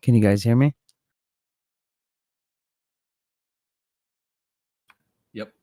Can you guys hear me? Yep.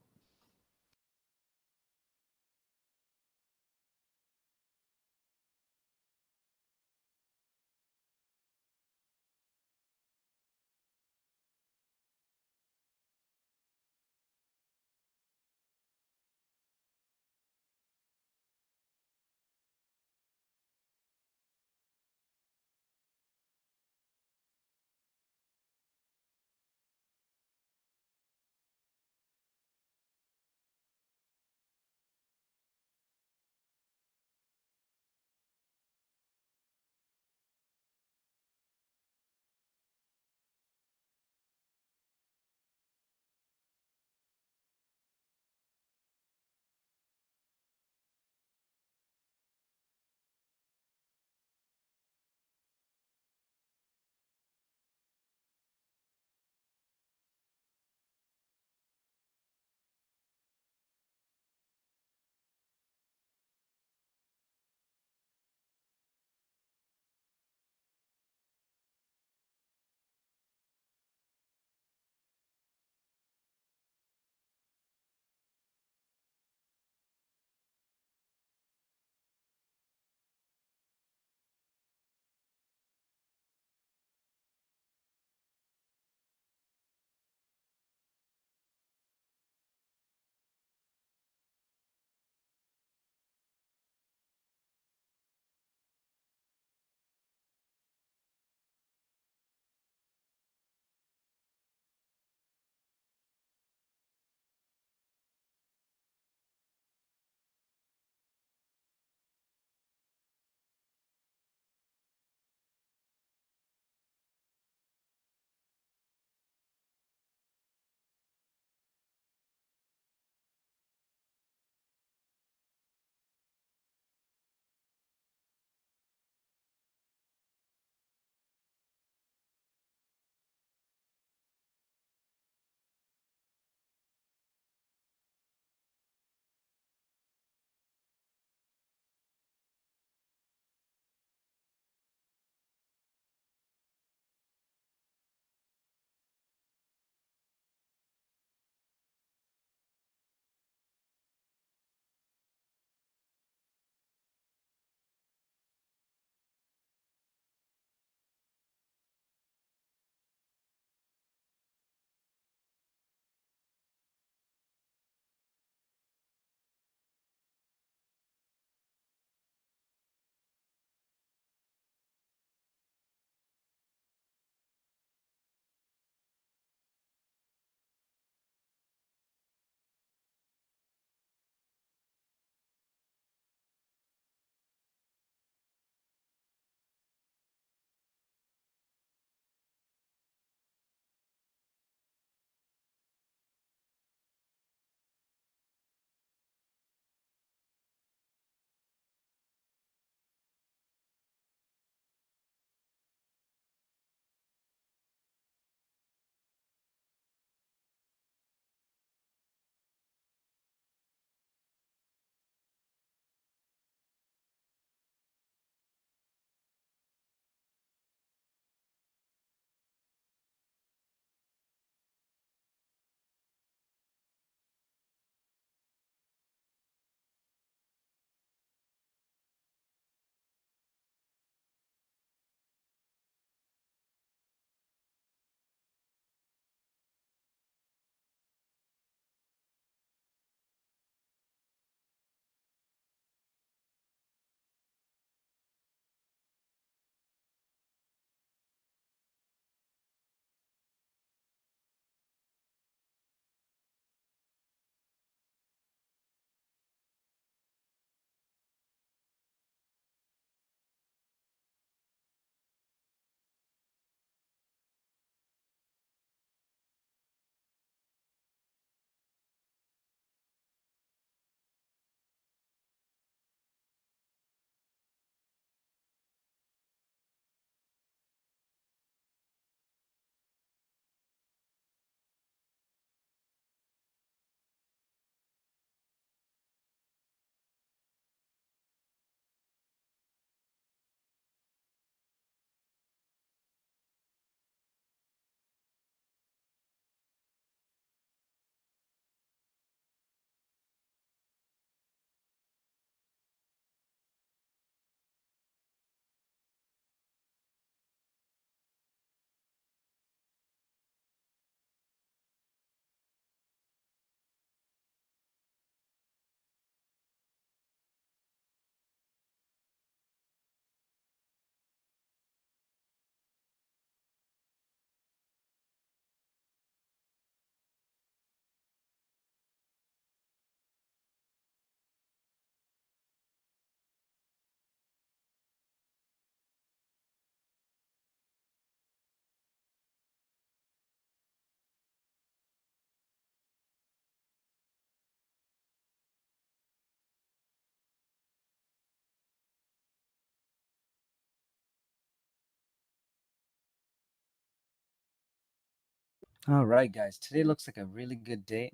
All right, guys. Today looks like a really good day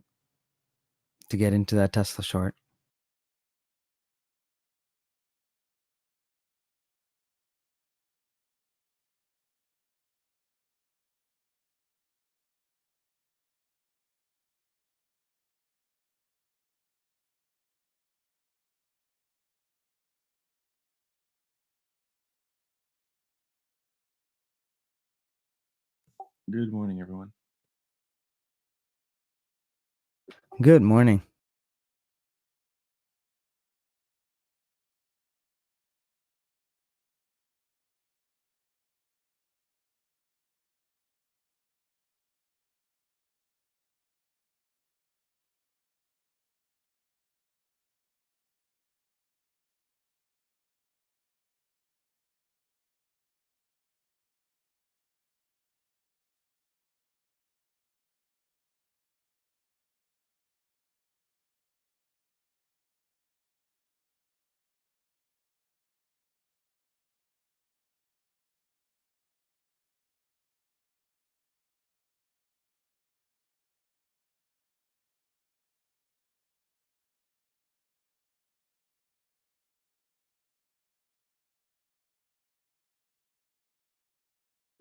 to get into that Tesla short. Good morning, everyone. Good morning.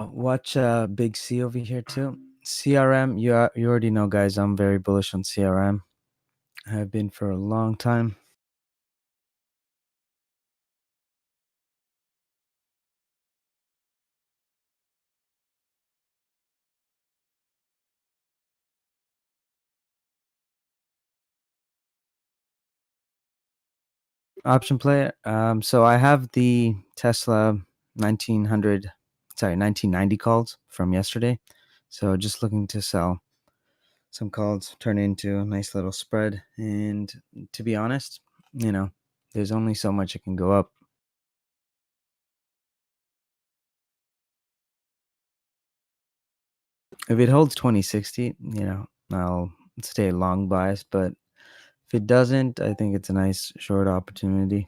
Watch Big C over here too. CRM, you already know, guys. I'm very bullish on CRM. I have been for a long time. Option play. So I have the Tesla 1900, sorry, 1990 calls from yesterday. So just looking to sell some calls, turn it into a nice little spread. And to be honest, there's only so much it can go up. If it holds 2060, I'll stay long bias. But if it doesn't, I think it's a nice short opportunity.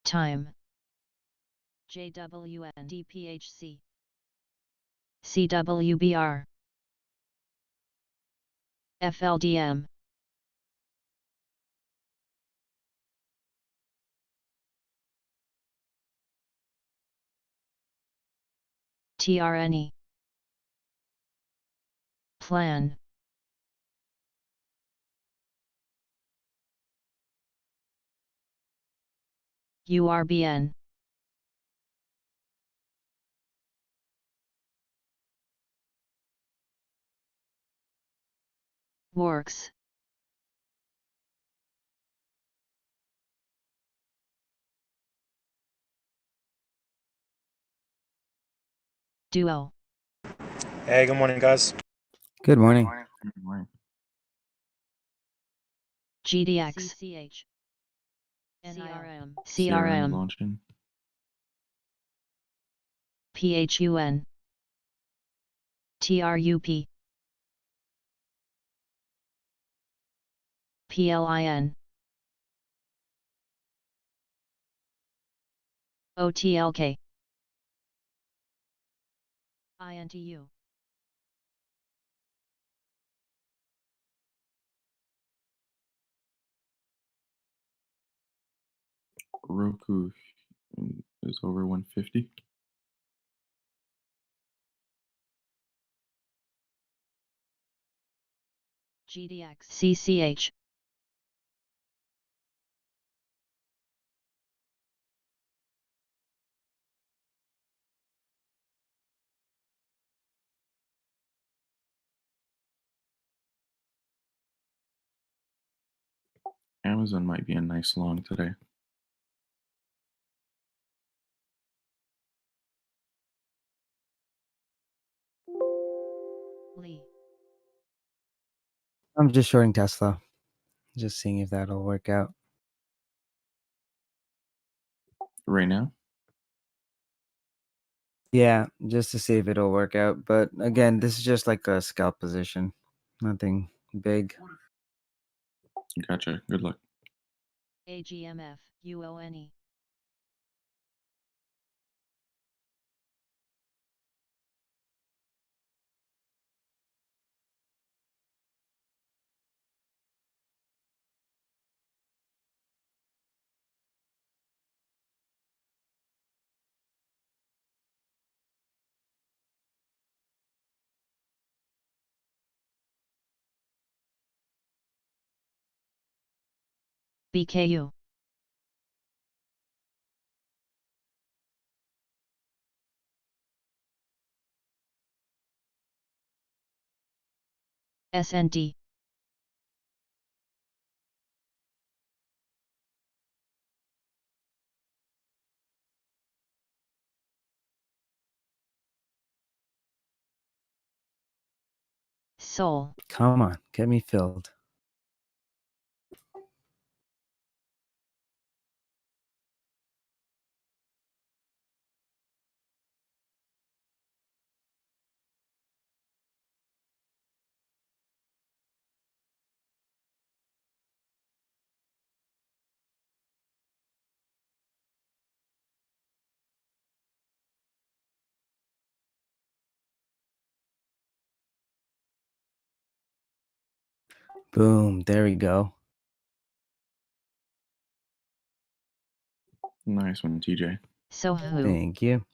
Time JWNDPHC CWBR FLDM TRNE Plan URBN Works Duo Hey, good morning, guys. Good morning. Good morning. GDX CCH NIRM CRM is CRM launching. PHUN TRUP PLIN OTLK INTU Roku is over 150. GDX CCH. Amazon might be a nice long today. Lee. I'm just shorting Tesla. Just seeing if that'll work out. Right now? Yeah, just to see if it'll work out. But again, this is just like a scalp position. Nothing big. Gotcha. Good luck. AGMF UONE. BKU. SND. Seoul. Come on, get me filled. Boom, there we go. Nice one, TJ. Sohu. Thank you.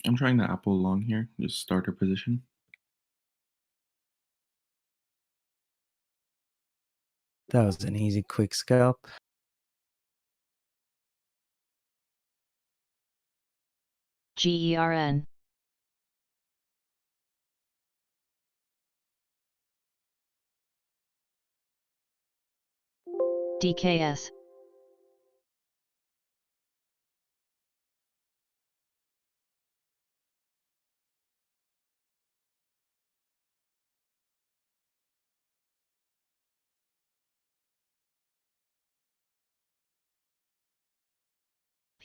I'm trying the Apple long here, just starter position. That was an easy, quick scalp. GERN. DKS.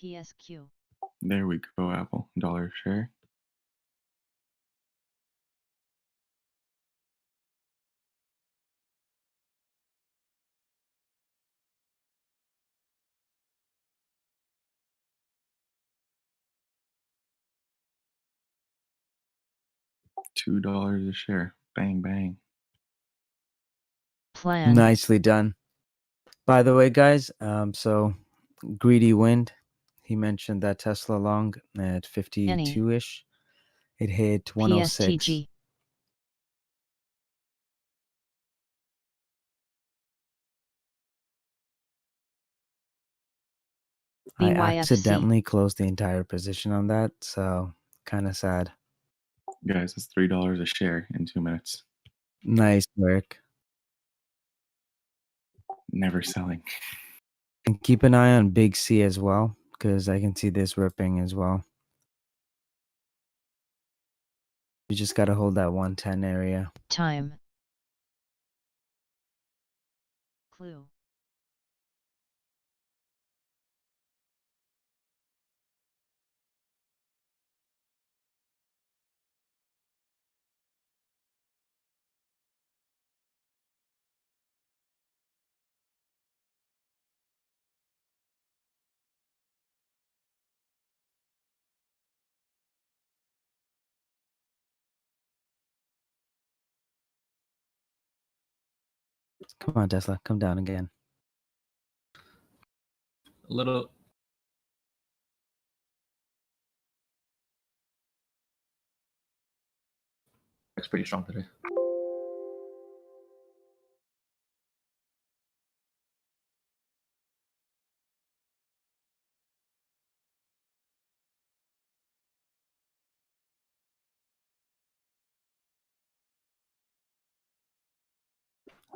PSQ. There we go, Apple. Dollar share. $2 a share. Bang, bang. Plan. Nicely done. By the way, guys, so Greedy Wind, he mentioned that Tesla long at 52-ish. It hit 106. PSTG. I BYFC. accidentally closed the entire position on that, so kind of sad. Guys, it's $3 a share in 2 minutes. Nice work. Never selling. And keep an eye on Big C as well, because I can see this ripping as well. You just got to hold that 110 area. Time. Clue. Come on, Tesla, come down again. A little. It's pretty strong today.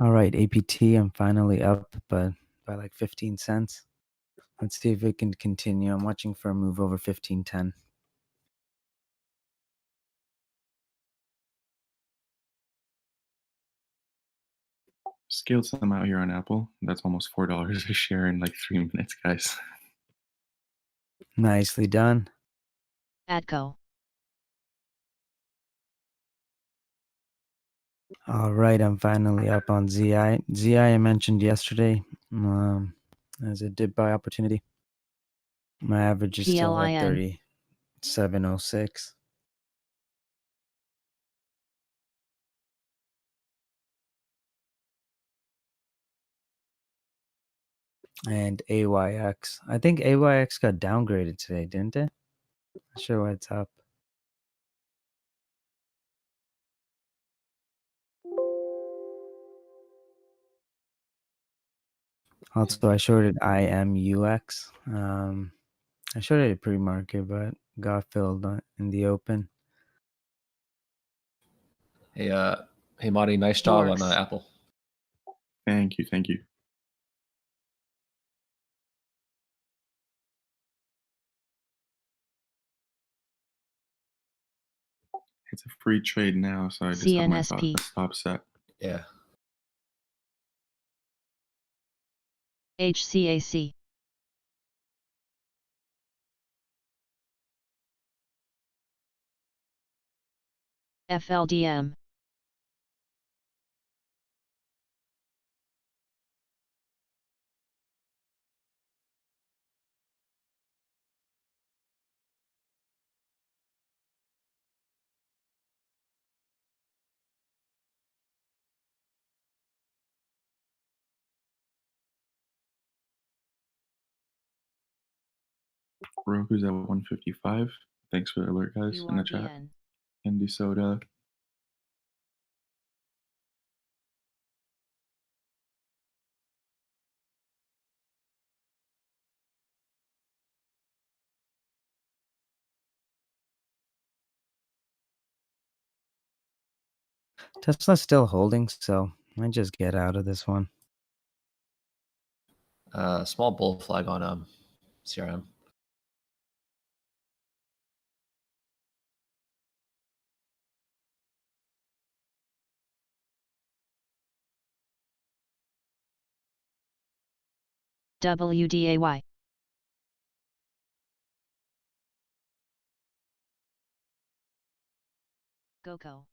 All right, APT, I'm finally up, but by like 15 cents. Let's see if it can continue. I'm watching for a move over 15.10. Scaled some out here on Apple. That's almost $4 a share in like 3 minutes, guys. Nicely done. Adco. All right, I'm finally up on ZI. ZI I mentioned yesterday as a dip buy opportunity. My average is still at GLIN. 37.06. And AYX. I think AYX got downgraded today, didn't it? Not sure why it's up. Also, I shorted IMUX. I shorted a pre-market, but got filled in the open. Hey, Marty, nice job on Works. Apple. Thank you, thank you. It's a free trade now, so I just have my CNSP. stop set. Yeah. HCAC. FLDM. Roku's at 155. Thanks for the alert, guys, in the chat. URBN. Candy soda. Tesla's still holding, so I just get out of this one. Small bull flag on CRM. WDAY. GoCo.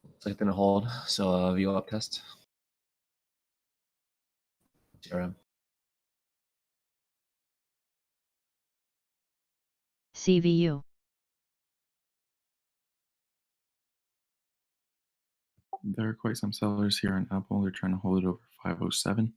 Looks like gonna hold. So view up test. CRM. CVU. There are quite some sellers here on Apple. They're trying to hold it over 507.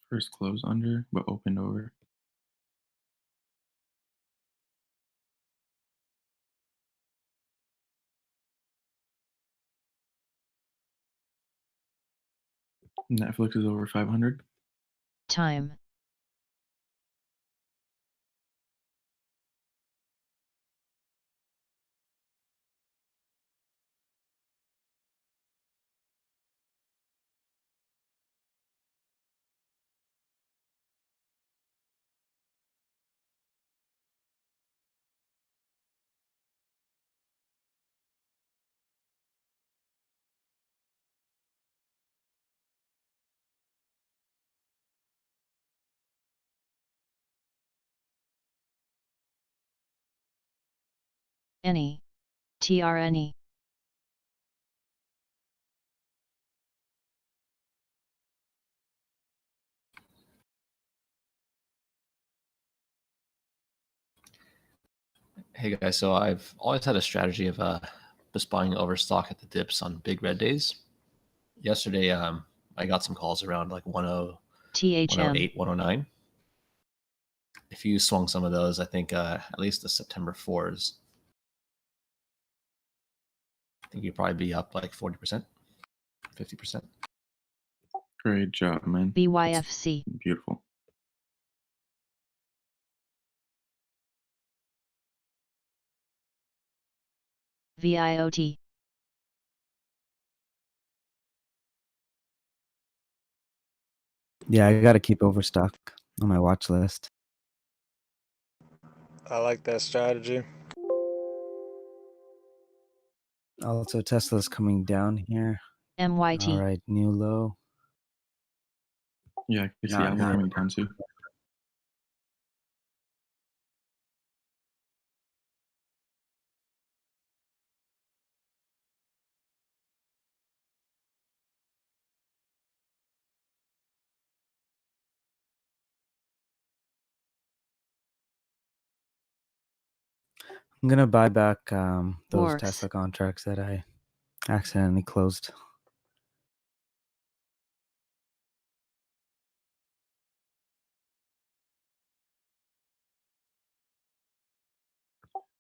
First close under, but opened over. Netflix is over 500. Time. Any. TRNE. Hey guys, so I've always had a strategy of just buying overstock at the dips on big red days. Yesterday, I got some calls around like 10, THM. 108, 109. If you swung some of those, I think at least the September 4s, I think you'd probably be up like 40%, 50%. Great job, man. BYFC. Beautiful. VIOT. Yeah, I got to keep overstock on my watch list. I like that strategy. Also, Tesla's coming down here. MYT. All right, new low. Yeah, I can see Not Apple here. coming down too. I'm gonna buy back those Works. Tesla contracts that I accidentally closed.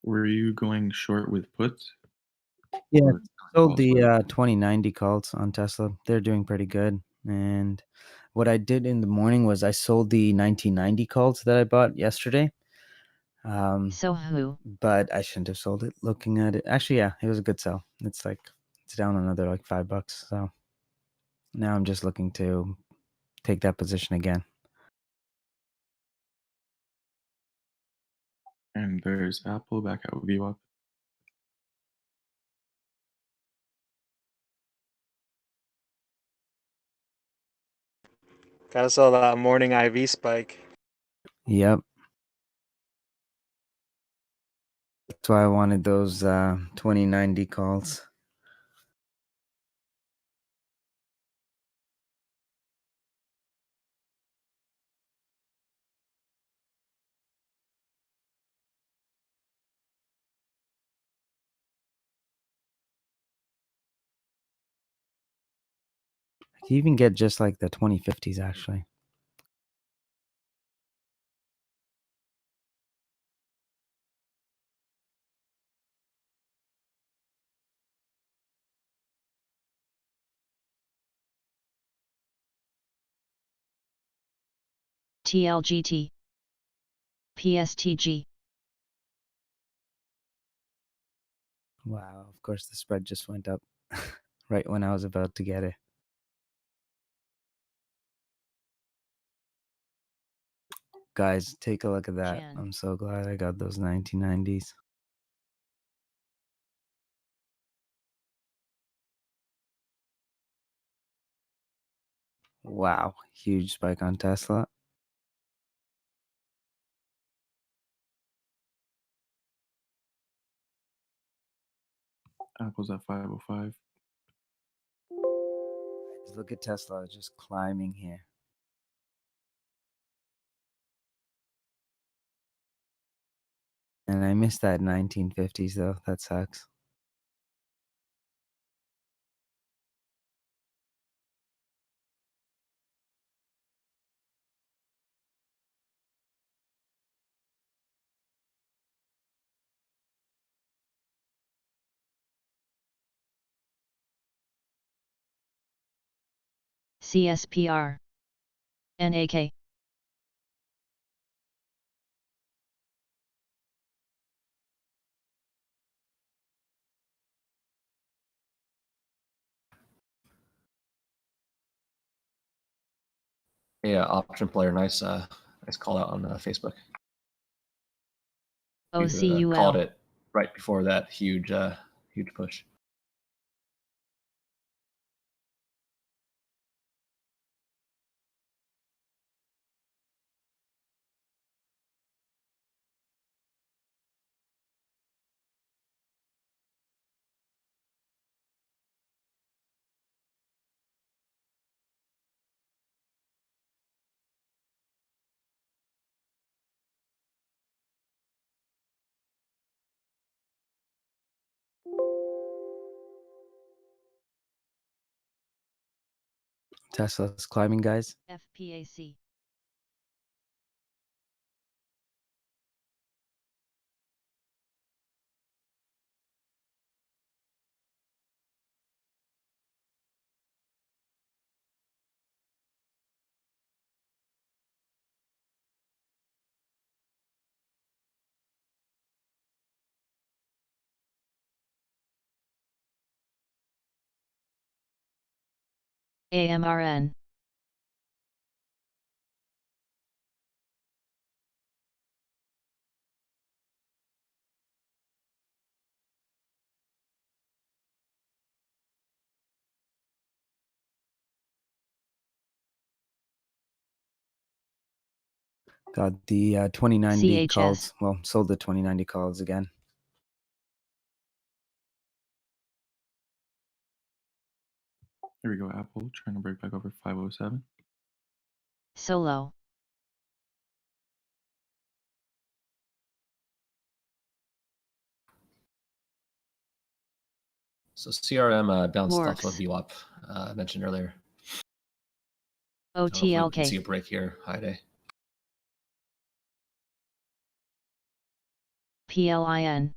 Were you going short with puts? Yeah, Or sold calls? the 2090 calls on Tesla. They're doing pretty good. And what I did in the morning was I sold the 1990 calls that I bought yesterday. So who? But I shouldn't have sold it. Looking at it, actually, yeah, it was a good sell. It's down another like $5. So now I'm just looking to take that position again. And there's Apple back at VWAP. Gotta sell that morning IV spike. Yep. That's why I wanted those 2090 calls. I can even get just like the 2050s actually. TLGT. PSTG. Wow, of course the spread just went up right when I was about to get it. Guys, take a look at that. Jan. I'm so glad I got those 1990s. Wow, huge spike on Tesla. Apple's at 505. Just look at Tesla just climbing here. And I missed that 1950s though. That sucks. CSPR. NAK. Yeah, option player, nice call out on Facebook. You called OCUL. it right before that huge push. Tesla's climbing, guys. FPAC. AMRN. Got the 2090 CHS. calls. Well, sold the 2090 calls again. Here we go, Apple trying to break back over 507. Solo. So CRM bounced off of Works. VWAP I mentioned earlier. So hopefully we can see a OTLK. break here. High day. PLIN.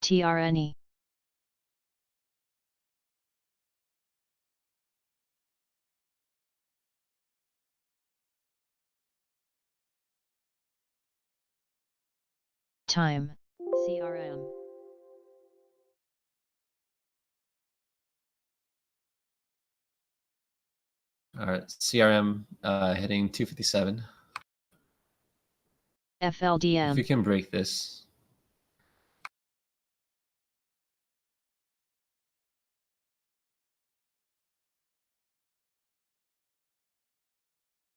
TRNE. Time. CRM. All right, CRM hitting 257. If we FLDM. can break this,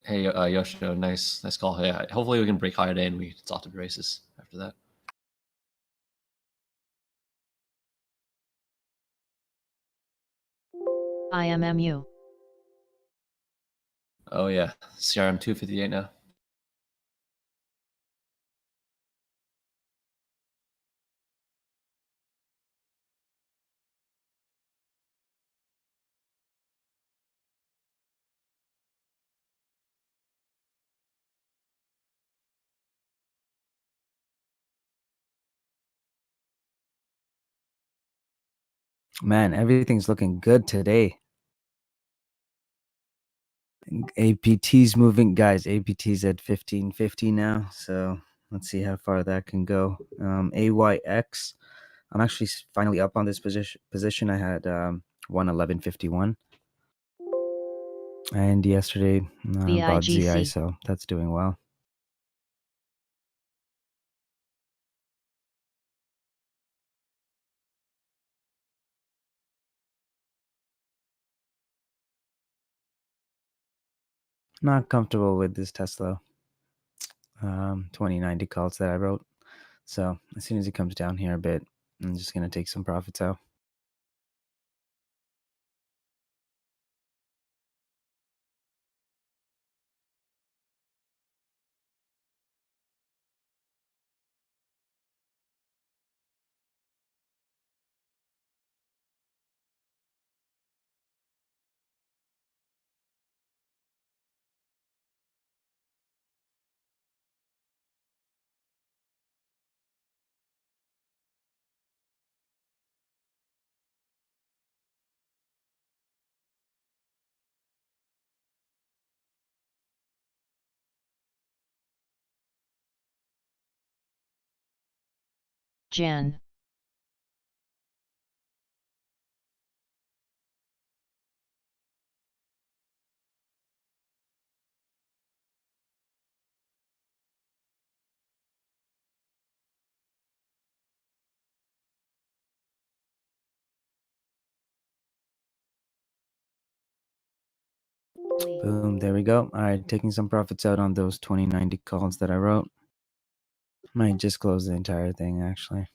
hey Yoshio, nice call. Yeah, hopefully we can break higher day and it's off to the races after that. IMMU. Oh yeah, CRM 258 now. Man, everything's looking good today. APT's moving, guys. APT's at 1550 now, so let's see how far that can go. AYX, I'm actually finally up on this position. I had 11151, and yesterday bought ZI, BIGC. so that's doing well. Not comfortable with this Tesla 2090 calls that I wrote. So as soon as it comes down here a bit, I'm just going to take some profits out. Jan. Lee. Boom. There we go. All right. Taking some profits out on those 2090 calls that I wrote. Might just close the entire thing, actually.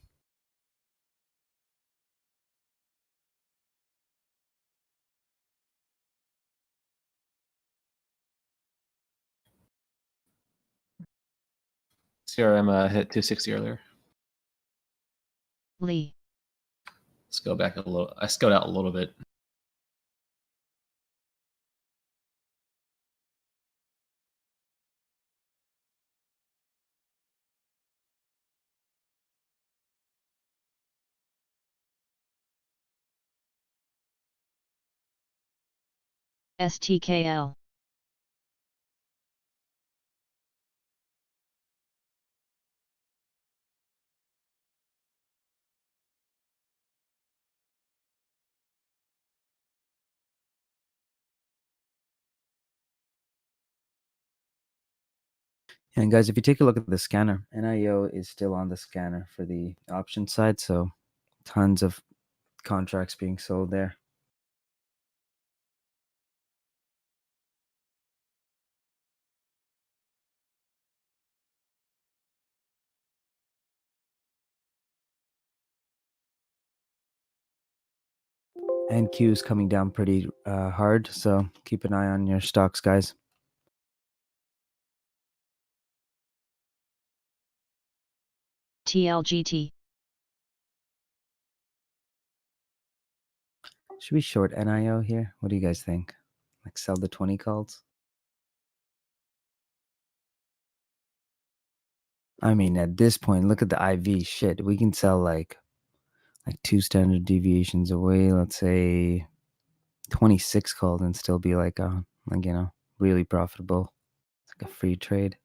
CRM hit 260 earlier. Lee. Let's go back a little. I scaled out a little bit. STKL. And guys, if you take a look at the scanner, NIO is still on the scanner for the option side. So tons of contracts being sold there. And Q is coming down pretty hard. So keep an eye on your stocks, guys. TLGT. Should we short NIO here? What do you guys think? Like sell the 20 calls? I mean, at this point, look at the IV shit. We can sell like 2 standard deviations away. Let's say 26 calls and still be like really profitable. It's like a free trade.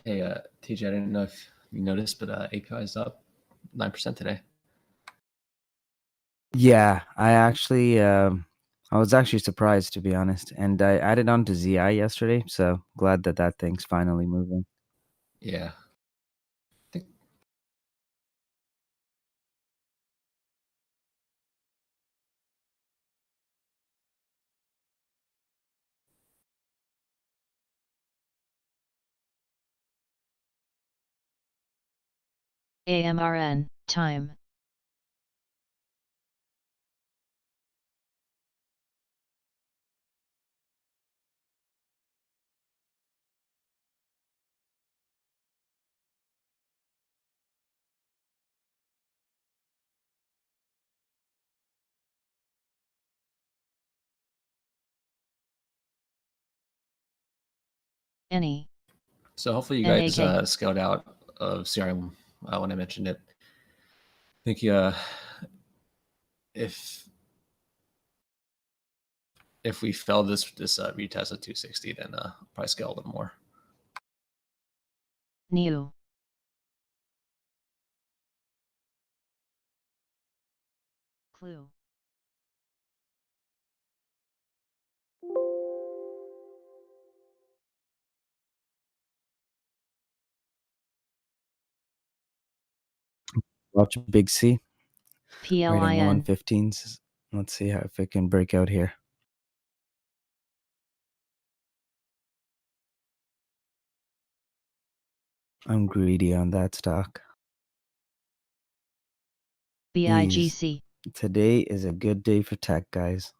Hey, TJ, I didn't know if you noticed, but API is up 9% today. Yeah, I was actually surprised, to be honest. And I added on to ZI yesterday, so glad that that thing's finally moving. Yeah. AMRN. Time. Any. So hopefully you guys NAK. scaled out of CRM when I mentioned it. I think if we fail this retest at 260, then probably scale a little more. New. Clue. Watch Big C rating PLIN. 115s. Let's see how if it can break out here. I'm greedy on that stock. BIGC. Today is a good day for tech, guys.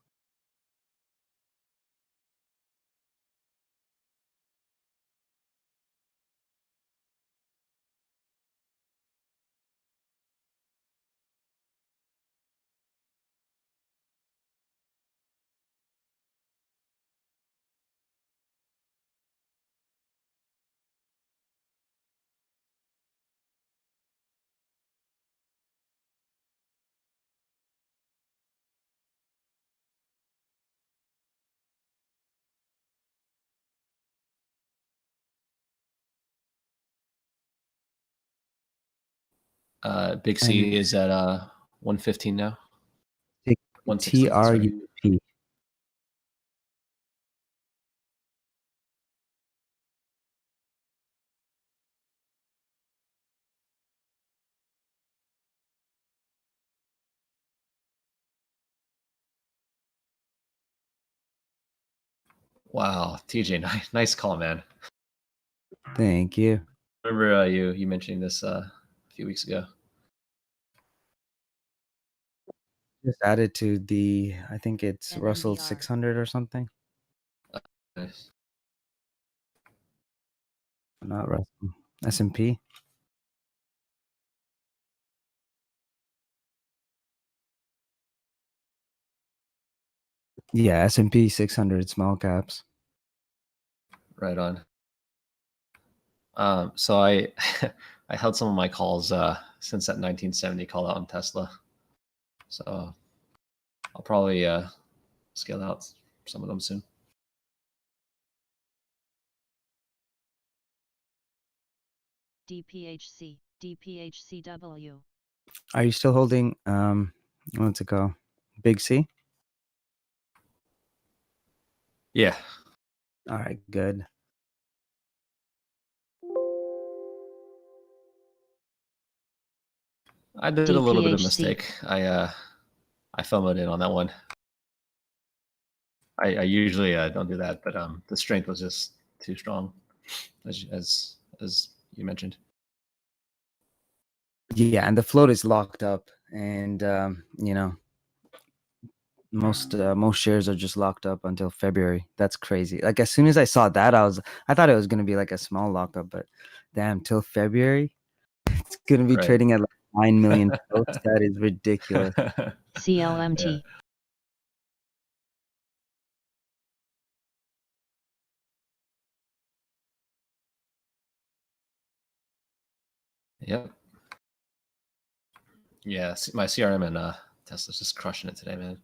Big C is at 115 now. Take 116, sorry. TRUP. Wow, TJ, nice call, man. Thank you. Remember you mentioning this a few weeks ago. Just added to the, I think it's Russell NMDR. 600 or something. Nice. Not Russell. S&P. Yeah, S&P 600 small caps. Right on. So I I held some of my calls since that 1970 call out on Tesla. So I'll probably scale out some of them soon. DPHC, DPHCW. Are you still holding what's it called? Big C? Yeah. All right, good. I did a little bit of DPHC. mistake. I FOMO'd in on that one. I usually don't do that, but the strength was just too strong, as you mentioned. Yeah, and the float is locked up, and most shares are just locked up until February. That's crazy. Like as soon as I saw that, I thought it was gonna be like a small lockup, but damn, till February, it's gonna be Right. trading at like 9 million floats. That is ridiculous. CLMT. Yep. Yeah, my CRM and Tesla's just crushing it today, man.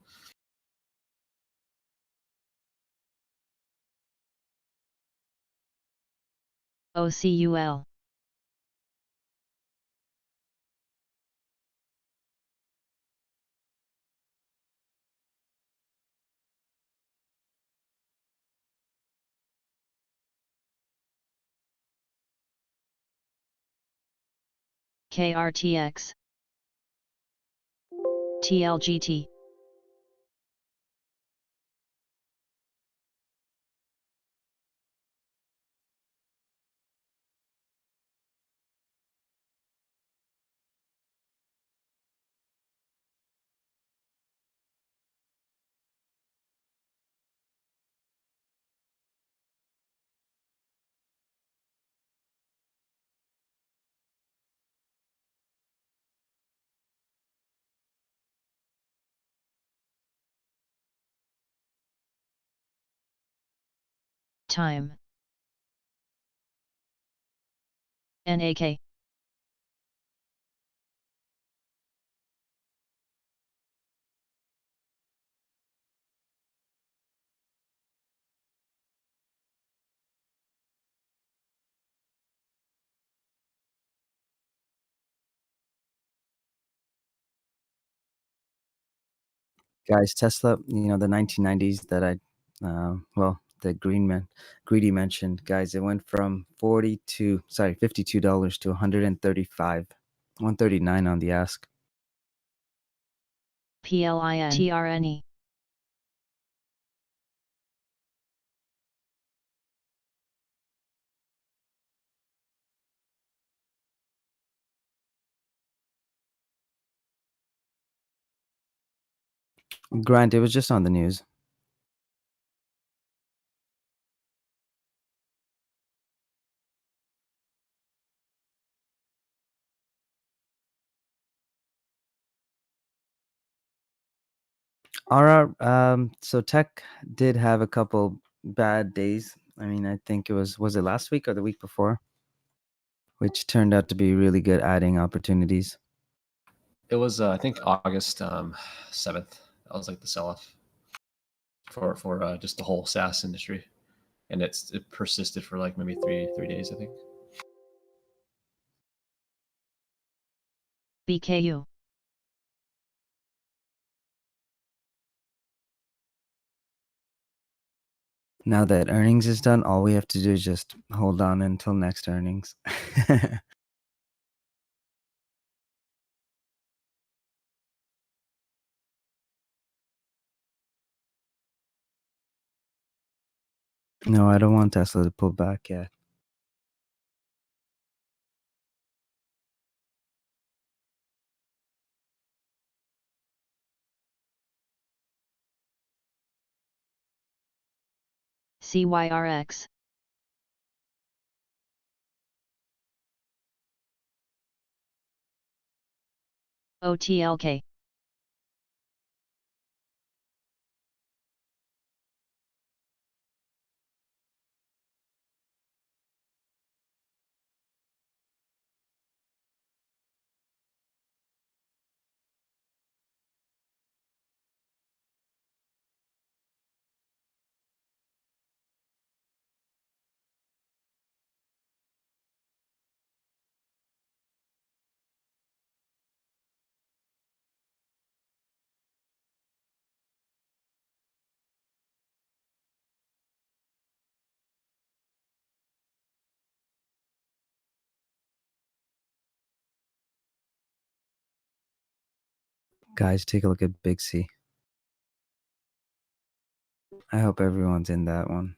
OCUL. KRTX. TLGT. Time. NAK. Guys, Tesla, the 1990s that the Greedy mentioned, guys, it went from $52 to 135, 139 on the ask. PLIN. TRNE. Grant, it was just on the news. So tech did have a couple bad days. I mean, I think was it last week or the week before, which turned out to be really good adding opportunities. It was I think August 7th. That was like the sell-off for just the whole SaaS industry, and it persisted for like maybe three days, I think. BKU. Now that earnings is done, all we have to do is just hold on until next earnings. No, I don't want Tesla to pull back yet. CYRX. OTLK. Guys, take a look at Big C. I hope everyone's in that one.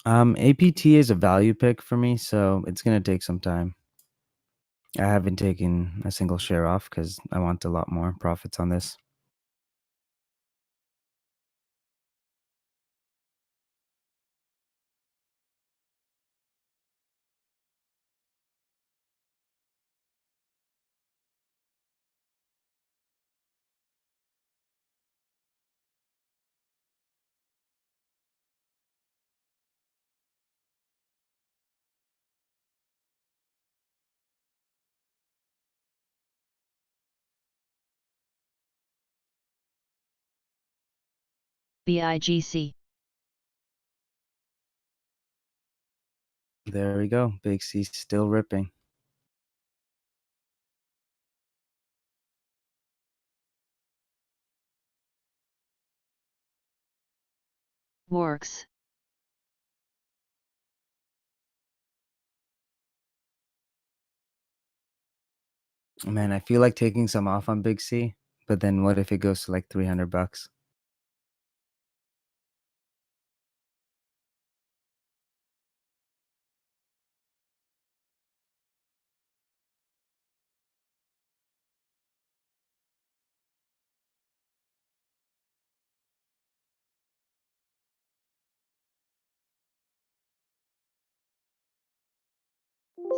APT is a value pick for me, so it's gonna take some time. I haven't taken a single share off because I want a lot more profits on this. BIGC. There we go. Big C still ripping. Works. Man, I feel like taking some off on Big C, but then what if it goes to like 300 bucks?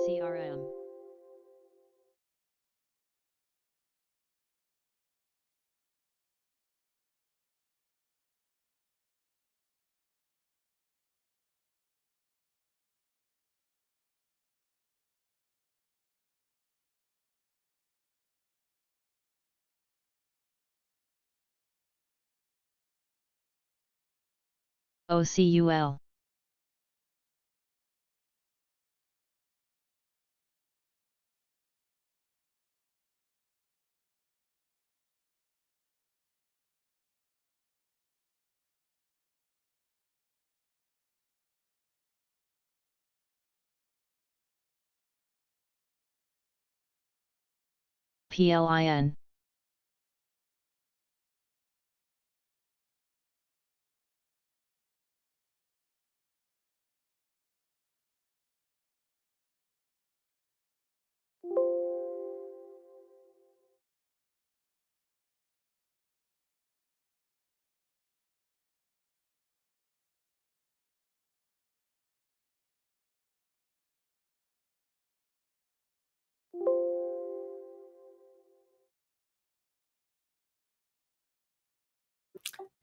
CRM. OCUL. PLIN.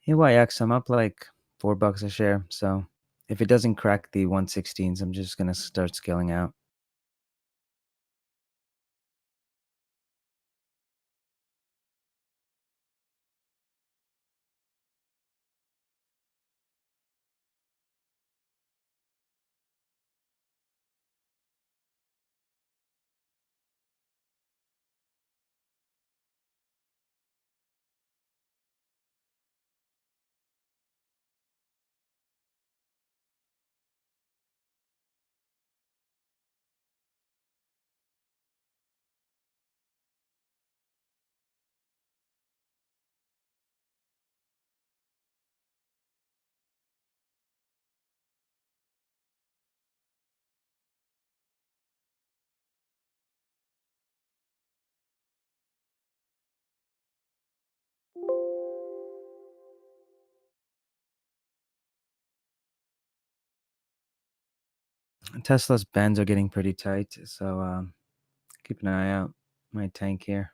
AYX, I'm up like $4 a share. So if it doesn't crack the 116s, I'm just gonna start scaling out. Tesla's bands are getting pretty tight, so keep an eye out. My tank here.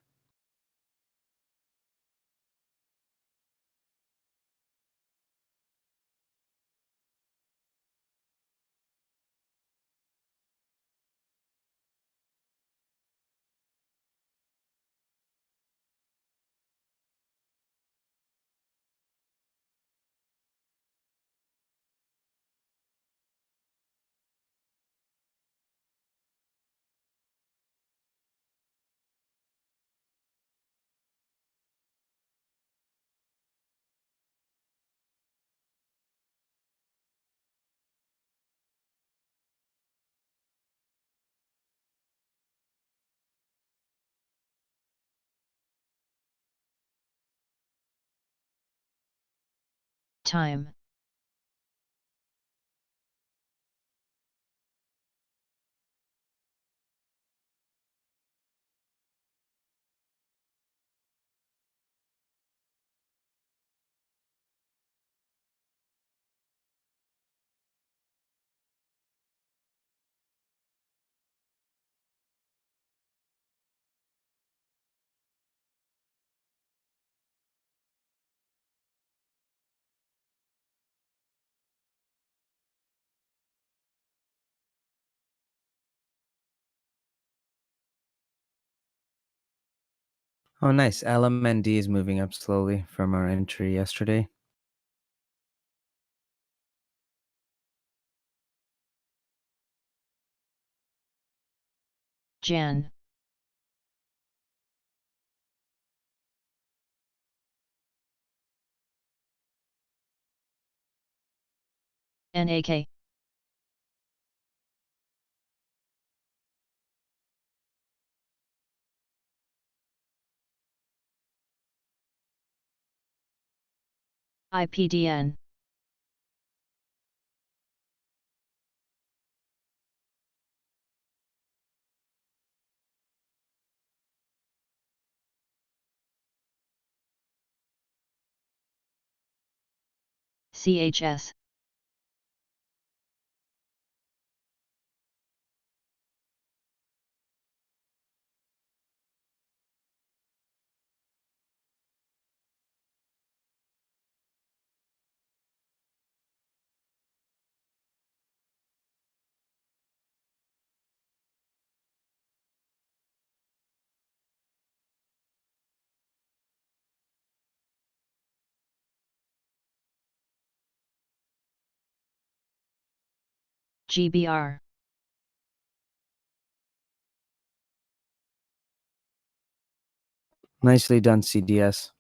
Time. Oh, nice. LMND is moving up slowly from our entry yesterday. Jan. NAK. IPDN. CHS. GBR. Nicely done, CDS.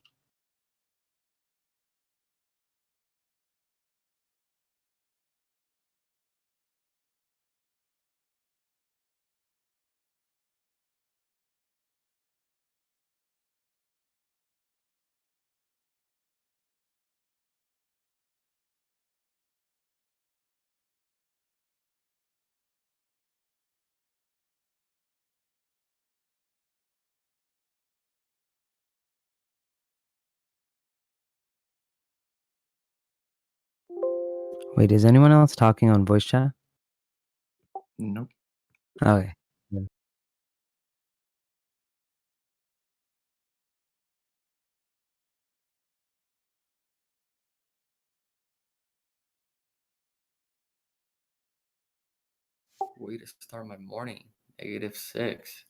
Wait, is anyone else talking on voice chat? Nope. Okay. Way to start my morning. -6.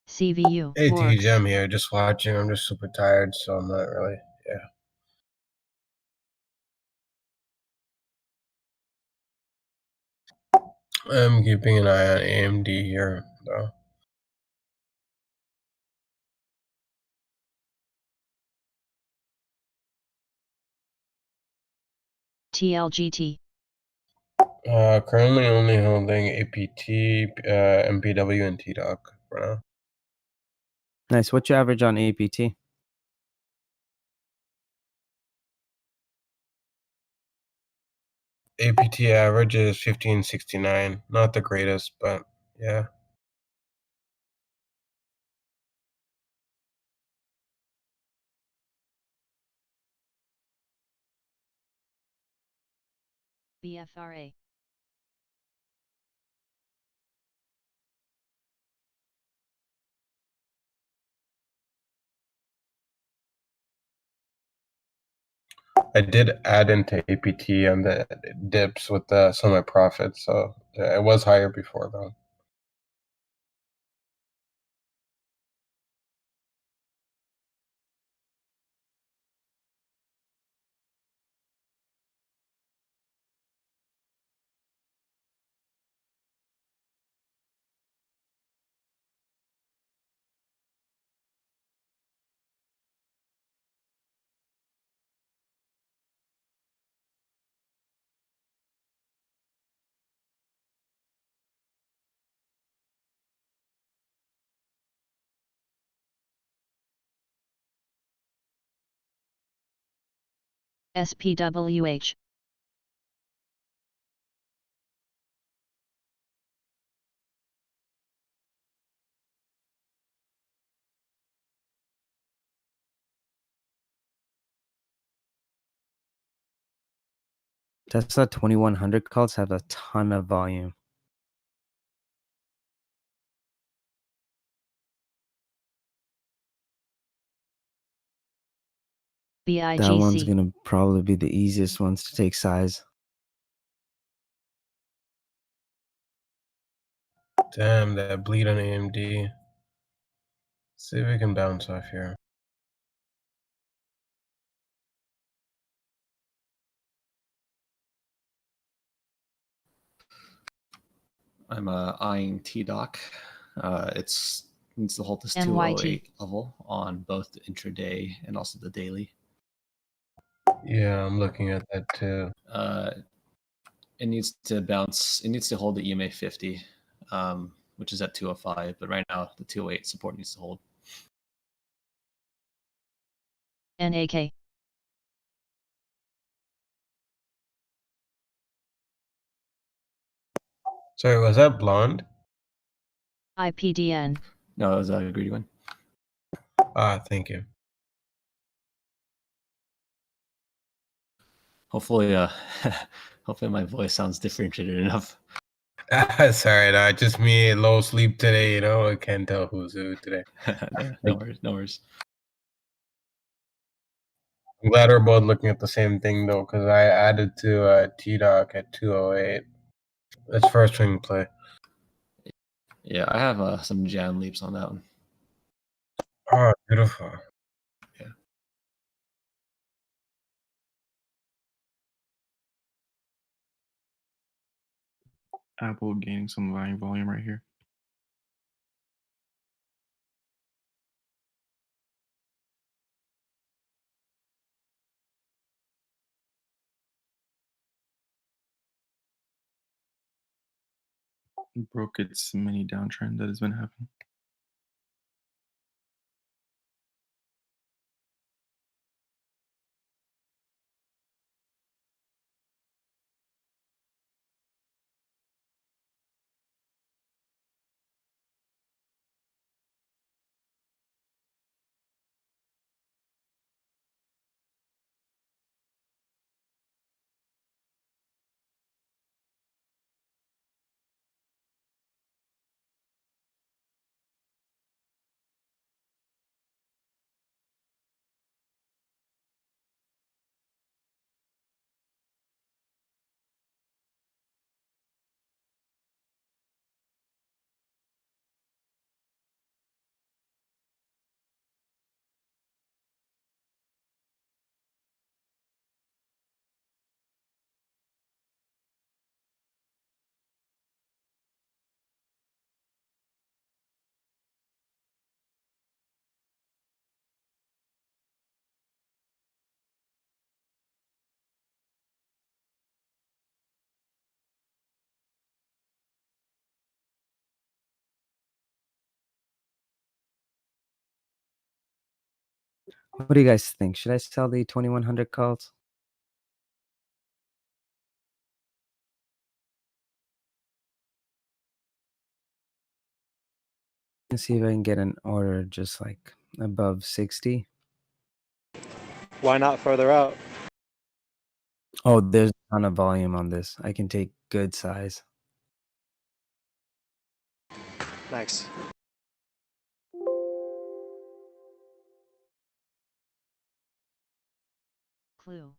CVU. Hey Works. TJ, I'm here just watching. I'm just super tired, so I'm not really. I'm keeping an eye on AMD here, though. TLGT. Currently only holding APT, MPW, and TDoc for now. Nice. What's your average on APT? APT average is 1569. Not the greatest, but yeah. BFRA. I did add into APT on the dips with some of my profits, so it was higher before though. SPWH. Tesla 2100 calls have a ton of volume. That one's BIGC. gonna probably be the easiest ones to take size. Damn, that bleed on AMD. See if we can bounce off here. I'm eyeing TDoc. It's needs to hold this NYT. 208 level on both the intraday and also the daily. Yeah, I'm looking at that too. It needs to bounce. It needs to hold the EMA 50, which is at 205. But right now, the 208 support needs to hold. NAK. Sorry, was that blonde? IPDN. No, it was a greedy one. Ah, thank you. Hopefully, hopefully my voice sounds differentiated enough. Sorry, no, just me, low sleep today, you know, I can't tell who's who today. No worries, no worries. I'm glad we're both looking at the same thing though, because I added to TDoc at 208. Let's first swing play. Yeah, I have some jam leaps on that one. Oh, beautiful. Apple gaining some volume right here. Broke its mini downtrend that has been happening. What do you guys think? Should I sell the 2100 calls? Let's see if I can get an order just like above 60. Why not further out? Oh, there's a ton of volume on this. I can take good size. Nice. Clue.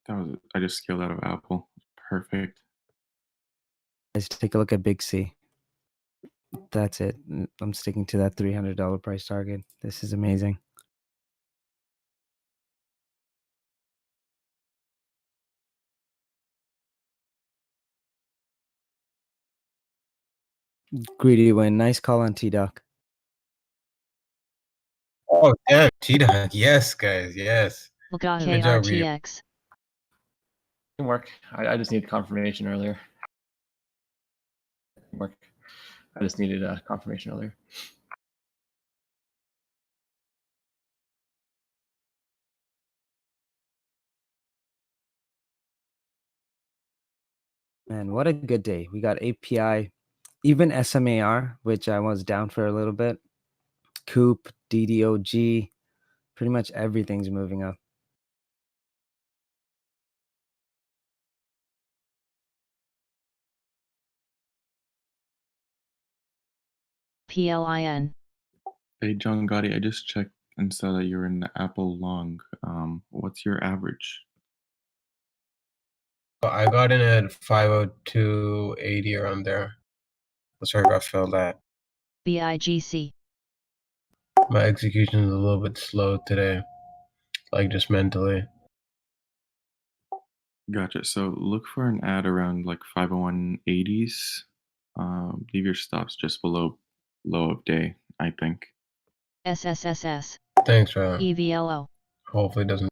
That was I just scaled out of Apple. Perfect. Let's take a look at Big C. That's it. I'm sticking to that $300 price target. This is amazing. Greedy win. Nice call on T-Doc. Oh damn, T-Dog. Yes, guys. Yes. Lagaho Good job, Greedy. RTX. Can work. I just needed confirmation earlier. Can work. I just needed confirmation earlier. Man, what a good day. We got API, even SMAR, which I was down for a little bit. Coop, DDOG, pretty much everything's moving up. PLIN. Hey, John Gotti, I just checked and saw that you're in the Apple long. What's your average? I got in at 502.80 around there. That's where I got filled at. BIGC. My execution is a little bit slow today, like just mentally. Gotcha. So look for an ad around like 501.80s. Leave your stops just below low of day, I think. SSSS. Thanks, man. EVLO. Hopefully it doesn't.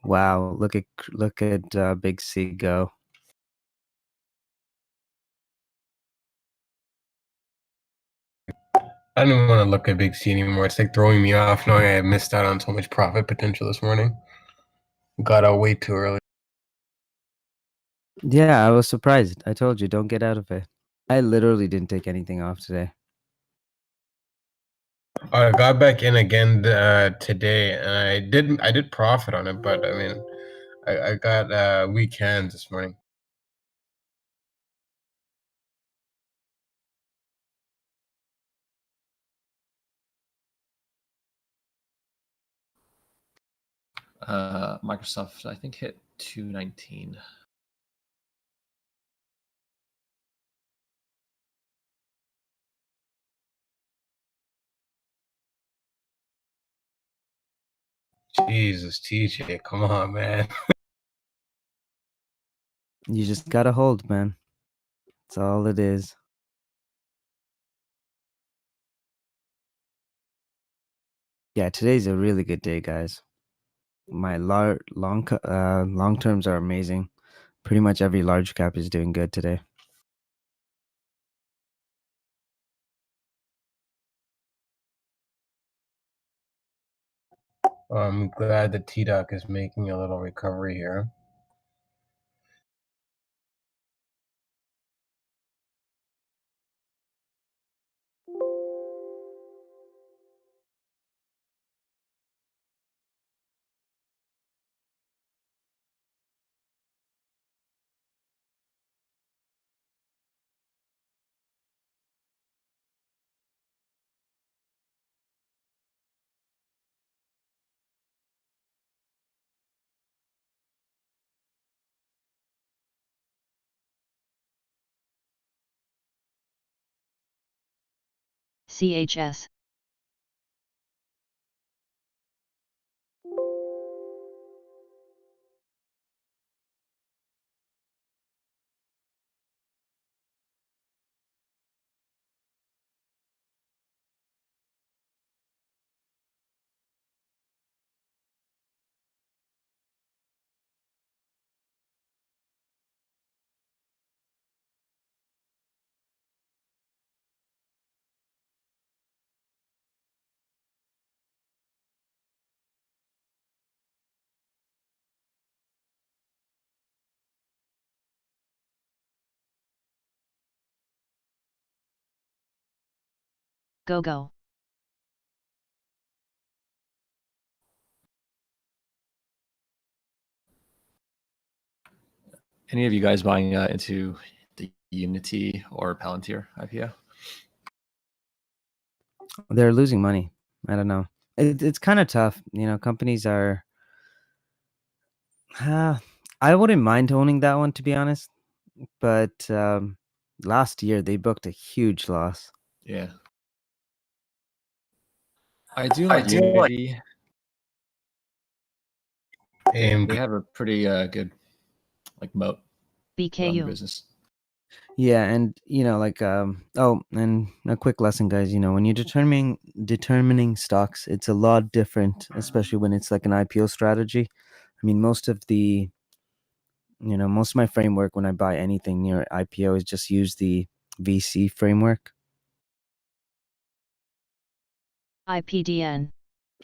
Wow, look at Big C go. I don't even want to look at Big C anymore. It's like throwing me off knowing I missed out on so much profit potential this morning. Got out way too early. Yeah, I was surprised. I told you, don't get out of it. I literally didn't take anything off today. I got back in again today, and I did profit on it, but I mean, I got weak hands this morning. Microsoft, I think, hit 219. Jesus, TJ, come on, man. You just gotta hold, man. That's all it is. Yeah, today's a really good day, guys. My long terms are amazing. Pretty much every large cap is doing good today. I'm glad that T-Doc is making a little recovery here. CHS. Go go. Any of you guys buying into the Unity or Palantir IPO? They're losing money. I don't know. It's kind of tough. Companies are. I wouldn't mind owning that one, to be honest. But last year they booked a huge loss. Yeah. I do like Unity. They AMD. have a pretty good moat around the BKU. business. Yeah, and and a quick lesson, guys. When you're determining stocks, it's a lot different, especially when it's like an IPO strategy. I mean, most of my framework when I buy anything near IPO is just use the VC framework, IPDN.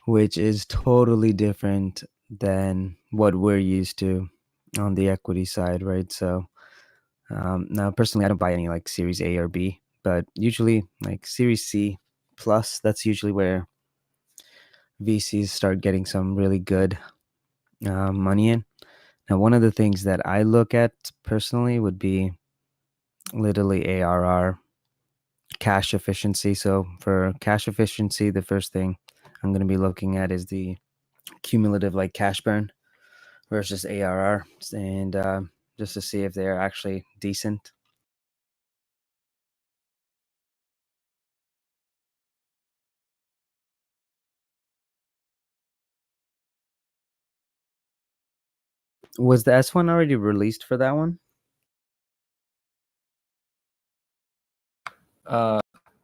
which is totally different than what we're used to on the equity side, right? So now, personally, I don't buy any like Series A or B, but usually like Series C plus, that's usually where VCs start getting some really good money in. Now, one of the things that I look at personally would be literally ARR, cash efficiency. So for cash efficiency, the first thing I'm going to be looking at is the cumulative like cash burn versus ARR, and just to see if they're actually decent. Was the S1 already released for that one?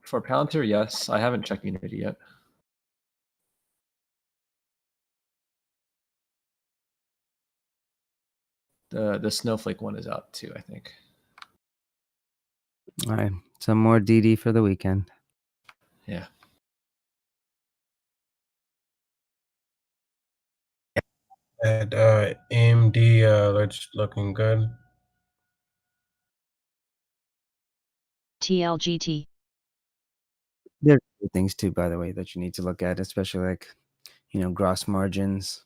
For Palantir, yes. I haven't checked Unity yet. The Snowflake one is out too, I think. All right, some more DD for the weekend. Yeah. At AMD, it's looking good. TLGT. There are other things too, by the way, that you need to look at, especially like, gross margins,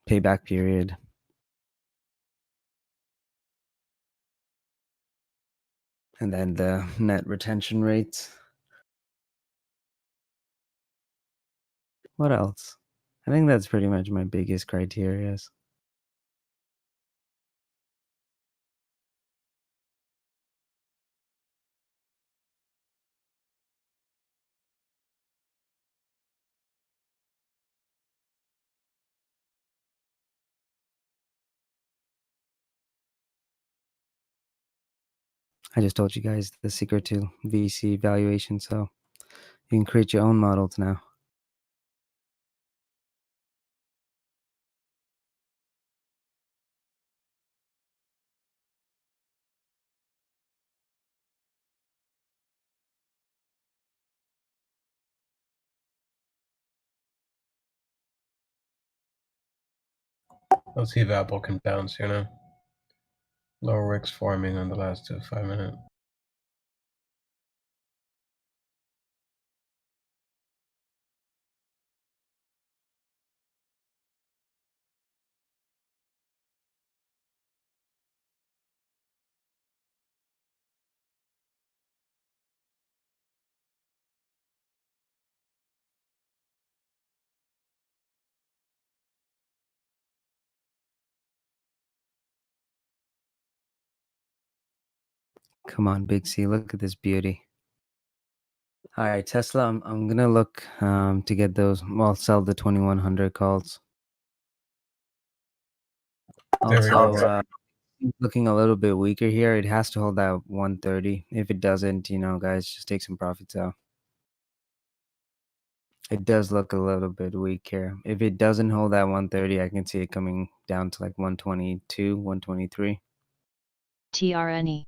payback period. And then the net retention rates. What else? I think that's pretty much my biggest criteria. I just told you guys the secret to VC valuation, so you can create your own models now. Let's see if Apple can bounce, Lower wicks forming on the last 5 minutes. Come on, Big C, look at this beauty. All right, Tesla. I'm gonna look to get those. Well, sell the 2100 calls. There we Also, go. looking a little bit weaker here. It has to hold that 130. If it doesn't, guys, just take some profits out. It does look a little bit weak here. If it doesn't hold that 130, I can see it coming down to like 122, 123. TRNE.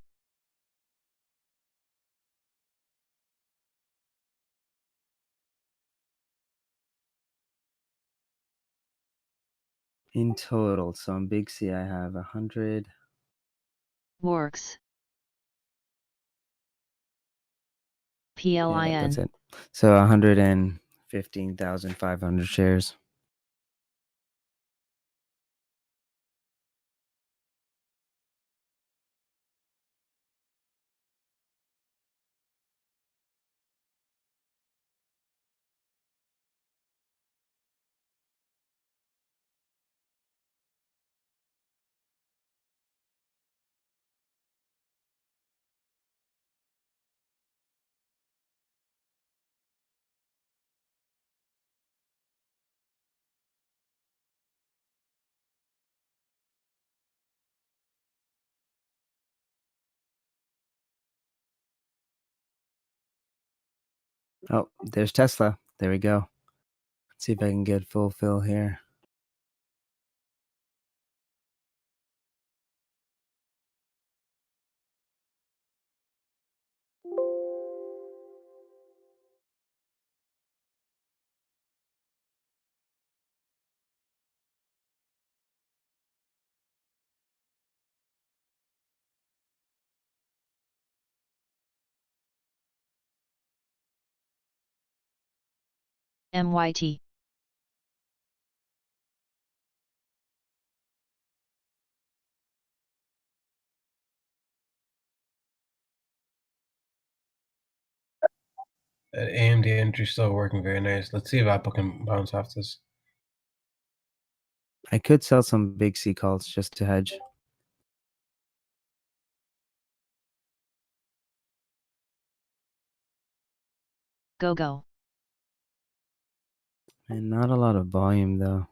In total, so on Big C, I have 100. Works. Yeah, that's PLIN. it. So 115,500 shares. Oh, there's Tesla. There we go. Let's see if I can get full fill here. MYT. That AMD entry still working very nice. Let's see if Apple can bounce off this. I could sell some Big C calls just to hedge. Go. And not a lot of volume though.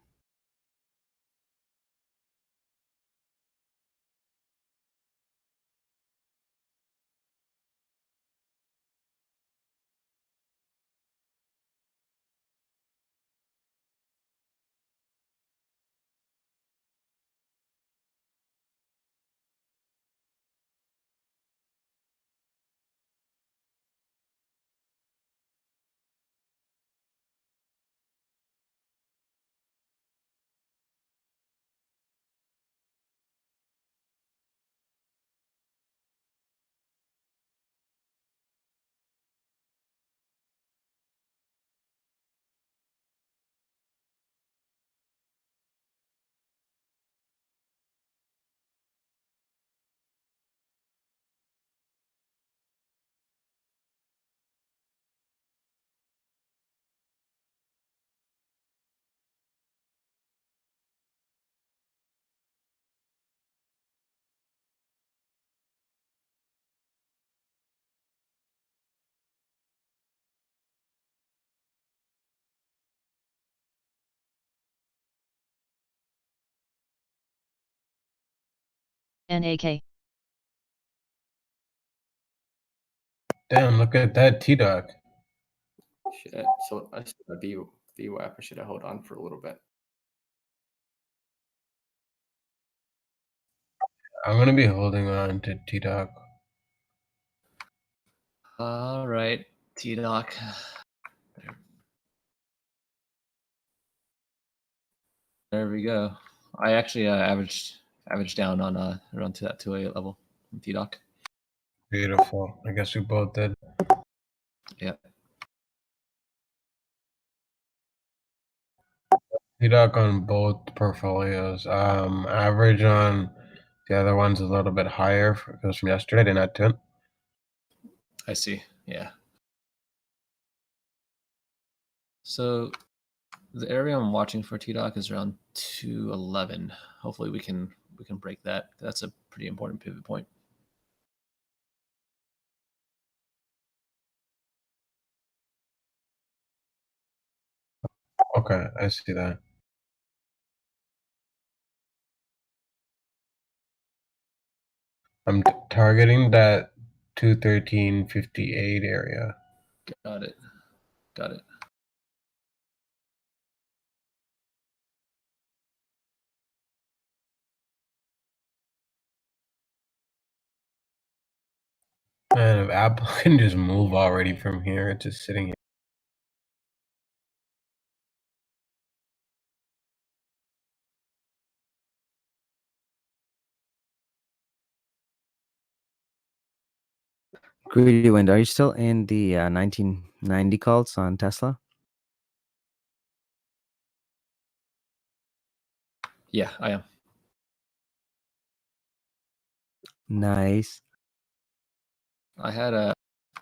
NAK. Damn, look at that T-Doc. Shit. So I should have VWAP. I should have held on for a little bit. I'm gonna be holding on to T-Doc. All right, T-Doc. There we go. I actually averaged down on around to that 208 level from T-Doc. Beautiful. I guess we both did. Yeah. T-Doc on both portfolios. Average on the other one's a little bit higher because from yesterday they're not 10. I see. Yeah. So the area I'm watching for T-Doc is around 211. Hopefully we can break that. That's a pretty important pivot point. Okay, I see that. I'm targeting that 213.58 area. Got it. Got it. Man, if Apple can just move already from here, it's just sitting here. Greedy Wind, are you still in the 1990 calls on Tesla? Yeah, I am. Nice. I had a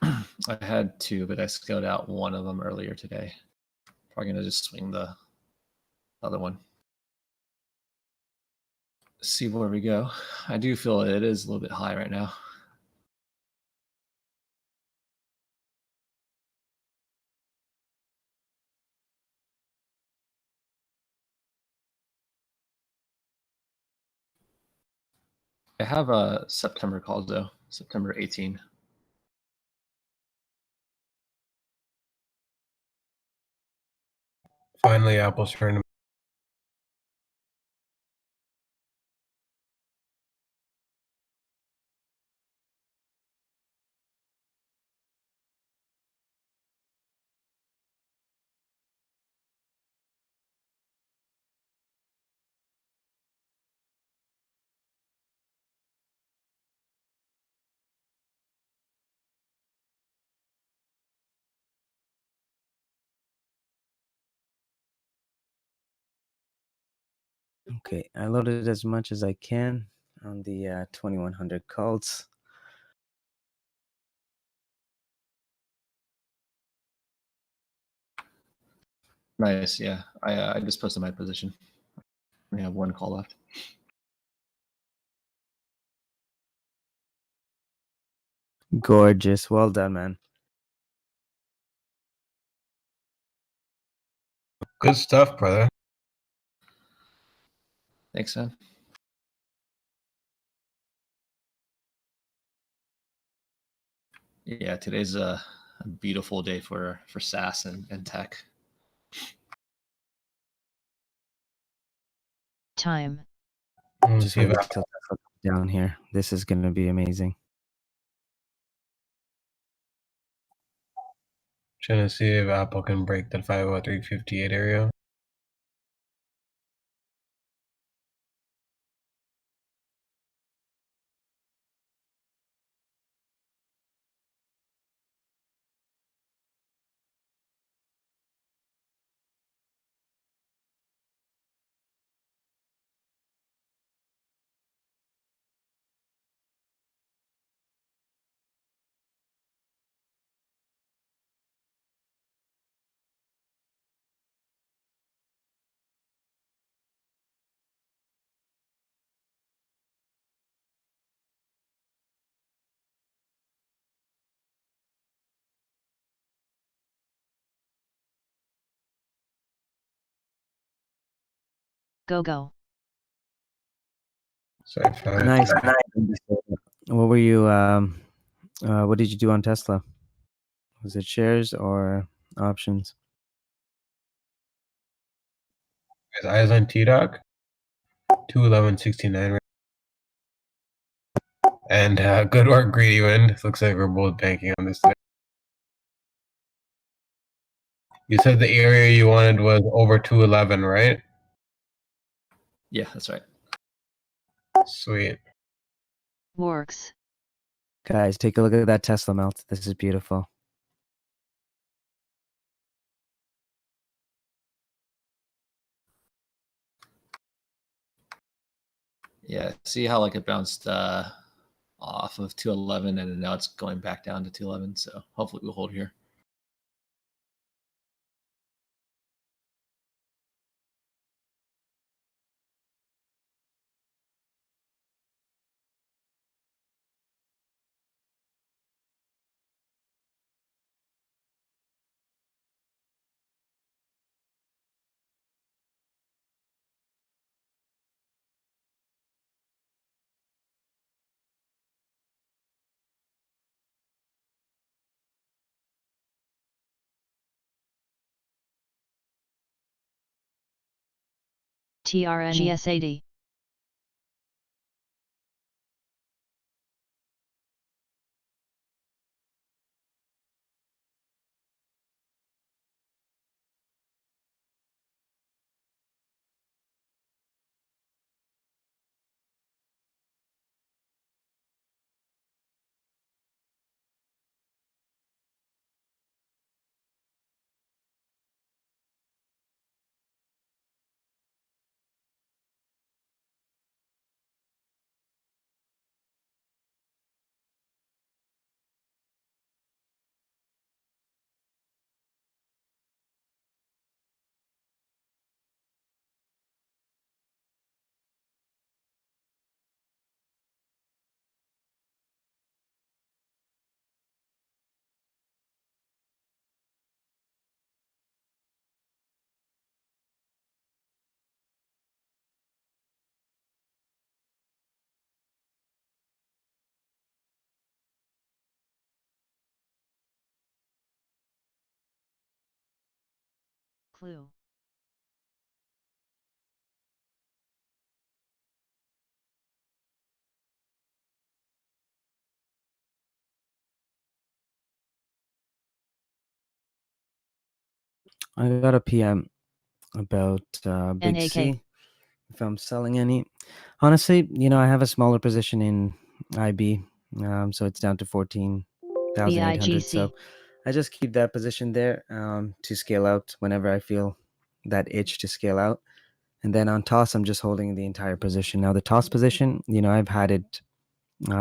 I had two, but I scaled out one of them earlier today. Probably gonna just swing the other one. See where we go. I do feel it is a little bit high right now. I have a September calls though, September 18. Finally, Apple's turn to Okay, I loaded as much as I can on the 2100 calls. Nice, yeah. I just posted my position. We have one call left. Gorgeous. Well done, man. good stuff, brother. Thanks, man. Yeah, today's a beautiful day for SaaS and tech. Time. Let me Just see if wait Apple, till Tesla comes down here. This is going to be amazing. trying to see if Apple can break that 503.58 area. Go go. Sorry, 5. Nice. What were you? What did you do on Tesla? Was it shares or options? His eyes on T-Doc. 211.69. And good work, Greedy Wind. Looks like we're both banking on this today. You said the area you wanted was over 211, right? Yeah, that's right. Sweet. Works. Guys, take a look at that Tesla melt. This is beautiful. Yeah, see how like it bounced off of 211 and now it's going back down to 211. So hopefully we'll hold here. TRN GS80. Clue. I got a PM about Big NAK. C. If I'm selling any, honestly, I have a smaller position in IB, so it's down to 14,800. So BIGC. I just keep that position there to scale out whenever I feel that itch to scale out. And then on toss, I'm just holding the entire position. Now the toss position, I've had it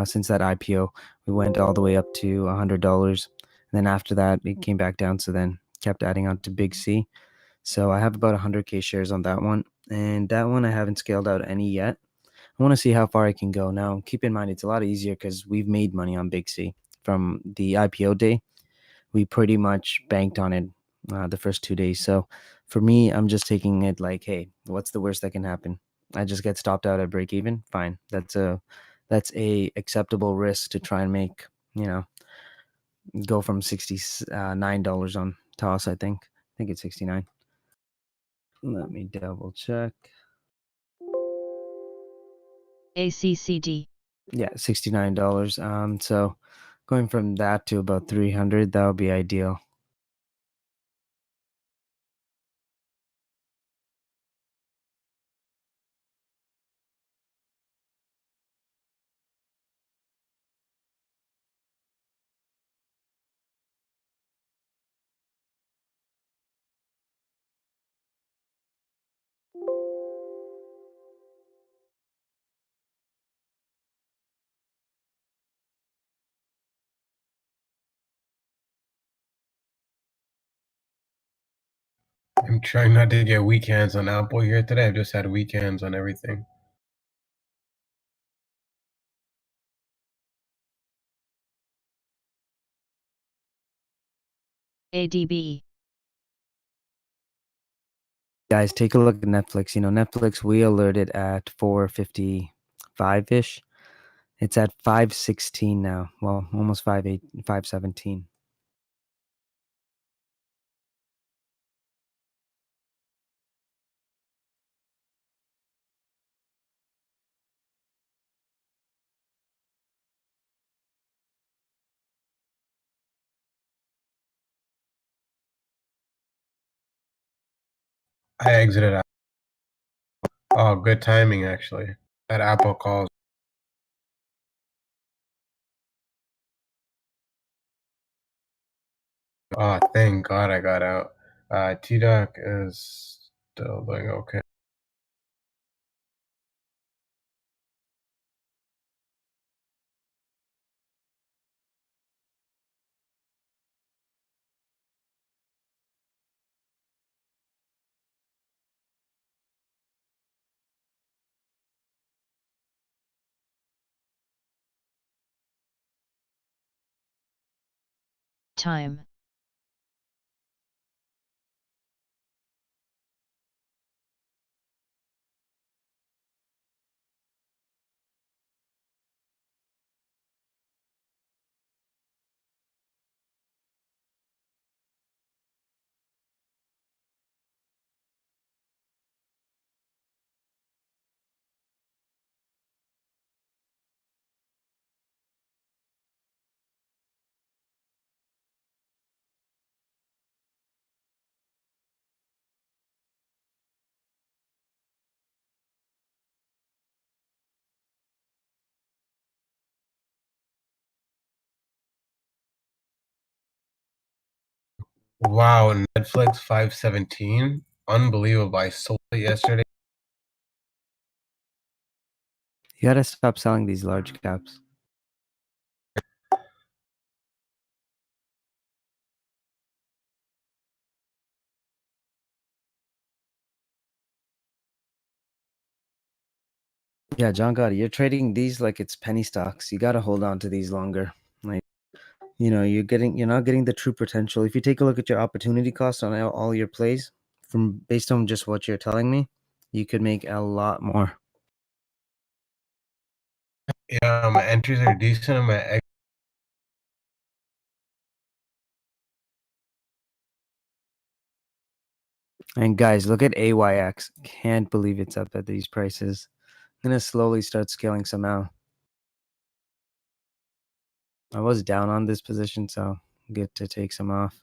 since that IPO. We went all the way up to $100. And then after that, it came back down. So then kept adding on to Big C. So I have about 100K shares on that one. And that one, I haven't scaled out any yet. I want to see how far I can go. Now, keep in mind, it's a lot easier because we've made money on Big C from the IPO day. We pretty much banked on it the first 2 days. So for me, I'm just taking it like, hey, what's the worst that can happen? I just get stopped out at break even. Fine. That's a acceptable risk to try and make, go from $69 on toss, I think. I think it's 69. Let me double check. ACCD. Yeah, $69. So going from that to about 300, that would be ideal. I'm trying not to get weak hands on Apple here today. I've just had weak hands on everything. ADB. Guys, take a look at Netflix. Netflix, we alerted at 4:55-ish. It's at 5:16 now. Well, almost 5:8, 5:17. I exited out. Oh, good timing, actually. That Apple calls. Oh, thank God I got out. TDoc is still doing okay. Time. Wow, Netflix 517. Unbelievable. I sold it yesterday. You gotta stop selling these large caps. Yeah, John Gotti, you're trading these like it's penny stocks. You gotta hold on to these longer. Like, you're not getting the true potential. If you take a look at your opportunity cost on all your plays, from based on just what you're telling me, you could make a lot more. Yeah, my entries are decent and my And guys, look at AYX. Can't believe it's up at these prices. Gonna slowly start scaling somehow. I was down on this position, so get to take some off.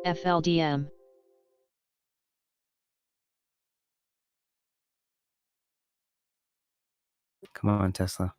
FLDM. Come on, Tesla.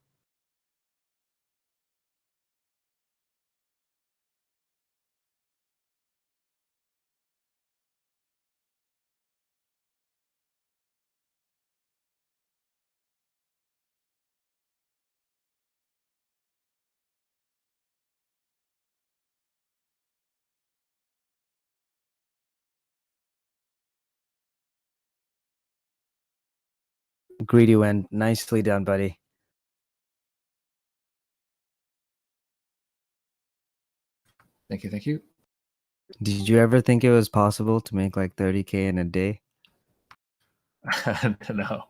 Greedy went. Nicely done, buddy. Thank you. Thank you. Did you ever think it was possible to make like 30K in a day? No.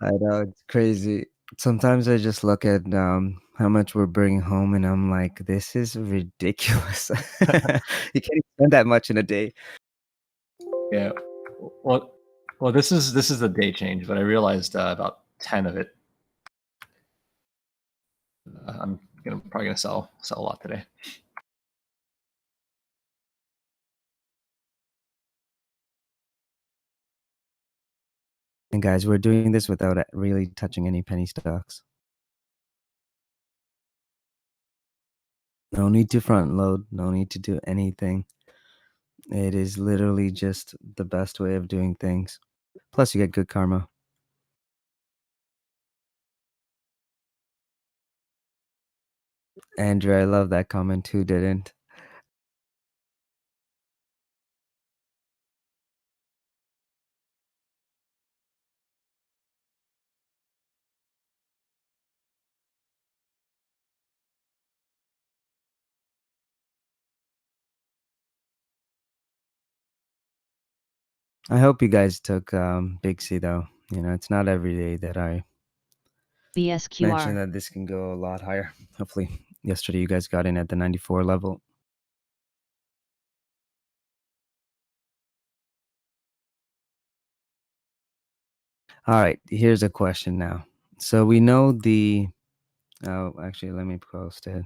I know, it's crazy. Sometimes I just look at how much we're bringing home and I'm like, this is ridiculous. You can't spend that much in a day. Yeah. Well, this is the day change, but I realized about 10 of it. I'm probably gonna sell a lot today. And guys, we're doing this without really touching any penny stocks. No need to front load. No need to do anything. It is literally just the best way of doing things. Plus, you get good karma. Andrew, I love that comment. Who didn't? I hope you guys took Big C though. It's not every day that I mention BSQR. that this can go a lot higher. Hopefully, yesterday you guys got in at the 94 level. All right, here's a question now. So we know the. Oh, actually, let me post it.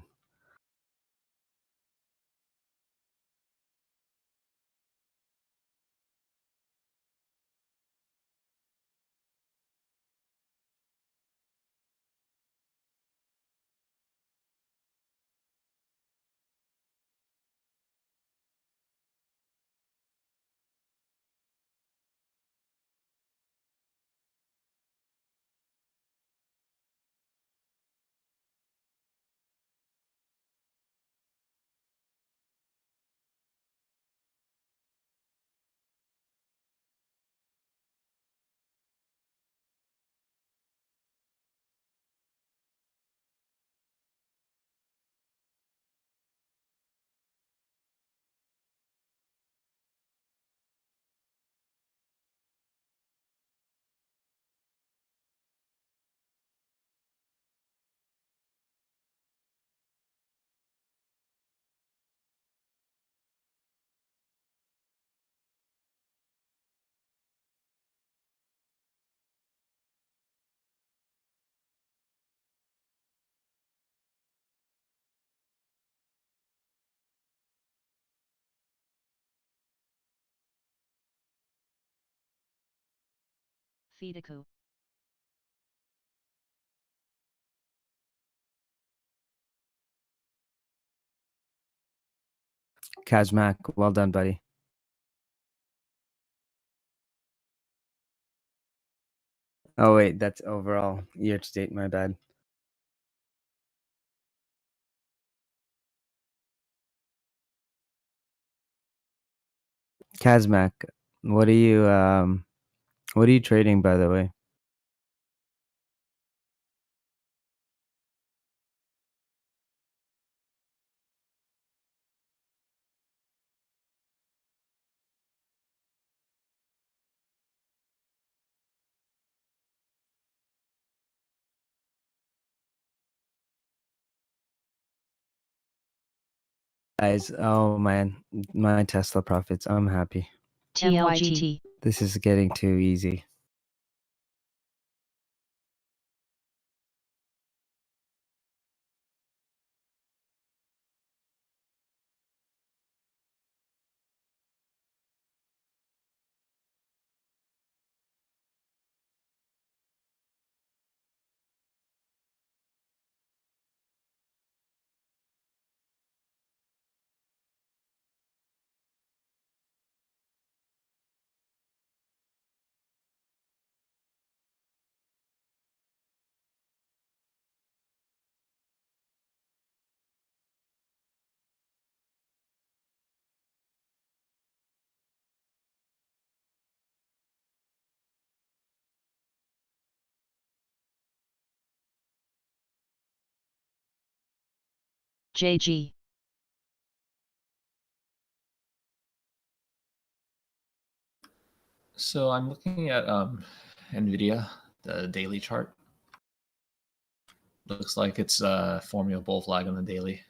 Fideco. Kazmak, well done, buddy. Oh wait, that's overall year to date. My bad. Kazmak, what are you trading, by the way? Guys, oh man, my Tesla profits. I'm happy. TLGT. This is getting too easy. JG. So I'm looking at Nvidia, the daily chart. Looks like it's forming a bull flag on the daily.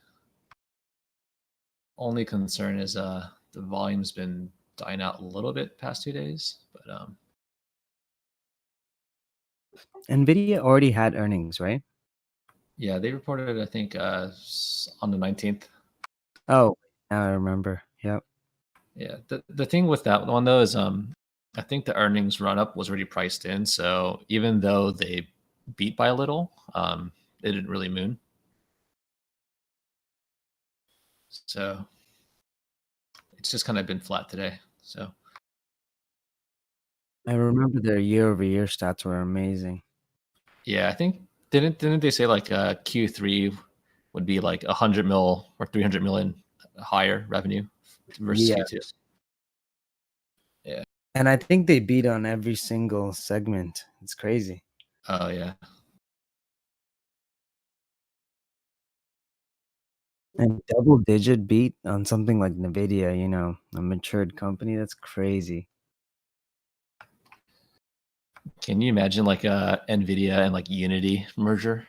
Only concern is the volume's been dying out a little bit past 2 days, but Nvidia already had earnings, right? yeah, they reported I think on the 19th. Oh, now I remember. Yep. Yeah, the thing with that one though is I think the earnings run up was already priced in, so even though they beat by a little, it didn't really moon. So it's just kind of been flat today. So I remember their year-over-year stats were amazing. yeah, I think didn't they say like Q3 would be like 100 mil or 300 million higher revenue versus Yeah. Q2? Yeah. And I think they beat on every single segment. It's crazy. Oh yeah. And double-digit beat on something like Nvidia, you know, a matured company. That's crazy. Can you imagine like a Nvidia and like Unity merger?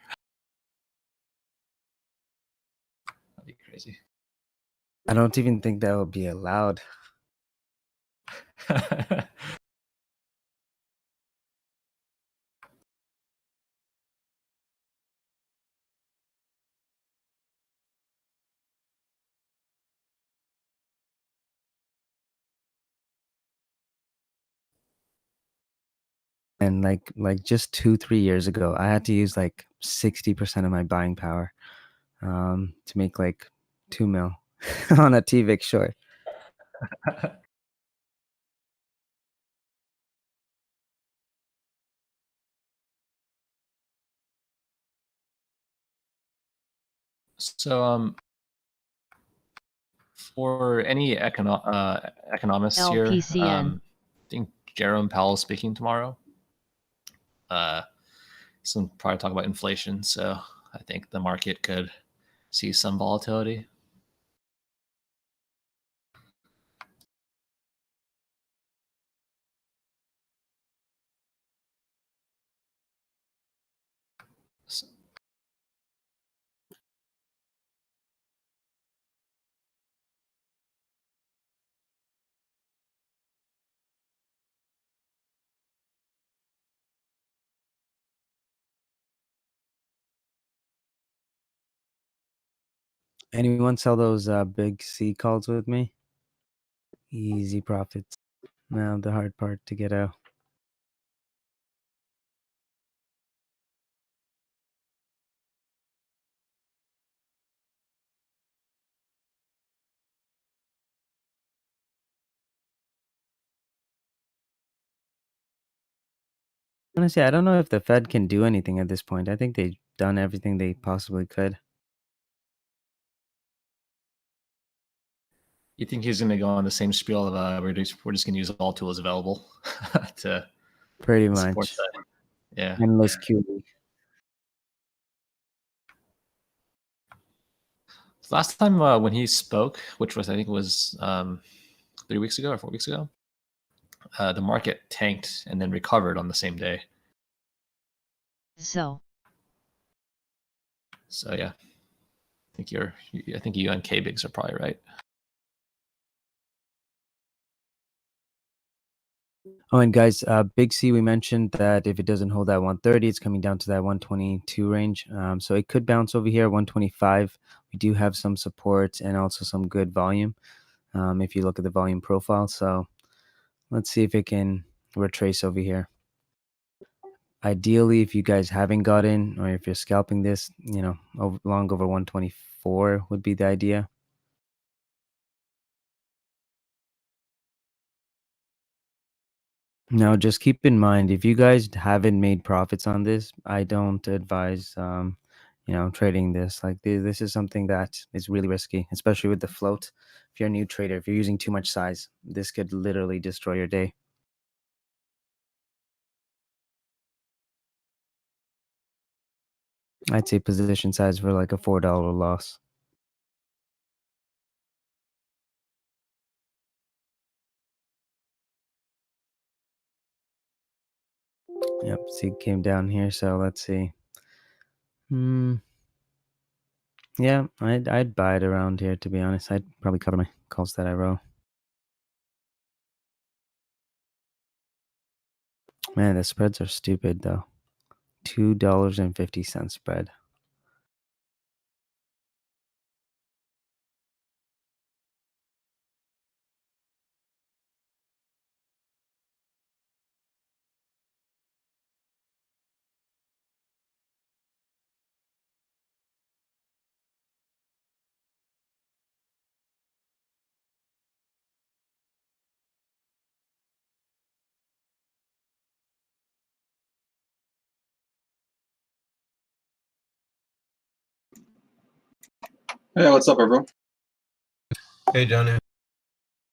That'd be crazy. I don't even think that would be allowed. And like just 2-3 years ago, I had to use like 60% of my buying power to make like 2 mil on a TVIX short. So for any economists here, LPCN. I think Jerome Powell speaking tomorrow. He's going to probably talk about inflation, so I think the market could see some volatility. Anyone sell those big C calls with me? Easy profits. Now the hard part to get out. Honestly, I don't know if the Fed can do anything at this point. I think they've done everything they possibly could. You think he's going to go on the same spiel of we're just going to use all tools available to Pretty support much. that? Yeah. Endless QE. Last time when he spoke, which was I think was 3 weeks ago or 4 weeks ago, the market tanked and then recovered on the same day. So yeah, I think you and K-Bigs are probably right. Oh, and guys, Big C, we mentioned that if it doesn't hold that 130, it's coming down to that 122 range. So it could bounce over here, 125. We do have some support and also some good volume if you look at the volume profile. So let's see if it can retrace over here. Ideally, if you guys haven't got in or if you're scalping this, long over 124 would be the idea. Now, just keep in mind, if you guys haven't made profits on this, I don't advise, trading this. Like this is something that is really risky, especially with the float. If you're a new trader, if you're using too much size, this could literally destroy your day. I'd say position size for like a $4 loss. Yep, see, it came down here, so let's see. Yeah, I'd buy it around here, to be honest. I'd probably cover my calls that I row. Man, the spreads are stupid though. $2.50 spread. Hey, what's up, everyone? Hey, Johnny.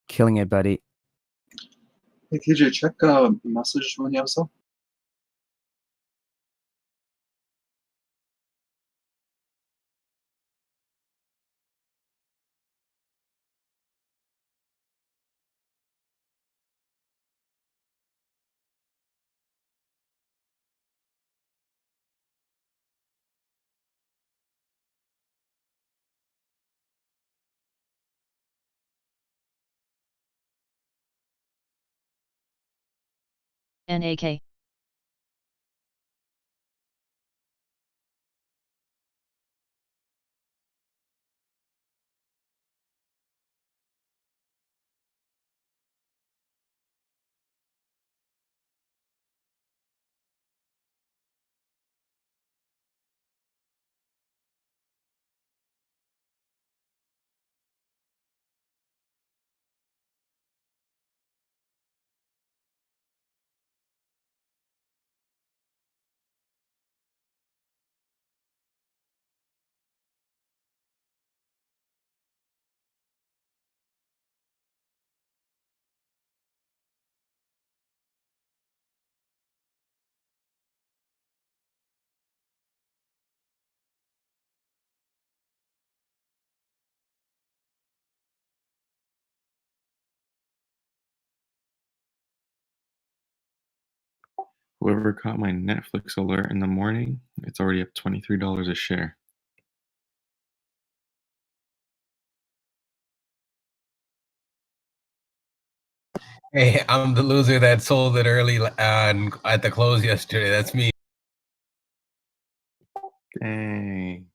Killing it, buddy. Hey, TJ, check message when you have some. NAK. Whoever caught my Netflix alert in the morning, it's already up $23 a share. Hey, I'm the loser that sold it early at the close yesterday. That's me. Dang.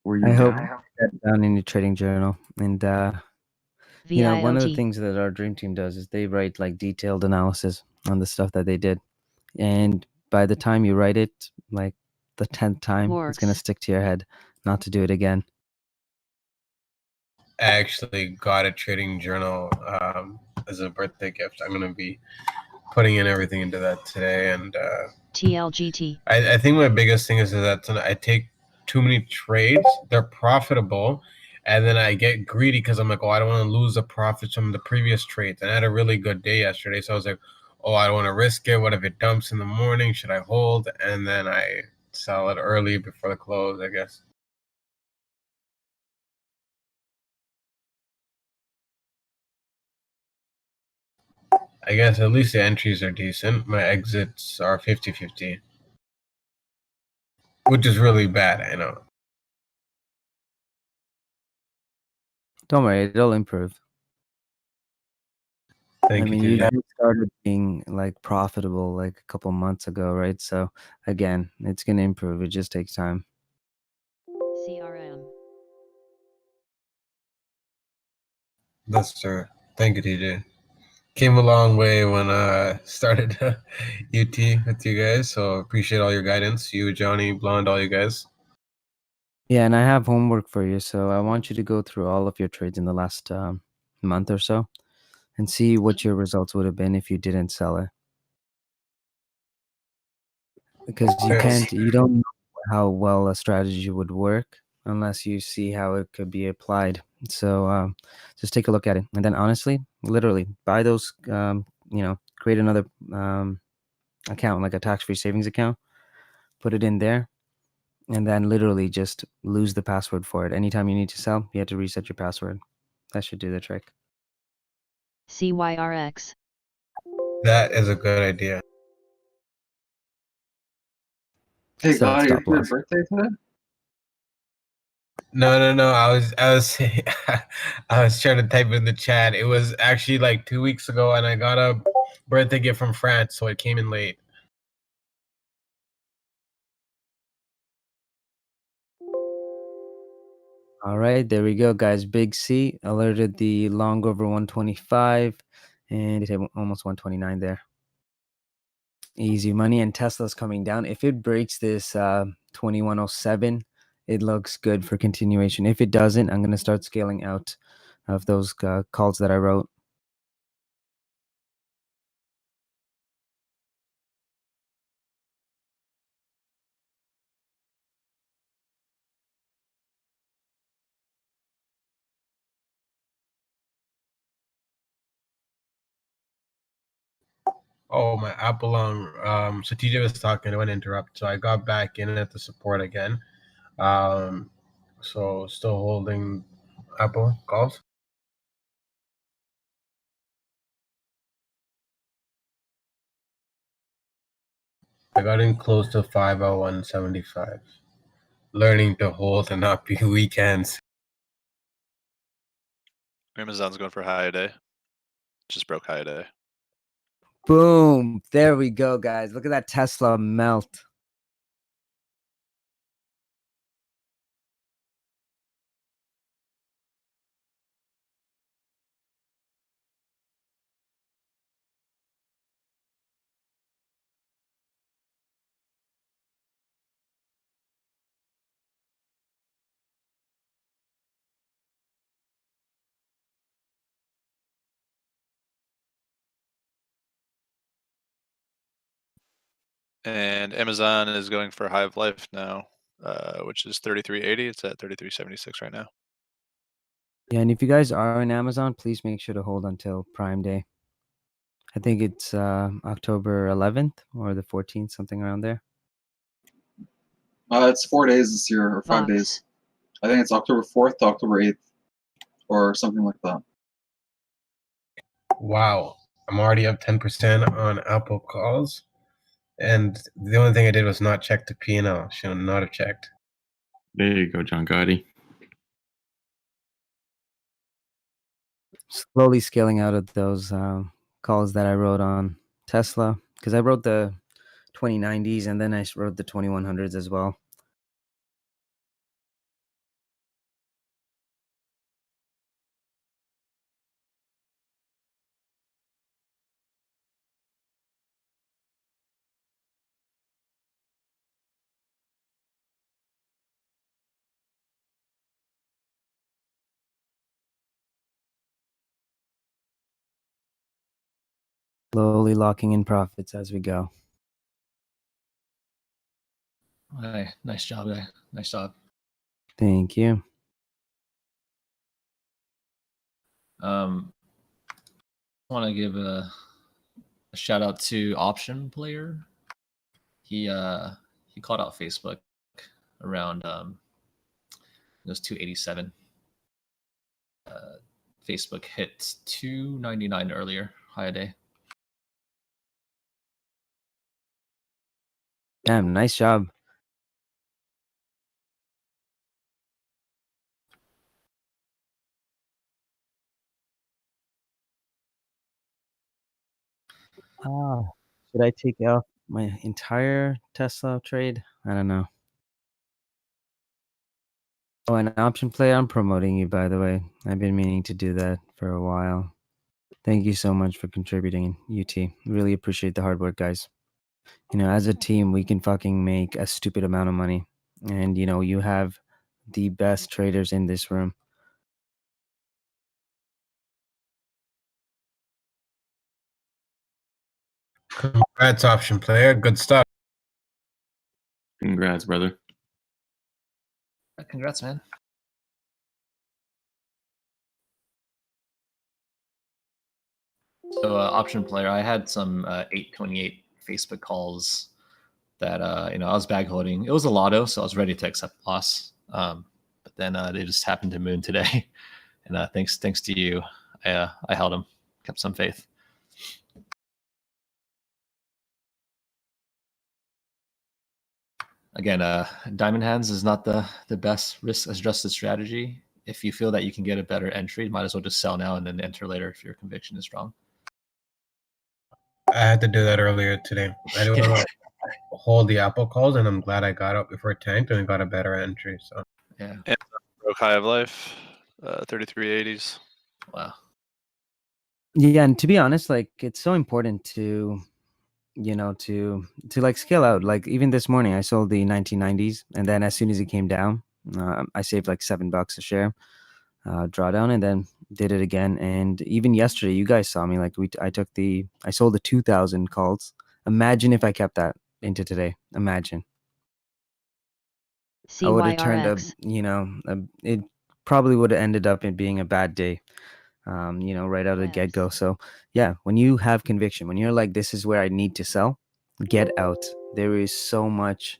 Were you I hope down? that down in your trading journal. And one of the VIOT. things that our dream team does is they write like detailed analysis on the stuff that they did. And by the time you write it, like the 10th time, it's gonna Works. stick to your head not to do it again. I actually got a trading journal as a birthday gift. I'm gonna be putting in everything into that today, and TLGT. I think my biggest thing is that I take too many trades. They're profitable, and then I get greedy because I'm like, oh, I don't want to lose the profits from the previous trades. And I had a really good day yesterday, so I was like, oh, I don't want to risk it. What if it dumps in the morning? Should I hold? And then I sell it early before the close, I guess. I guess at least the entries are decent. My exits are 50-50, which is really bad, I know. Don't worry, it'll improve. Thank I mean, you, you TJ. guys started being like profitable like a couple months ago, right? So again, it's gonna improve. It just takes time. CRM. That's true. Thank you, TJ. Came a long way when I started UT with you guys, so appreciate all your guidance. You, Johnny, Blonde, all you guys. Yeah, and I have homework for you. So I want you to go through all of your trades in the last month or so and see what your results would have been if you didn't sell it. Because you don't know how well a strategy would work unless you see how it could be applied. So just take a look at it. And then honestly, literally buy those, create another account, like a tax-free savings account, put it in there, and then literally just lose the password for it. Anytime you need to sell, you have to reset your password. That should do the trick. CYRX. That is a good idea. Hey, Set God, stop it's your loss. birthday today? No. I was I was trying to type in the chat. It was actually like 2 weeks ago, and I got a birthday gift from France, so it came in late. All right, there we go, guys. Big C alerted the long over 125, and it hit almost 129 there. Easy money, and Tesla's coming down. If it breaks this 2107, it looks good for continuation. If it doesn't, I'm going to start scaling out of those calls that I wrote. Oh, my Apple long. So TJ was talking. I went to interrupt. So I got back in at the support again. So still holding Apple calls. I got in close to 501.75. Learning to hold and not be weekends. Amazon's going for high day. Just broke high day. Boom. There we go, guys. Look at that Tesla melt. And Amazon is going for high of life now, which is 33.80. It's at 33.76 right now. Yeah, and if you guys are on Amazon, please make sure to hold until Prime Day. I think it's October 11th or the 14th, something around there. It's 4 days this year, or 5 Vox. days. I think it's October 4th to October 8th, or something like that. Wow, I'm already up 10% on Apple calls, and the only thing I did was not check the P&L. Should not have checked. There you go, John Gotti. Slowly scaling out of those calls that I wrote on Tesla, because I wrote the 2090s and then I wrote the 2100s as well. Slowly locking in profits as we go. Hey, nice job, guy. Nice job. Thank you. I want to give a shout out to Option Player. He called out Facebook around it was 287. Facebook hit 299 earlier, high a day. Damn, nice job. Ah, should I take off my entire Tesla trade? I don't know. Oh, an option play. I'm promoting you, by the way. I've been meaning to do that for a while. Thank you so much for contributing, UT. Really appreciate the hard work, guys. You know, as a team, we can fucking make a stupid amount of money. And, you know, you have the best traders in this room. Congrats, Option Player. Good stuff. Congrats, brother. Congrats, man. So, Option Player, I had some 828 Facebook calls that I was bag holding. It was a lotto, so I was ready to accept loss. But then they just happened to moon today, and thanks to you, I held them, kept some faith. Again, diamond hands is not the best risk adjusted strategy. If you feel that you can get a better entry, might as well just sell now and then enter later if your conviction is strong. I had to do that earlier today. I don't want to hold the Apple calls, and I'm glad I got up before it tanked and got a better entry. So yeah, Broke high of life, 3380s. Wow. Yeah, and to be honest, like it's so important to, you know, to like scale out. Like even this morning, I sold the 1990s, and then as soon as it came down, I saved like $7 a share, drawdown, and then did it again. And even yesterday, you guys saw me. Like I sold the 2000 calls. Imagine if I kept that into today. Imagine. I would have turned up, CYRX. you know, it probably would have ended up in being a bad day, you know, right out of the get go. So, yeah, when you have conviction, when you're like, this is where I need to sell, get out. There is so much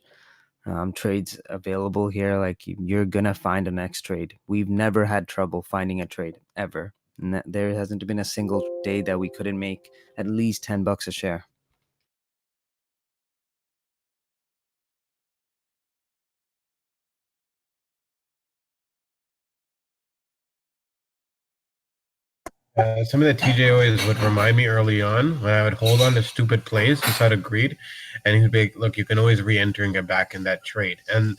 trades available here. Like, you're going to find a next trade. We've never had trouble finding a trade ever. And there hasn't been a single day that we couldn't make at least $10 a share. some of the TJ always would remind me early on when I would hold on to stupid plays just out of greed, and he'd be like, "Look, you can always re-enter and get back in that trade." And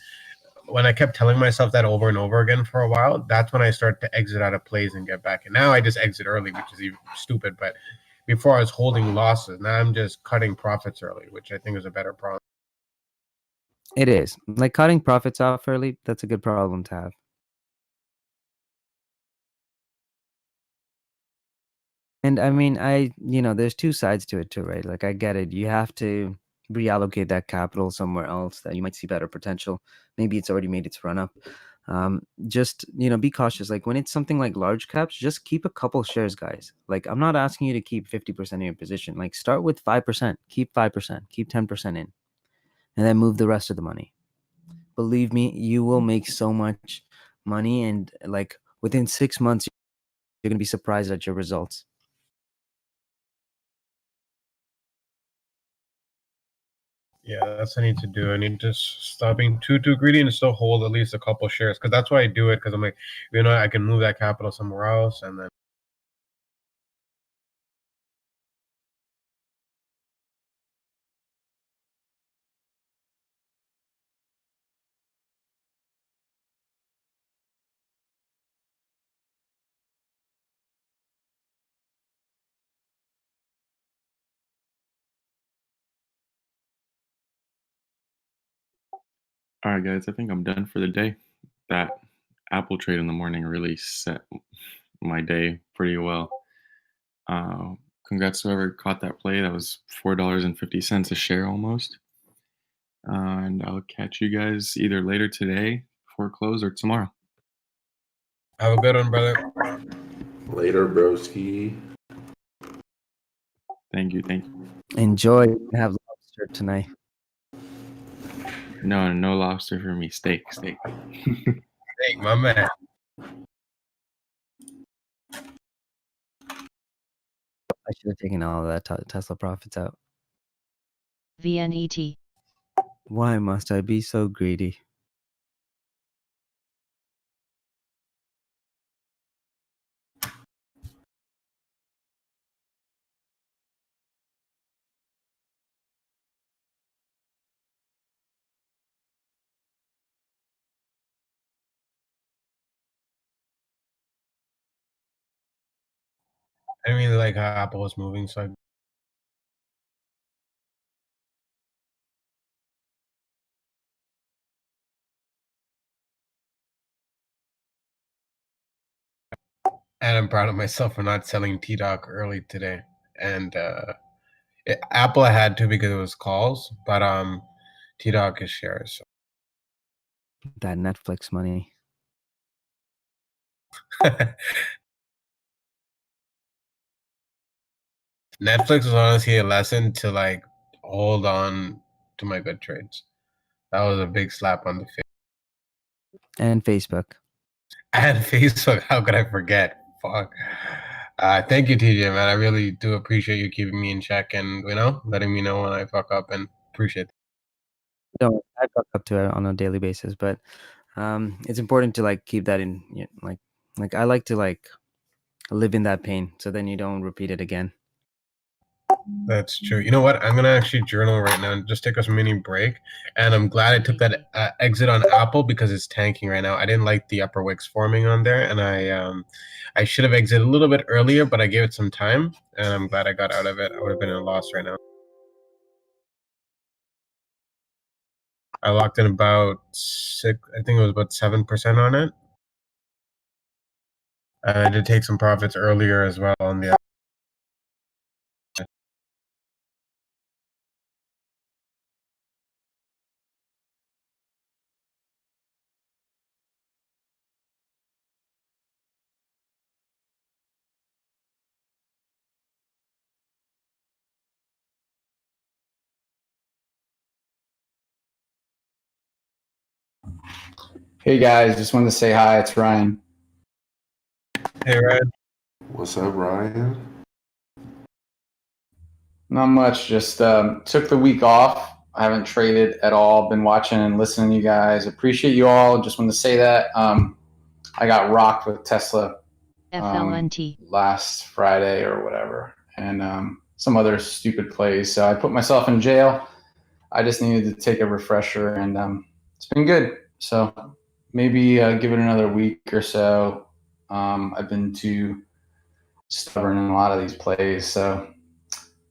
when I kept telling myself that over and over again for a while, that's when I start to exit out of plays and get back. And now I just exit early, which is even stupid. But before I was holding losses, now I'm just cutting profits early, which I think is a better problem. It is. Like cutting profits off early, that's a good problem to have. And I mean, you know, there's two sides to it too, right? Like I get it. You have to reallocate that capital somewhere else that you might see better potential. Maybe it's already made its run up. Just, you know, be cautious. Like when it's something like large caps, just keep a couple shares, guys. Like I'm not asking you to keep 50% of your position. Like start with 5%, keep 5%, keep 10% in, and then move the rest of the money. Believe me, you will make so much money. And like within 6 months, you're going to be surprised at your results. Yeah, that's what I need to do. I need to stop being too greedy and still hold at least a couple shares, because that's why I do it. Because I'm like, you know, I can move that capital somewhere else, and then. All right, guys, I think I'm done for the day. That Apple trade in the morning really set my day pretty well. Congrats to whoever caught that play. That was $4.50 a share almost. And I'll catch you guys either later today before close or tomorrow. Have a good one, brother. Later, broski. Thank you. Thank you. Enjoy. Have lobster tonight. No, no lobster for me. Steak. Hey, my man. I should have taken all of that Tesla profits out. VNET. Why must I be so greedy? I didn't really like how Apple was moving, so and I'm proud of myself for not selling T-Doc early today. And Apple I had to because it was calls, but T-Doc is shares. That Netflix money. Netflix was honestly a lesson to like hold on to my good trades. That was a big slap on the face. And Facebook. And Facebook, how could I forget? Fuck. Thank you, TJ, man. I really do appreciate you keeping me in check and letting me know when I fuck up, and appreciate it. No, I fuck up to it on a daily basis, but it's important to like keep that in, like I like to like live in that pain, so then you don't repeat it again. That's true. You know what? I'm gonna actually journal right now and just take a mini break. And I'm glad I took that exit on Apple because it's tanking right now. I didn't like the upper wicks forming on there, and I should have exited a little bit earlier, but I gave it some time, and I'm glad I got out of it. I would have been in a loss right now. I locked in about I think it was about 7% on it. And I did take some profits earlier as well on the. Hey guys, just wanted to say hi. It's Ryan. Hey, Ryan. What's up, Ryan? Not much. Just took the week off. I haven't traded at all. Been watching and listening to you guys. Appreciate you all. Just wanted to say that I got rocked with Tesla FLNT. last Friday or whatever, and some other stupid plays. So I put myself in jail. I just needed to take a refresher, and it's been good. So maybe give it another week or so. I've been too stubborn in a lot of these plays, so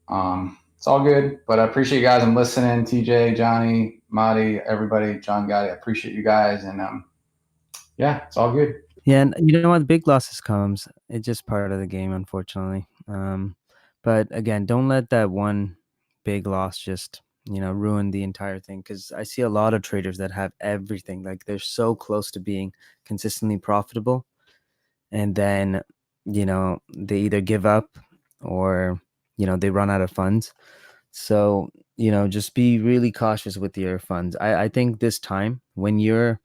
it's all good. But I appreciate you guys. I'm listening. TJ, Johnny, Marty, everybody, John Gotti. I appreciate you guys, and yeah, it's all good. Yeah, and you know what? Big losses comes. It's just part of the game, unfortunately. But again, don't let that one big loss just ruin the entire thing. Because I see a lot of traders that have everything, like they're so close to being consistently profitable, and then they either give up or they run out of funds. So just be really cautious with your funds. I think this time when you're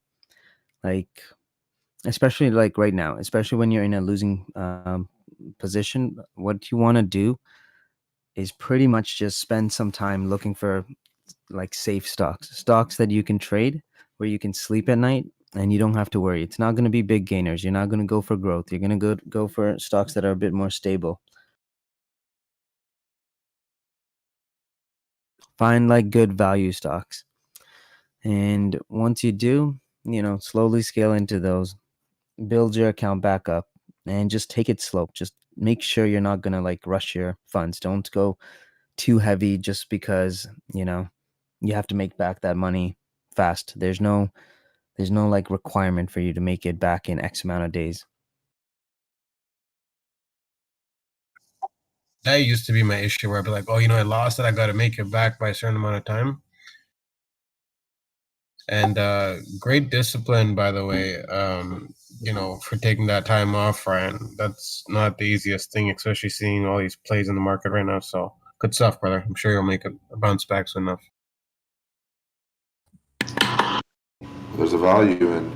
like, especially like right now, especially when you're in a losing position, what you want to do is pretty much just spend some time looking for like safe stocks that you can trade, where you can sleep at night and you don't have to worry. It's not going to be big gainers. You're not going to go for growth. You're going to go for stocks that are a bit more stable. Find like good value stocks, and once you do, slowly scale into those, build your account back up, and just take it slow. Just make sure you're not going to like rush your funds. Don't go too heavy just because you have to make back that money fast. There's no like requirement for you to make it back in X amount of days. That used to be my issue where I'd be like, oh, I lost it. I got to make it back by a certain amount of time. And great discipline, by the way. For taking that time off, Ryan. That's not the easiest thing, especially seeing all these plays in the market right now. So good stuff, brother. I'm sure you'll make a bounce back soon enough. There's a value in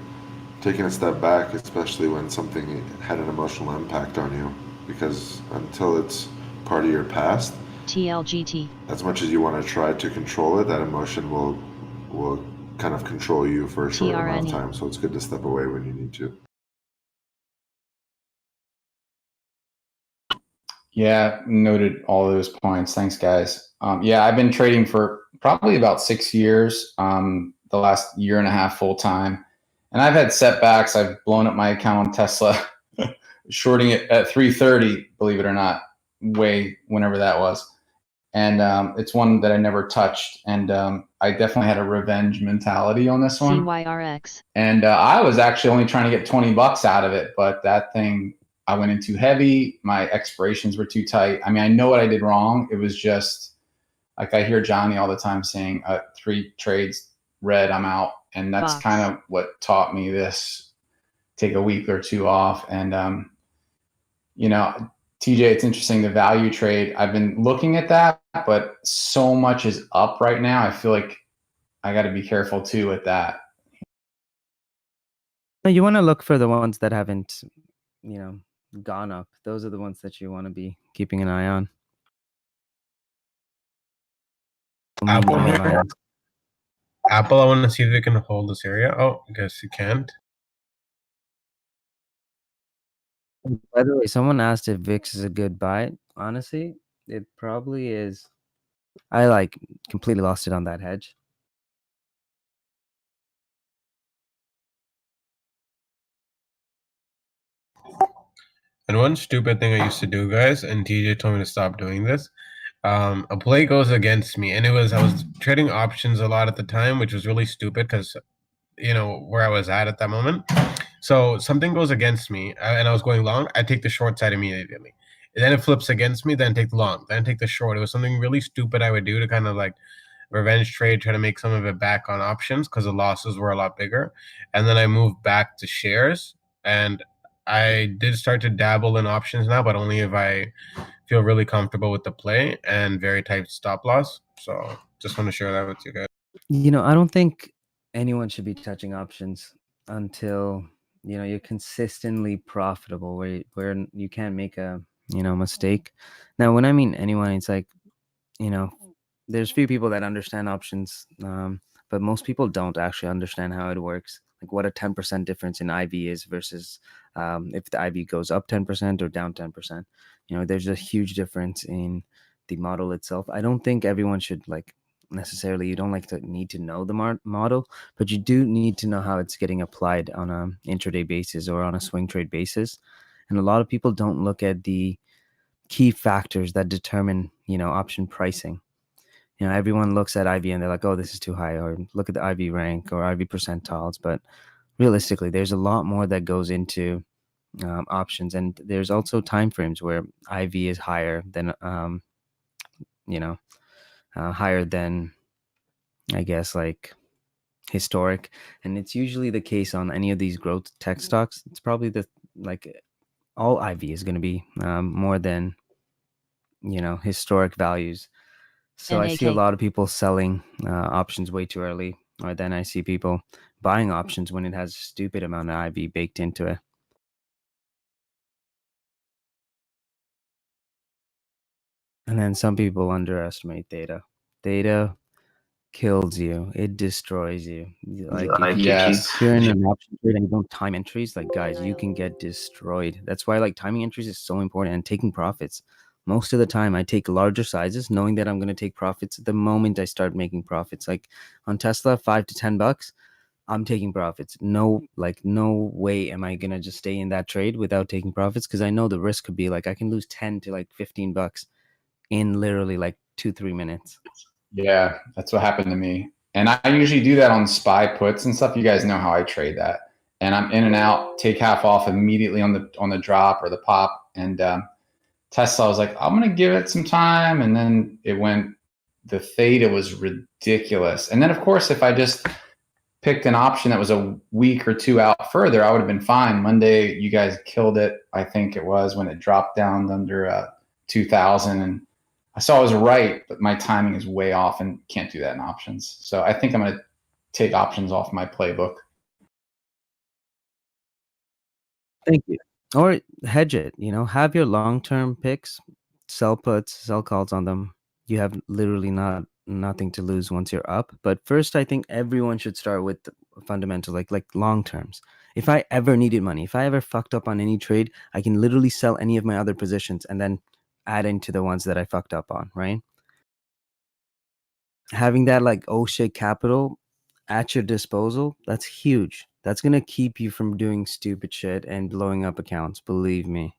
taking a step back, especially when something had an emotional impact on you, because until it's part of your past, TLGT. as much as you want to try to control it, that emotion will kind of control you for a short amount of time. So it's good to step away when you need to. Yeah, noted all those points. Thanks, guys. Yeah, I've been trading for probably about 6 years, the last year and a half full time. And I've had setbacks. I've blown up my account on Tesla, shorting it at 330, believe it or not, way whenever that was. And it's one that I never touched. And I definitely had a revenge mentality on this one. CYRX. And I was actually only trying to get 20 bucks out of it, but that thing, I went in too heavy. My expirations were too tight. I mean, I know what I did wrong. It was just like I hear Johnny all the time saying 3 trades red, I'm out. And that's kind of what taught me this, take a week or 2 off. And, TJ, it's interesting, the value trade. I've been looking at that, but so much is up right now. I feel like I got to be careful too with that. You want to look for the ones that haven't, gone up. Those are the ones that you want to be keeping an eye on. Apple, I want to see if they can hold this area. Oh, I guess you can't. By the way, someone asked if VIX is a good buy. Honestly, it probably is. I completely lost it on that hedge. And one stupid thing I used to do, guys, and TJ told me to stop doing this. A play goes against me, and I was trading options a lot at the time, which was really stupid because where I was at that moment. So something goes against me, and I was going long. I take the short side immediately. And then it flips against me. Then take the long. Then take the short. It was something really stupid I would do to kind of like revenge trade, try to make some of it back on options because the losses were a lot bigger. And then I moved back to shares, and I did start to dabble in options now, but only if I feel really comfortable with the play and very tight stop loss. So just want to share that with you guys. I don't think anyone should be touching options until you're consistently profitable, where you can't make a mistake. Now, when I mean anyone, it's like there's few people that understand options, but most people don't actually understand how it works, like what a 10% difference in IV is versus if the IV goes up 10% or down 10%. There's a huge difference in the model itself. I don't think everyone should necessarily, you don't need to know the model, but you do need to know how it's getting applied on a intraday basis or on a swing trade basis. And a lot of people don't look at the key factors that determine option pricing. Everyone looks at IV and they're like, oh, this is too high, or look at the IV rank or IV percentiles. But realistically, there's a lot more that goes into options, and there's also time frames where IV is higher than higher than, I guess, historic. And it's usually the case on any of these growth tech stocks. It's probably all IV is going to be more than historic values. So I see a lot of people selling options way too early, or then I see people buying options when it has a stupid amount of IV baked into it. And then some people underestimate theta. Theta kills you. It destroys you. If you're in an option trade and you don't time entries, guys, you can get destroyed. That's why timing entries is so important, and taking profits. Most of the time I take larger sizes knowing that I'm going to take profits the moment I start making profits. Like on Tesla, $5 to $10, I'm taking profits. No way am I going to just stay in that trade without taking profits, because I know the risk could be I can lose 10 to $15 in literally 2-3 minutes. Yeah, that's what happened to me. And I usually do that on SPY puts and stuff. You guys know how I trade that. And I'm in and out, take half off immediately on the drop or the pop. And Tesla, I was like, I'm going to give it some time. And then the theta was ridiculous. And then, of course, if I just picked an option that was a week or two out further, I would have been fine. Monday, you guys killed it. I think it was when it dropped down under 2,000, and I saw I was right, but my timing is way off and can't do that in options. So I think I'm going to take options off my playbook. Thank you. Or hedge it, have your long-term picks, sell puts, sell calls on them. You have literally nothing to lose once you're up. But first, I think everyone should start with the fundamental, like long terms. If I ever needed money, if I ever fucked up on any trade, I can literally sell any of my other positions and then add into the ones that I fucked up on, right? Having that like oh shit capital at your disposal, that's huge. That's gonna keep you from doing stupid shit and blowing up accounts, believe me.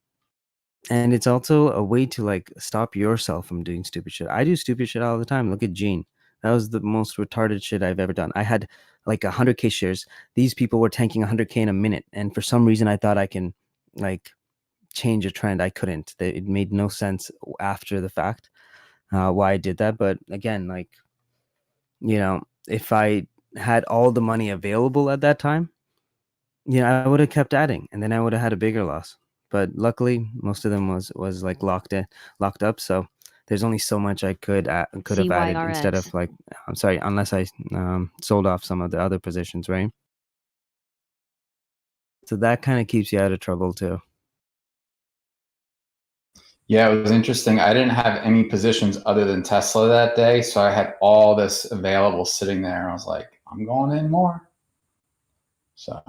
And it's also a way to like stop yourself from doing stupid shit. I do stupid shit all the time. Look at Gene. That was the most retarded shit I've ever done. I had like 100K shares. These people were tanking 100K in a minute, and for some reason I thought I can like change a trend. I couldn't. It made no sense after the fact why I did that. But again, like, if I had all the money available at that time, I would have kept adding, and then I would have had a bigger loss. But luckily, most of them was like locked up. So there's only so much I could have added instead of like, I'm sorry, unless I sold off some of the other positions, right? So that kind of keeps you out of trouble too. Yeah, it was interesting. I didn't have any positions other than Tesla that day, so I had all this available sitting there. I was like, I'm going in more. So.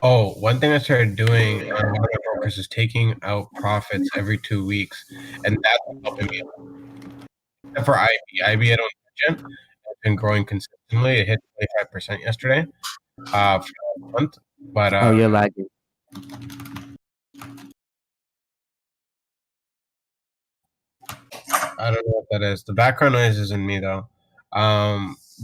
Oh, one thing I started doing on one of my brokers is taking out profits every 2 weeks, and that's helping me. Except for IB I don't touch it. It's been growing consistently. It hit 25% yesterday for the month. But Oh, you're lagging. I don't know what that is. The background noise isn't me though.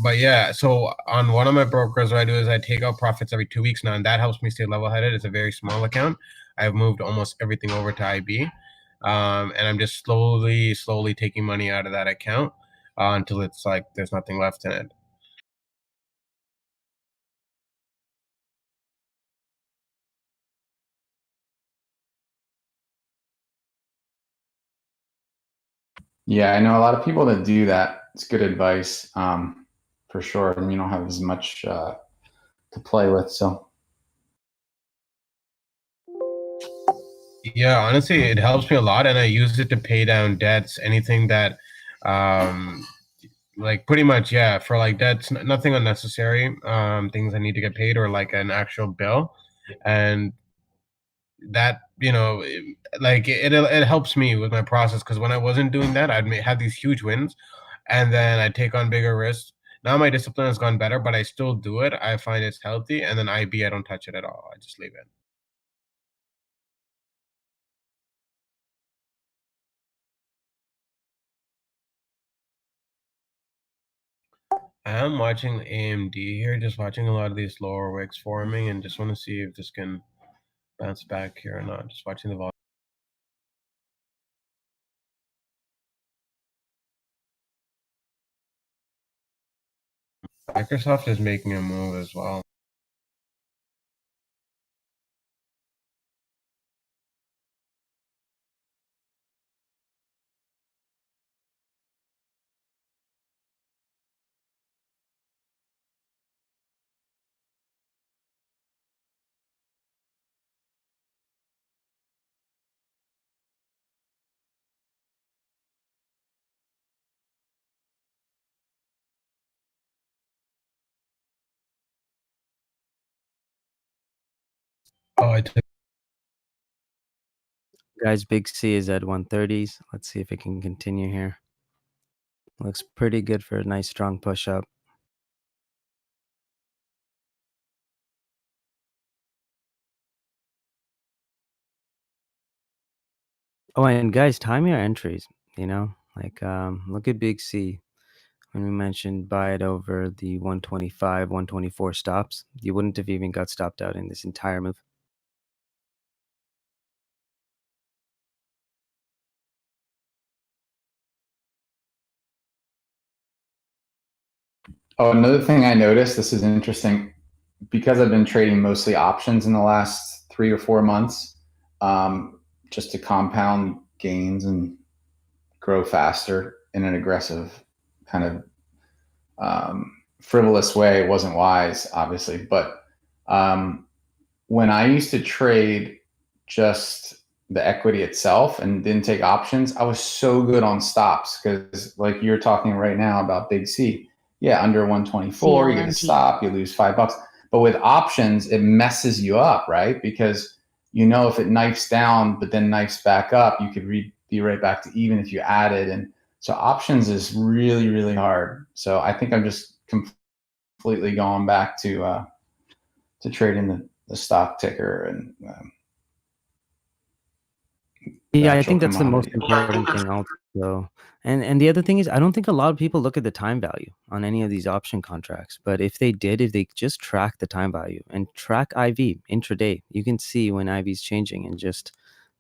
But yeah, so on one of my brokers, what I do is I take out profits every 2 weeks now, and that helps me stay level-headed. It's a very small account. I've moved almost everything over to IB, and I'm just slowly taking money out of that account until it's like there's nothing left in it. Yeah, I know a lot of people that do that. It's good advice, for sure. And you don't have as much to play with. So. Yeah, honestly, it helps me a lot, and I use it to pay down debts. Anything that, like pretty much, yeah, for like debts, nothing unnecessary. Things I need to get paid or like an actual bill, and that it helps me with my process because when I wasn't doing that, I'd have these huge wins, and then I take on bigger risks. Now my discipline has gone better, but I still do it. I find it's healthy, and then IB, I don't touch it at all. I just leave it. I'm watching AMD here, just watching a lot of these lower wicks forming, and just want to see if this can bounce back here or not. Just watching the volume. Microsoft is making a move as well. Oh, I took. Guys, Big C is at 130s. Let's see if it can continue here. Looks pretty good for a nice strong push up. Oh, and guys, time your entries, like look at Big C. When we mentioned buy it over the 125, 124 stops, you wouldn't have even got stopped out in this entire move. Oh, another thing I noticed, this is interesting, because I've been trading mostly options in the last 3 or 4 months, just to compound gains and grow faster in an aggressive kind of frivolous way. It wasn't wise, obviously, but when I used to trade just the equity itself and didn't take options, I was so good on stops because, like you're talking right now about Big C, yeah, under 124, you get a CLNT. stop, you lose $5. But with options, it messes you up, right? Because you know if it knifes down, but then knifes back up, you could be right back to even if you added. And so options is really, really hard. So I think I'm just completely going back to trading the stock ticker and Yeah, I actual think that's the most commodity. important thing also. And the other thing is I don't think a lot of people look at the time value on any of these option contracts. But if they did, if they just track the time value and track IV intraday, you can see when IV is changing and just,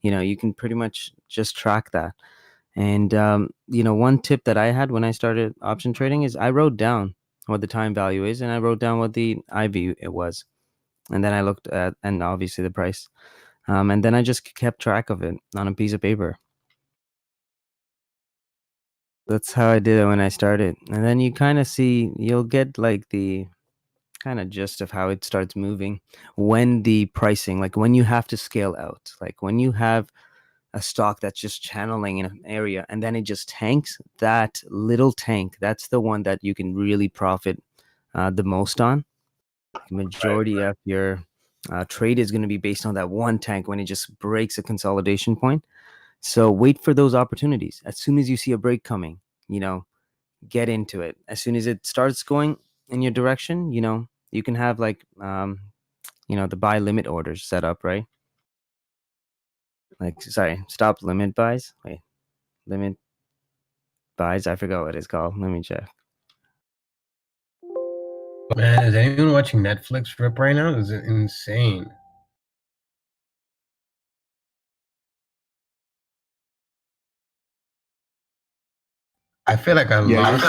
you can pretty much just track that. And one tip that I had when I started option trading is I wrote down what the time value is and I wrote down what the IV it was. And then I looked at and obviously the price. And then I just kept track of it on a piece of paper. That's how I did it when I started. And then you kind of see, you'll get like the kind of gist of how it starts moving when the pricing, like when you have to scale out, like when you have a stock that's just channeling in an area and then it just tanks, that little tank, that's the one that you can really profit the most on. Majority of your trade is going to be based on that one tank when it just breaks a consolidation point. So wait for those opportunities. As soon as you see a break coming, get into it. As soon as it starts going in your direction, you can have like, the buy limit orders set up, right? Like, sorry, stop limit buys. Wait, limit buys. I forgot what it's called. Let me check. Man, is anyone watching Netflix rip right now? This is insane. I feel like I lost.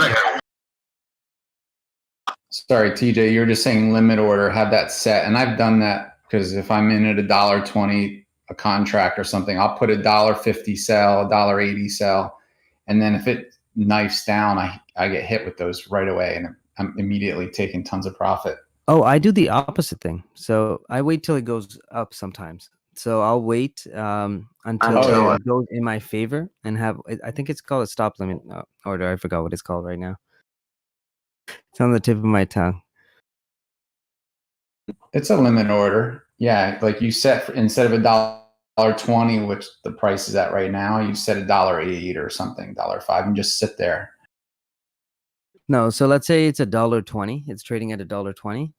Sorry, TJ, you're just saying limit order, have that set. And I've done that because if I'm in at $1.20 a contract or something, I'll put $1.50 sell, $1.80 sell. And then if it knifes down, I get hit with those right away and I'm immediately taking tons of profit. Oh, I do the opposite thing. So I wait till it goes up sometimes. So I'll wait until it goes in my favor and have, I think it's called a stop limit order. I forgot what it's called right now. It's on the tip of my tongue. It's a limit order. Yeah, like you set instead of $1.20, which the price is at right now, you set $1.08 or something, $1.05, and just sit there. No, so let's say it's $1.20. It's trading at $1.20,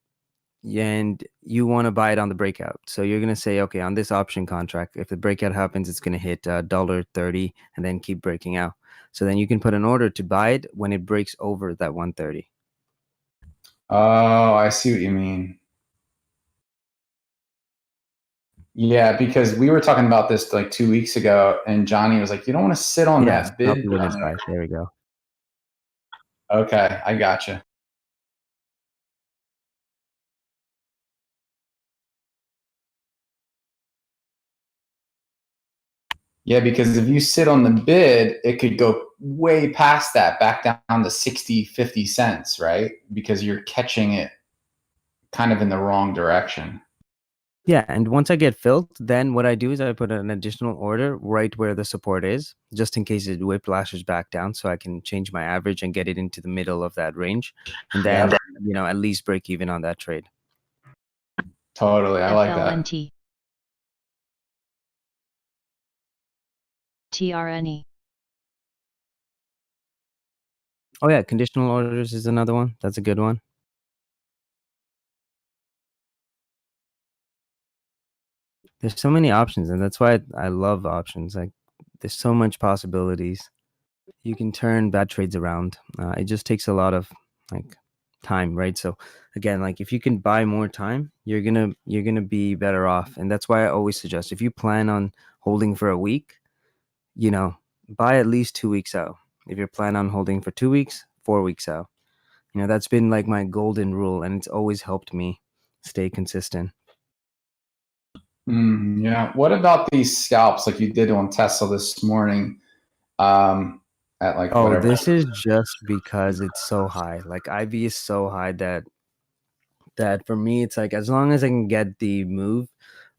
and you want to buy it on the breakout. So you're gonna say, okay, on this option contract, if the breakout happens, it's gonna hit $1.30 and then keep breaking out. So then you can put an order to buy it when it breaks over that 130. Oh, I see what you mean. Yeah, because we were talking about this like 2 weeks ago, and Johnny was like, "You don't want to sit on that bid." There we go. Okay, I gotcha. Yeah, because if you sit on the bid, it could go way past that, back down to 60, 50 cents, right? Because you're catching it kind of in the wrong direction. Yeah, and once I get filled, then what I do is I put an additional order right where the support is, just in case it whiplashes back down, so I can change my average and get it into the middle of that range, and then at least break even on that trade. Totally, I like that. FLNT. TRNE. Oh yeah, conditional orders is another one. That's a good one. There's so many options, and that's why I love options. Like, there's so much possibilities. You can turn bad trades around. It just takes a lot of like time, right? So again, like if you can buy more time, you're gonna be better off. And that's why I always suggest, if you plan on holding for a week, buy at least 2 weeks out. If you're planning on holding for 2 weeks, 4 weeks out. That's been like my golden rule, and it's always helped me stay consistent. Yeah. What about these scalps like you did on Tesla this morning? At like Oh, whatever. this is just because it's so high. Like IV is so high that for me, it's like as long as I can get the move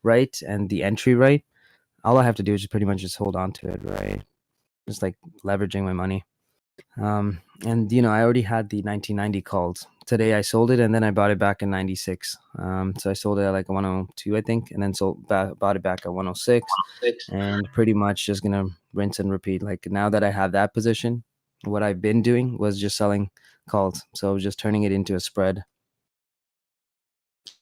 right and the entry right, all I have to do is just pretty much just hold on to it, right? Just like leveraging my money. And I already had the 1990 called. Today I sold it and then I bought it back in 96. So I sold it at like 102, I think, and then bought it back at 106, and pretty much just gonna rinse and repeat. Like now that I have that position, what I've been doing was just selling calls. So just turning it into a spread.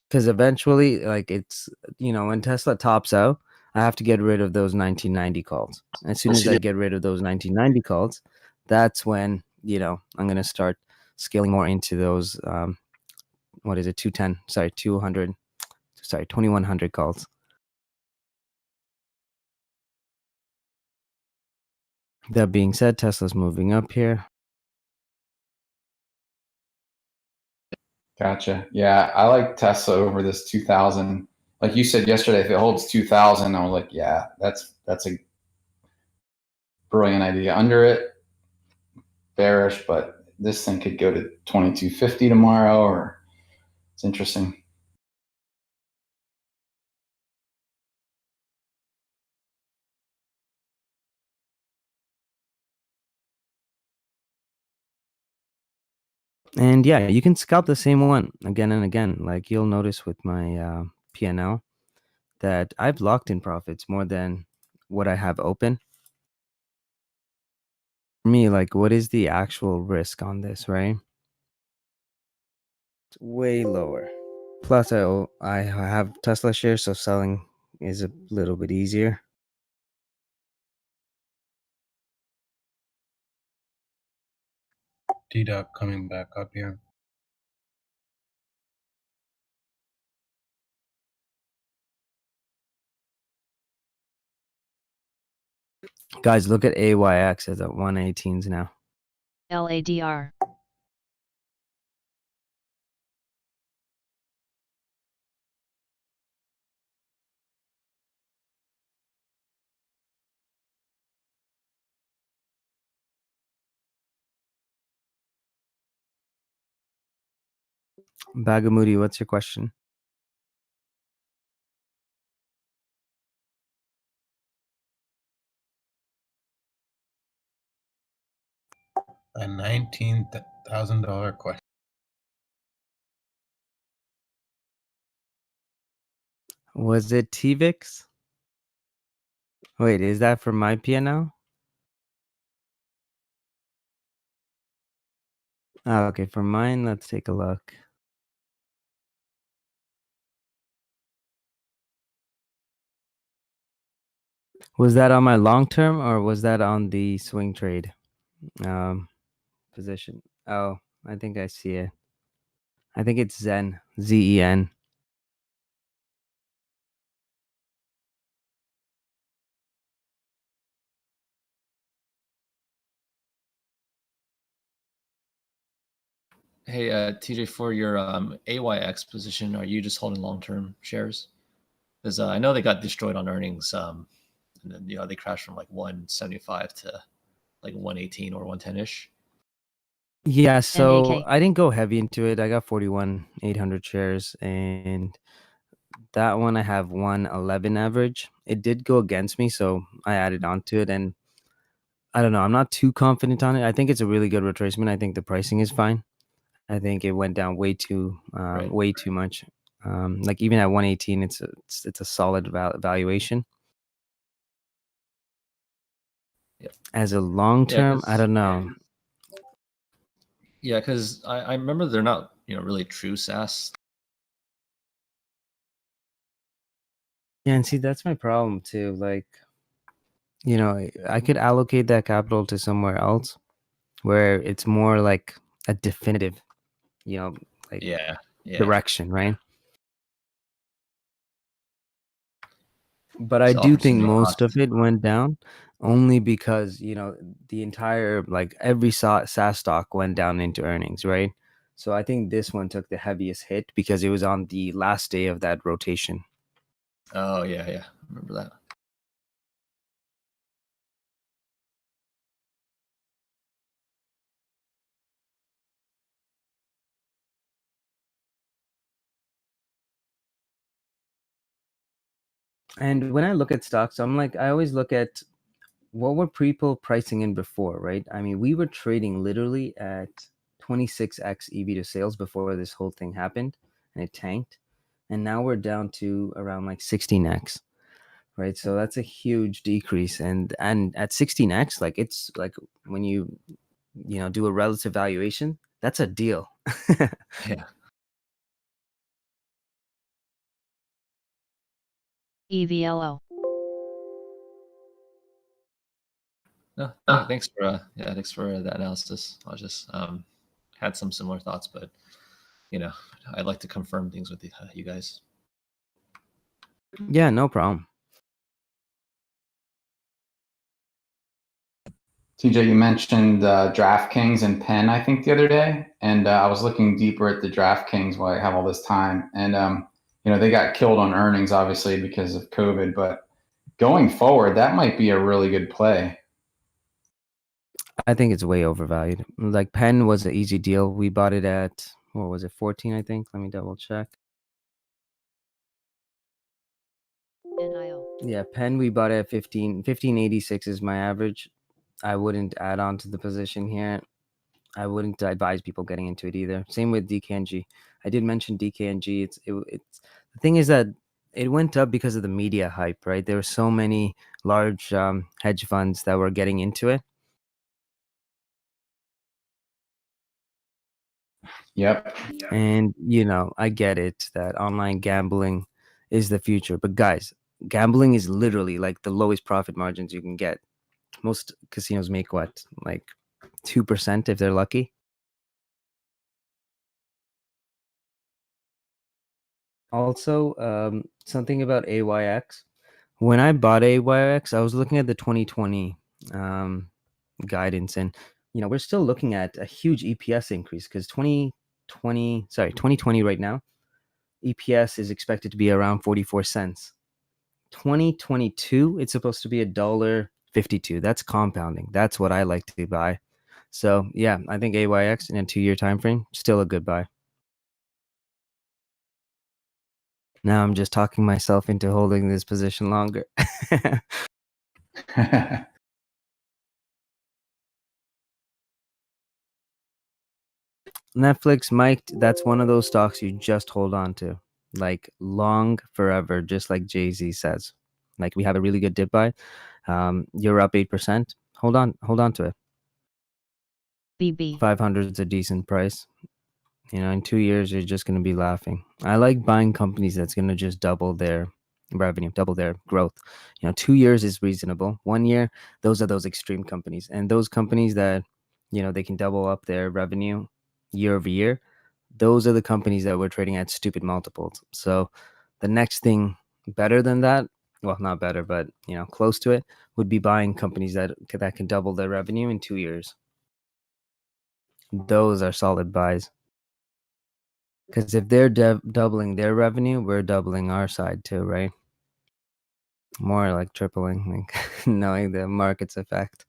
Because eventually, like it's when Tesla tops out, I have to get rid of those 1990 calls. As soon as I get rid of those 1990 calls, that's when I'm gonna start scaling more into those 2100 calls. That being said, Tesla's moving up here. Gotcha. Yeah, I like Tesla over this 2000. Like you said yesterday, if it holds 2000, I was like, yeah, that's a brilliant idea. Under it, bearish, but this thing could go to 2250 tomorrow, or it's interesting. And yeah, you can scalp the same one again and again. Like you'll notice with my PNL that I've locked in profits more than what I have open. For me, like what is the actual risk on this, right? It's way lower. Plus, I have Tesla shares, so selling is a little bit easier. D-Dot coming back up here. Guys, look at AYX. It's at 118s now. LADR. Bagamoody, what's your question? A $19,000 question. Was it TVIX? Wait, is that for my PNL? Oh, okay, for mine, let's take a look. Was that on my long term or was that on the swing trade position? Oh, I think I see it. I think it's Zen, ZEN. Hey, TJ, for your AYX position, are you just holding long-term shares? Because I know they got destroyed on earnings, and then they crashed from like 175 to like 118 or 110-ish. Yeah, so NAK. I didn't go heavy into it. I got 41,800 shares, and that one I have 111 average. It did go against me, so I added on to it, and I don't know. I'm not too confident on it. I think it's a really good retracement. I think the pricing is fine. I think it went down way too much. Like even at 118, it's a solid valuation. Yep. As a long term, I don't know. Yeah, because I remember they're not really true SaaS. Yeah, and see that's my problem too. Like, I could allocate that capital to somewhere else where it's more like a definitive, direction, right? But I So do think opportunity most cost. of it went down only because, the entire, like every SaaS stock went down into earnings, right? So I think this one took the heaviest hit because it was on the last day of that rotation. Oh yeah, remember that. And when I look at stocks, I always look at what were people pricing in before, right? I mean, we were trading literally at 26x EV to sales before this whole thing happened and it tanked. And now we're down to around like 16x, right? So that's a huge decrease. And at 16x, like it's like when you do a relative valuation, that's a deal. Yeah. EVLO. No, thanks for thanks for that analysis. I was just had some similar thoughts, but I'd like to confirm things with you guys. Yeah, no problem. TJ, you mentioned DraftKings and Penn, I think, the other day, and I was looking deeper at the DraftKings while I have all this time, and they got killed on earnings, obviously, because of COVID. But going forward, that might be a really good play. I think it's way overvalued. Like Penn was an easy deal. We bought it at, what was it, 14, I think? Let me double check. NIO. Yeah, Penn we bought it at 1586 is my average. I wouldn't add on to the position here. I wouldn't advise people getting into it either. Same with DKNG. I did mention DKNG. It's the thing is that it went up because of the media hype, right? There were so many large hedge funds that were getting into it. Yep. And I get it that online gambling is the future, but guys, gambling is literally like the lowest profit margins you can get. Most casinos make what, like 2% if they're lucky. Also, something about AYX. When I bought AYX, I was looking at the 2020 guidance, and we're still looking at a huge EPS increase because 2020 right now, EPS is expected to be around 44 cents. 2022, it's supposed to be $1.52. That's compounding. That's what I like to buy. So yeah, I think AYX in a 2-year time frame, still a good buy. Now I'm just talking myself into holding this position longer. Netflix, Mike, that's one of those stocks you just hold on to, like long forever, just like Jay-Z says. Like we have a really good dip buy. You're up 8%. Hold on to it. BB. 500 is a decent price. In 2 years, you're just going to be laughing. I like buying companies that's going to just double their revenue, double their growth. 2 years is reasonable. 1 year, those are those extreme companies. And those companies that, they can double up their revenue year over year, those are the companies that we're trading at stupid multiples. So the next thing better than that, well, not better, but, close to it, would be buying companies that can double their revenue in 2 years. Those are solid buys. Because if they're doubling their revenue, we're doubling our side too, right? More like tripling, like knowing the market's effect.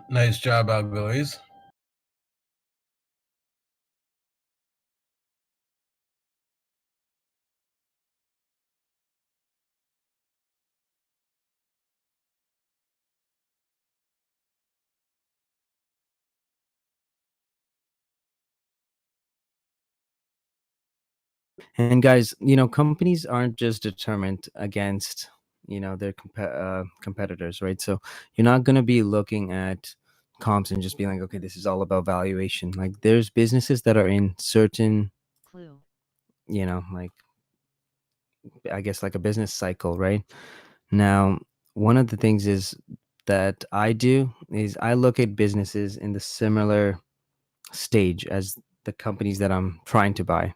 Nice job, Algois. And guys, companies aren't just determined against, their competitors, right? So you're not going to be looking at comps and just being like, okay, this is all about valuation. Like there's businesses that are in certain, Clue. like I guess like a business cycle, right? Now, one of the things is that I do is I look at businesses in the similar stage as the companies that I'm trying to buy.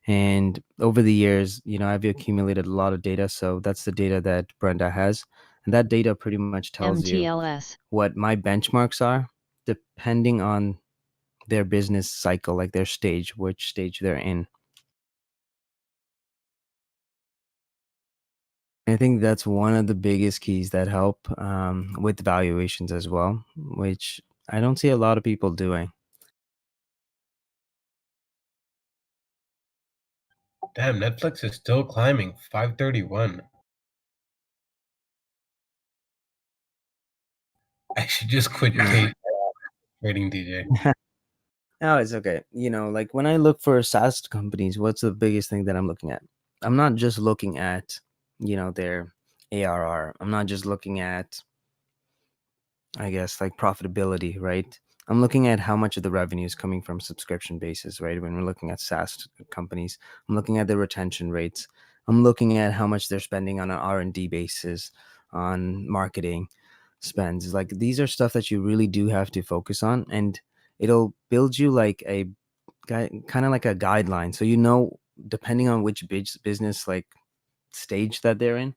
And over the years, I've accumulated a lot of data. So that's the data that Brenda has. And that data pretty much tells you MTLS. what my benchmarks are depending on their business cycle, like their stage, which stage they're in. I think that's one of the biggest keys that help with valuations as well, which I don't see a lot of people doing. Damn, Netflix is still climbing. 531. I should just quit trading, DJ. No, it's okay. Like when I look for SaaS companies, what's the biggest thing that I'm looking at? I'm not just looking at, their ARR. I'm not just looking at, I guess, like profitability, right? I'm looking at how much of the revenue is coming from subscription basis, right? When we're looking at SaaS companies, I'm looking at their retention rates. I'm looking at how much they're spending on an R&D basis, on marketing spends. Like these are stuff that you really do have to focus on, and it'll build you like a kind of like a guideline. So depending on which business like stage that they're in,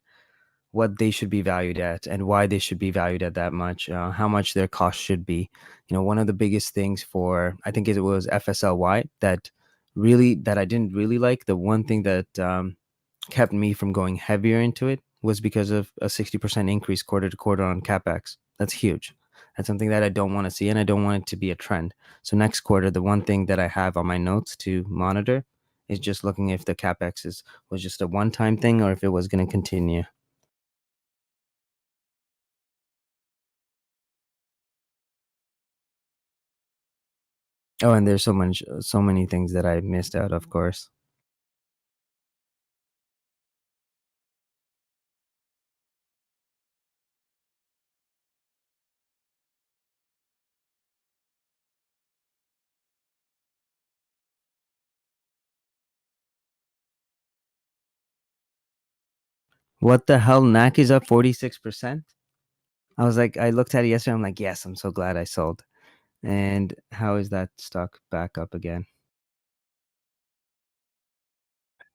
what they should be valued at and why they should be valued at that much, how much their cost should be. One of the biggest things for, I think it was FSLY that I didn't really like. The one thing that kept me from going heavier into it was because of a 60% increase quarter to quarter on CapEx. That's huge. That's something that I don't want to see, and I don't want it to be a trend. So next quarter, the one thing that I have on my notes to monitor is just looking if the CapEx was just a one-time thing or if it was going to continue. Oh, and there's so many things that I missed out, of course. What the hell? NAC is up 46%. I looked at it yesterday. I'm like, yes, I'm so glad I sold. And how is that stock back up again?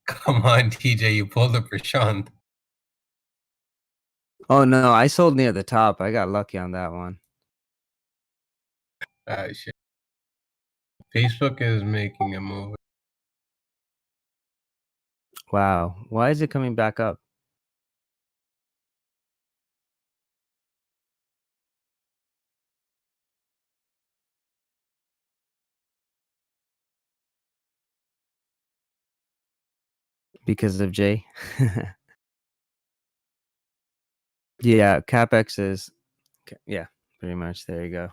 Come on, TJ, you pulled up Prashant. Oh no, I sold near the top. I got lucky on that one. Shit. Facebook is making a move. Wow. Why is it coming back up? Because of Jay? Yeah, CapEx is, yeah, pretty much. There you go.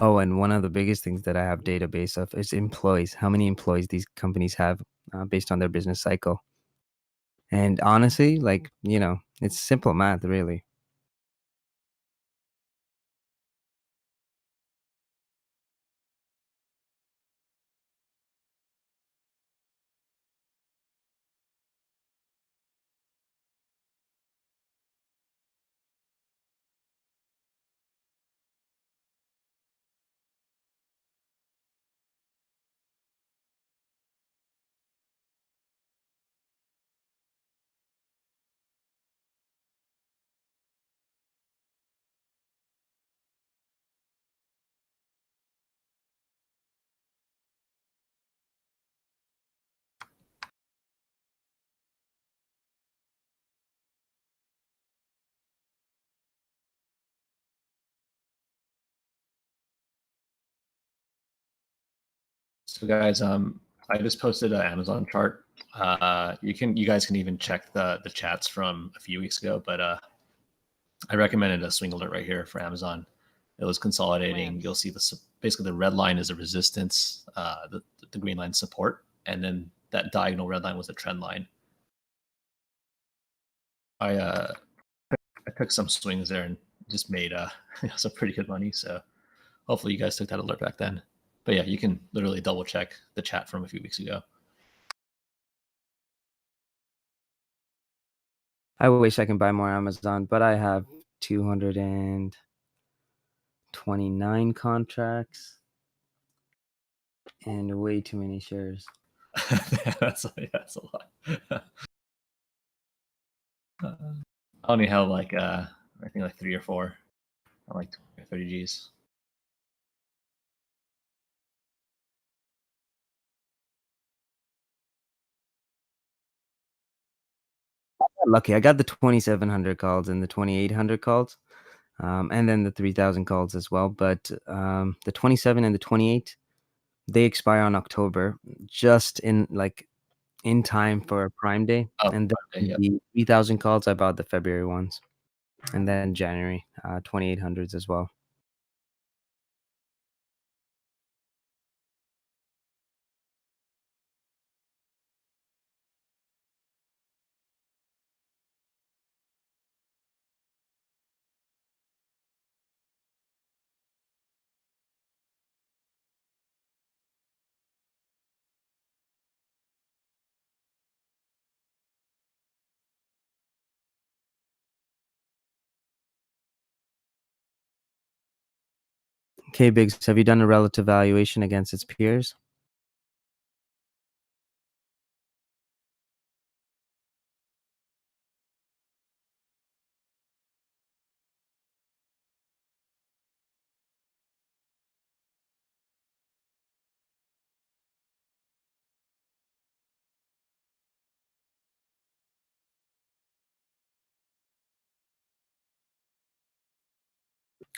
Oh, and one of the biggest things that I have database of is employees. How many employees these companies have based on their business cycle. And honestly, like, it's simple math, really. So guys, I just posted an Amazon chart. You guys can even check the chats from a few weeks ago, but I recommended a swing alert right here for Amazon. It was consolidating. Plans. You'll see basically the red line is a resistance, the green line support, and then that diagonal red line was a trend line. I took some swings there and just made some pretty good money. So hopefully you guys took that alert back then. But yeah, you can literally double check the chat from a few weeks ago. I wish I can buy more Amazon, but I have 229 contracts and way too many shares. that's a lot. I only have like I think like 3 or 4, or like 30 Gs. Lucky, I got the 2,700 calls and the 2,800 calls, and then the 3,000 calls as well. But the 27 and the 28, they expire on October, just in time for Prime Day. Oh, And then Prime Day, yep. the 3,000 calls, I bought the February ones, and then January 2,800s as well. Okay, Biggs, have you done a relative valuation against its peers?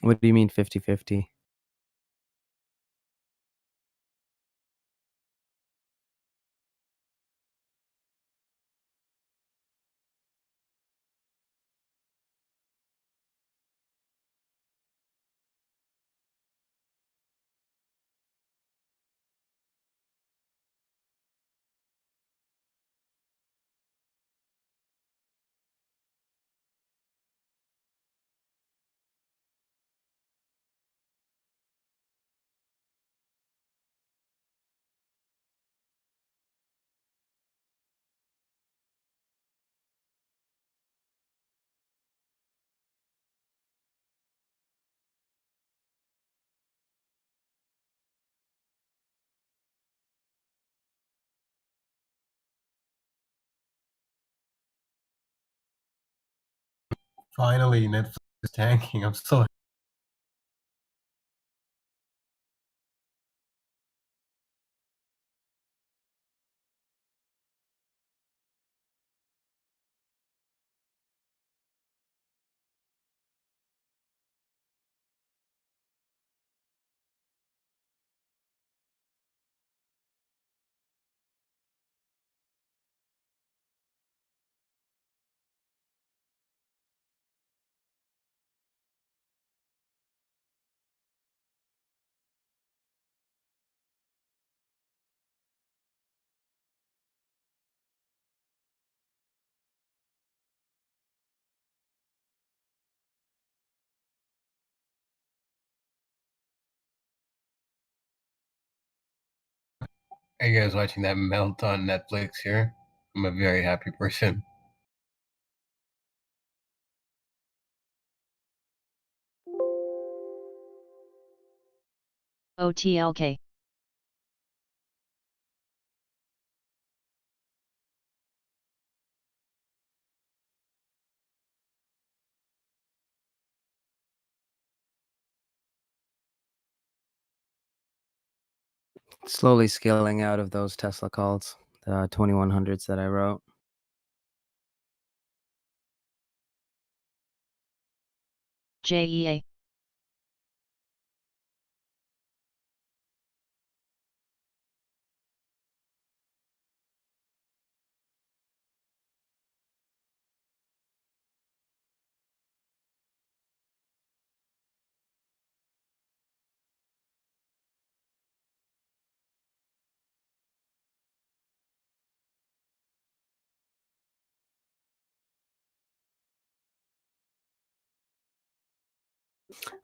What do you mean 50-50? Finally, Netflix is tanking. I'm so Are you guys watching that melt on Netflix here? I'm a very happy person. OTLK. Slowly scaling out of those Tesla calls, the 2,100s that I wrote. JEA.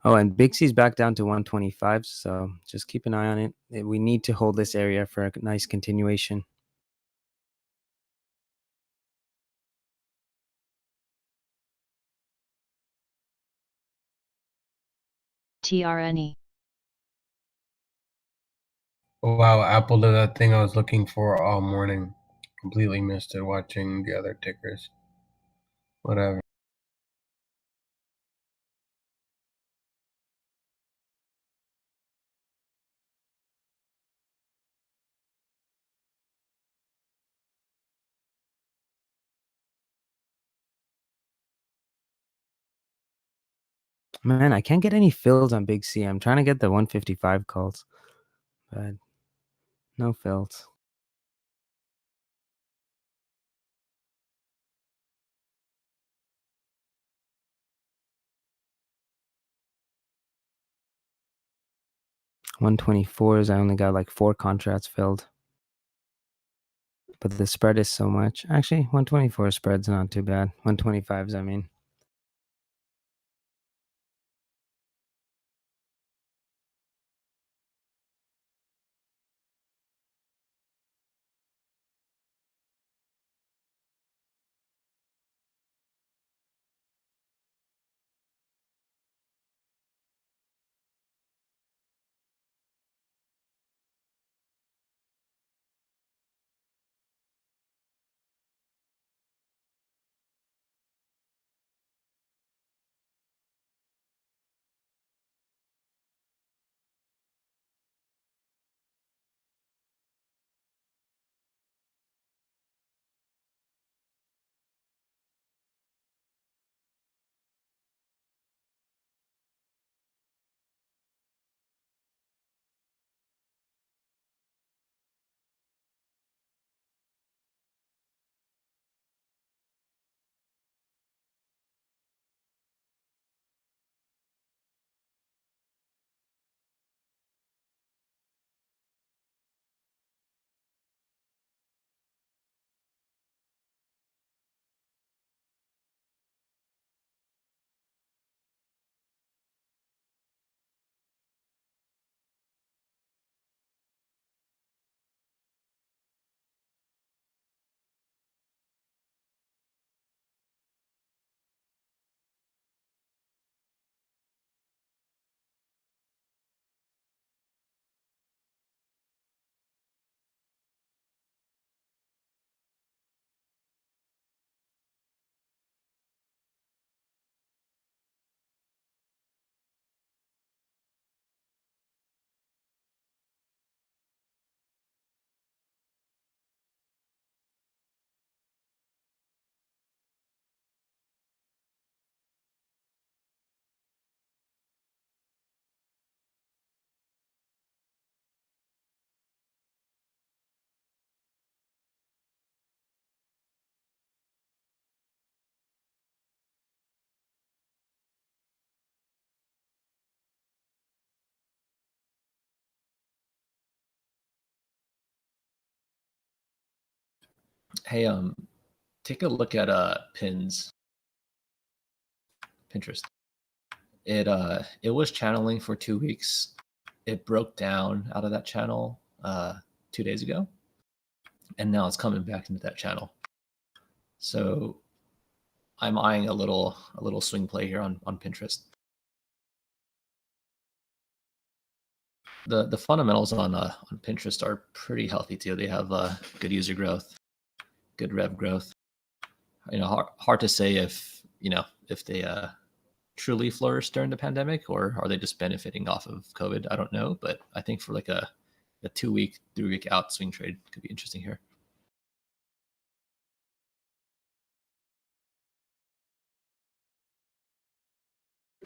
Oh, and Big C's back down to 125, so just keep an eye on it. We need to hold this area for a nice continuation. TRNE. Oh, wow, Apple did that thing I was looking for all morning. Completely missed it watching the other tickers. Whatever. Man, I can't get any fills on Big C. I'm trying to get the 155 calls, but no fills. $124s, I only got like 4 contracts filled. But the spread is so much. Actually, 124 spread's not too bad. 125s, I mean. Hey, take a look at pins Pinterest. It was channeling for 2 weeks. It broke down out of that channel 2 days ago, and now it's coming back into that channel. So I'm eyeing a little swing play here on Pinterest. The fundamentals on Pinterest are pretty healthy too. They have good user growth, good rev growth. Hard to say if if they truly flourished during the pandemic, or are they just benefiting off of COVID? I don't know, but I think for like a 2 week, 3 week out swing trade could be interesting here.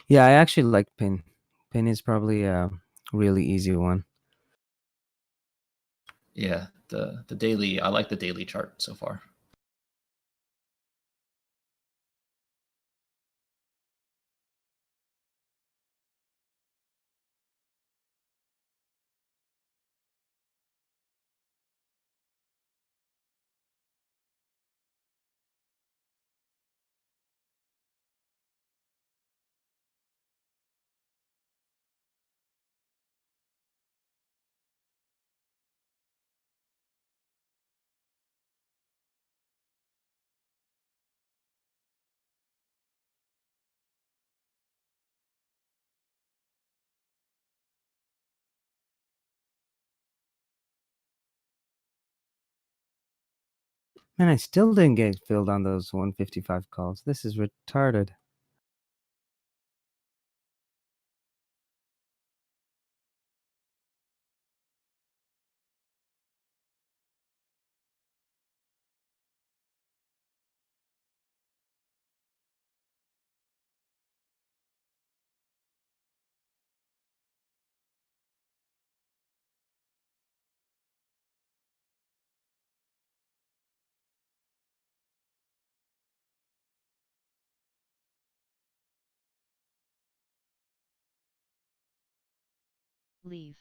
Yeah, I actually like Pin. Pin is probably a really easy one. Yeah, the daily, I like the daily chart so far. Man, I still didn't get filled on those 155 calls. This is retarded. Leave.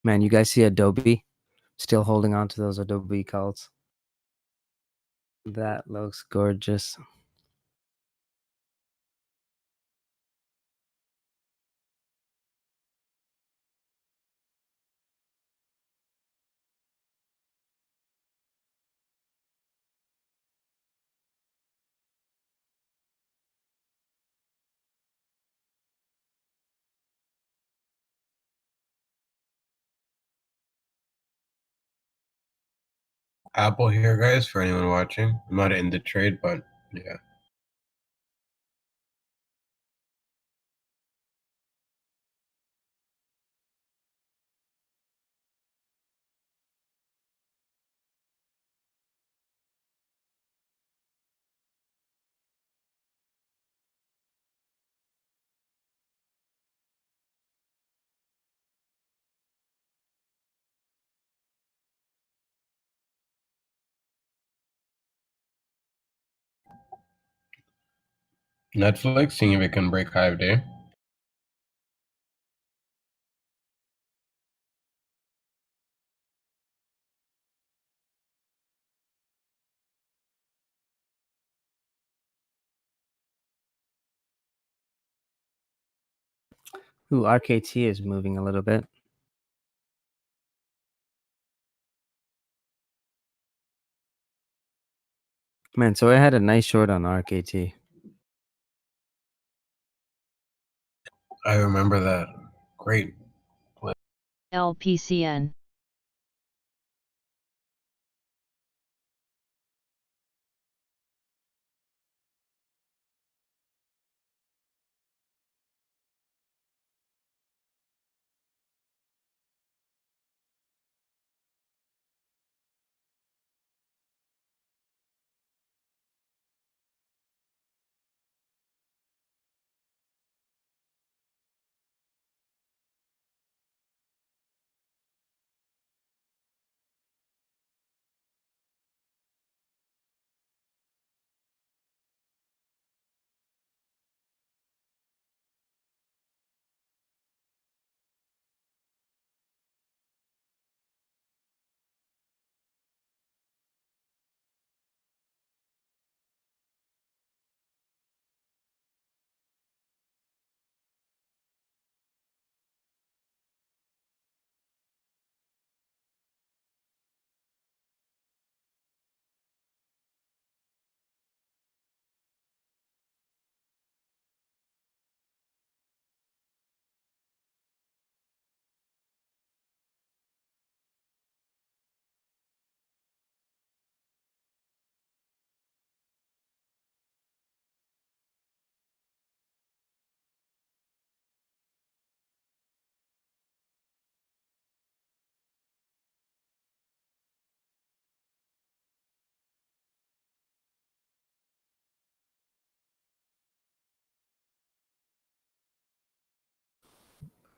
Man, you guys see Adobe still holding on to those Adobe calls? That looks gorgeous. Apple here, guys, for anyone watching. I'm not in the trade, but yeah. Netflix, seeing if it can break high of day. Ooh, RKT is moving a little bit. Man, so I had a nice short on RKT. I remember that. Great. LPCN.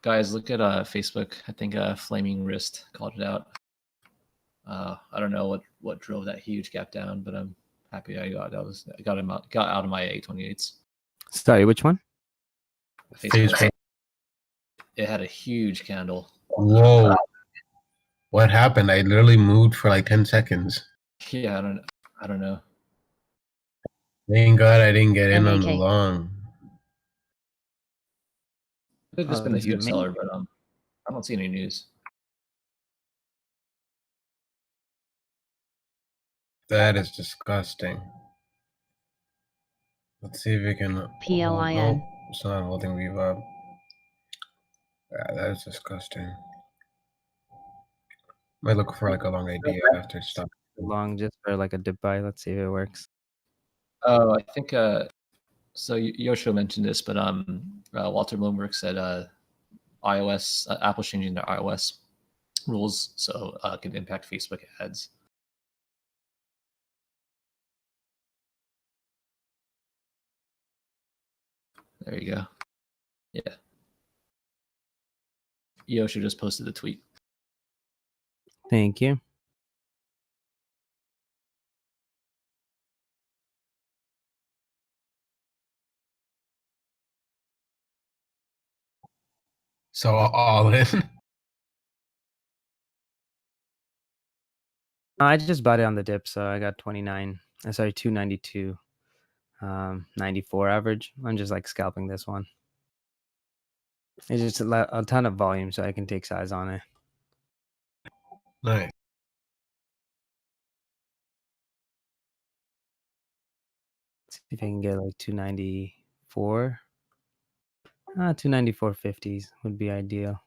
Guys, look at Facebook. I think Flaming Wrist called it out. I don't know what drove that huge gap down, but I'm happy I got out of my 828s. Sorry, which one? Facebook. It had a huge candle. Whoa. What happened? I literally moved for like 10 seconds. Yeah, I don't know. Thank God I didn't get in on the MAK. long. It's just been a this is huge me. seller, but I don't see any news. That is disgusting. Let's see if we can. PLIN. Nope, it's not holding VWAP. Yeah, that is disgusting. Might look for like a long idea after stop. Long just for like a dip buy. Let's see if it works. Oh, I think so Yoshio mentioned this, but Walter Bloomberg said iOS Apple's changing their iOS rules, so it could impact Facebook ads. There you go. Yeah. Yoshio just posted the tweet. Thank you. So all in. I just bought it on the dip, so I got 292, 94 average. I'm just like scalping this one. It's just a ton of volume, so I can take size on it. Nice. See if I can get like 294. 294.50s would be ideal.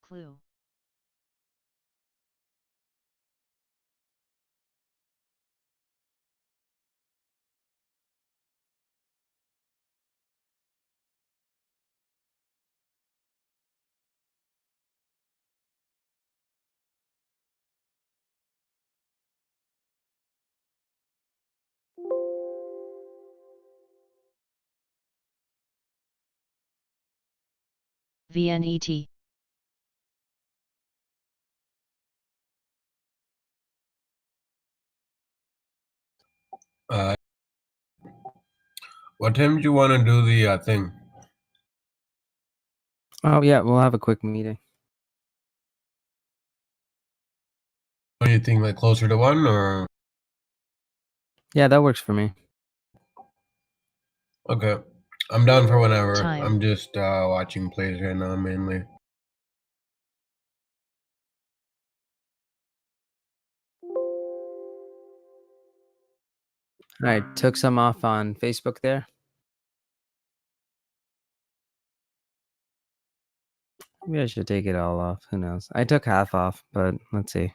Clue. VNET. What time do you want to do the thing? Oh yeah, we'll have a quick meeting. What do you think, like closer to 1 or? Yeah, that works for me. Okay, I'm down for whenever. Time. I'm just watching plays right now mainly. All right, took some off on Facebook there. Maybe I should take it all off. Who knows? I took half off, but let's see.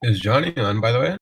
Is Johnny on, by the way?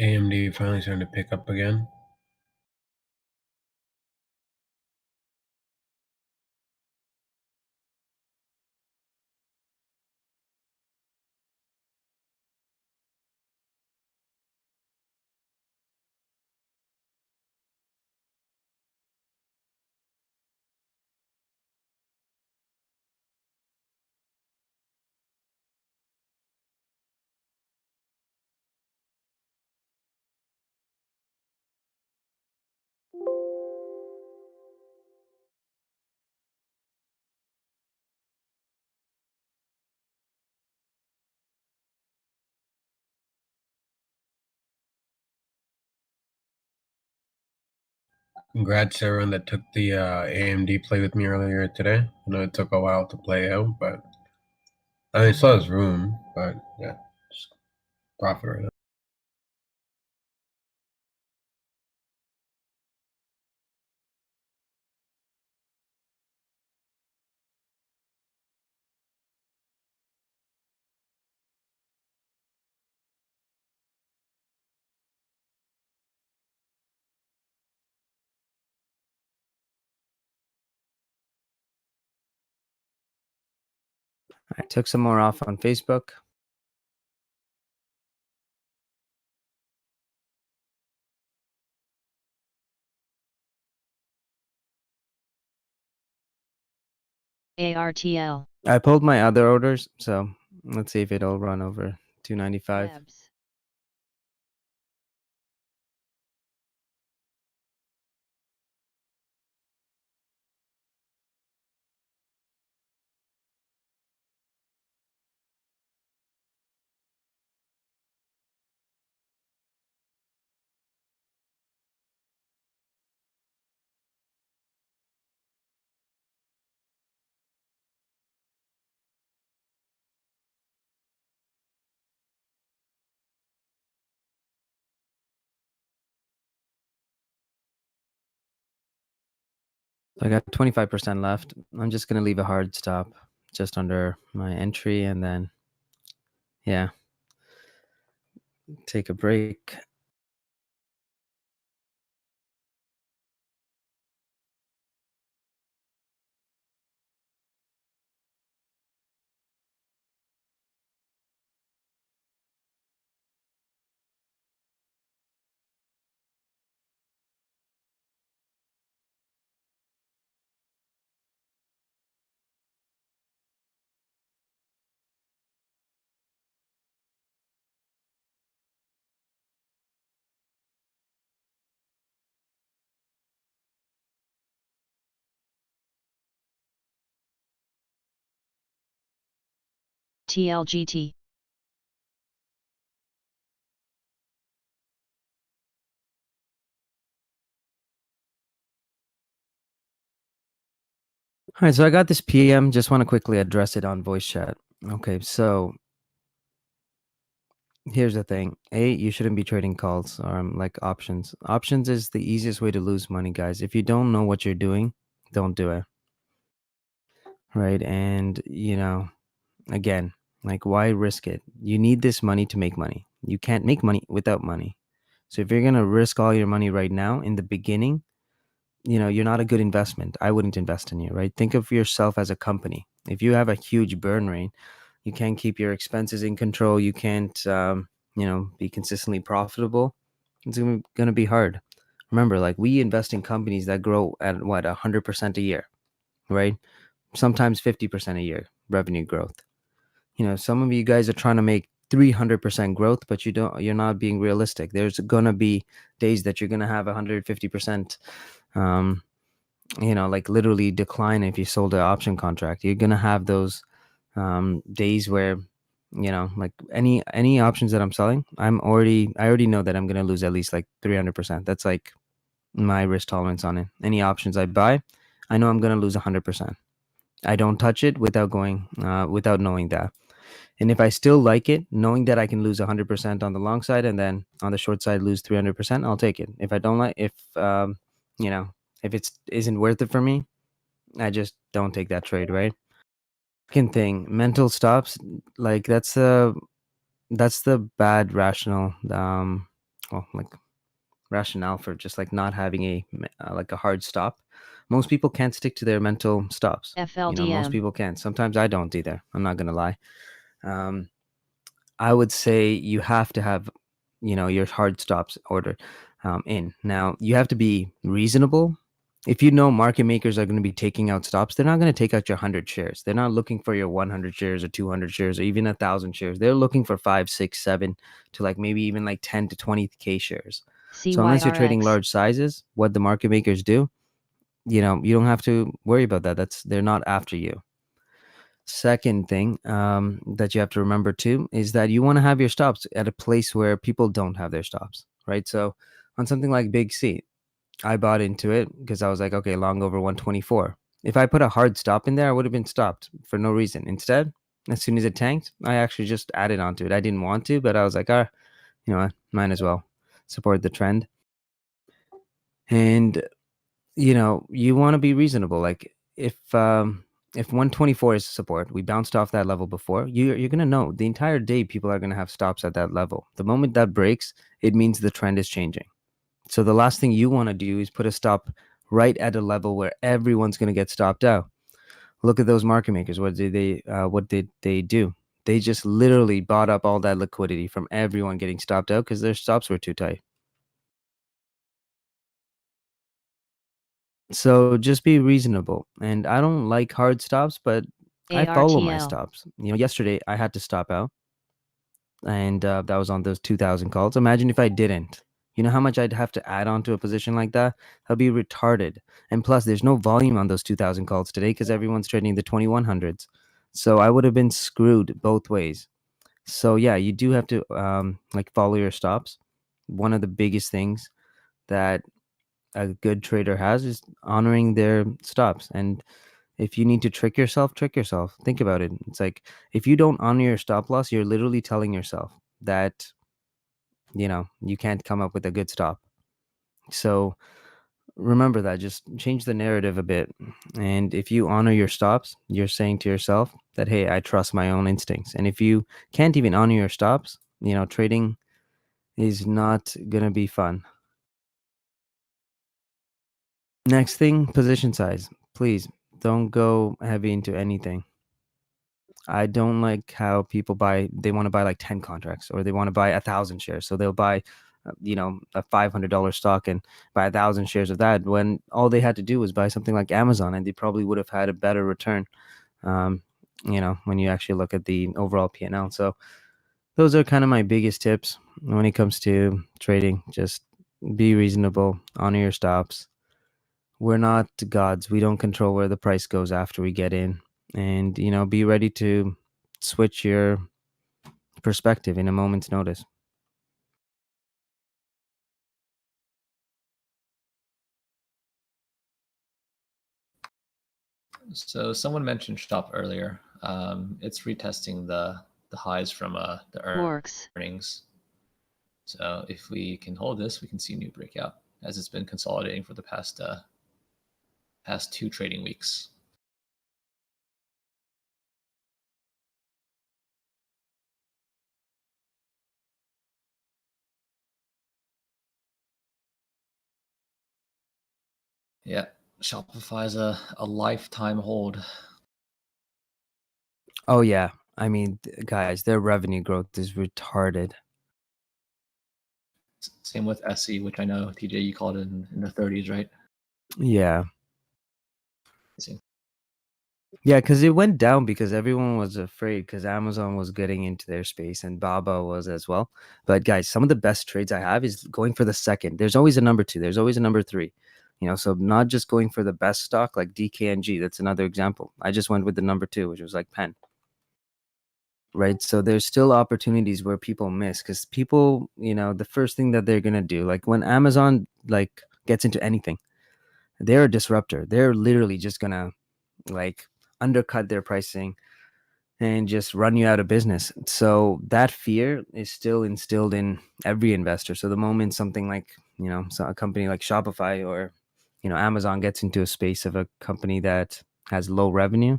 AMD finally starting to pick up again. Congrats to everyone that took the AMD play with me earlier today. I know it took a while to play out, but I mean, saw his room, but yeah, just profit right now. I took some more off on Facebook. ARTL. I pulled my other orders, so let's see if it'll run over 295. Labs. I got 25% left. I'm just gonna leave a hard stop just under my entry, and then yeah, take a break. TLGT. All right, so I got this PM. Just want to quickly address it on voice chat. Okay, so here's the thing. You shouldn't be trading calls or like options. Options is the easiest way to lose money, guys. If you don't know what you're doing, don't do it. Right? And, again, like why risk it? You need this money to make money. You can't make money without money. So if you're going to risk all your money right now in the beginning, you're not a good investment. I wouldn't invest in you, right? Think of yourself as a company. If you have a huge burn rate, you can't keep your expenses in control. You can't, be consistently profitable. It's going to be hard. Remember, like we invest in companies that grow at what, 100% a year, right? Sometimes 50% a year revenue growth. Some of you guys are trying to make 300% growth, but you're not being realistic. There's going to be days that you're going to have 150%, like literally decline if you sold an option contract. You're going to have those days where, like any options that I'm selling, I already know that I'm going to lose at least like 300%. That's like my risk tolerance on it. Any options I buy, I know I'm going to lose 100%. I don't touch it without knowing that. And if I still like it, knowing that I can lose 100% on the long side and then on the short side lose 300%, I'll take it. If I don't like, if it isn't worth it for me, I just don't take that trade, right? Second thing, mental stops, like that's the bad rational like rationale for just like not having a like a hard stop. Most people can't stick to their mental stops. Most FLDM. people can't. Sometimes I don't either. I'm not gonna lie. I would say you have to have, your hard stops ordered in. Now you have to be reasonable. If you know market makers are going to be taking out stops, they're not going to take out your 100 shares. They're not looking for your 100 shares or 200 shares or even 1,000 shares. They're looking for 5, 6, 7 to like maybe even like 10 to 20K shares. So unless you're trading CYRX. large sizes, what the market makers do, you don't have to worry about that. They're not after you. Second thing that you have to remember too is that you want to have your stops at a place where people don't have their stops, right? So on something like Big C, I bought into it because I was like, okay, long over 124. If I put a hard stop in there, I would have been stopped for no reason. Instead, as soon as it tanked, I actually just added onto it. I didn't want to, but I was like, you know what, might as well support the trend. And you want to be reasonable. Like if 124 is support, we bounced off that level before, you're going to know the entire day people are going to have stops at that level. The moment that breaks, it means the trend is changing. So the last thing you want to do is put a stop right at a level where everyone's going to get stopped out. Look at those market makers. What did they do? They just literally bought up all that liquidity from everyone getting stopped out because their stops were too tight. So just be reasonable. And I don't like hard stops, but I follow my ARTL. stops. Yesterday I had to stop out, and that was on those 2,000 calls. Imagine if I didn't. You know how much I'd have to add on to a position like that? That'd be retarded. And plus, there's no volume on those 2,000 calls today because everyone's trading the 2100s. So I would have been screwed both ways. So yeah, you do have to like follow your stops. One of the biggest things that a good trader has is honoring their stops. And if you need to trick yourself, trick yourself. Think about it. It's like if you don't honor your stop loss, you're literally telling yourself that you can't come up with a good stop. So remember that. Just change the narrative a bit. And if you honor your stops, you're saying to yourself that, hey, I trust my own instincts. And if you can't even honor your stops, trading is not going to be fun. Next thing, position size. Please don't go heavy into anything. I don't like how people they want to buy like 10 contracts or they want to buy 1,000 shares. So they'll buy, a $500 stock and buy 1,000 shares of that when all they had to do was buy something like Amazon and they probably would have had a better return, when you actually look at the overall P&L. So those are kind of my biggest tips when it comes to trading. Just be reasonable, honor your stops. We're not gods. We don't control where the price goes after we get in. And, be ready to switch your perspective in a moment's notice. So someone mentioned Shop earlier. It's retesting the highs from the Works. earnings. So if we can hold this, we can see a new breakout as it's been consolidating for the past 2 trading weeks. Yeah, Shopify is a lifetime hold. Oh, yeah. I mean, guys, their revenue growth is retarded. Same with SE, which I know, TJ, you called it in the 30s, right? Yeah. Yeah, because it went down because everyone was afraid because Amazon was getting into their space and Baba was as well. But guys, some of the best trades I have is going for the second. There's always a number 2. There's always a number 3. So not just going for the best stock like DKNG. That's another example. I just went with the number 2, which was like Penn. Right. So there's still opportunities where people miss because people, the first thing that they're going to do, like when Amazon like gets into anything, they're a disruptor. They're literally just going to like undercut their pricing and just run you out of business. So that fear is still instilled in every investor. So the moment something like, so a company like Shopify or, Amazon gets into a space of a company that has low revenue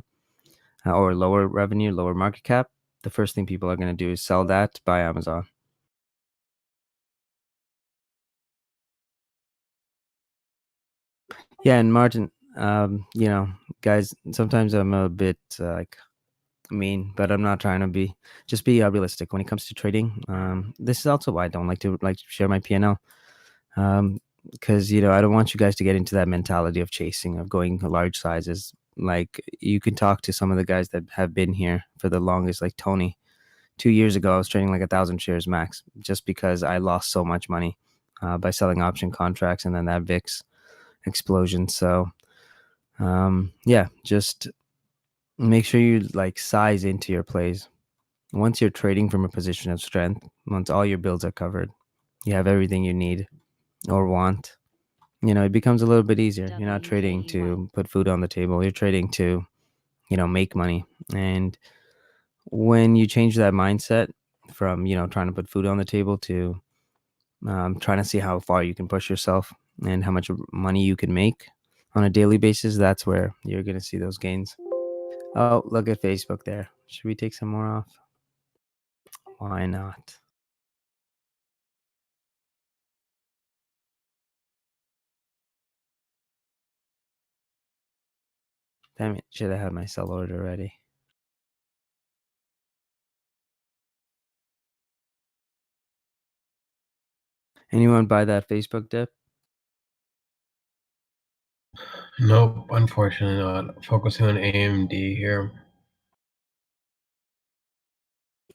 or lower revenue, lower market cap, the first thing people are going to do is sell that, buy Amazon. Yeah, and Martin, guys, sometimes I'm a bit like mean, but I'm not trying to be. Just be realistic when it comes to trading. This is also why I don't like to share my P&L. Because I don't want you guys to get into that mentality of chasing, of going large sizes. Like, you can talk to some of the guys that have been here for the longest, like Tony. 2 years ago, I was trading like 1,000 shares max, just because I lost so much money by selling option contracts, and then that VIX explosion. So yeah, just make sure you like size into your plays. Once you're trading from a position of strength, once all your builds are covered, you have everything you need or want, it becomes a little bit easier. You're not trading to put food on the table. You're trading to, make money. And when you change that mindset from, trying to put food on the table to trying to see how far you can push yourself and how much money you can make on a daily basis, that's where you're going to see those gains. Oh, look at Facebook there. Should we take some more off? Why not? Damn it. Should have had my sell order ready. Anyone buy that Facebook dip? Nope, unfortunately not. Focusing on AMD here.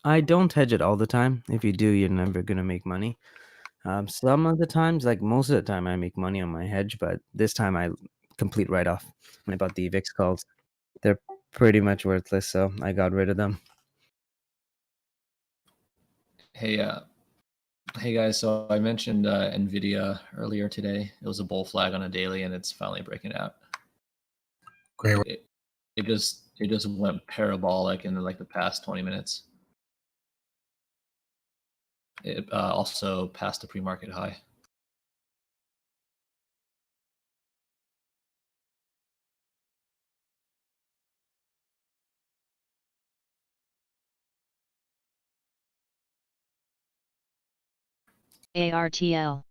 I don't hedge it all the time. If you do, you're never going to make money. Some of the times, like most of the time, I make money on my hedge, but this time I complete write-off when I bought the VIX calls. They're pretty much worthless, so I got rid of them. Hey, guys. So I mentioned Nvidia earlier today. It was a bull flag on a daily, and it's finally breaking out. Great. It just went parabolic in like the past 20 minutes. It also passed the pre-market high. ARTL.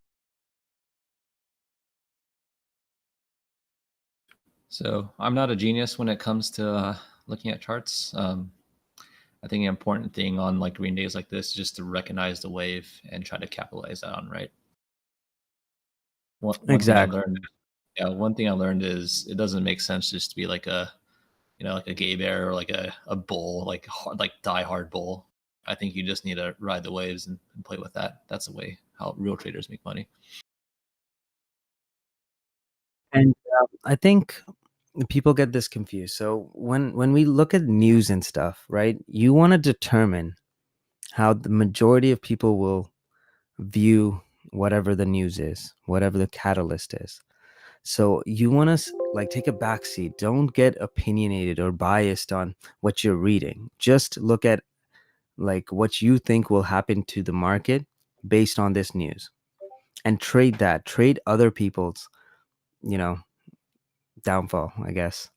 So I'm not a genius when it comes to looking at charts. I think the important thing on like green days like this is just to recognize the wave and try to capitalize that on, right? One Exactly. one thing I learned is it doesn't make sense just to be like a, like a gay bear or like a bull, like die hard bull. I think you just need to ride the waves and play with that. That's the way how real traders make money. And I think people get this confused. So when we look at news and stuff, right, you want to determine how the majority of people will view whatever the news is, whatever the catalyst is. So you want to like take a backseat. Don't get opinionated or biased on what you're reading. Just look at like what you think will happen to the market based on this news, and trade that. Trade other people's, downfall, I guess.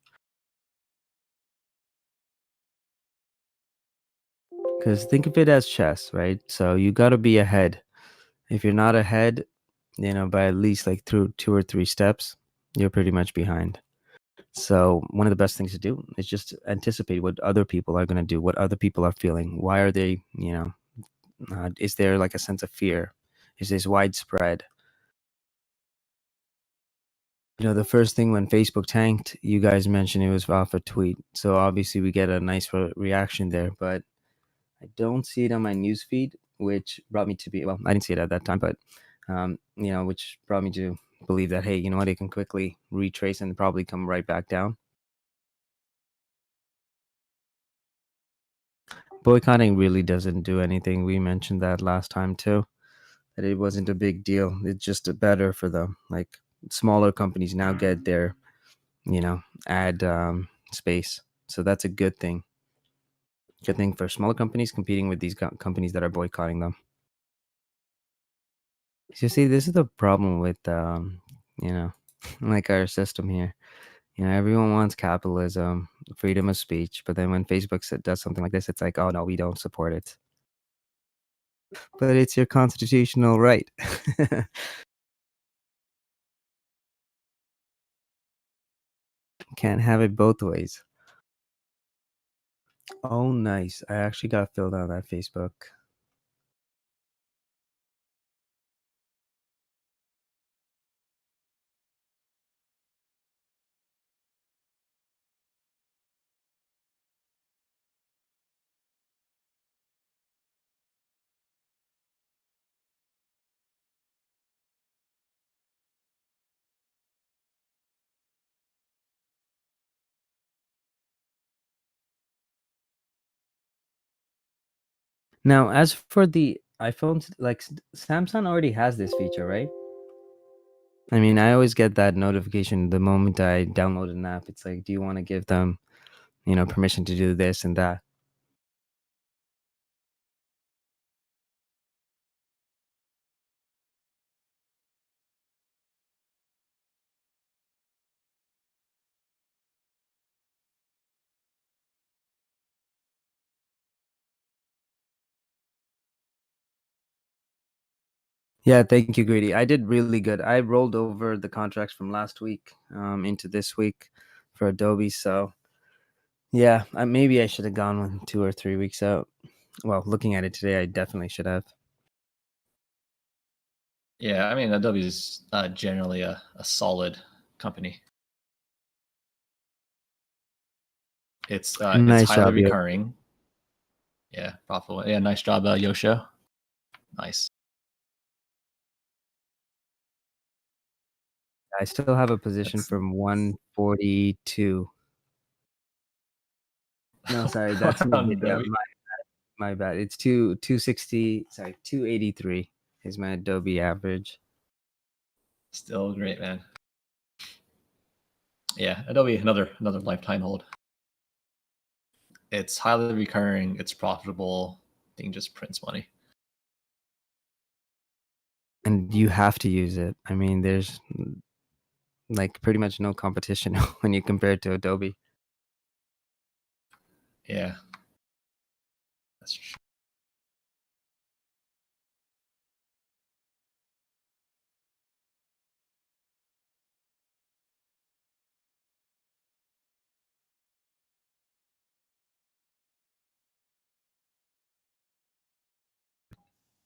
Because think of it as chess, right? So you got to be ahead. If you're not ahead, by at least like through 2 or 3 steps, you're pretty much behind. So one of the best things to do is just anticipate what other people are going to do, what other people are feeling. Why are they, is there like a sense of fear? Is this widespread? The first thing when Facebook tanked, you guys mentioned it was off a tweet. So obviously we get a nice reaction there, but I don't see it on my news feed, which brought me to be, well, I didn't see it at that time, but, which brought me to believe that, hey, you know what, it can quickly retrace and probably come right back down. Boycotting really doesn't do anything. We mentioned that last time too, that it wasn't a big deal. It's just better for them. Like smaller companies now get their, ad space. So that's a good thing. Good thing for smaller companies competing with these companies that are boycotting them. So see, this is the problem with, like our system here. Everyone wants capitalism, freedom of speech, but then when Facebook does something like this, it's like, oh no, we don't support it. But it's your constitutional right. Can't have it both ways. Oh, nice. I actually got filled on that Facebook. Now, as for the iPhones, like Samsung already has this feature, right? I mean, I always get that notification the moment I download an app. It's like, do you want to give them, permission to do this and that? Yeah, thank you, Greedy. I did really good. I rolled over the contracts from last week into this week for Adobe. So yeah, maybe I should have gone with 2 or 3 weeks out. Well, looking at it today, I definitely should have. Yeah, I mean, Adobe is generally a solid company. It's Nice highly job, Yo. recurring. Yeah, profitable. Yeah, nice job, Yosho. Nice. I still have a position from 142. No, sorry, that's On NVIDIA. Adobe. My bad. It's 260. Sorry, 283 is my Adobe average. Still great, man. Yeah, Adobe, another lifetime hold. It's highly recurring. It's profitable. Thing just prints money. And you have to use it. I mean, there's like pretty much no competition when you compare it to Adobe. Yeah, that's true.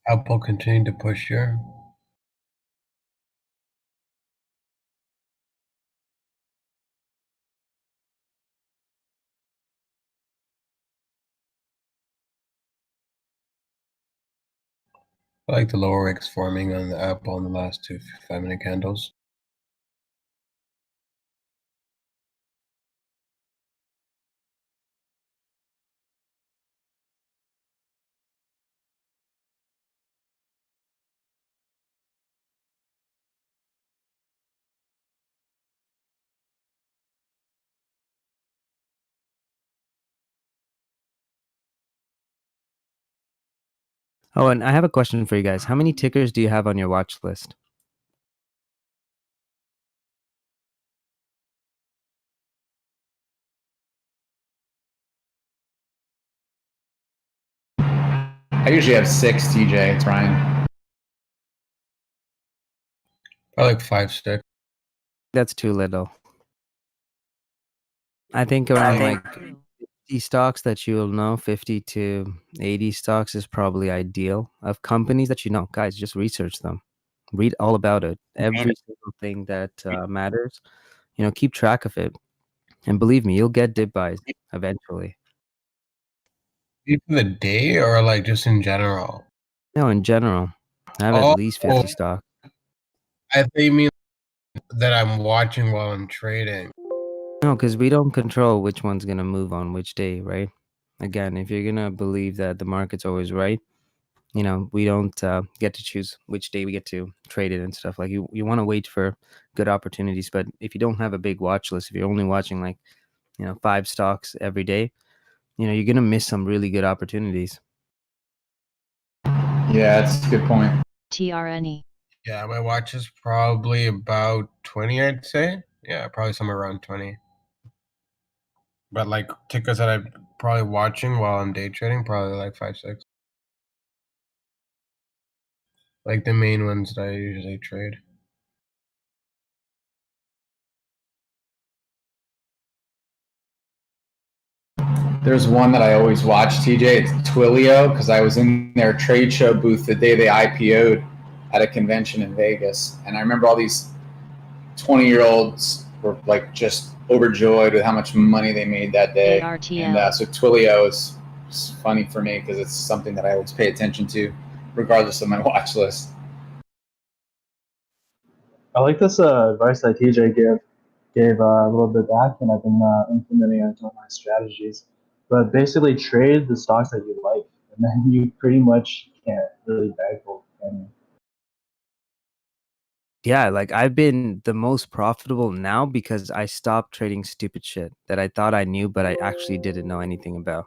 Apple continue to push here. I like the lower wicks forming on the Apple in the last 2 5-minute candles. Oh, and I have a question for you guys. How many tickers do you have on your watch list? I usually have 6, TJ. It's Ryan. I like 5, 6. That's too little. I think around like 50 stocks that you'll know, 50 to 80 stocks is probably ideal of companies that you know. Guys, just research them. Read all about it. Every single thing that matters. Keep track of it. And believe me, you'll get dip buys eventually. Even the day or like just in general? No, in general. I have at least 50 stocks. I think you mean that I'm watching while I'm trading. No, because we don't control which one's going to move on which day, right? Again, if you're going to believe that the market's always right, we don't get to choose which day we get to trade it and stuff. Like you want to wait for good opportunities. But if you don't have a big watch list, if you're only watching like, 5 stocks every day, you're going to miss some really good opportunities. Yeah, that's a good point. TRNE. Yeah, my watch is probably about 20, I'd say. Yeah, probably somewhere around 20. But like tickers that I'm probably watching while I'm day trading, probably like 5, 6. Like the main ones that I usually trade. There's one that I always watch, TJ. It's Twilio, because I was in their trade show booth the day they IPO'd at a convention in Vegas. And I remember all these 20-year-olds were like just overjoyed with how much money they made that day. ARTL. And so Twilio is funny for me because it's something that I always pay attention to, regardless of my watch list. I like this advice that TJ gave a little bit back, and I've been implementing it into my strategies. But basically, trade the stocks that you like, and then you pretty much can't really bag hold. Yeah, like I've been the most profitable now because I stopped trading stupid shit that I thought I knew, but I actually didn't know anything about.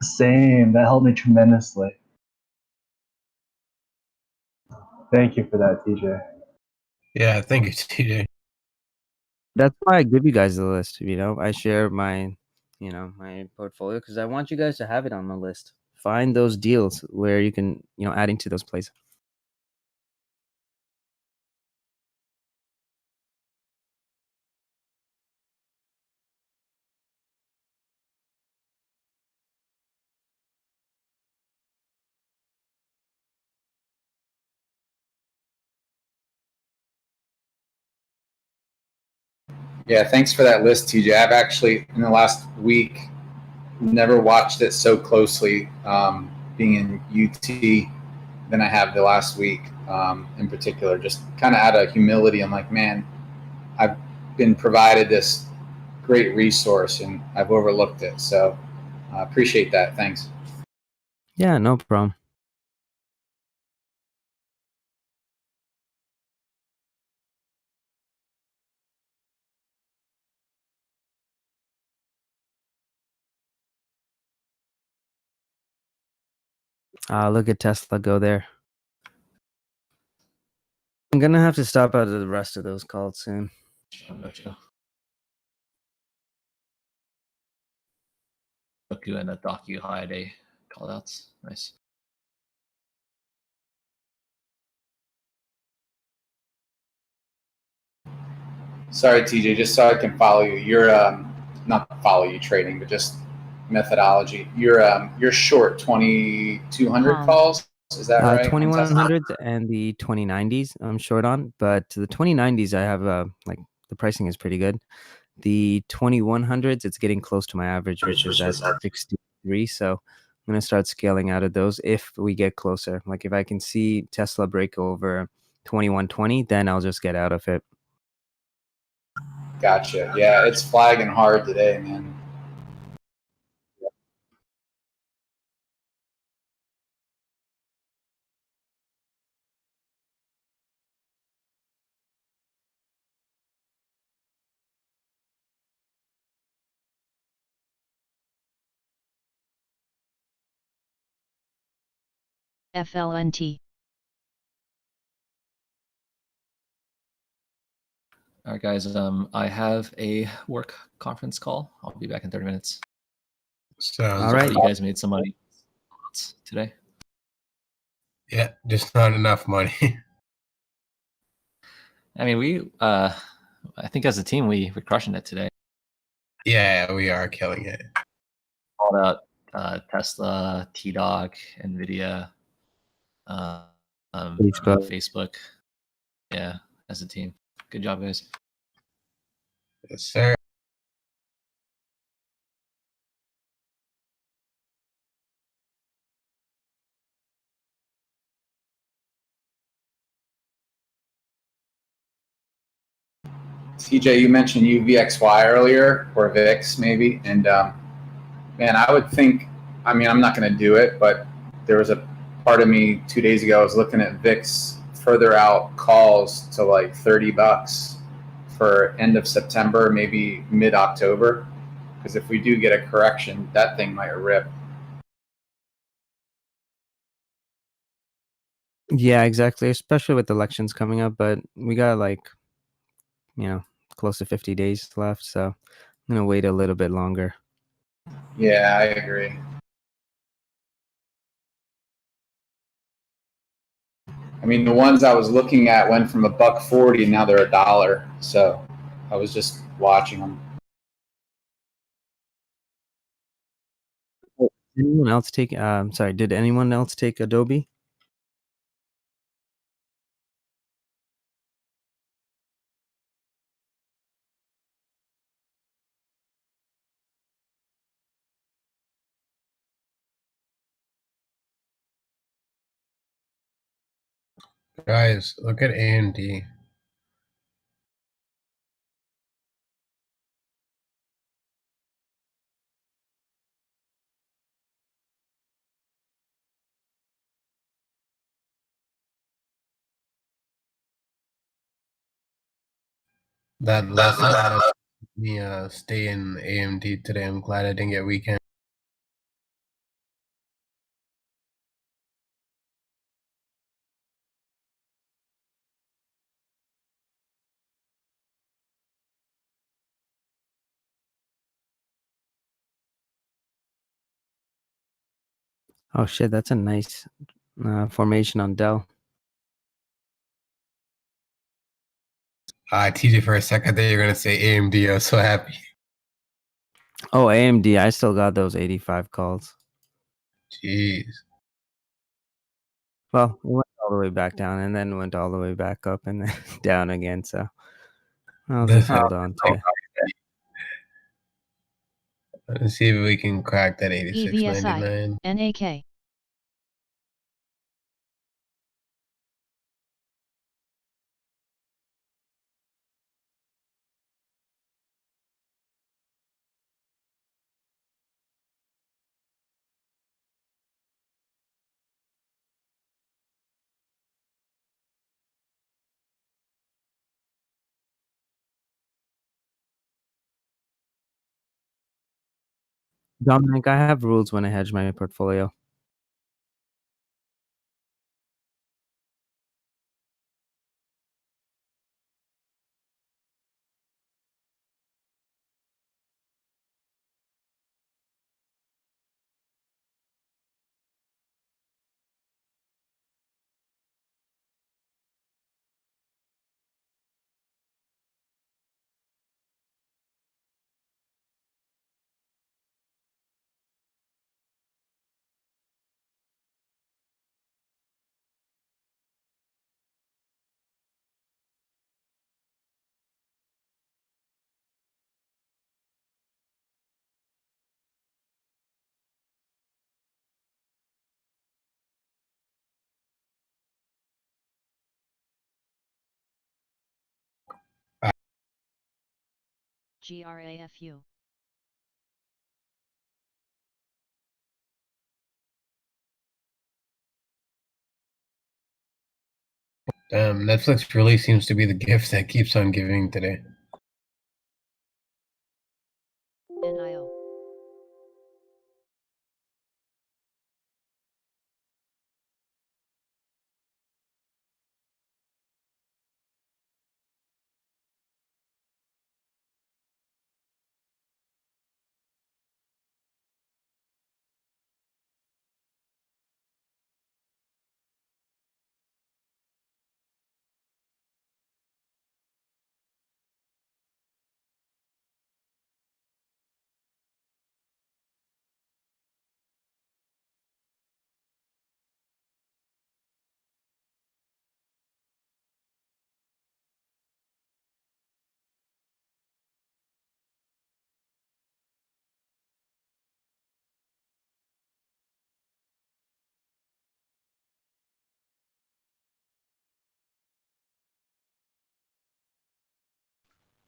Same. That helped me tremendously. Thank you for that, TJ. Yeah, thank you, TJ. That's why I give you guys the list. I share my, my portfolio because I want you guys to have it on the list. Find those deals where you can, add into those places. Yeah, thanks for that list, TJ. I've actually, in the last week, never watched it so closely, being in UT, than I have the last week in particular. Just kind of out of humility, I'm like, man, I've been provided this great resource and I've overlooked it. So I appreciate that. Thanks. Yeah, no problem. Look at Tesla go there. I'm gonna have to stop out of the rest of those calls soon. Doku and the Docu Holiday callouts. Nice. Sorry, TJ, just so I can follow you. You're not follow you trading, but just methodology. You're short 2200 calls. Is that right? 2100s and the 2090s I'm short on, but the 2090s I have like the pricing is pretty good. The 2100s, it's getting close to my average, which is at 63. So I'm gonna start scaling out of those if we get closer. Like if I can see Tesla break over 2120, then I'll just get out of it. Gotcha. Yeah, it's flagging hard today, man. FLNT. All right, guys. I have a work conference call. I'll be back in 30 minutes. Sounds All right. You guys made some money today. Yeah, just not enough money. I mean, I think as a team, we're crushing it today. Yeah, we are killing it. Called out Tesla, T-Dog, NVIDIA, Facebook. Yeah, as a team. Good job, guys. Yes, sir. TJ, you mentioned UVXY earlier, or VIX maybe, and man, I would think, I mean, I'm not going to do it, but there was a part of me 2 days ago, I was looking at VIX further out calls to like $30 for end of September, maybe mid-October, because if we do get a correction, that thing might rip. Yeah, exactly. Especially with elections coming up, but we got like, close to 50 days left. So I'm going to wait a little bit longer. Yeah, I agree. I mean, the ones I was looking at went from $1.40, now they're $1. So I was just watching them. anyone else take? Sorry, did anyone else take Adobe? Guys, look at AMD. That lesson lets me stay in AMD today. I'm glad I didn't get weekend. Oh shit, that's a nice formation on Dell. TJ, for a second there, you're gonna say AMD. I was so happy. Oh, AMD, I still got those 85 calls. Jeez. Well, it went all the way back down and then went all the way back up and then down again. So I'll just hold on to it. Let's see if we can crack that 86.99. NAK. Dominic, I have rules when I hedge my portfolio. GRAFU. Netflix really seems to be the gift that keeps on giving today. NIO.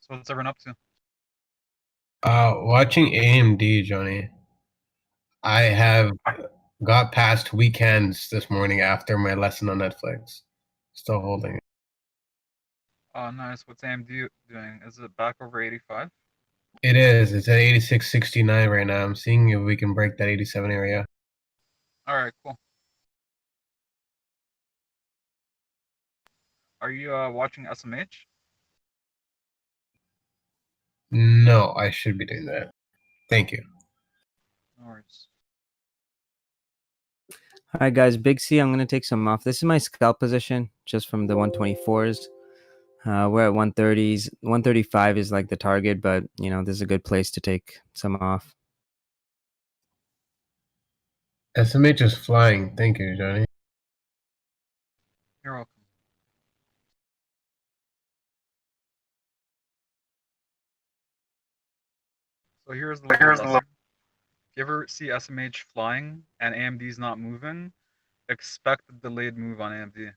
So what's everyone up to? Watching AMD, Johnny. I have got past weekends this morning after my lesson on Netflix. Still holding it. Oh, nice. What's AMD doing? Is it back over 85? It is. It's at 86.69 right now. I'm seeing if we can break that 87 area. All right, cool. Are you watching SMH? No, I should be doing that. Thank you. No worries. All right, guys, Big C, I'm going to take some off. This is my scalp position just from the 124s. We're at 130s. 135 is like the target, but, you know, this is a good place to take some off. SMH is flying. Thank you, Johnny. You're welcome. So here's the lesson. If you ever see SMH flying and AMD's not moving, expect a delayed move on AMD.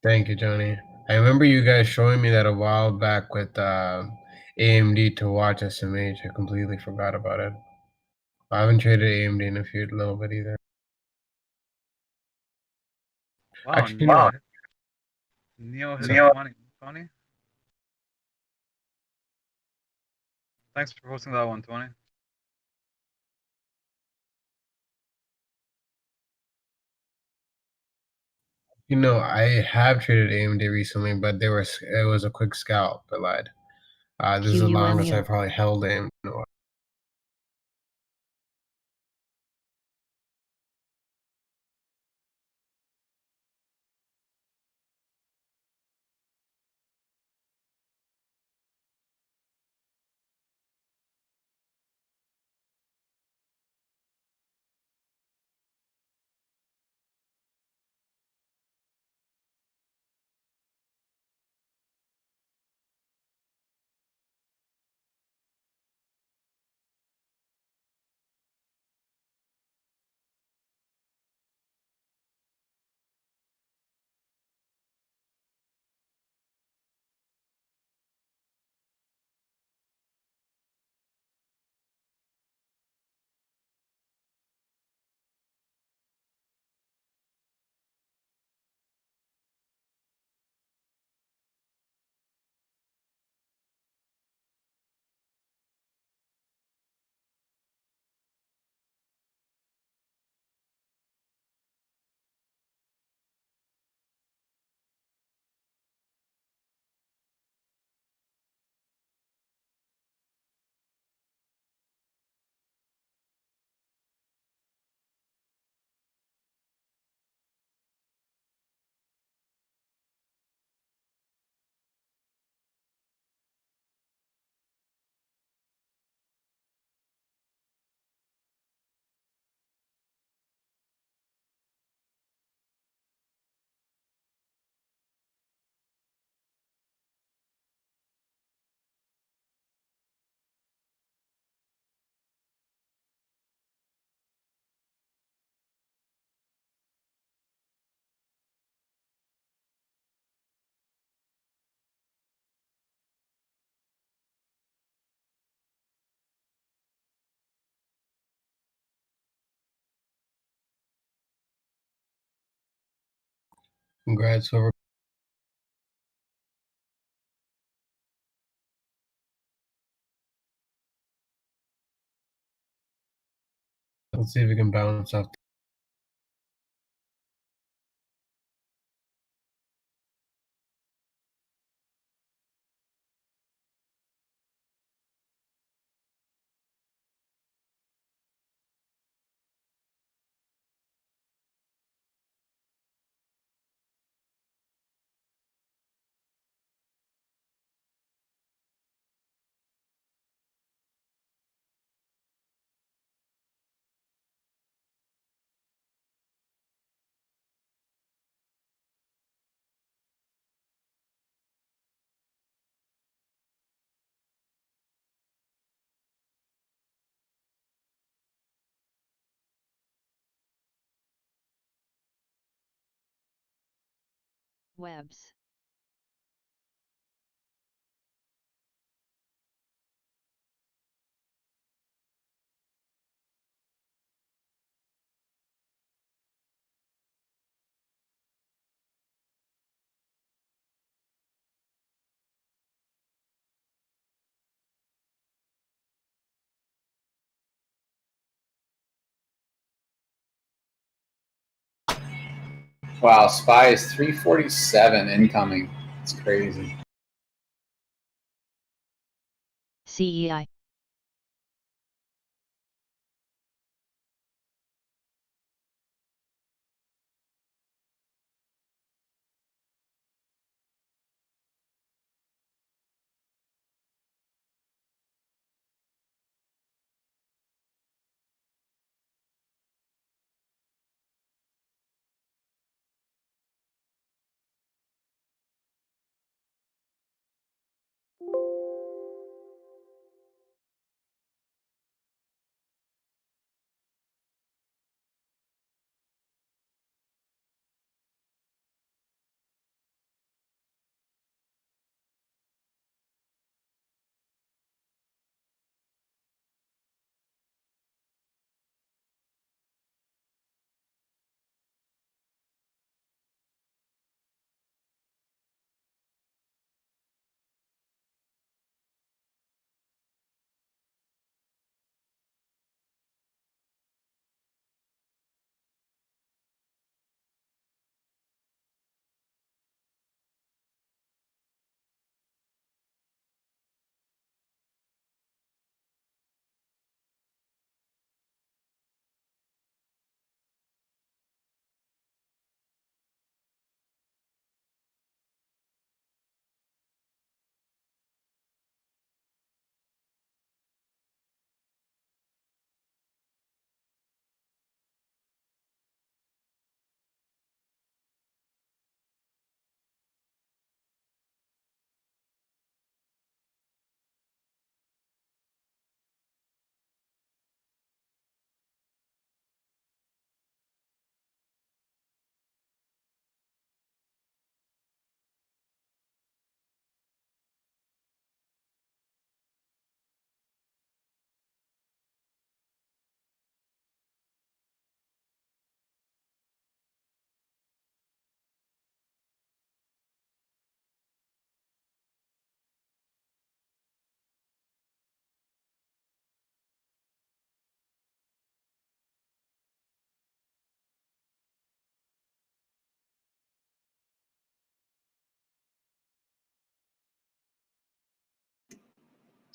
Thank you, Johnny. I remember you guys showing me that a while back with AMD to watch SMH. I completely forgot about it. I haven't traded AMD in a little bit either. Wow, Actually, Neo hit Sorry. 20. Thanks for posting that one, Tony. You know, I have traded AMD recently, but it was a quick scalp. I lied. This is the longest I've probably held AMD. in a while. Congrats over. Let's see if we can bounce off. Webs. Wow, SPY is 347 incoming. It's crazy. CEI.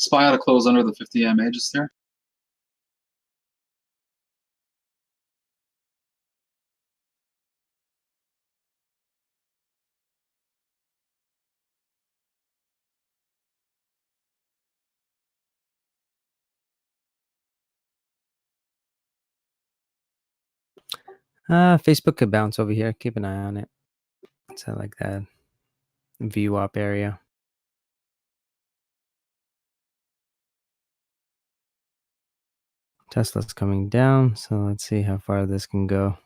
SPY out of close under the 50 EMA just here. Facebook could bounce over here. Keep an eye on it. It's at like that VWAP area. Tesla's coming down, so let's see how far this can go.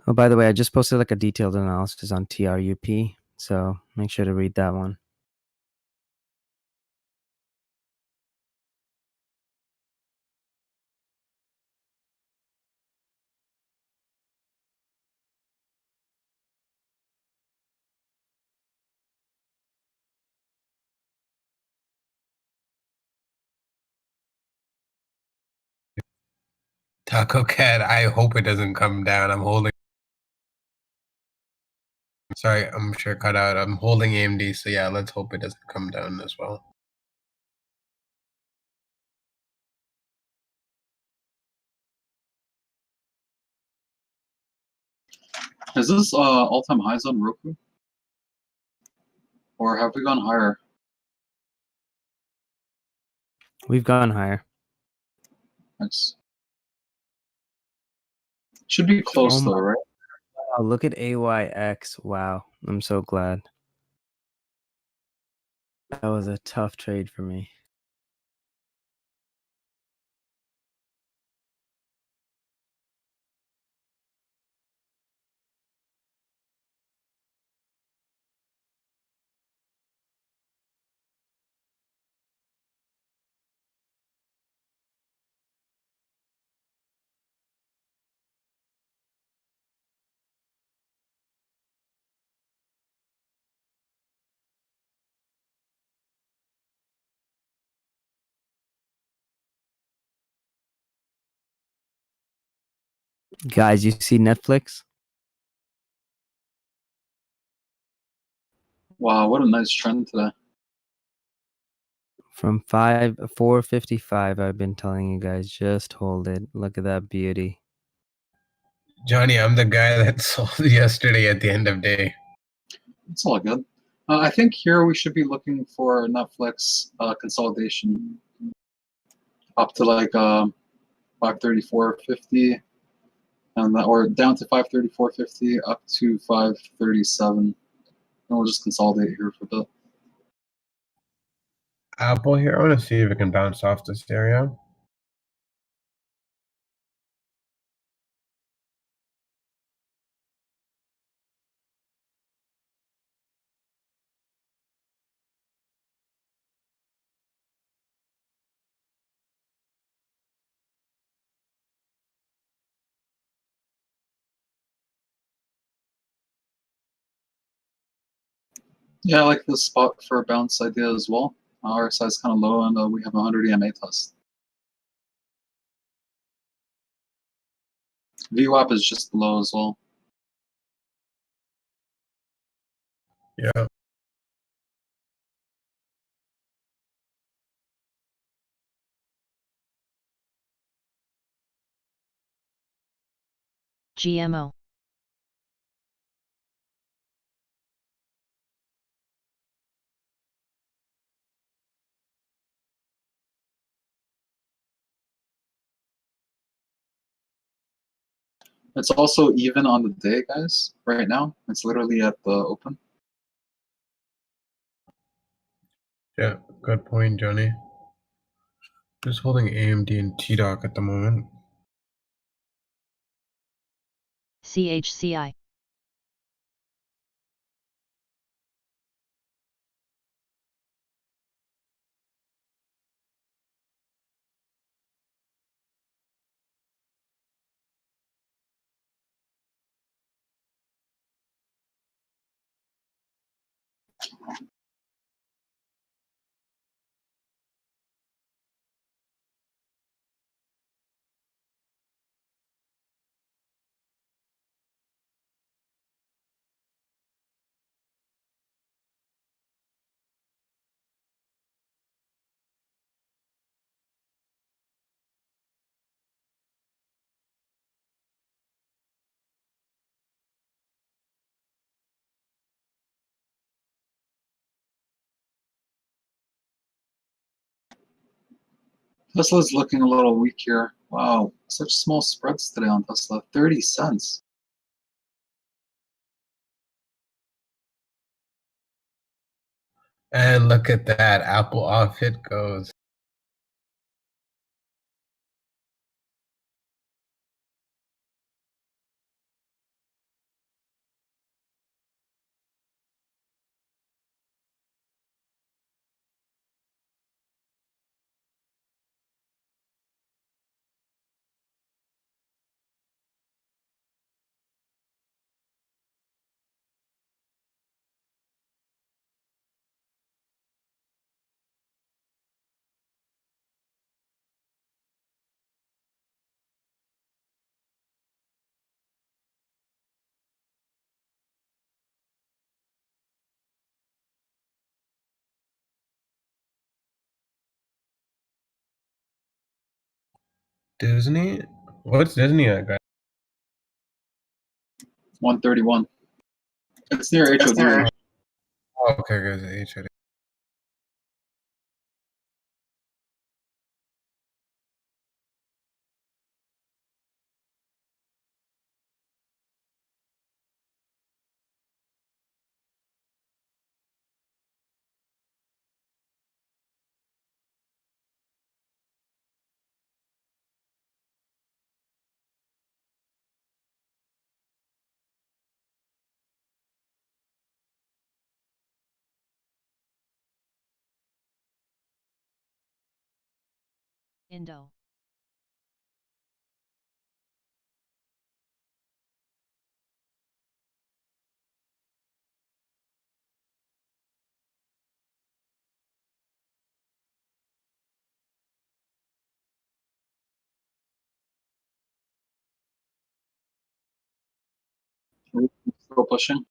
Oh, by the way, I just posted like a detailed analysis on TRUP, so make sure to read that one. Taco Cat, I hope it doesn't come down. I'm holding. Sorry, I'm sure cut out. I'm holding AMD, so yeah, let's hope it doesn't come down as well. Is this all-time highs on Roku? Or have we gone higher? We've gone higher. Nice. Should be close though, right? Wow, look at AYX. Wow, I'm so glad. That was a tough trade for me. Guys, you see Netflix? Wow, what a nice trend today. From 455, I've been telling you guys, just hold it. Look at that beauty. Johnny, I'm the guy that sold yesterday at the end of day. It's all good. I think here we should be looking for Netflix consolidation up to like 534.50, and or down to 534.50 up to 537, and we'll just consolidate here for a bit. Apple here. I want to see if it can bounce off this area. Yeah, I like this spot for a bounce idea as well. RSI is kind of low, and we have a 100 EMA test. VWAP is just low as well. Yeah. GMO. It's also even on the day, guys. Right now, it's literally at the open. Yeah, good point, Johnny. Just holding AMD and TDoc at the moment. CHCI. Tesla's looking a little weak here. Wow, such small spreads today on Tesla. 30 cents. And look at that. Apple off it goes. Disney? What's Disney at, guys? 131. It's near HOD. Oh, okay, guys. HOD. Indo. Still pushing.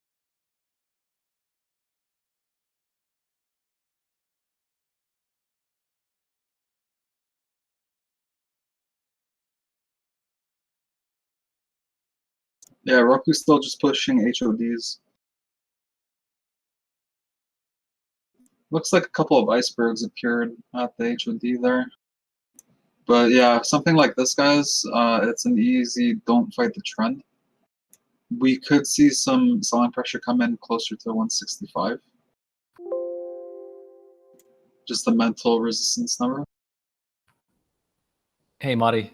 Yeah, Roku's still just pushing HODs. Looks like a couple of icebergs appeared at the HOD there. But yeah, something like this, guys, it's an easy don't fight the trend. We could see some selling pressure come in closer to 165. Just a mental resistance number. Hey, Marty.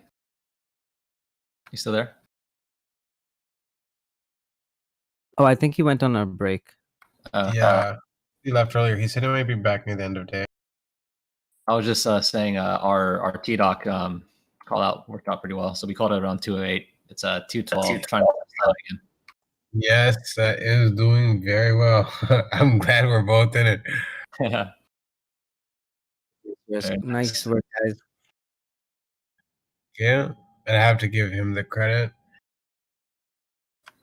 You still there? Oh, I think he went on a break. Yeah, he left earlier. He said he might be back near the end of the day. I was just saying our T-Doc call out worked out pretty well. So we called it around 208. It's 212. Trying to test out again. Yes, that is doing very well. I'm glad we're both in it. Yeah. Yes, Very nice work, guys. Yeah, I have to give him the credit.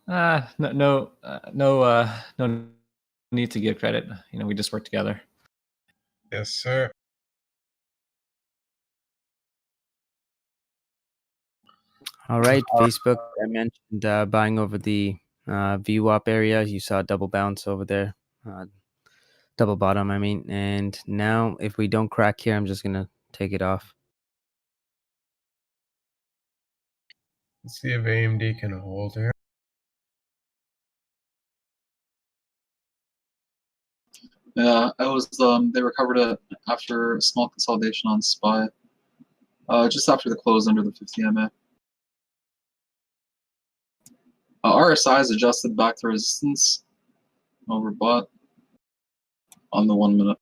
No need to give credit. You know, we just work together. Yes, sir. All right, Facebook. I mentioned buying over the VWAP area. You saw a double bounce over there, double bottom. I mean, and now if we don't crack here, I'm just gonna take it off. Let's see if AMD can hold here. Yeah, it was. They recovered it after a small consolidation on SPY, just after the close under the 50 MA. RSI is adjusted back to resistance, overbought on the 1 minute.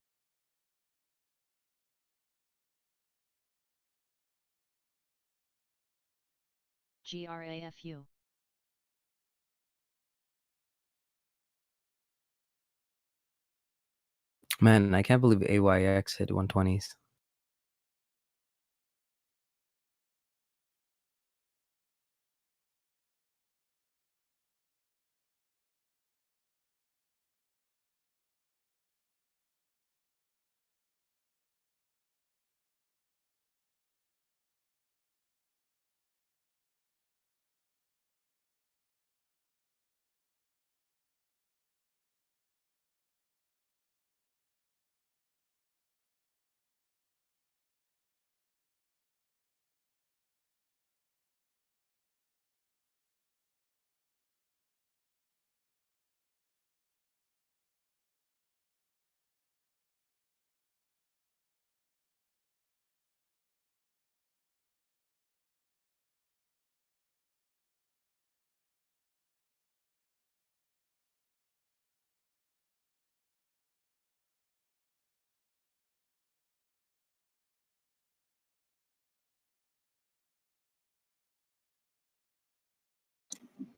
GRAFU. Man, I can't believe AYX hit 120s.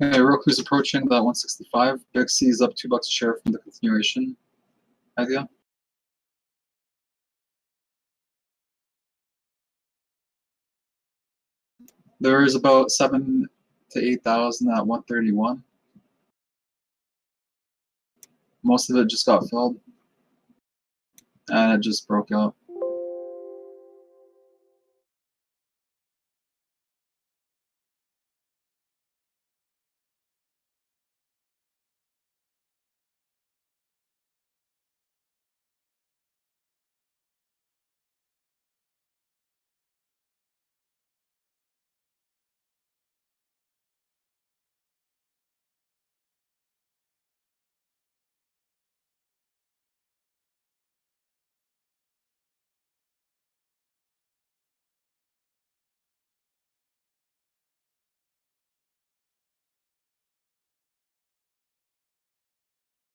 Okay, Roku's approaching that 165. Big C is up $2 a share from the continuation idea. There is about 7 to 8,000 at 131. Most of it just got filled, and it just broke out.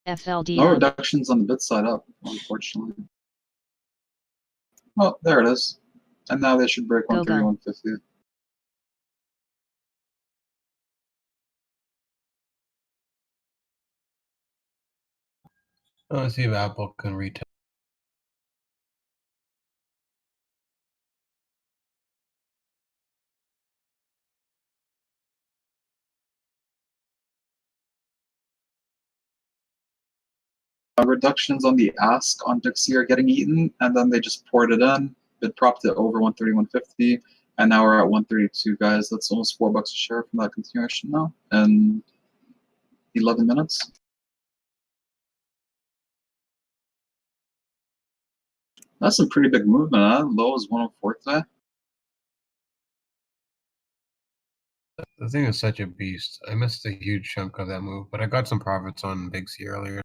No FLDN. reductions on the bid side up, unfortunately. Oh, there it is. And now they should break Go, go. 131.50. Let's see if Apple can retest. Reductions on the ask on Dixie are getting eaten, and then they just poured it in. Bid propped it over 131.50, and now we're at 132, guys. That's almost $4 a share from that continuation now, in 11 minutes. That's some pretty big movement, huh? Low is 104 today. The thing is such a beast. I missed a huge chunk of that move, but I got some profits on Big C earlier.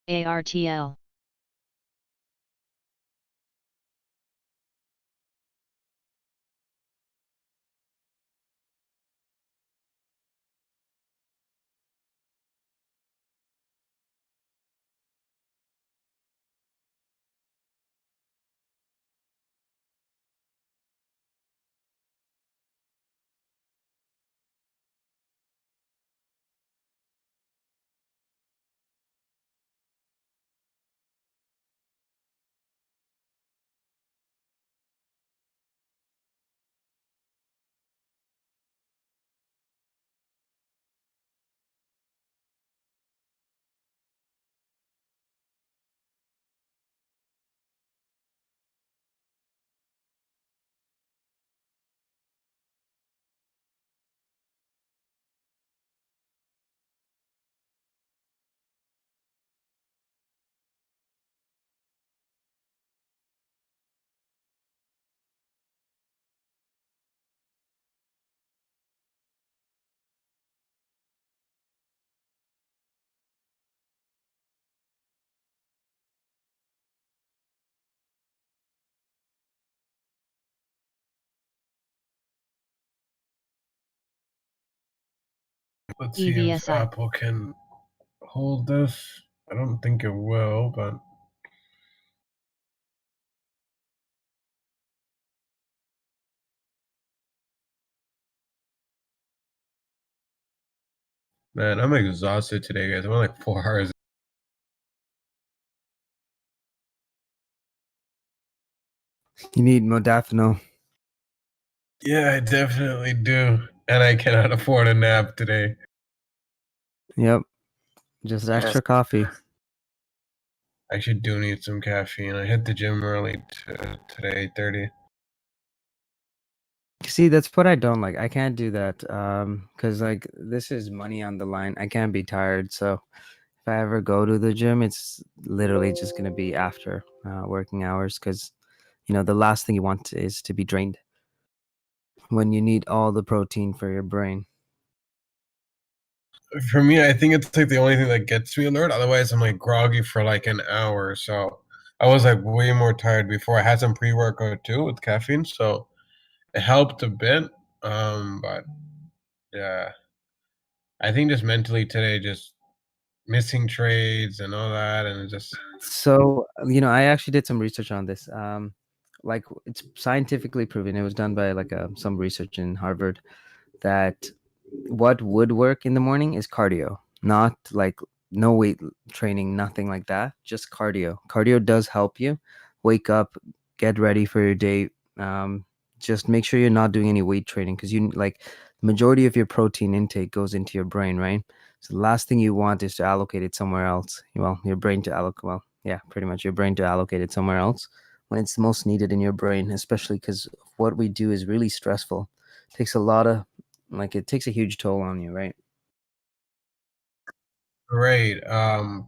ARTL. Let's see if EVSI. Apple can hold this. I don't think it will, but man, I'm exhausted today, guys. I'm on like 4 hours. You need modafinil. Yeah, I definitely do. And I cannot afford a nap today. Yep. Just extra coffee. I actually do need some caffeine. I hit the gym early today, 30. See, that's what I don't like. I can't do that because like this is money on the line. I can't be tired. So if I ever go to the gym, it's literally just gonna be after working hours because the last thing you want is to be drained when you need all the protein for your brain. For me, I think it's like the only thing that gets me alert. Otherwise, I'm like groggy for like an hour. So I was like way more tired before. I had some pre-workout too with caffeine, so it helped a bit. But yeah, I think just mentally today, just missing trades and all that, and it just So I actually did some research on this. Like it's scientifically proven. It was done by like some research in Harvard that what would work in the morning is cardio, not like no weight training, nothing like that, just cardio. Cardio does help you wake up, get ready for your day. Just make sure you're not doing any weight training because the majority of your protein intake goes into your brain, right? So the last thing you want is to allocate it somewhere else. Well, your brain to allocate, well, yeah, pretty much your brain to allocate it somewhere else when it's most needed in your brain, especially because what we do is really stressful. It takes a lot of it takes a huge toll on you, right? Right.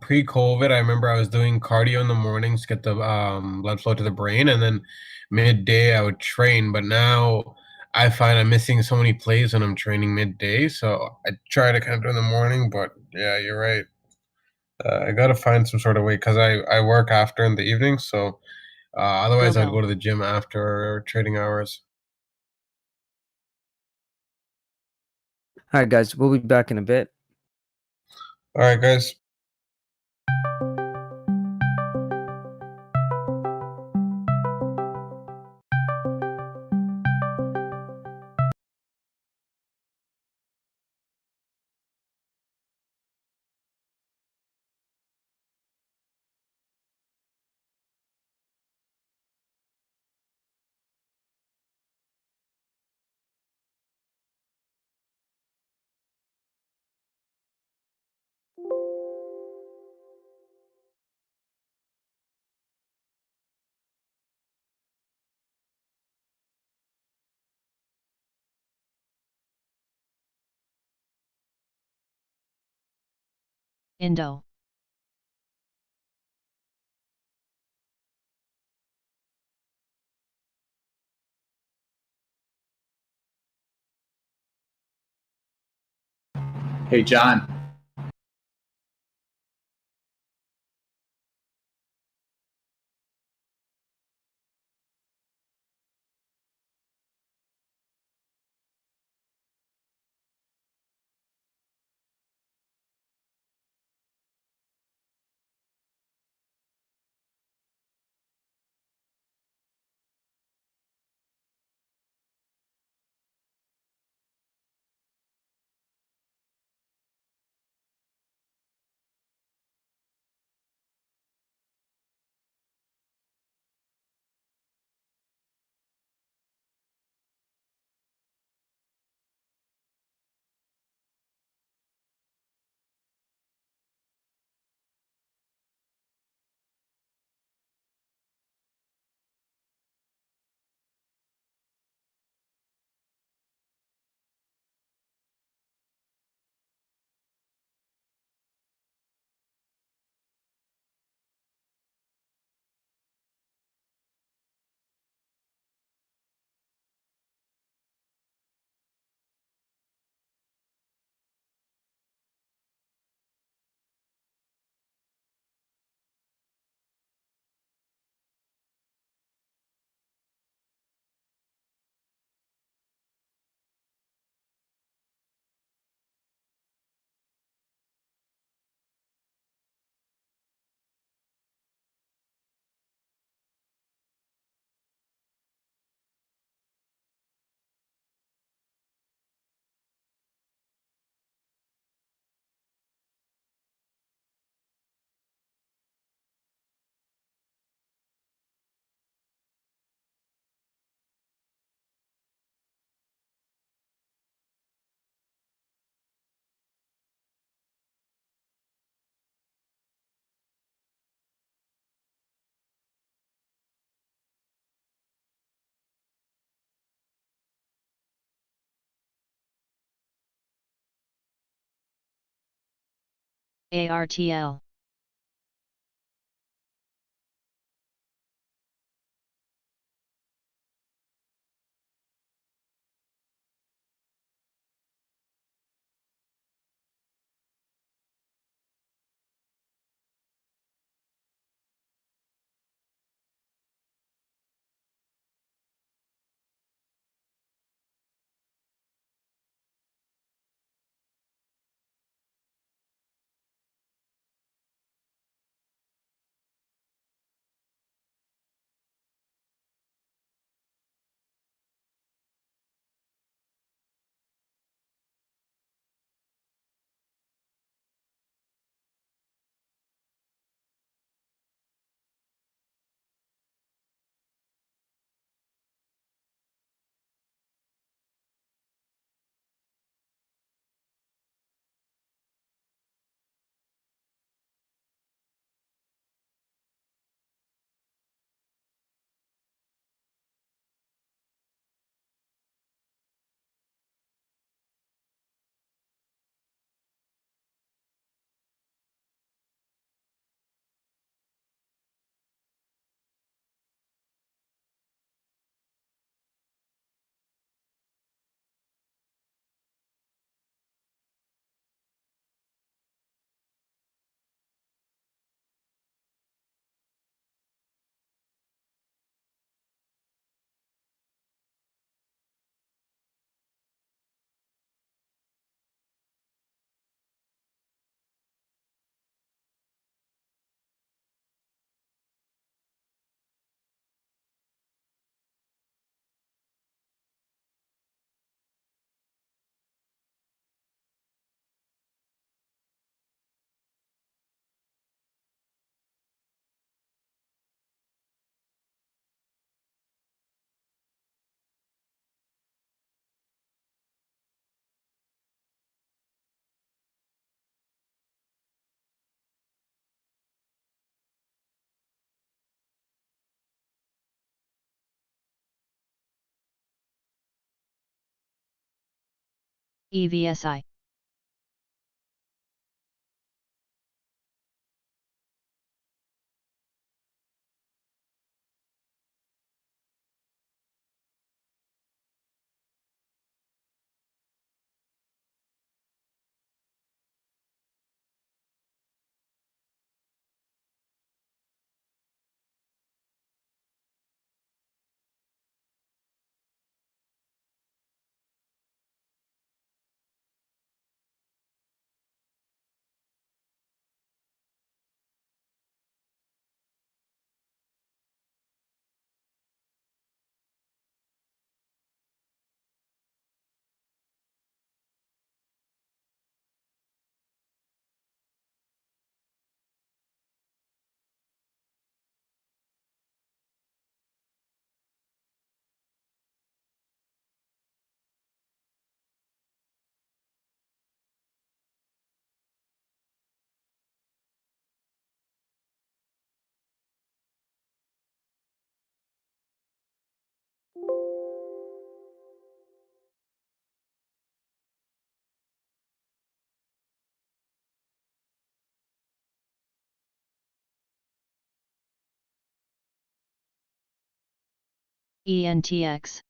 Pre-COVID, I remember I was doing cardio in the mornings to get the blood flow to the brain, and then midday I would train. But now I find I'm missing so many plays when I'm training midday, so I try to kind of do in the morning. But yeah, you're right. I gotta find some sort of way because I work after in the evening, so otherwise I'd Bilbo. go to the gym after trading hours. All right, guys, we'll be back in a bit. All right, guys. Indo. Hey, John. ARTL. EVSI. ENTX.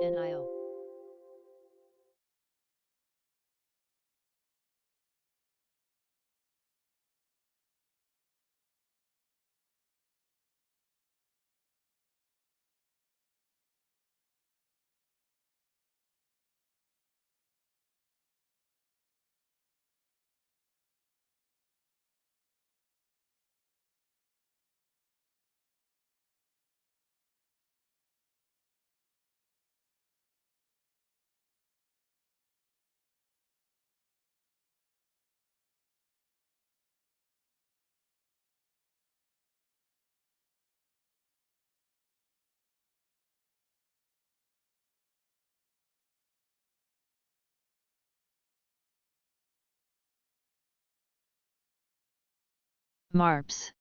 NIO. MARPS.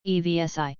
EVSI.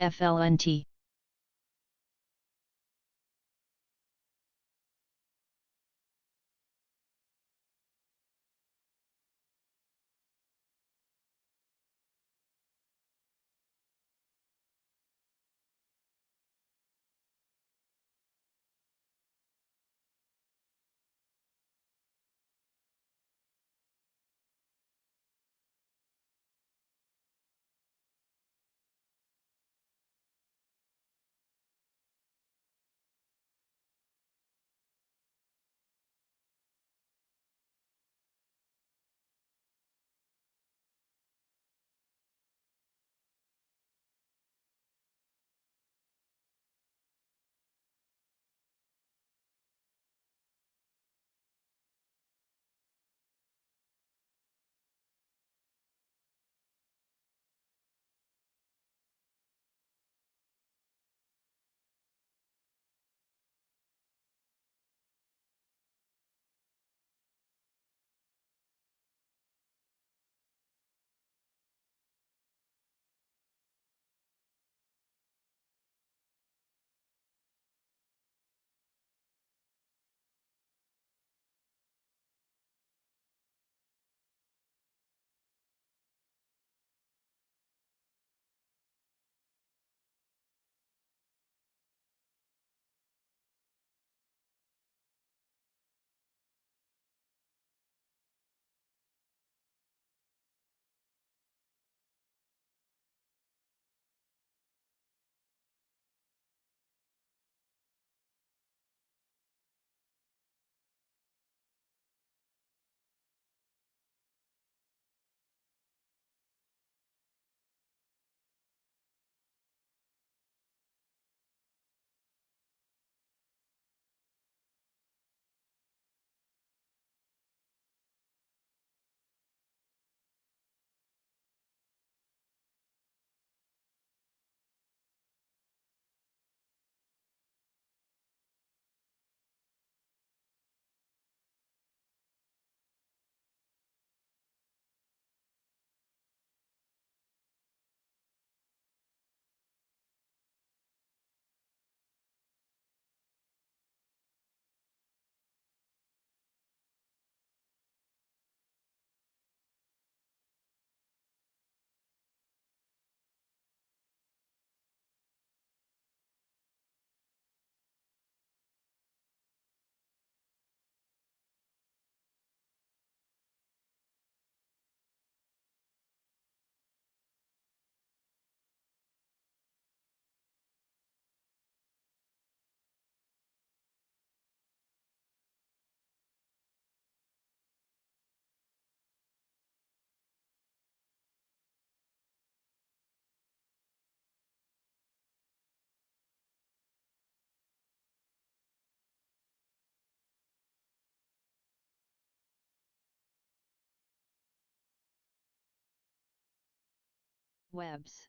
FLNT. Webs.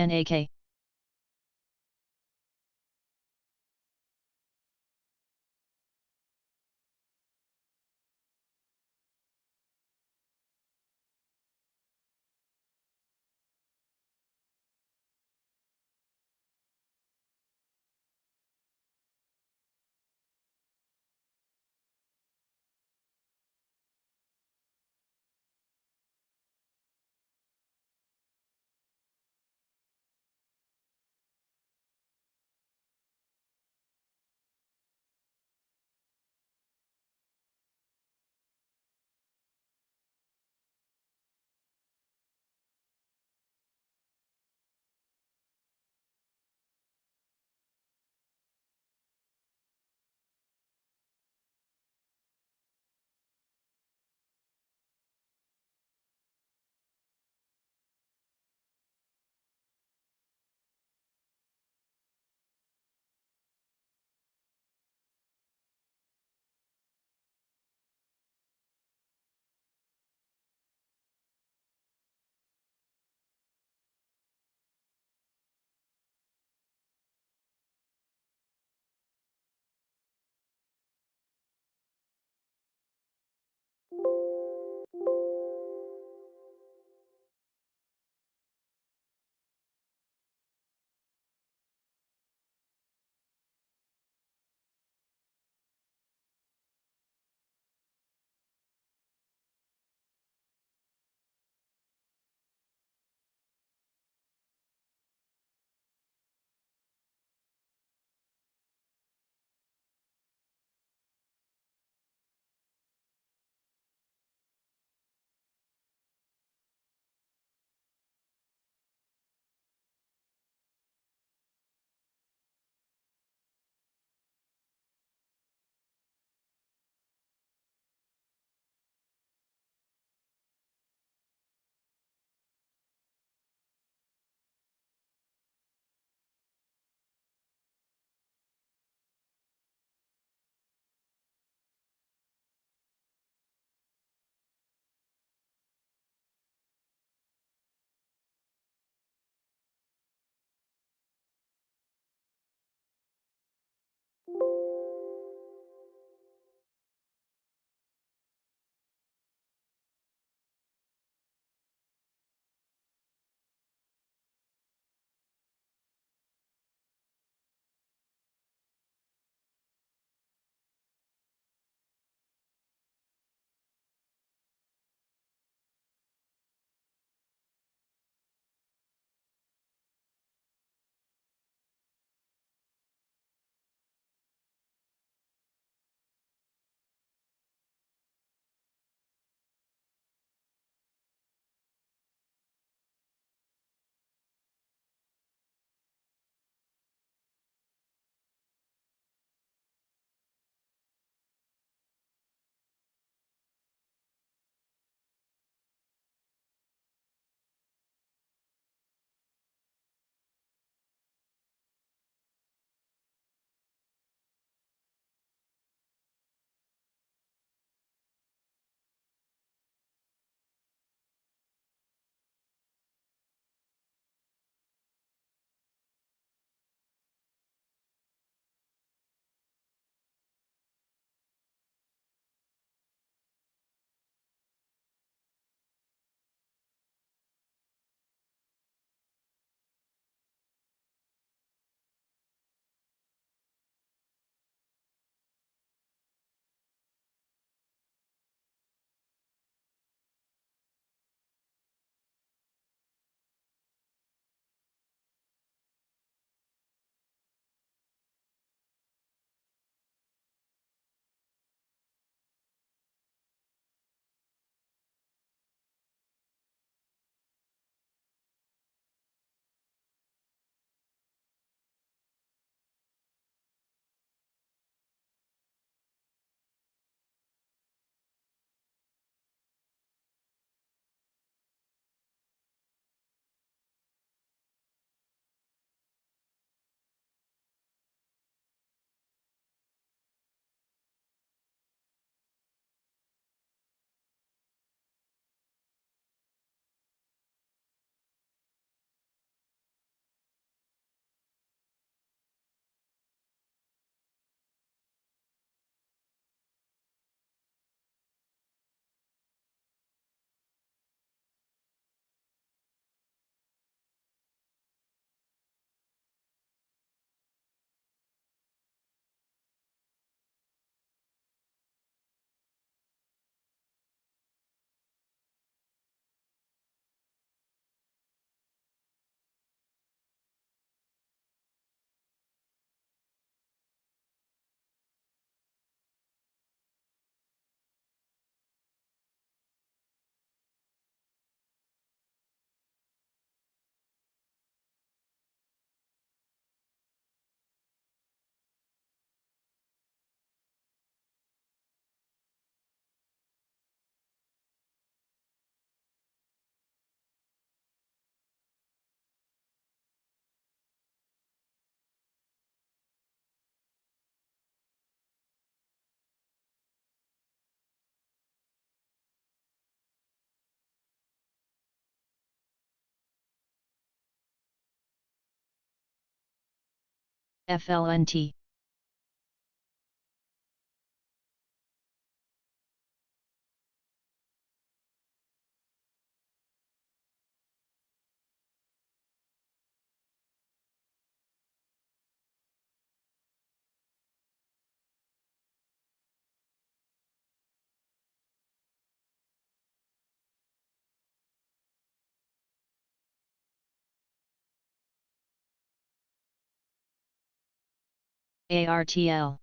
NAK. FLNT. ARTL.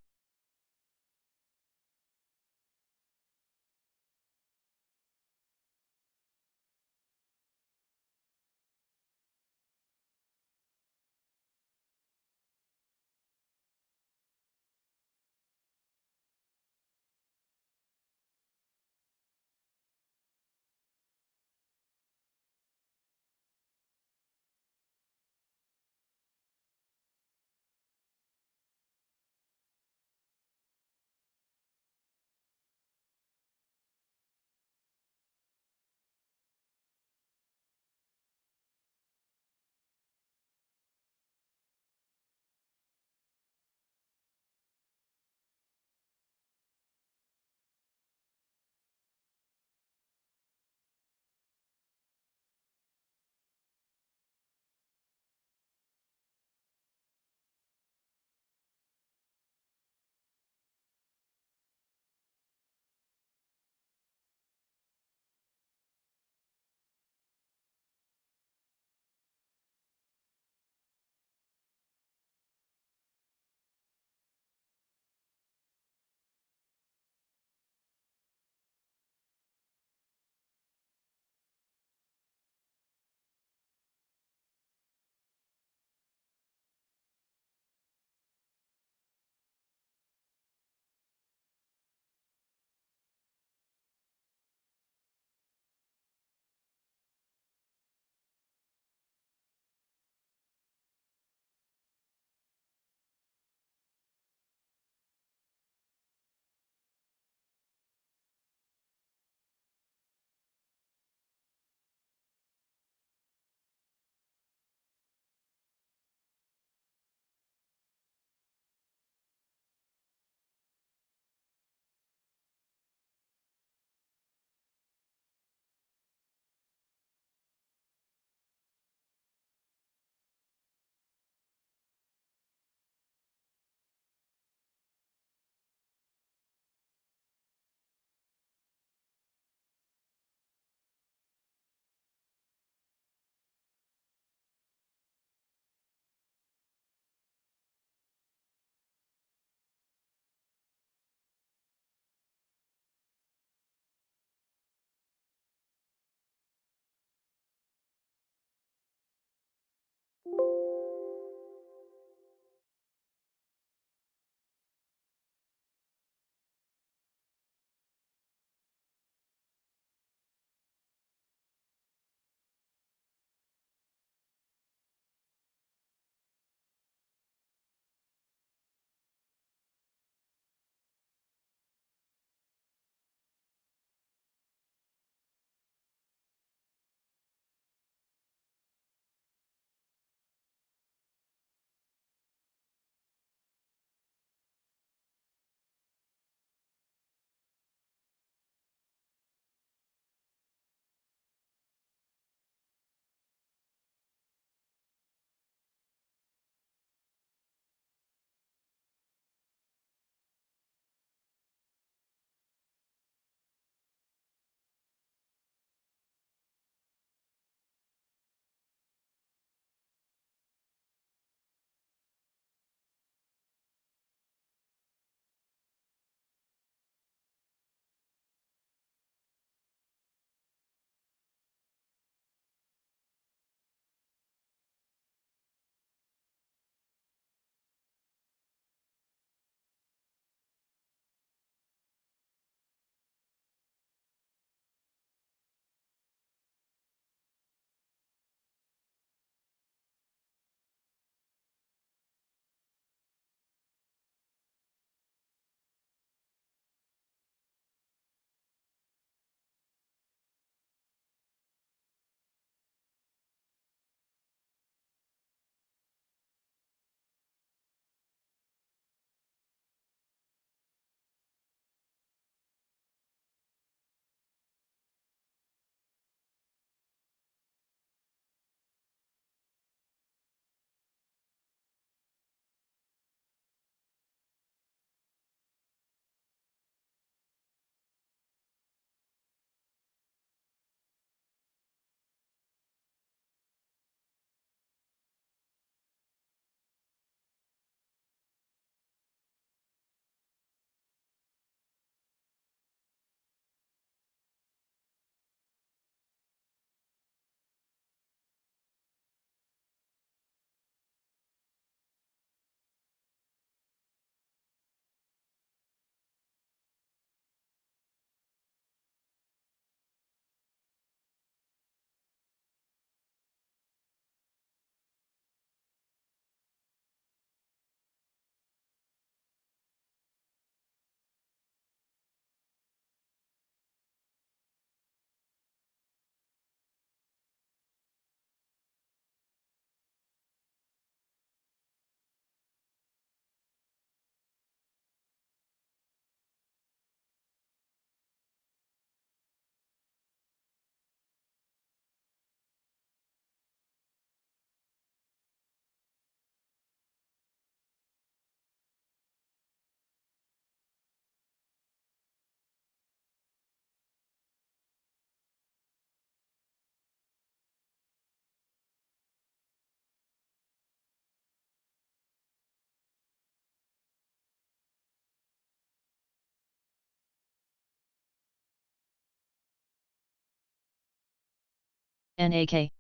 NAK.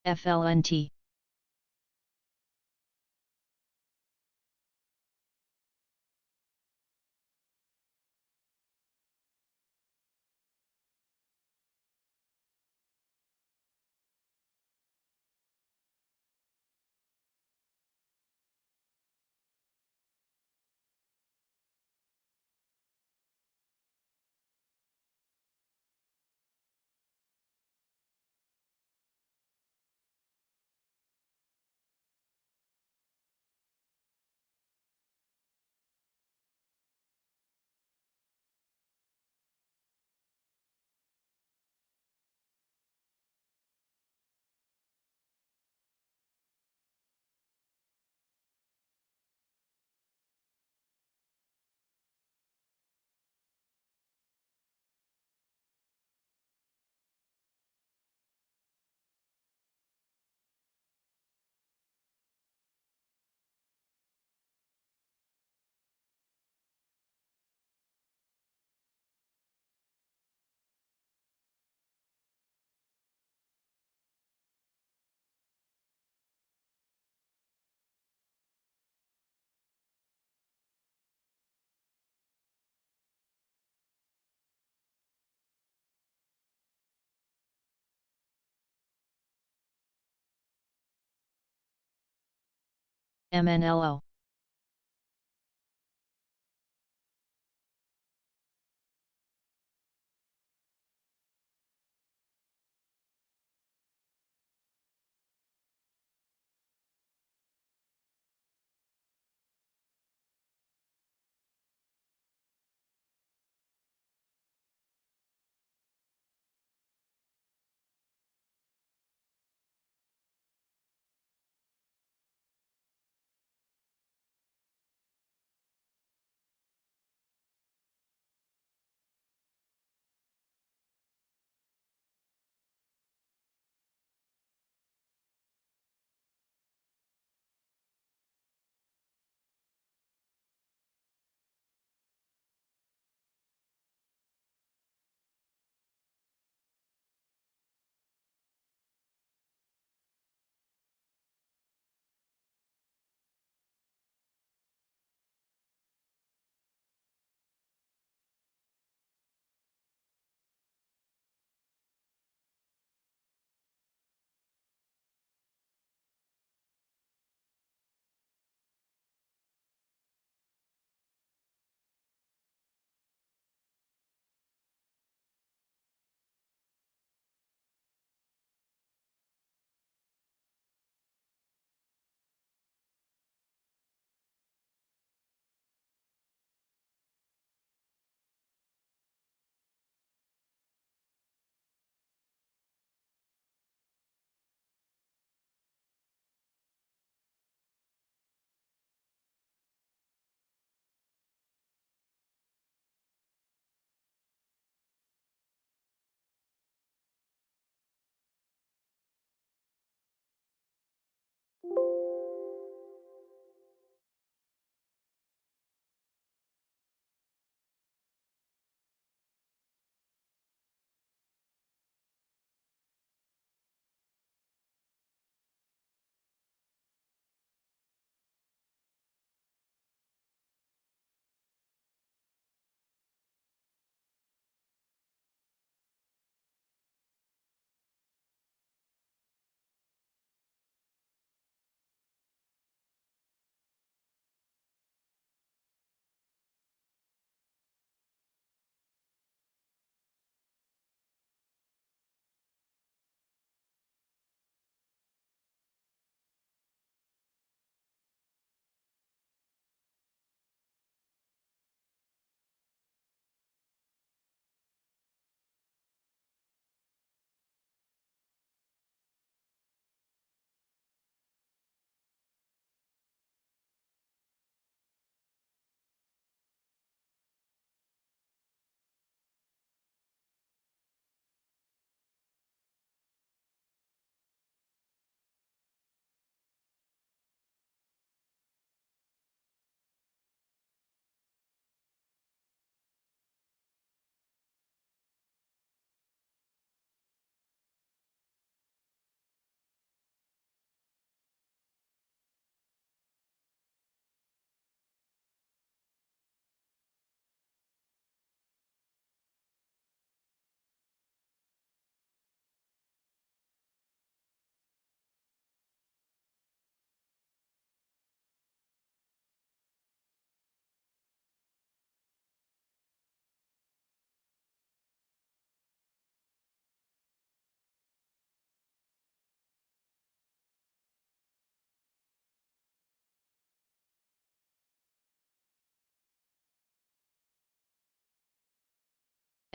FLNT. MNLO.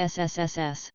SSSS.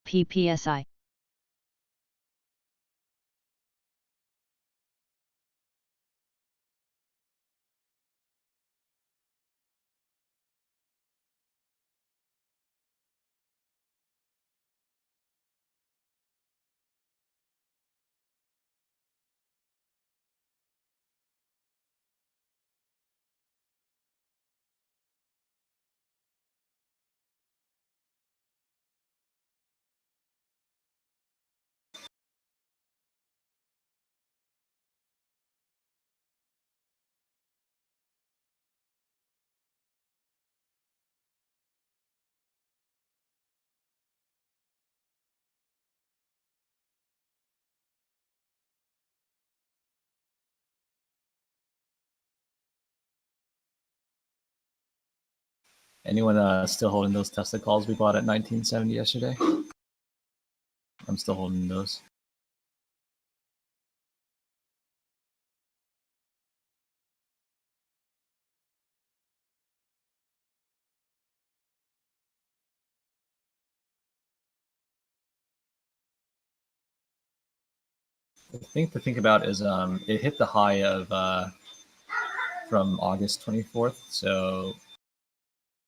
PPSI Anyone still holding those Tesla calls we bought at 1970 yesterday? I'm still holding those. The thing to think about is it hit the high of from August 24th. So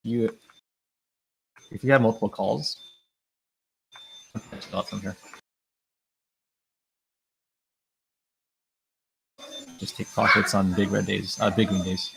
if you have multiple calls, stop from here. Just take profits on big red days, big green days.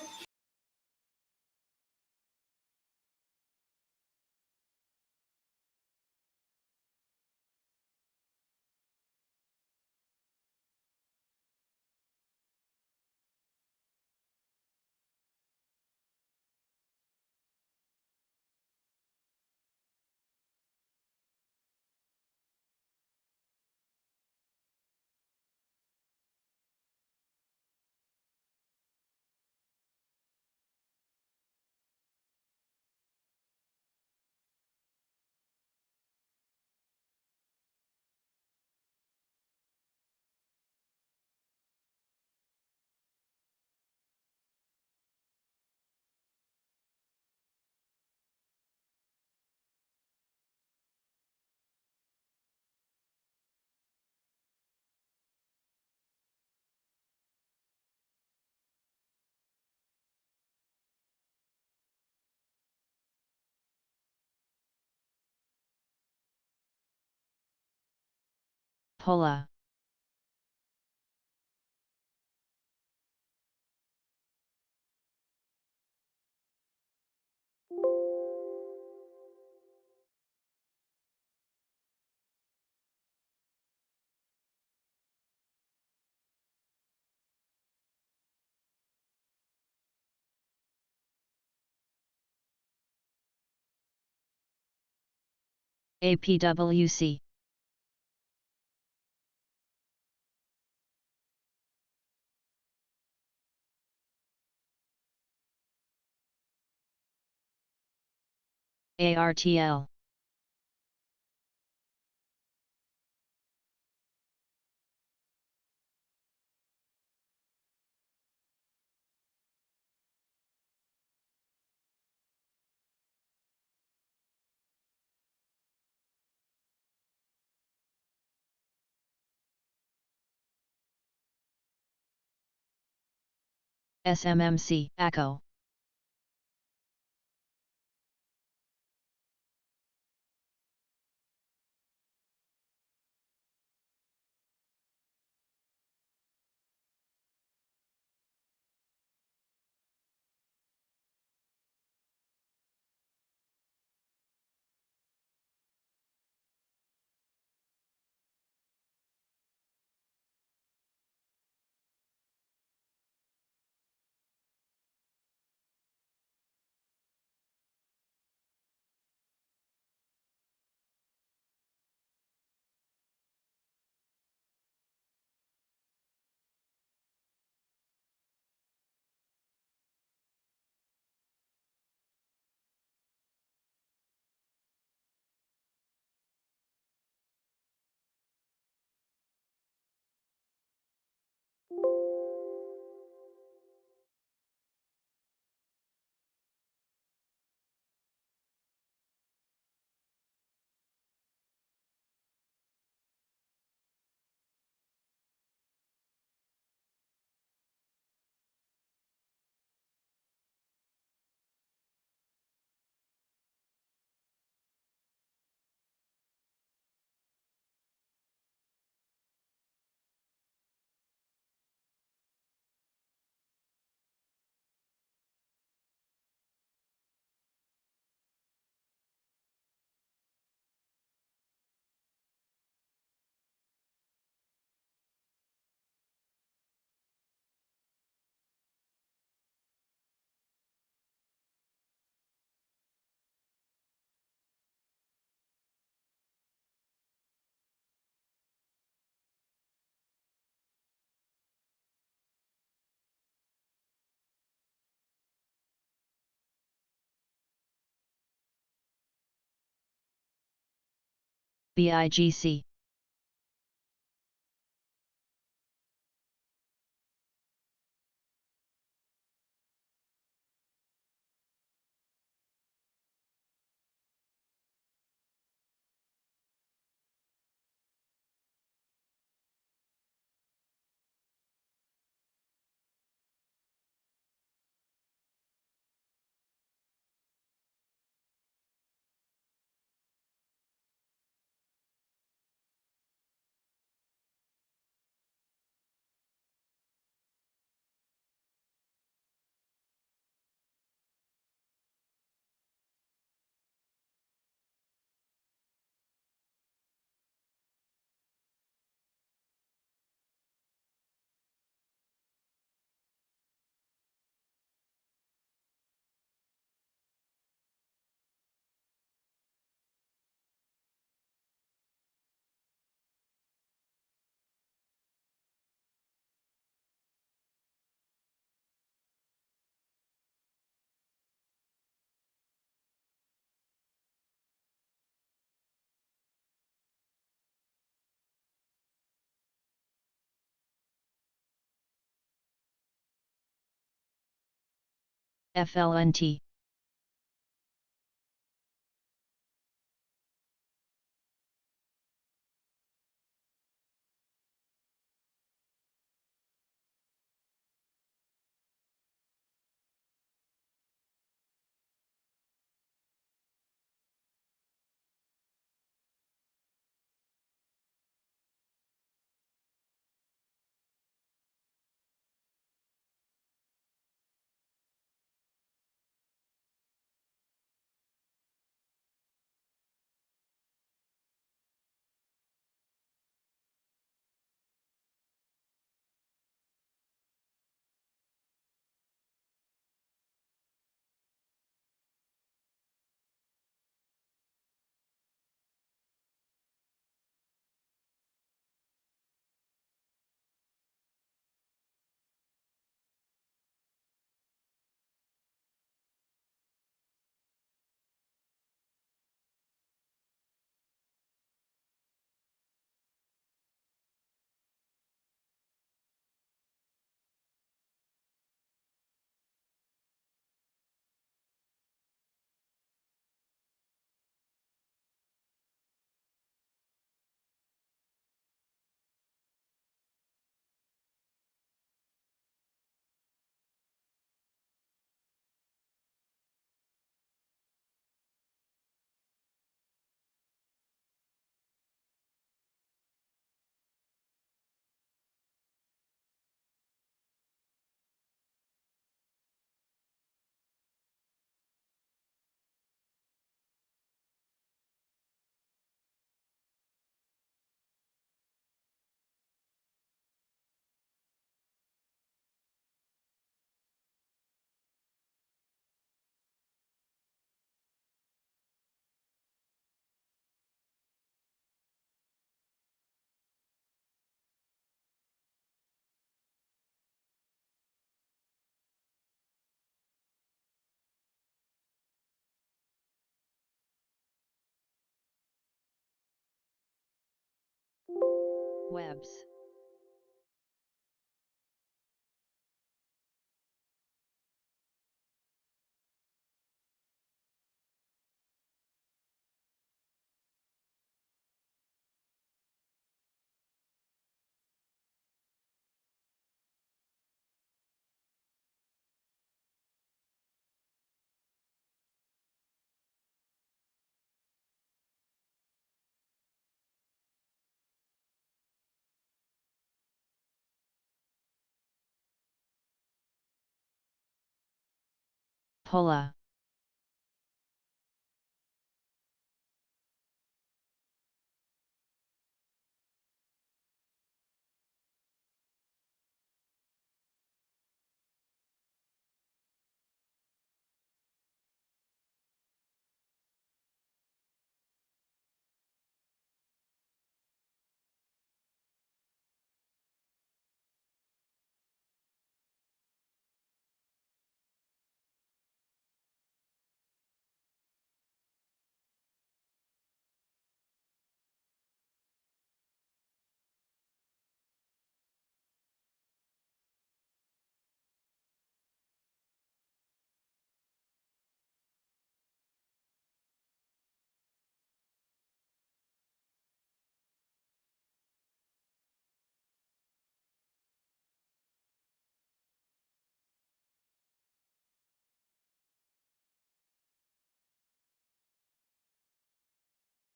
Hola. APWC. ARTL. SMMC, ACO. BIGC. FLNT. Webs. Pola.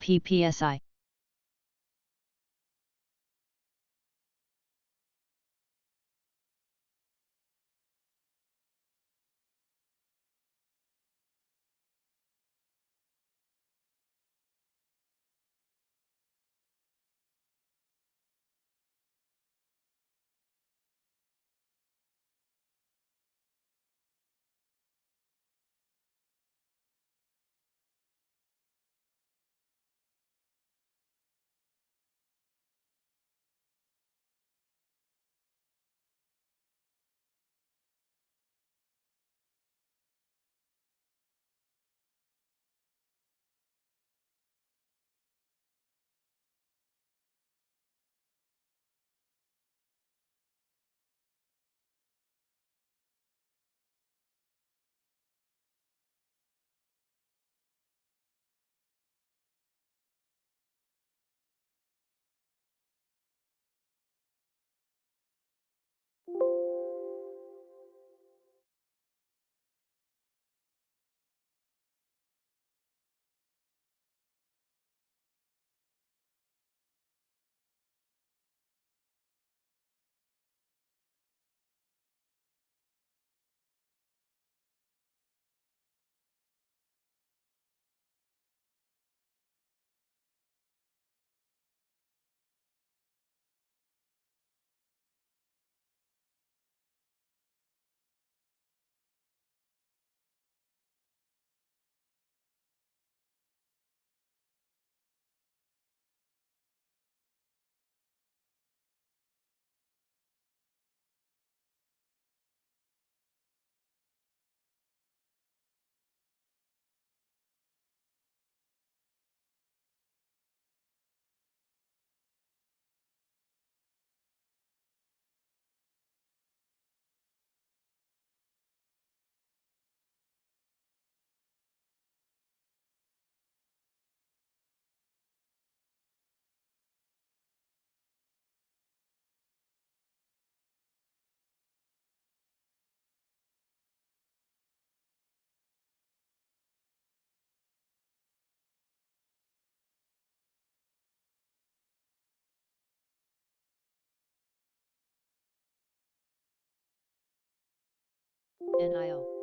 PPSI. NIO.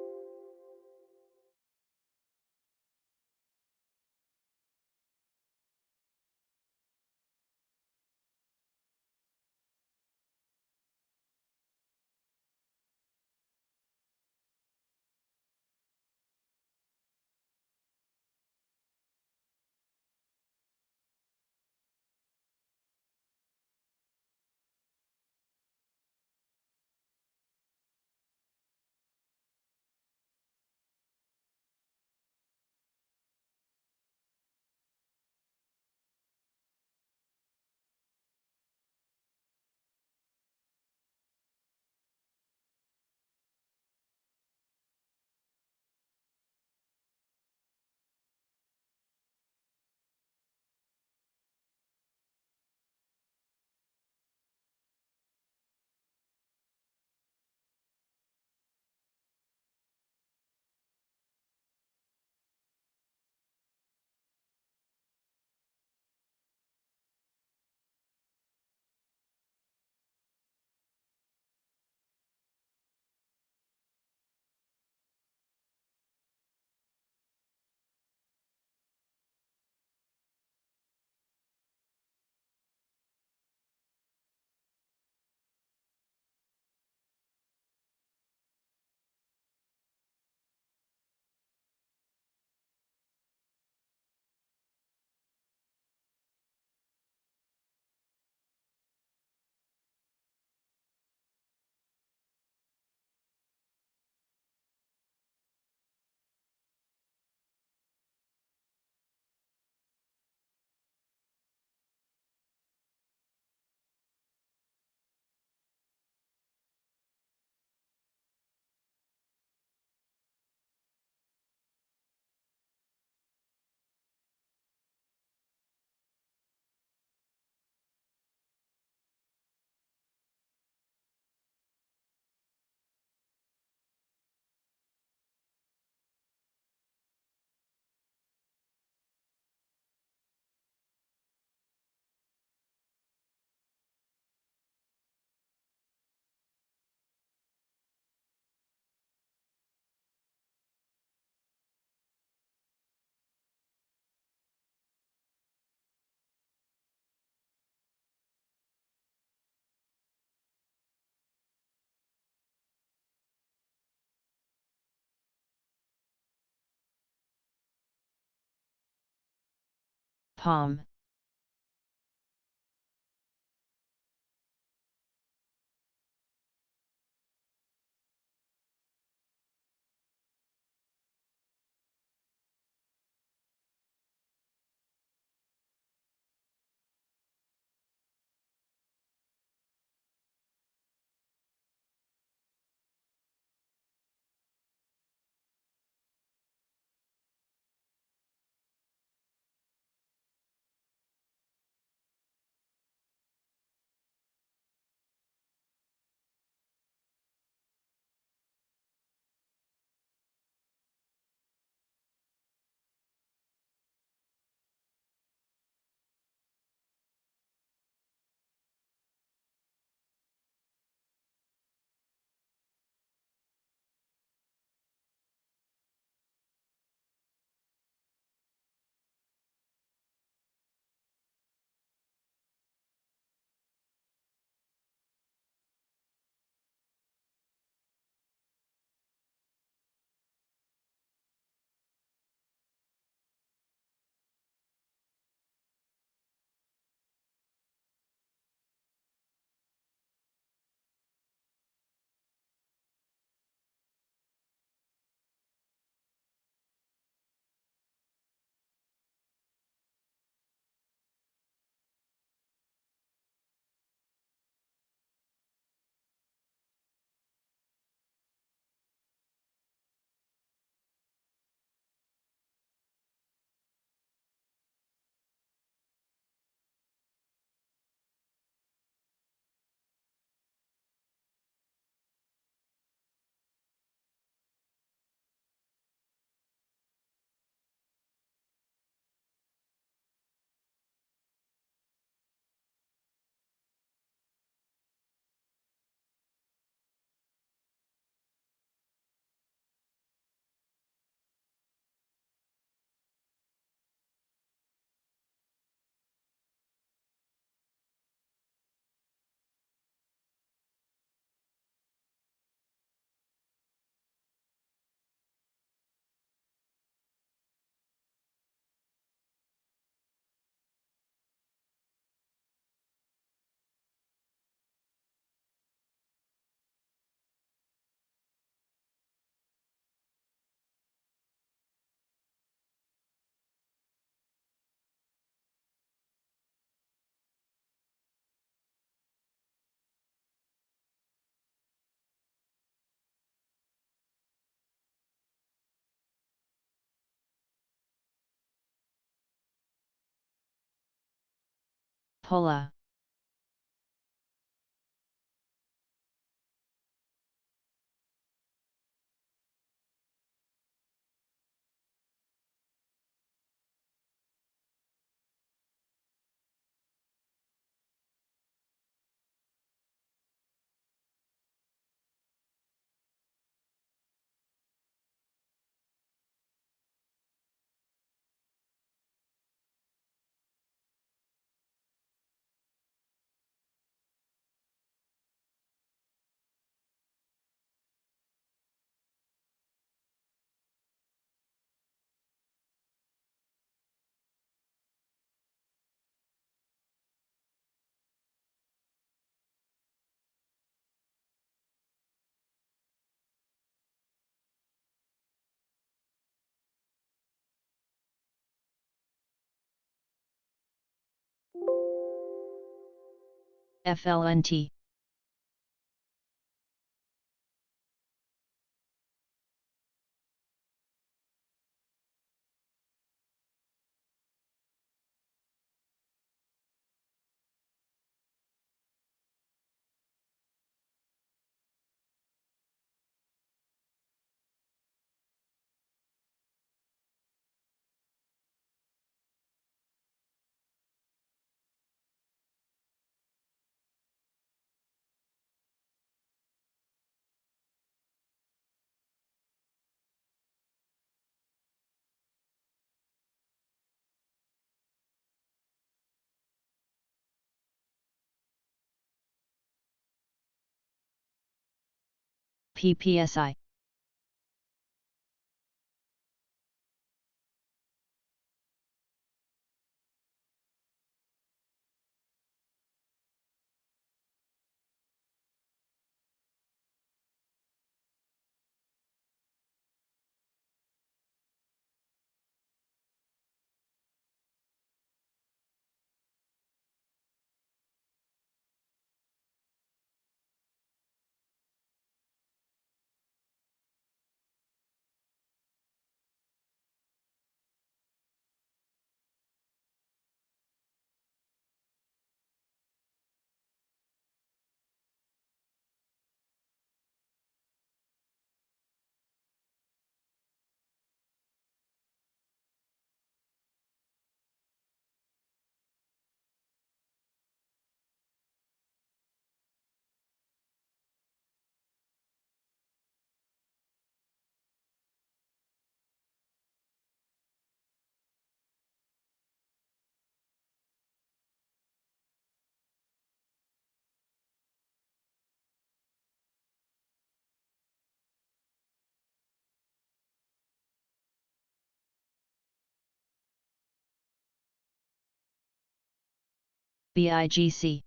Palm. Pola. FLNT. PPSI. BIGC.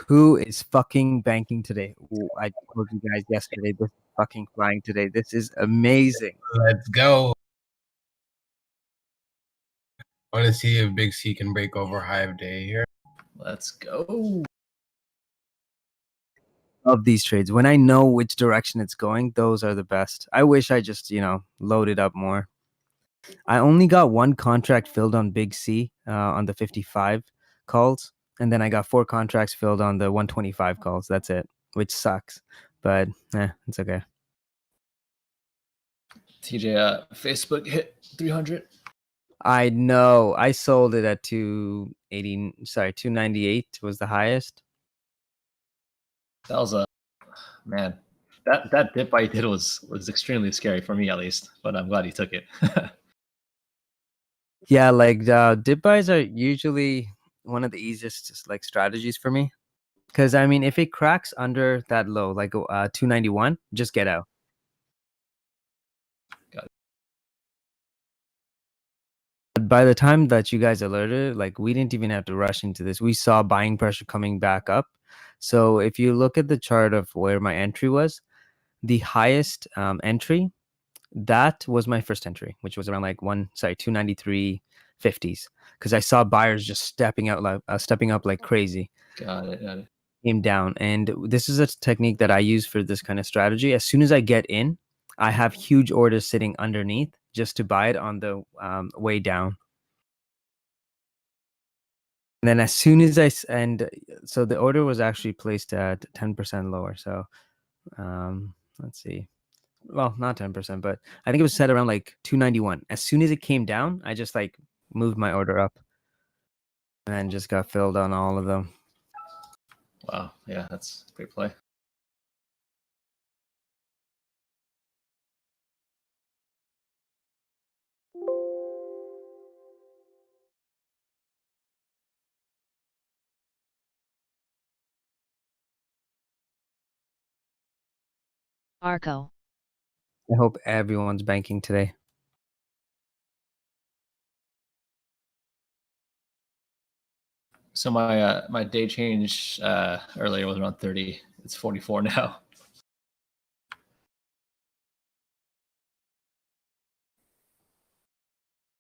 Who is fucking banking today? Ooh, I told you guys yesterday. This is fucking flying today. This is amazing. Let's go. I want to see if Big C can break over Hive Day here. Let's go. Love these trades. When I know which direction it's going, those are the best. I wish I just, loaded up more. I only got one contract filled on Big C on the 55 calls, and then I got 4 contracts filled on the 125 calls. That's it, which sucks, but it's okay. TJ, Facebook hit 300. I know. I sold it at 298 was the highest. That was a man. That dip I did was extremely scary for me, at least. But I'm glad he took it. Yeah, like dip buys are usually one of the easiest like strategies for me, because I mean, if it cracks under that low, like 291, just get out. But by the time that you guys alerted, like we didn't even have to rush into this. We saw buying pressure coming back up. So if you look at the chart of where my entry was, the highest entry, that was my first entry, which was around like 293.50s, because I saw buyers just stepping up like crazy. Got it. Came down, and this is a technique that I use for this kind of strategy. As soon as I get in, I have huge orders sitting underneath just to buy it on the way down. And then as soon as so the order was actually placed at 10% lower. So let's see. Well, not 10%, but I think it was set around like 291. As soon as it came down, I just like moved my order up and then just got filled on all of them. Wow. Yeah, that's a great play. Arco. I hope everyone's banking today. So my day change earlier was around 30. It's 44 now.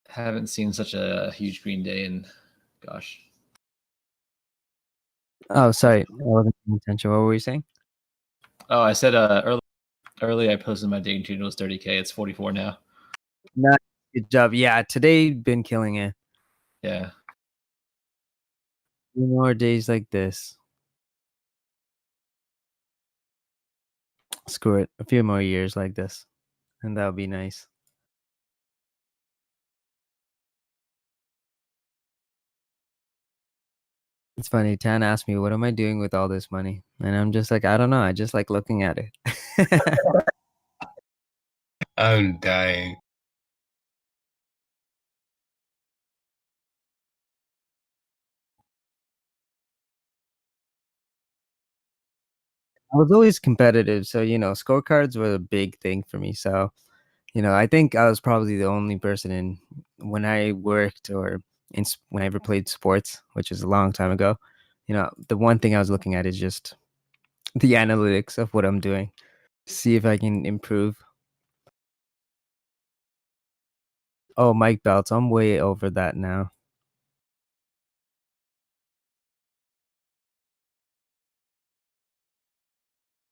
Haven't seen such a huge green day in, gosh. Oh, sorry, I wasn't paying attention. What were you saying? Oh, I said early I posted my day change was 30K. It's 44 now. Nice, good job. Yeah, today been killing it. Yeah. 2 more days like this. Screw it. A few more years like this, and that would be nice. It's funny. Tan asked me, "What am I doing with all this money?" And I'm just like, I don't know. I just like looking at it. I'm dying. I was always competitive, so scorecards were a big thing for me. So, I think I was probably the only person when I worked or when I ever played sports, which is a long time ago. The one thing I was looking at is just the analytics of what I'm doing, see if I can improve. Oh, Mike Belts, I'm way over that now.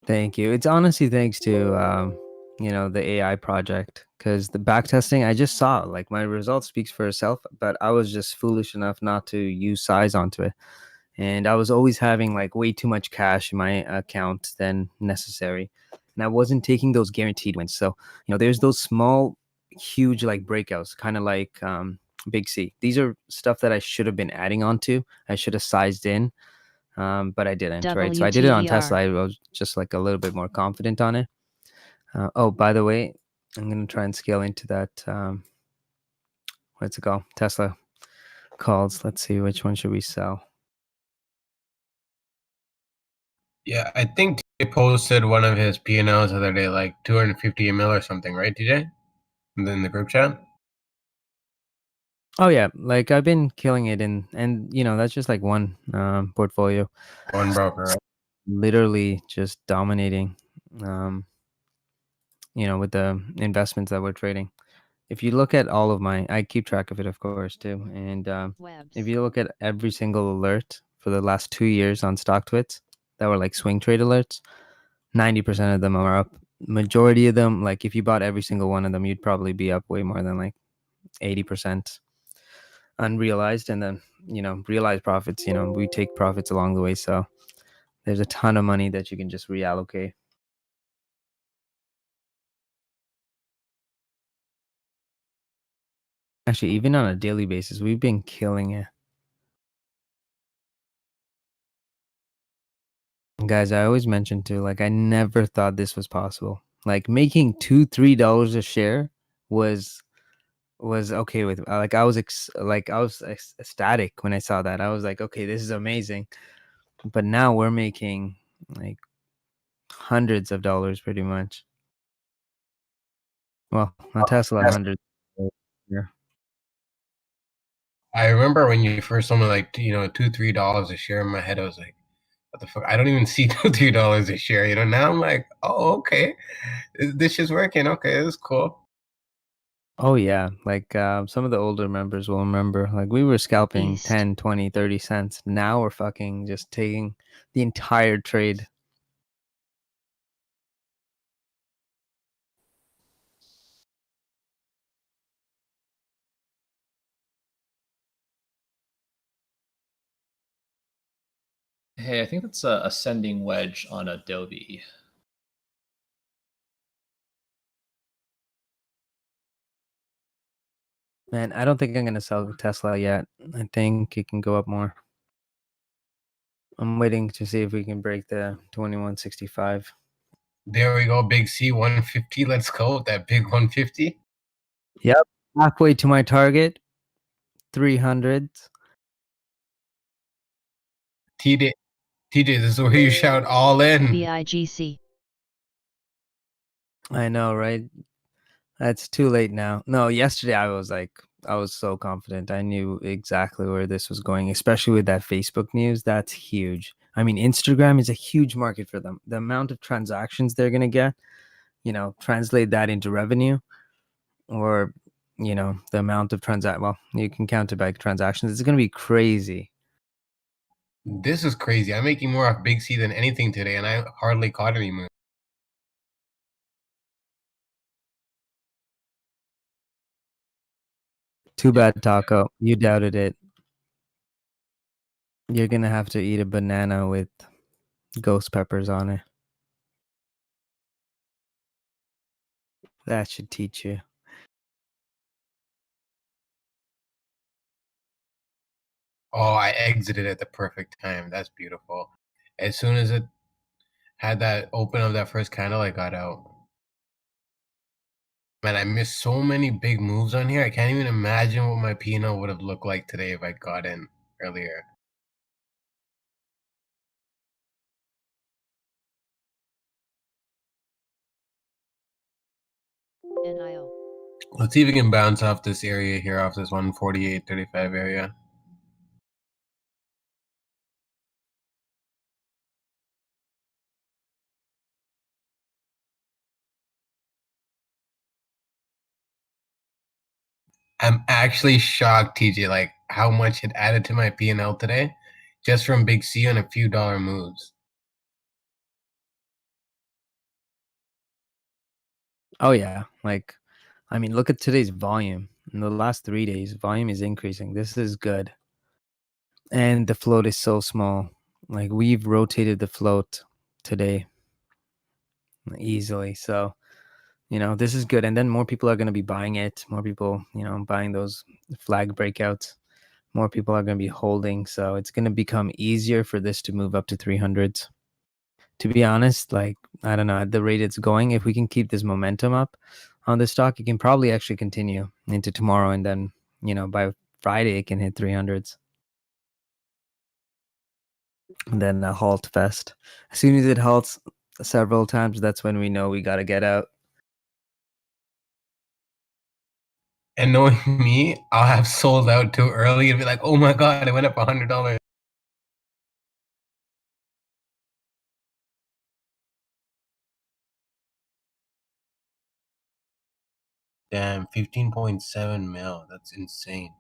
Thank you. It's honestly thanks to the AI project, because the backtesting I just saw, like my result speaks for itself, but I was just foolish enough not to use size onto it. and I was always having like way too much cash in my account than necessary, and I wasn't taking those guaranteed wins. So there's those small, huge like breakouts, kind of like Big C. These are stuff that I should have been adding on to. I should have sized in, but I didn't. Right, so I did it on Tesla. I was just like a little bit more confident on it. Oh, by the way, I'm gonna try and scale into that. What's it called? Tesla calls. Let's see, which one should we sell? Yeah, I think he posted one of his P&Ls the other day, like 250 mil or something, right, TJ? And then the group chat. Oh yeah, like I've been killing it, and that's just like one portfolio. One broker, right? Literally just dominating, with the investments that we're trading. If you look at all of I keep track of it, of course, too. And if you look at every single alert for the last 2 years on StockTwits that were like swing trade alerts, 90% of them are up. Majority of them, like if you bought every single one of them, you'd probably be up way more than like 80% unrealized. And then, realized profits, we take profits along the way. So there's a ton of money that you can just reallocate. Actually, even on a daily basis, we've been killing it. Guys, I always mention too, like I never thought this was possible. Like making $2-3 a share was okay with like I was ecstatic when I saw that. I was like, okay, this is amazing. But now we're making like hundreds of dollars pretty much. Well, on Tesla, hundreds. Yeah. I remember when you first told me like $2-3 a share. In my head, I was like, what the fuck? I don't even see $2-3 a share. Now I'm like, oh, okay, this is working. Okay, this is cool. Oh yeah, like some of the older members will remember, like we were scalping 10, 20, 30 cents. Now we're fucking just taking the entire trade. Hey, I think that's a ascending wedge on Adobe. Man, I don't think I'm gonna sell Tesla yet. I think it can go up more. I'm waiting to see if we can break the 2165. There we go, Big C 150. Let's go with that big 150. Yep, halfway to my target, 300. TJ, this is where you shout all in. BIGC. I know, right? That's too late now. No, yesterday I was so confident. I knew exactly where this was going, especially with that Facebook news. That's huge. I mean, Instagram is a huge market for them. The amount of transactions they're going to get, translate that into revenue, or, the amount of well, you can count it by transactions. It's going to be crazy. This is crazy. I'm making more off Big C than anything today, and I hardly caught any moves. Too bad, Taco. You doubted it. You're going to have to eat a banana with ghost peppers on it. That should teach you. Oh, I exited at the perfect time. That's beautiful. As soon as it had that open of that first candle, I got out. Man, I missed so many big moves on here. I can't even imagine what my P&L would have looked like today if I got in earlier. NIO. Let's see if we can bounce off this area here, off this 148.35 area. I'm actually shocked, TJ, like how much it added to my P&L today, just from Big C on a few dollar moves. Oh yeah, like, I mean, look at today's volume. In the last 3 days, volume is increasing. This is good. and the float is so small. Like we've rotated the float today easily. So, this is good. And then more people are going to be buying it. More people, buying those flag breakouts. More people are going to be holding. So it's going to become easier for this to move up to 300s. To be honest, like, I don't know, at the rate it's going, if we can keep this momentum up on the stock, it can probably actually continue into tomorrow. And then, by Friday, it can hit 300s. And then a halt fest. As soon as it halts several times, that's when we know we got to get out. And knowing me, I'll have sold out too early and be like, "Oh my god, it went up $100." Damn, 15.7 mil. That's insane.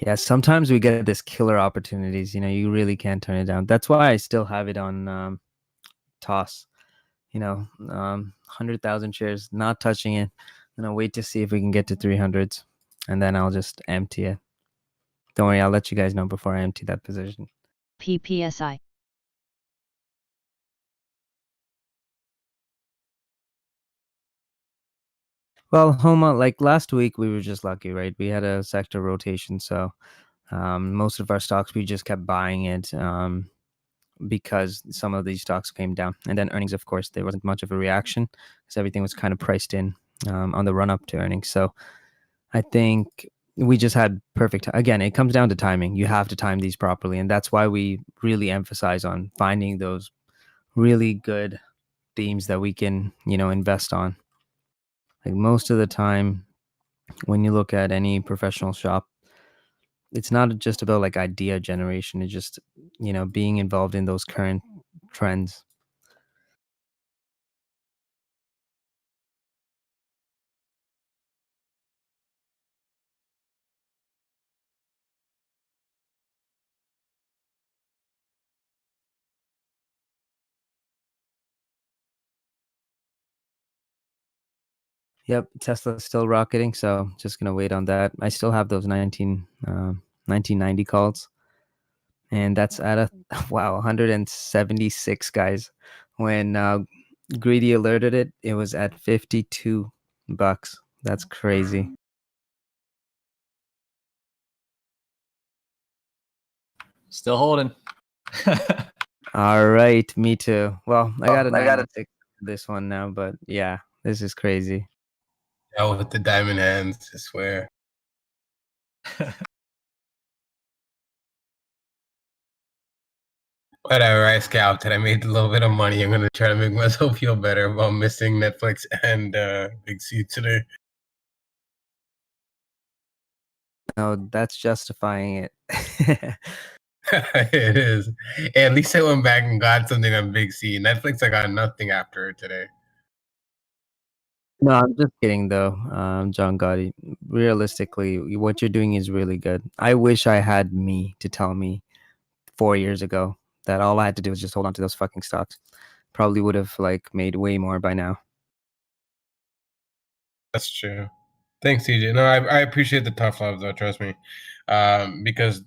Yeah, sometimes we get this killer opportunities. You really can't turn it down. That's why I still have it on toss. 100,000 shares, not touching it. I'm gonna wait to see if we can get to 300s, and then I'll just empty it. Don't worry, I'll let you guys know before I empty that position. PPSI. Well, Homa, like last week, we were just lucky, right? We had a sector rotation, so most of our stocks we just kept buying it because some of these stocks came down, and then earnings, of course, there wasn't much of a reaction because everything was kind of priced in on the run up to earnings. So I think we just had perfect. Again, it comes down to timing. You have to time these properly, and that's why we really emphasize on finding those really good themes that we can, invest on. Like most of the time, when you look at any professional shop, it's not just about like idea generation. It's just, being involved in those current trends. Yep, Tesla's still rocketing, so just gonna wait on that. I still have those 1990 calls, and that's at a wow 176 guys. When Greedy alerted it, it was at $52. That's crazy. Still holding. All right, me too. Well, I got to take this one now, but yeah, this is crazy. Yeah, with the diamond hands, I swear. Whatever, I scalped it. I made a little bit of money. I'm gonna try to make myself feel better about missing Netflix and Big C today. No, that's justifying it. It is. Hey, at least I went back and got something on Big C. Netflix, I got nothing after it today. No, I'm just kidding though, John Gotti. Realistically, what you're doing is really good. I wish I had me to tell me 4 years ago that all I had to do was just hold on to those fucking stocks. Probably would have like made way more by now. That's true. Thanks, CJ. No, I appreciate the tough love though. Trust me, because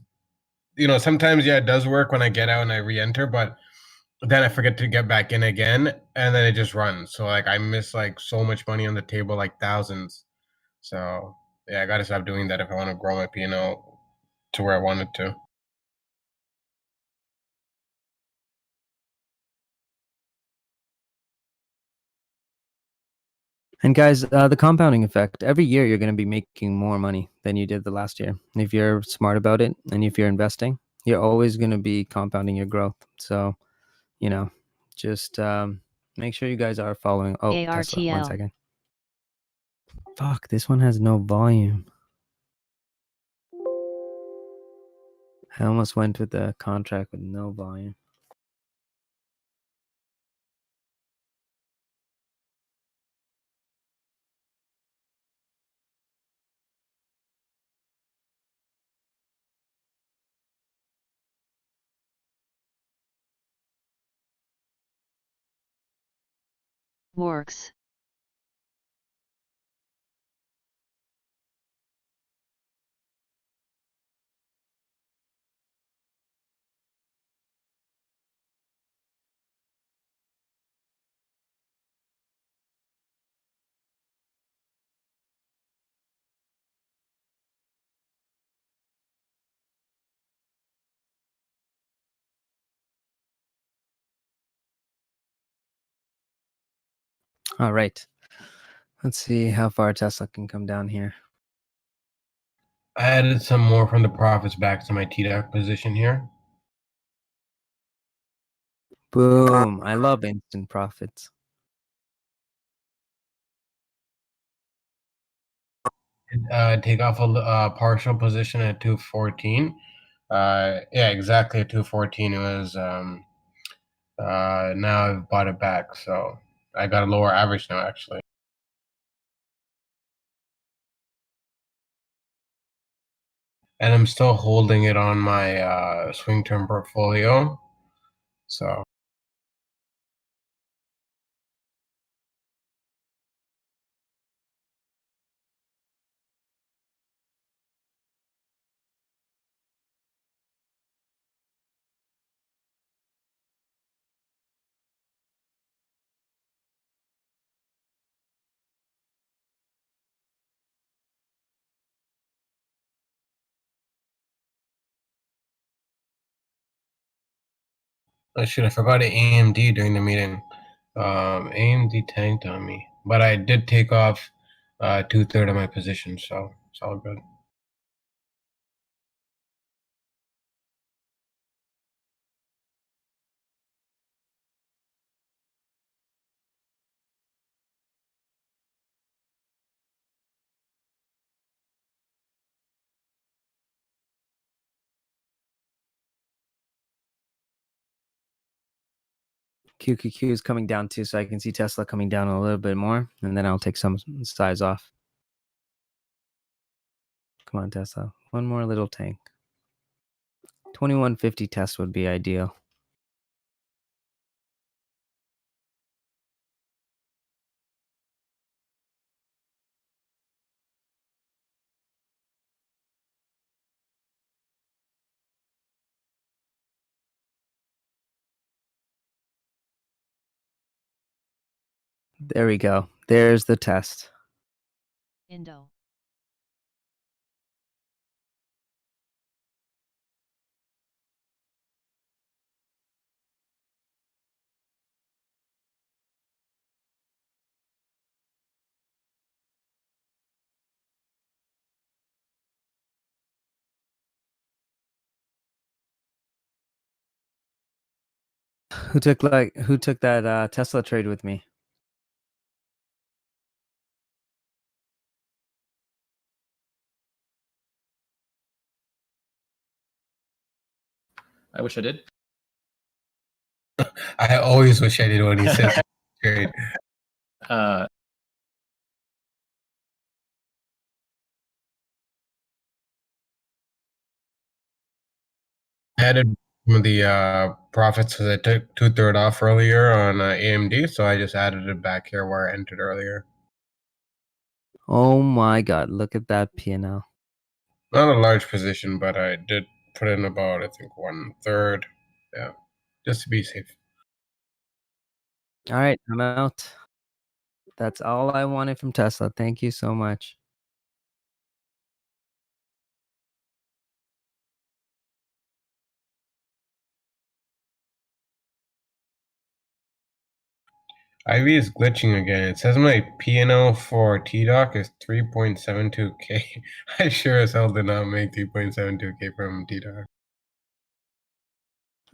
sometimes it does work when I get out and I re-enter, but then I forget to get back in again, and then it just runs. So like I miss like so much money on the table, like thousands. So yeah, I gotta stop doing that if I want to grow my P&L to where I want it to. And guys, the compounding effect. Every year you're going to be making more money than you did the last year. If you're smart about it and if you're investing, you're always going to be compounding your growth. So, just make sure you guys are following. Oh, Tesla, 1 ARTL. second. Fuck, this one has no volume. I almost went with the contract with no volume. Works. All right. Let's see how far Tesla can come down here. I added some more from the profits back to my TDOC position here. Boom. I love instant profits. Take off a partial position at 214. Yeah, exactly at 214. It was. Now I've bought it back, so I got a lower average now actually. And I'm still holding it on my swing term portfolio. So I should have forgot AMD during the meeting. AMD tanked on me, but I did take off 2/3 of my position, so it's all good. QQQ is coming down too, so I can see Tesla coming down a little bit more, and then I'll take some size off. Come on, Tesla. One more little tank. 2150 test would be ideal. There we go. There's the test. Indo. Who took that Tesla trade with me? I wish I did. I always wish I did what he says. Great. Uh, I added some of the profits because I took 2/3 off earlier on AMD, so I just added it back here where I entered earlier. Oh my god, look at that P&L. Not a large position, but I did put in about, I think, 1/3. Yeah, just to be safe. All right, I'm out. That's all I wanted from Tesla. Thank you so much. Ivy is glitching again. It says my P&L for TDOC is 3.72K. I sure as hell did not make 3.72K from TDOC.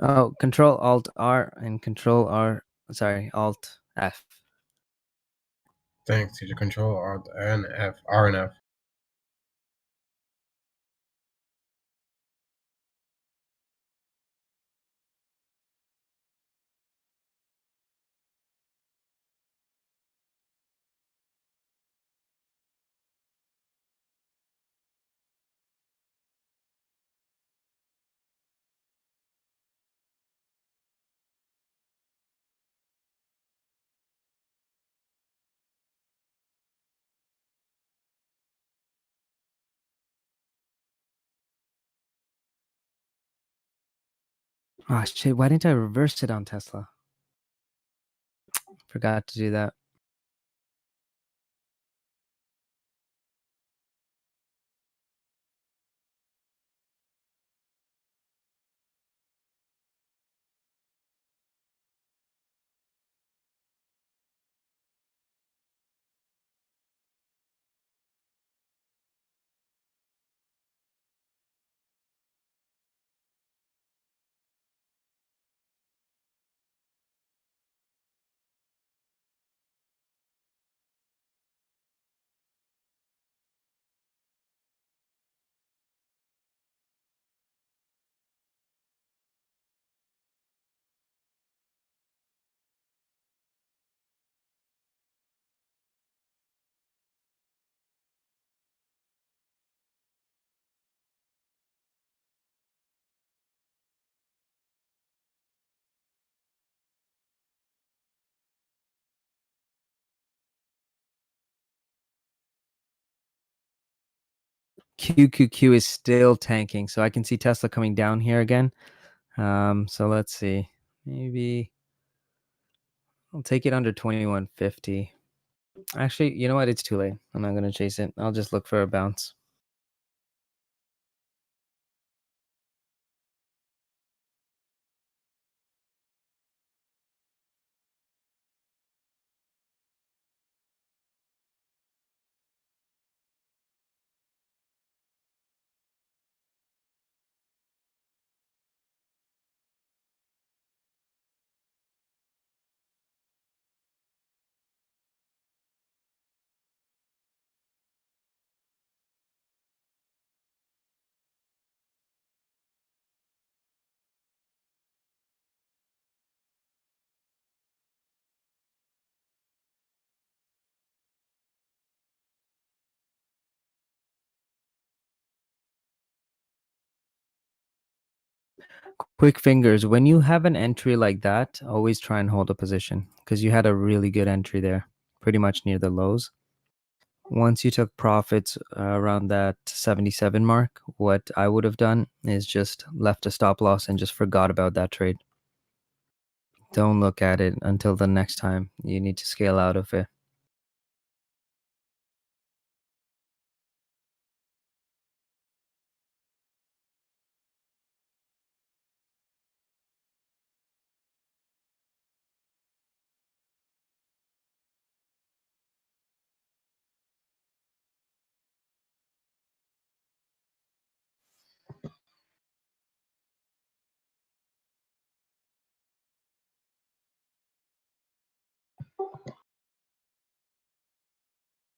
Oh, Control Alt R and Control R. Sorry, Alt F. Thanks, teacher. Control Alt and F, R and F. Oh shit! Why didn't I reverse it on Tesla? Forgot to do that. QQQ is still tanking, so I can see Tesla coming down here again. So let's see. Maybe I'll take it under 2150. Actually, you know what? It's too late. I'm not gonna chase it. I'll just look for a bounce. Quick fingers. When you have an entry like that, always try and hold a position because you had a really good entry there, pretty much near the lows. Once you took profits around that 77 mark, what I would have done is just left a stop loss and just forgot about that trade. Don't look at it until the next time you need to scale out of it.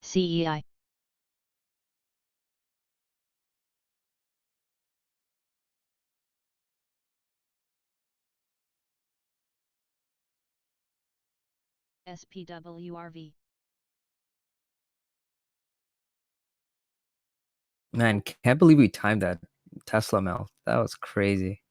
CEI. SPWRV. Man, can't believe we timed that Tesla melt. That was crazy.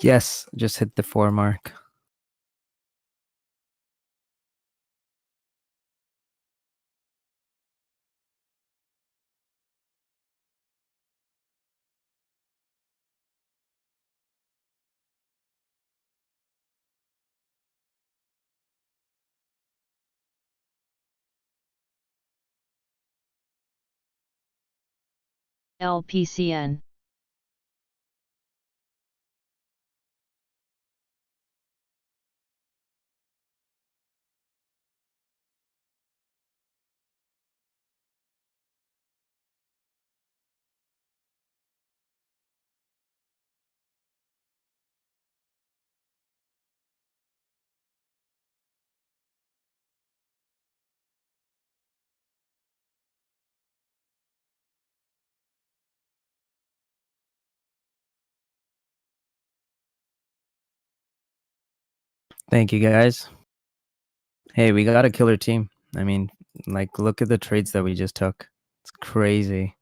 Yes, just hit the 4 mark. LPCN. Thank you, guys. Hey, we got a killer team. I mean, like, look at the trades that we just took. It's crazy.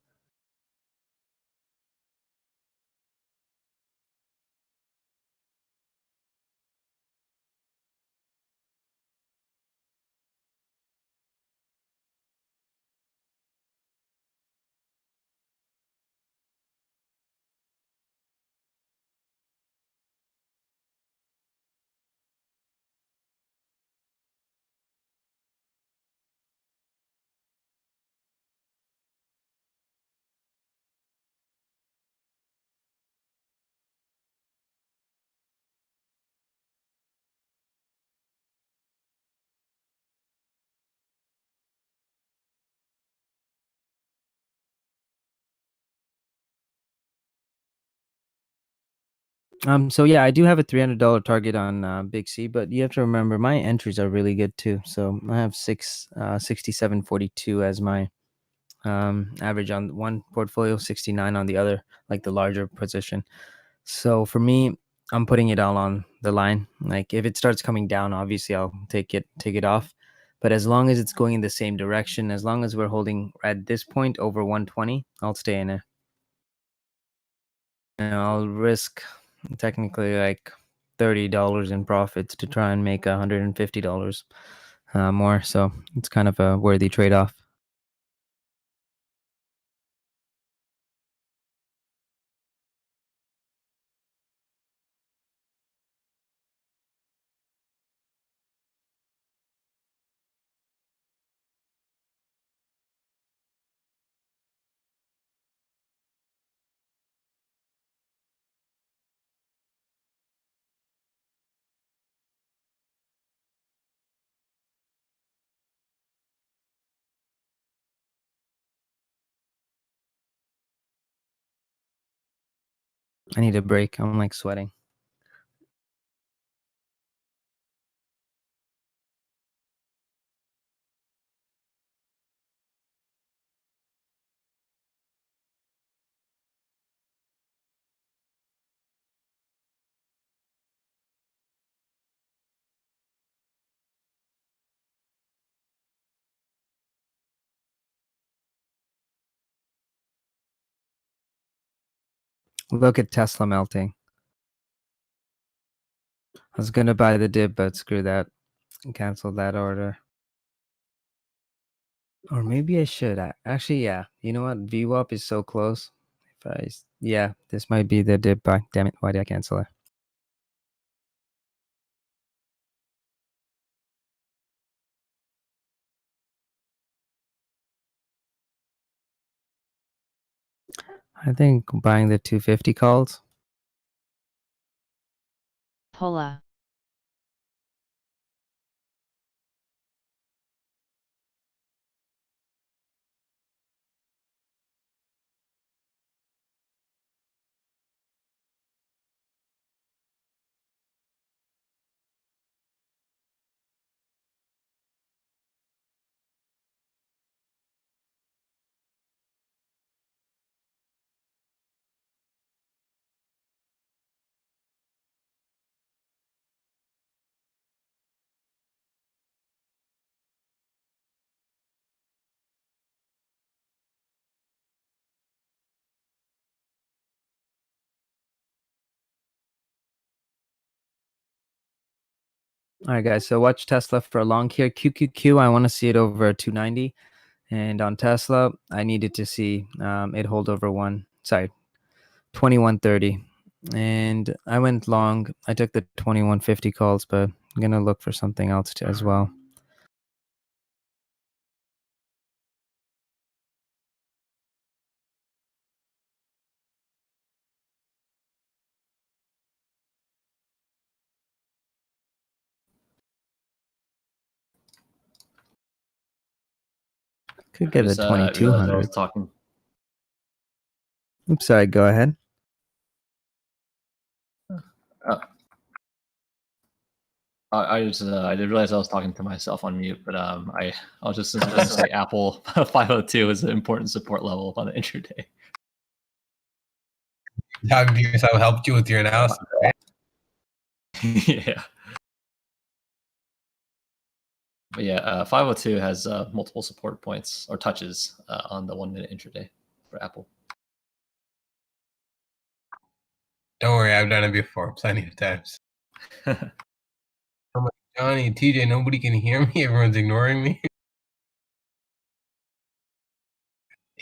So yeah, I do have a $300 target on Big C, but you have to remember my entries are really good too. So I have 67.42 as my average on one portfolio, 69 on the other, like the larger position. So for me, I'm putting it all on the line. Like if it starts coming down, obviously I'll take it off. But as long as it's going in the same direction, as long as we're holding at this point over 120, I'll stay in it. And I'll risk technically like $30 in profits to try and make $150 more. So it's kind of a worthy trade-off. I need a break. I'm like sweating. Look at Tesla melting. I was gonna buy the dip, but screw that. Cancel that order. Or maybe I should. Actually, yeah. You know what? VWAP is so close. Yeah, this might be the dip buy. Damn it! Why did I cancel it? I think buying the 250 calls. Pola. All right, guys. So watch Tesla for a long here. QQQ. I want to see it over 290, and on Tesla, I needed to see it hold over 2130, and I went long. I took the 2150 calls, but I'm gonna look for something else as well. Could get a Just, realized I 2200. was talking. Oops, sorry. Go ahead. I did realize I was talking to myself on mute, but I was just going to say Apple 502 is an important support level on the intraday. Talking to yourself helped you with your analysis, right? Yeah. But yeah, 502 has multiple support points or touches on the 1 minute intraday for Apple. Don't worry, I've done it before plenty of times. I'm like, Johnny, TJ, nobody can hear me. Everyone's ignoring me.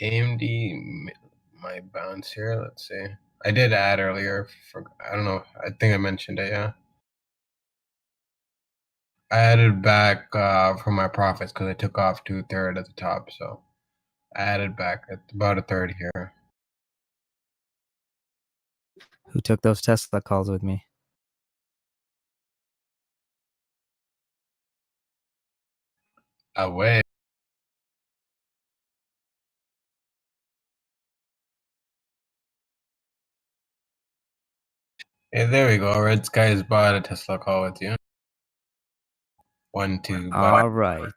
AMD might bounce here. Let's see. I did add earlier. I don't know. I think I mentioned it. Yeah. I added back from my profits because I took off 2/3 at the top. So I added back at about 1/3 here. Who took those Tesla calls with me? Away. Hey, there we go. Red Skies bought a Tesla call with you. 1, 2. All right.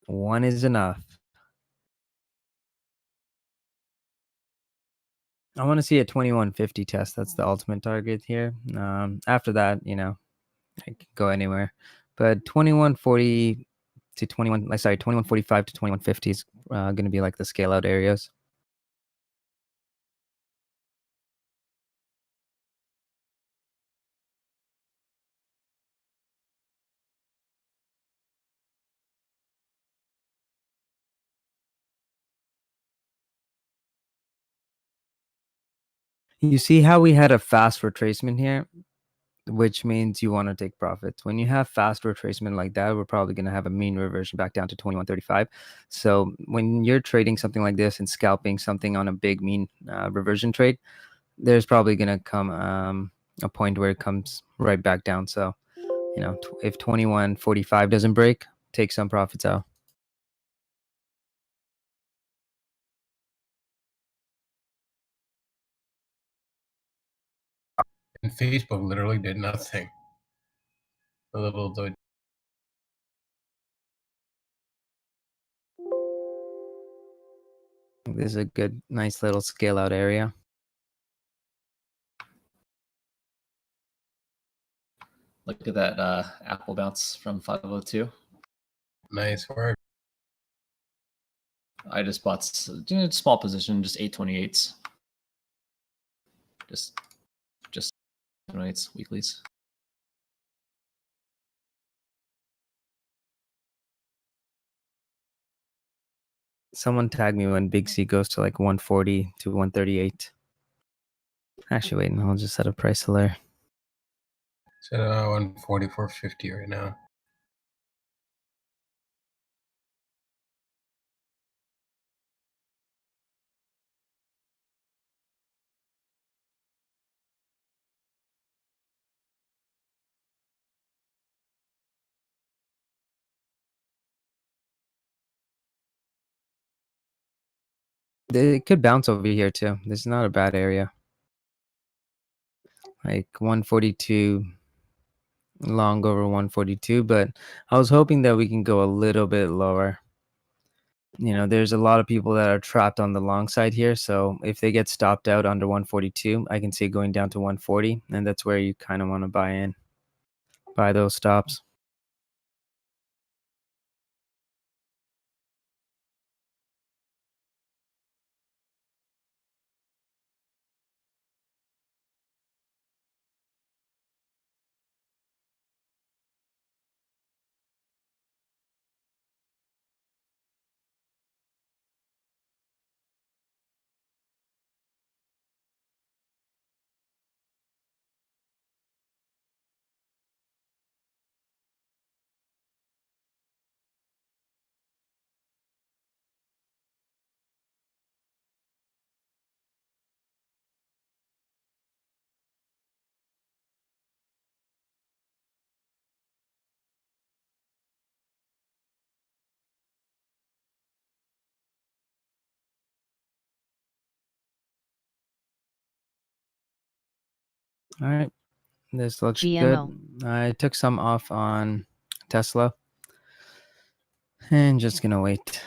One is enough. I want to see a 2150 test. That's the ultimate target here. After that, I can go anywhere. But 2140 to 2145 to 2150 is going to be like the scale out areas. You see how we had a fast retracement here, which means you want to take profits. When you have fast retracement like that, we're probably going to have a mean reversion back down to 2135. So when you're trading something like this and scalping something on a big mean reversion trade, there's probably going to come a point where it comes right back down. So, if 2145 doesn't break, take some profits out. And Facebook literally did nothing. A little though. This is a good, nice little scale out area. Look at that Apple bounce from 502. Nice work. I just bought a small position, just 828s. Just 828s weeklies. Someone tag me when Big C goes to like 140 to 138. Actually, wait, no, I'll just set a price alert. Set 144.50 right now. It could bounce over here too. This is not a bad area. Like 142 long over 142, but I was hoping that we can go a little bit lower. There's a lot of people that are trapped on the long side here. So if they get stopped out under 142, I can see it going down to 140. And that's where you kind of want to buy those stops. All right. This looks GMO. good. I took some off on Tesla. And just going to wait.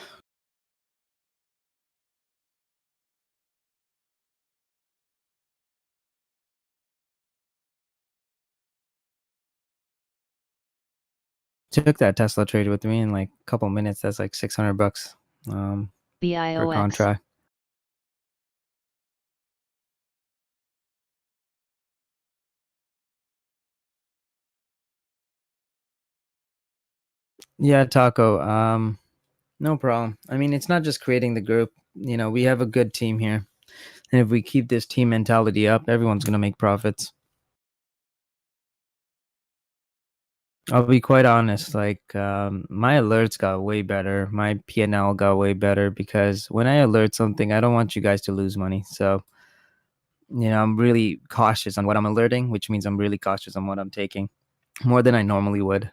took that Tesla trade with me in like a couple minutes. That's like $600 per BIOX. contract. Yeah, Taco. No problem. I mean, it's not just creating the group. You know, we have a good team here. And if we keep this team mentality up, everyone's going to make profits. I'll be quite honest. Like, my alerts got way better. My P&L got way better because when I alert something, I don't want you guys to lose money. So, you know, I'm really cautious on what I'm alerting, which means I'm really cautious on what I'm taking more than I normally would.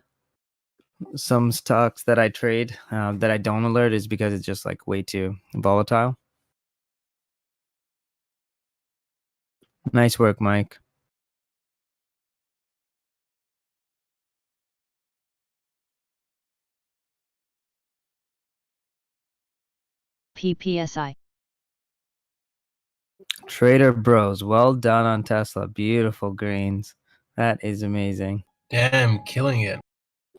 Some stocks that I trade that I don't alert is because it's just like way too volatile. Nice work, Mike. PPSI. Trader Bros, well done on Tesla. Beautiful greens. That is amazing. Damn, killing it.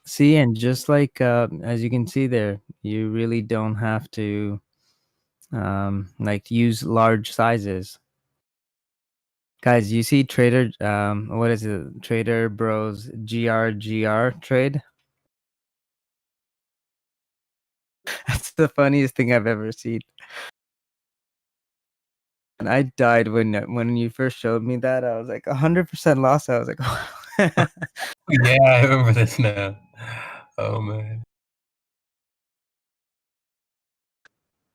See, and just like as you can see there, you really don't have to like use large sizes. Guys, you see Trader what is it? Trader Bros GRGR trade? That's the funniest thing I've ever seen. And I died when you first showed me that. I was like 100% loss. I was like, Yeah, I remember this now. Oh man.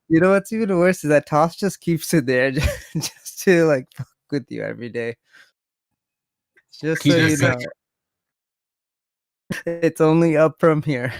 you know what's even worse is that Toss just keeps it there just to like fuck with you every day. Just so you know, it's only up from here.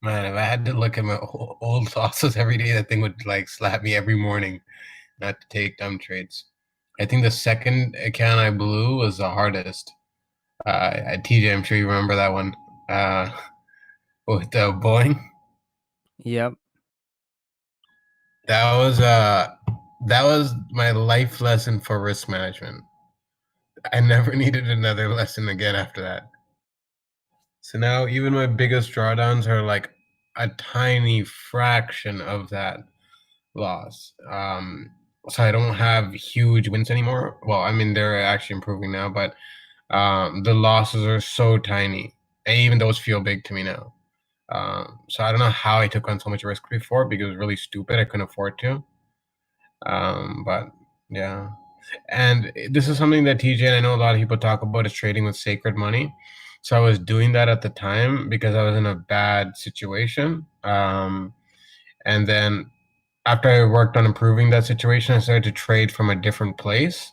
Man, if I had to look at my old losses every day, that thing would like slap me every morning not to take dumb trades. I think the second account I blew was the hardest. TJ, I'm sure you remember that one. With the Boeing. Yep. That was my life lesson for risk management. I never needed another lesson again after that. So now even my biggest drawdowns are like a tiny fraction of that loss. So I don't have huge wins anymore. Well, I mean they're actually improving now, but the losses are so tiny, and even those feel big to me now. So I don't know how I took on so much risk before because it was really stupid. I couldn't afford to. But yeah, and this is something that TJ and I know a lot of people talk about is trading with sacred money. So I was doing that at the time because I was in a bad situation. And then after I worked on improving that situation, I started to trade from a different place.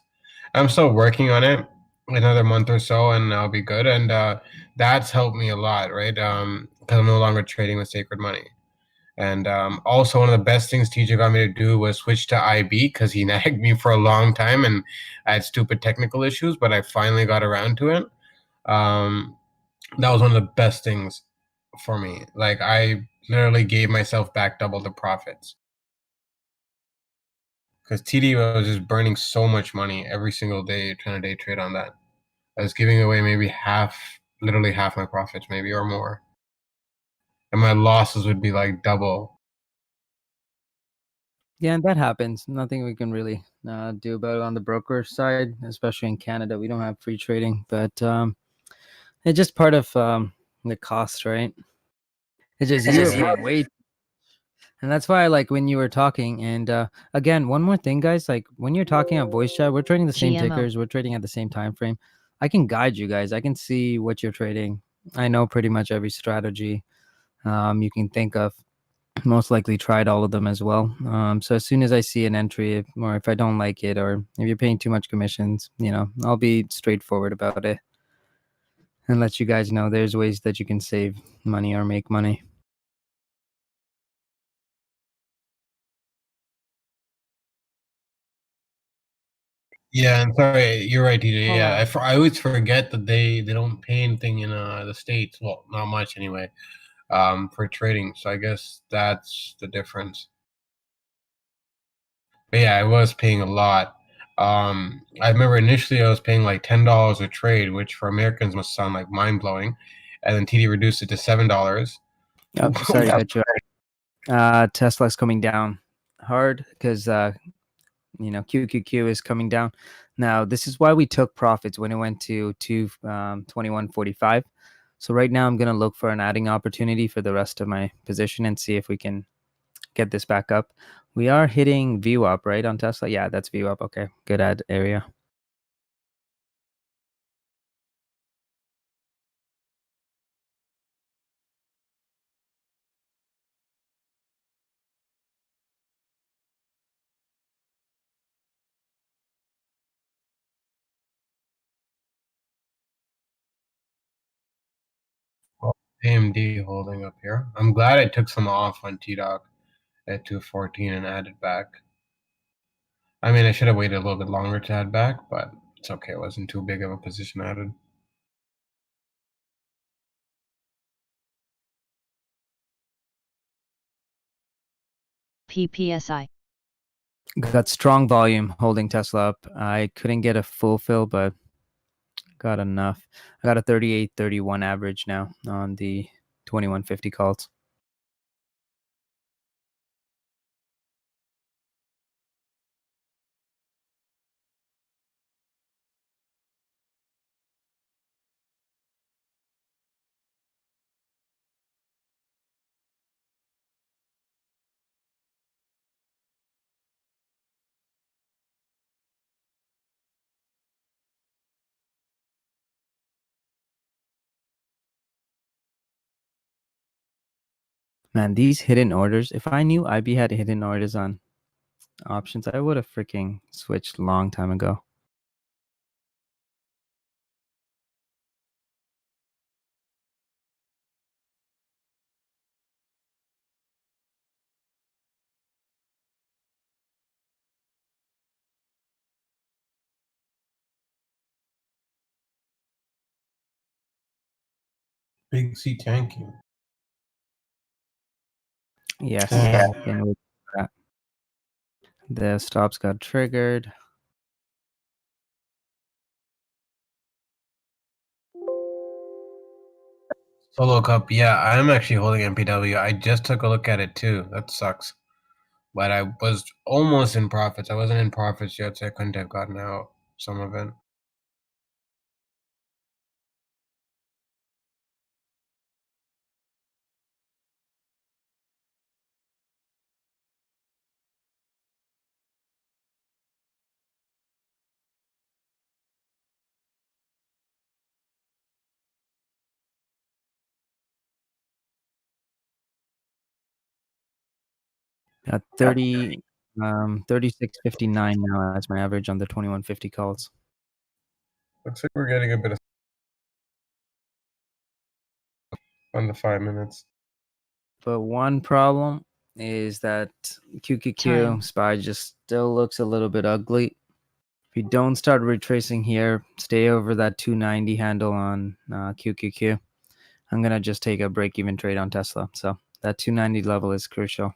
I'm still working on it. Another month or so, and I'll be good. And that's helped me a lot, right? Because I'm no longer trading with sacred money. And also, one of the best things TJ got me to do was switch to IB because he nagged me for a long time, and I had stupid technical issues, but I finally got around to it. That was one of the best things for me. Like I literally gave myself back double the profits because TD was just burning so much money every single day trying to day trade on that. I was giving away maybe literally half my profits, maybe or more, and my losses would be like double. Yeah, and that happens. Nothing we can really do about it on the broker side, especially in Canada. We don't have free trading, but it's just part of the cost, right? It's just you wait, and that's why I like when you were talking. And again, one more thing, guys. Like when you're talking on voice chat, we're trading the same GMO. tickers. We're trading at the same time frame. I can guide you guys. I can see what you're trading. I know pretty much every strategy you can think of. most likely tried all of them as well. So as soon as I see an entry, or if I don't like it, or if you're paying too much commissions, I'll be straightforward about it and let you guys know there's ways that you can save money or make money. Yeah, and sorry, you're right, TJ. Yeah, I always forget that they don't pay anything in the States. Well, not much anyway, for trading. So I guess that's the difference. But yeah, I was paying a lot. I remember initially I was paying like $10 a trade, which for Americans must sound like mind blowing, and then TD reduced it to $7. Oh, sorry to cut you off. Tesla's coming down hard because QQQ is coming down. Now, this is why we took profits when it went to 21.45. So right now I'm going to look for an adding opportunity for the rest of my position and see if we can get this back up. We are hitting VWAP, right, on Tesla? Yeah, that's VWAP. Okay, good add area. Well, AMD holding up here. I'm glad I took some off on TDOC at 214 and added back. I mean, I should have waited a little bit longer to add back, but it's okay. It wasn't too big of a position added. PPSI. Got strong volume holding Tesla up. I couldn't get a full fill, but got enough. I got a 38.31 average now on the 2150 calls. Man, these hidden orders, if I knew IB had hidden orders on options, I would have freaking switched a long time ago. Big C tanking. Yes. Yeah. The stops got triggered. Solo Cup, yeah, I'm actually holding MPW. I just took a look at it too. That sucks. But I was almost in profits. I wasn't in profits yet, so I couldn't have gotten out some of it. Got 36.59 now as my average on the 2150 calls. Looks like we're getting a bit of on the 5 minutes. But one problem is that QQQ SPY just still looks a little bit ugly. If you don't start retracing here, stay over that 290 handle on QQQ. I'm going to just take a break-even trade on Tesla. So that 290 level is crucial.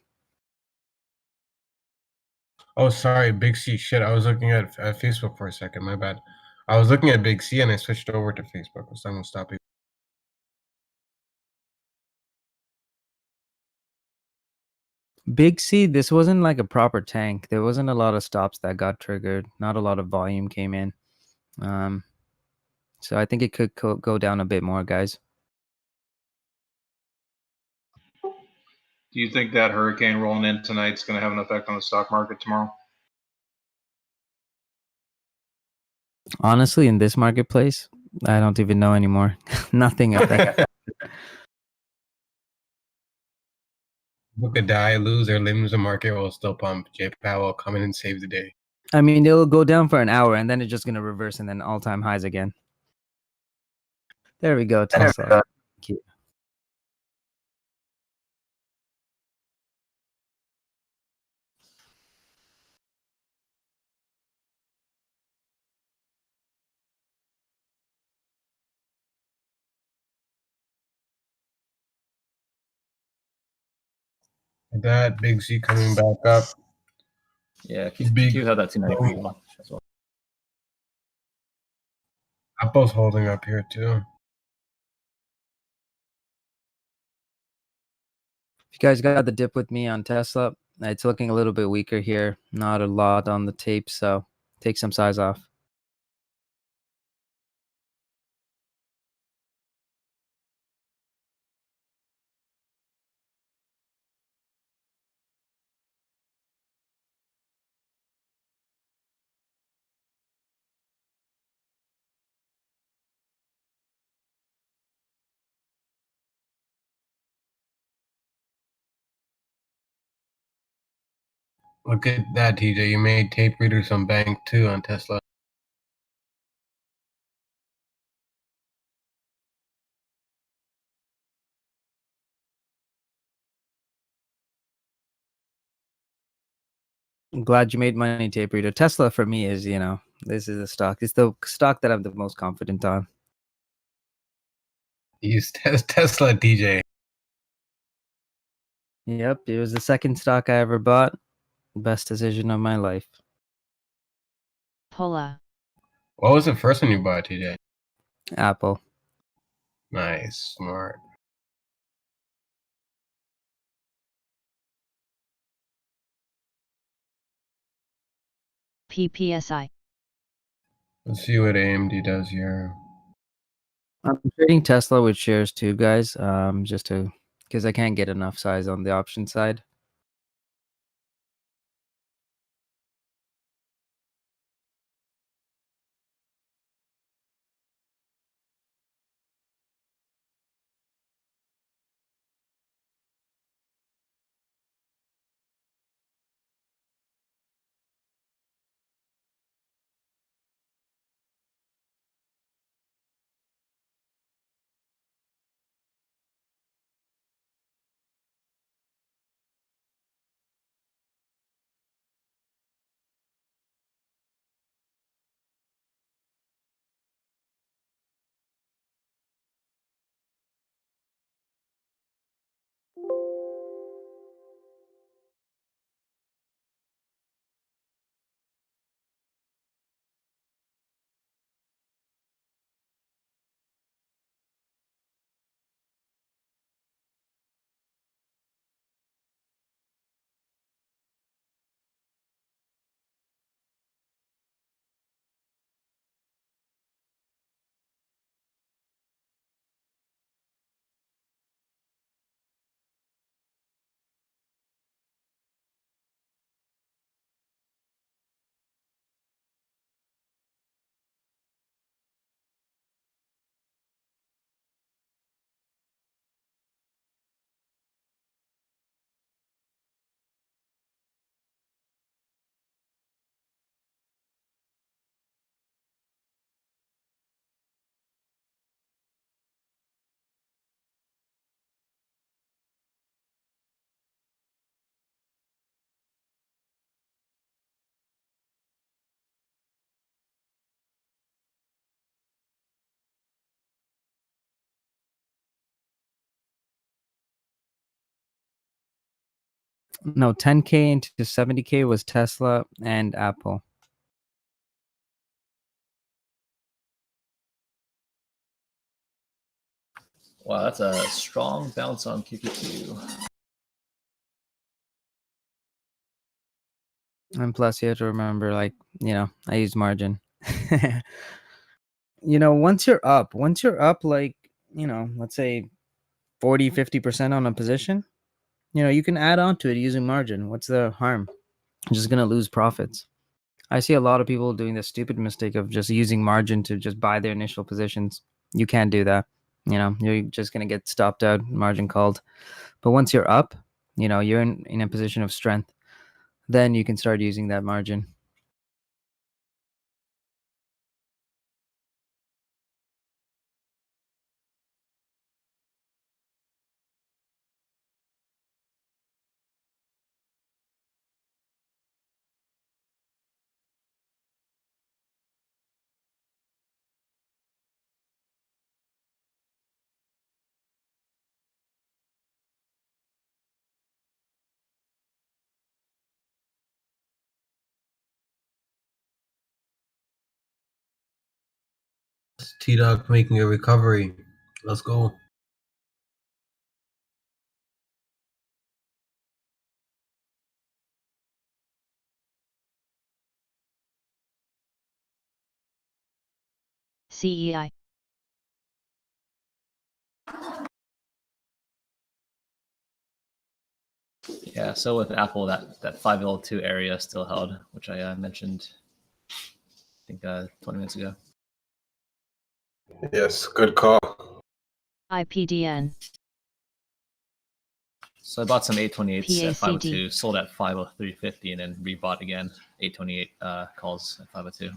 Oh, sorry, Big C. Shit, I was looking at Facebook for a second. My bad. I was looking at Big C and I switched over to Facebook. So I'm gonna stop it. Big C, this wasn't like a proper tank. There wasn't a lot of stops that got triggered. Not a lot of volume came in. So I think it could go down a bit more, guys. Do you think that hurricane rolling in tonight is going to have an effect on the stock market tomorrow? Honestly, in this marketplace, I don't even know anymore. Nothing affects. People could die, lose their limbs, the market will still pump. Jay Powell come in and save the day. I mean, it'll go down for an hour and then it's just gonna reverse and then all-time highs again. There we go, Tesla. Thank you. That Big Z coming back up. Yeah, Big Q had that 293 watch as well. Apple's holding up here too. If you guys got the dip with me on Tesla, it's looking a little bit weaker here. Not a lot on the tape, so take some size off. Look at that, TJ. You made tape reader some bank too on Tesla. I'm glad you made money, tape reader. Tesla for me is, this is a stock. It's the stock that I'm the most confident on. Use Tesla, TJ. Yep, it was the second stock I ever bought. Best decision of my life. Pola. What was the first one you bought, TJ? Apple. Nice, smart. PPSI. Let's see what AMD does here. I'm trading Tesla with shares too, guys. Just to because I can't get enough size on the option side. No, 10K into 70K was Tesla and Apple. Wow, that's a strong bounce on QQQ. And plus, you have to remember, I use margin. Once you're up, let's say 40, 50% on a position, you can add on to it using margin. What's the harm? You're just going to lose profits. I see a lot of people doing the stupid mistake of just using margin to just buy their initial positions. You can't do that. You're just going to get stopped out, margin called. But once you're up, you're in a position of strength, then you can start using that margin. T-Dog making a recovery. Let's go. CEI. Yeah, so with Apple, that 5L2 area still held, which I mentioned, I think 20 minutes ago. Yes, good call. IPDN. So I bought some 828s at PACD. 502, sold at 503.50, and then rebought again 828 calls at 502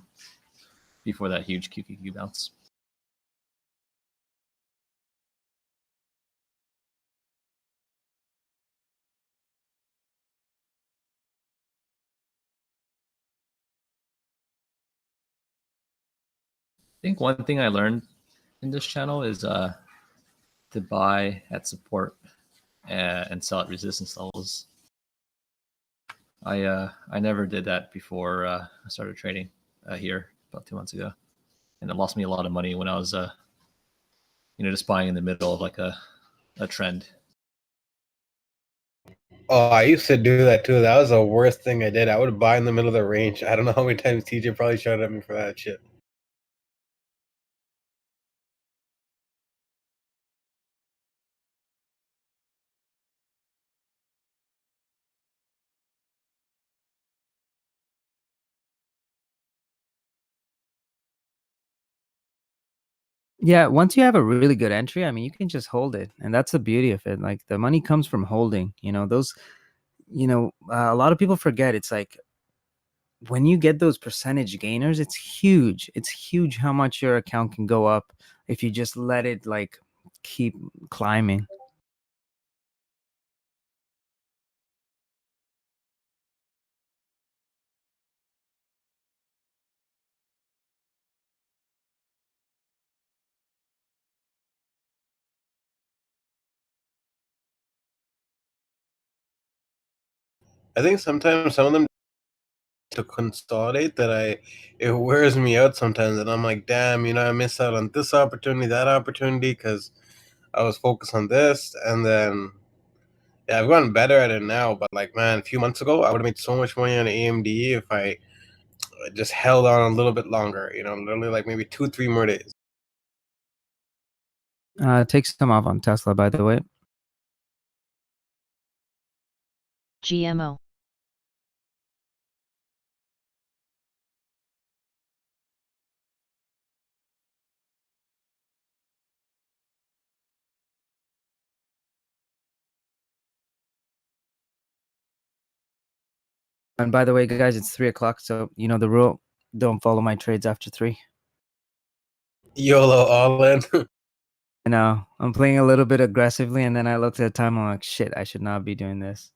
before that huge QQQ bounce. I think one thing I learned in this channel is to buy at support and sell at resistance levels. I never did that before I started trading here about 2 months ago, and it lost me a lot of money when I was just buying in the middle of like a trend. Oh, I used to do that too. That was the worst thing I did. I would buy in the middle of the range. I don't know how many times TJ probably shouted at me for that shit. Yeah, once you have a really good entry, I mean, you can just hold it, and that's the beauty of it. Like the money comes from holding. A lot of people forget. It's like when you get those percentage gainers, it's huge. It's huge how much your account can go up if you just let it like keep climbing. I think sometimes some of them to consolidate that it wears me out sometimes, and I'm like, damn, I missed out on this opportunity, that opportunity, because I was focused on this, and then yeah, I've gotten better at it now. But like, man, a few months ago, I would have made so much money on AMD if I just held on a little bit longer. Literally like maybe 2-3 more days. Takes some off on Tesla, by the way. GMO. And by the way, guys, it's 3 o'clock, so you know the rule: don't follow my trades after 3. YOLO all in. I know I'm playing a little bit aggressively, and then I looked at the time. I'm like, shit, I should not be doing this.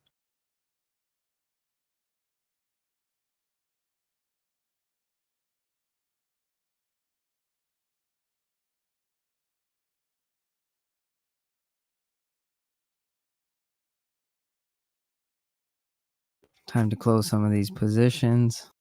Time to close some of these positions.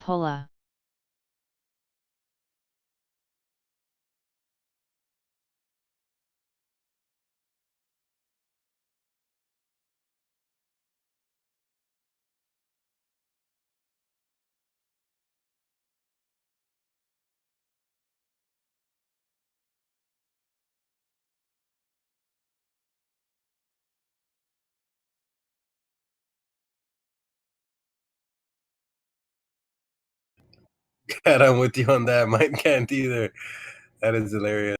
Pola. God, I'm with you on that. Mine can't either. That is hilarious.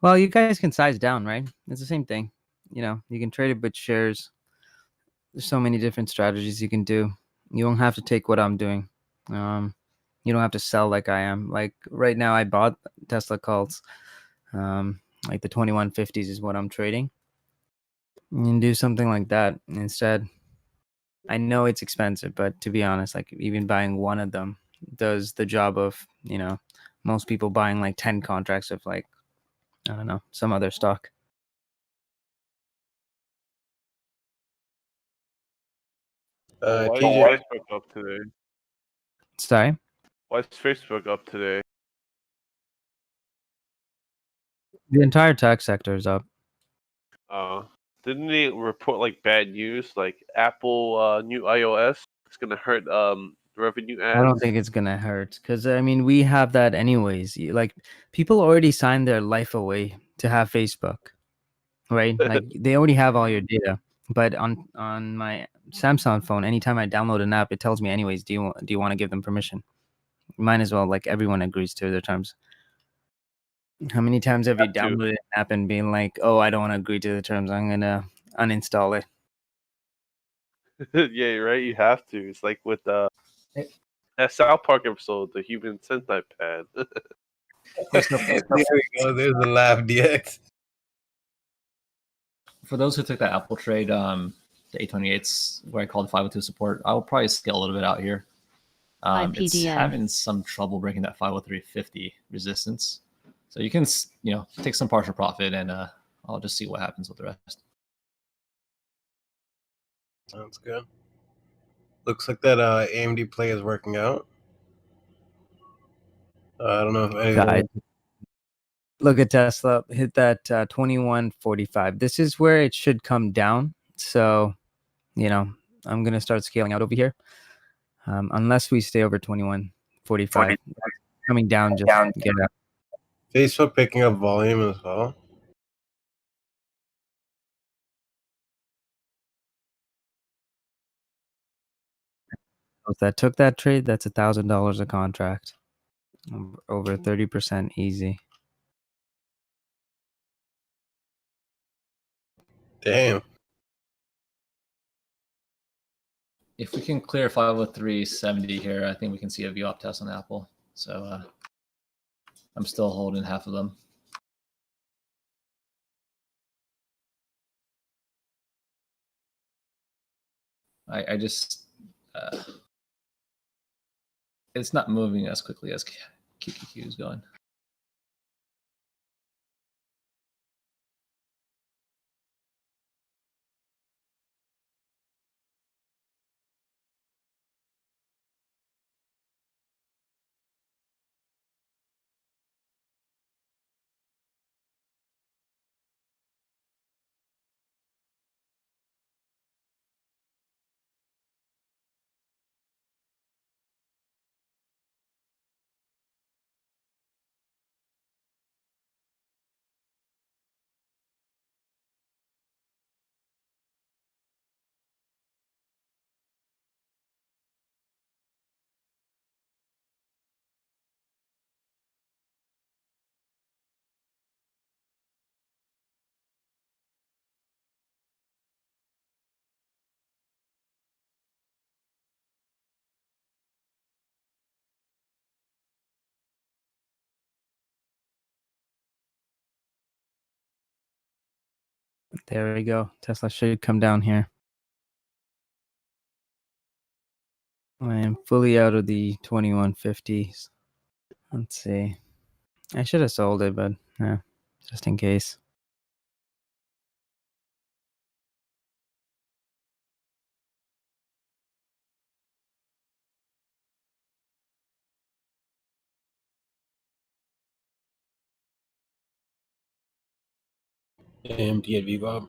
Well, you guys can size down, right? It's the same thing. You know, you can trade it with shares. There's so many different strategies you can do. You don't have to take what I'm doing. Um, you don't have to sell like I am. Like right now, I bought Tesla calls. Like the 2150s is what I'm trading. You can do something like that instead. I know it's expensive, but to be honest, like even buying one of them does the job of, you know, most people buying like 10 contracts of like, I don't know, some other stock. Why is TJ, Facebook up today? Sorry? Why is Facebook up today? The entire tech sector is up. Didn't they report like bad news, like Apple new iOS? It's gonna hurt revenue I don't ads. think it's gonna hurt because I mean we have that anyways. Like people already signed their life away to have Facebook, right? Like they already have all your data. But on my Samsung phone, anytime I download an app, it tells me anyways. Do you want to give them permission? Might as well. Like everyone agrees to their terms. How many times have you Have to. downloaded an app and been like, "Oh, I don't want to agree to the terms. I'm gonna uninstall it." Yeah, right. You have to. It's like with that South Park episode, the Human Centipede. there we go. There's the laugh, DX. For those who took that Apple trade, the 828s where I called 502 support, I will probably scale a little bit out here. It's IPDN. having some trouble breaking that 503.50 resistance. So you can, you know, take some partial profit, and I'll just see what happens with the rest. Sounds good. Looks like that AMD play is working out. I don't know if anything. Guys, look at Tesla hit that 2145. This is where it should come down. So, you know, I'm gonna start scaling out over here, unless we stay over 2145. Coming down, just get out. Facebook picking up volume as well. If that took that trade, that's $1,000 a contract, over 30% easy. Damn. If we can clear 503.70 here, I think we can see a VWAP test on Apple. So I'm still holding half of them. I just it's not moving as quickly as QQQ is going. There we go. Tesla should come down here. I am fully out of the 2150s. Let's see. I should have sold it, but yeah, just in case. AMD at VWAP.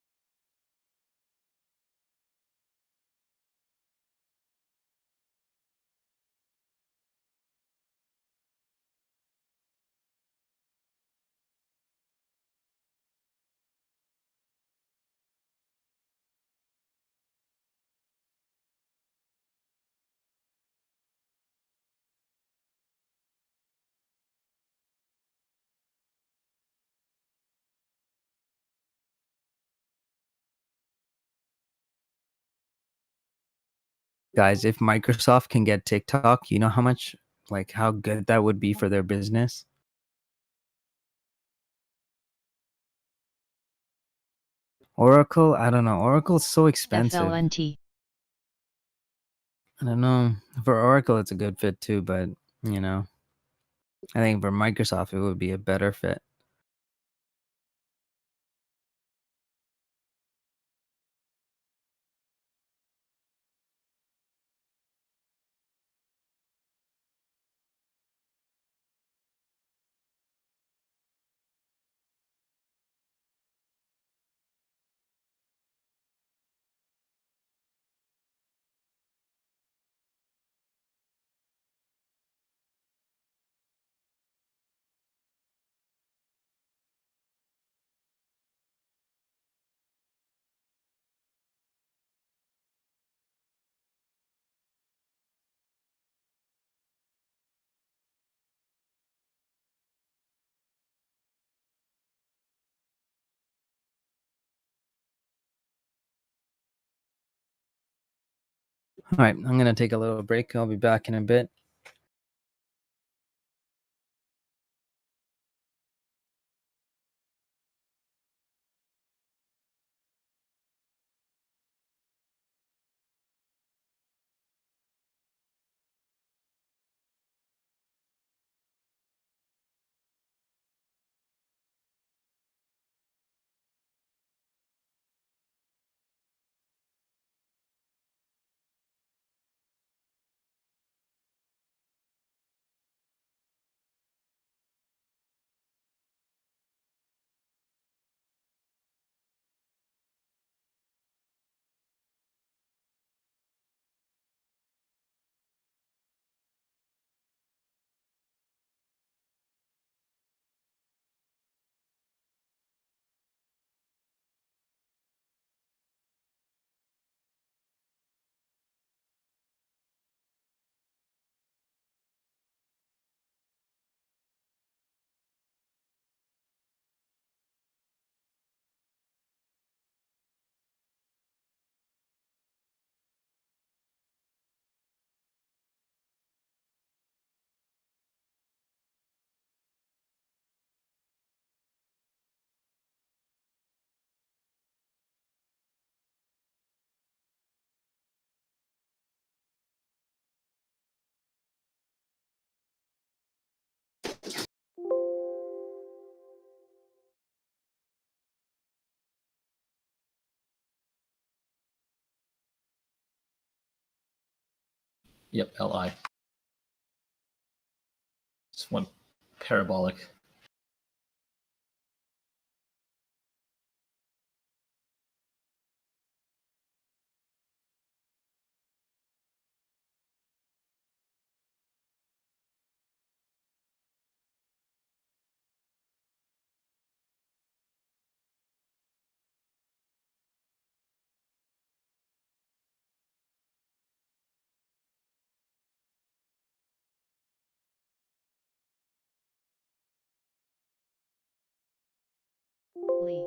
Guys, if Microsoft can get TikTok, you know how much, like, how good that would be for their business? Oracle, I don't know. Oracle's so expensive. FLNT. I don't know. For Oracle, it's a good fit too, but, you know, I think for Microsoft, it would be a better fit. All right, I'm going to take a little break. I'll be back in a bit. Yep, LI. It's one parabolic. Lee.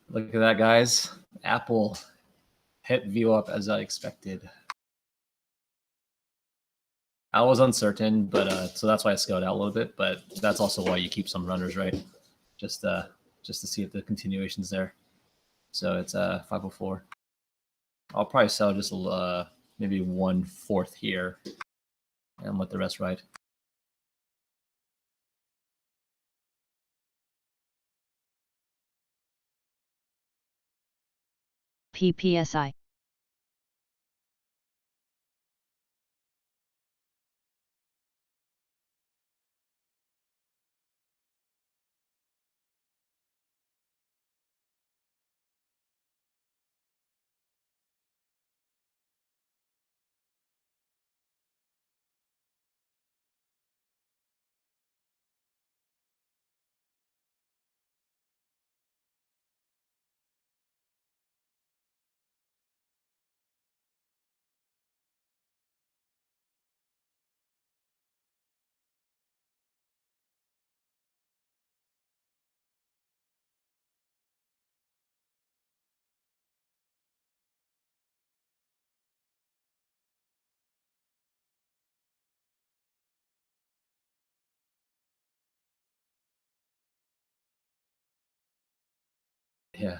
Look at that, guys. Apple hit view up as I expected. I was uncertain, but so that's why I scaled out a little bit. But that's also why you keep some runners, right? Just to see if the continuation's there. So it's 504. I'll probably sell just maybe 1/4 here, and let the rest ride. PPSI. Yeah.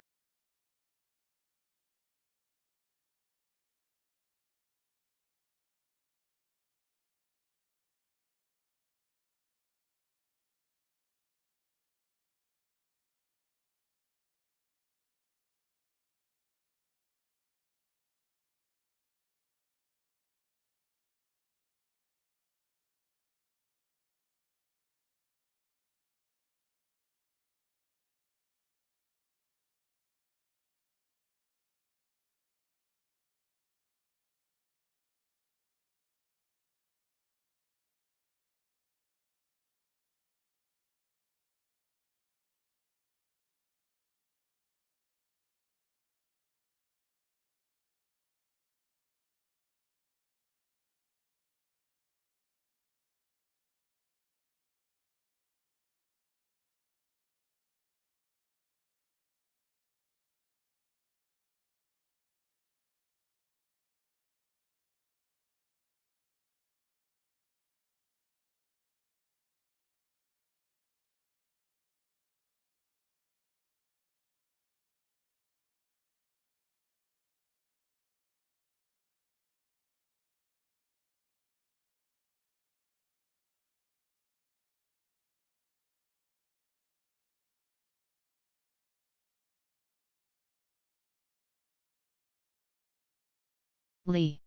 Lee.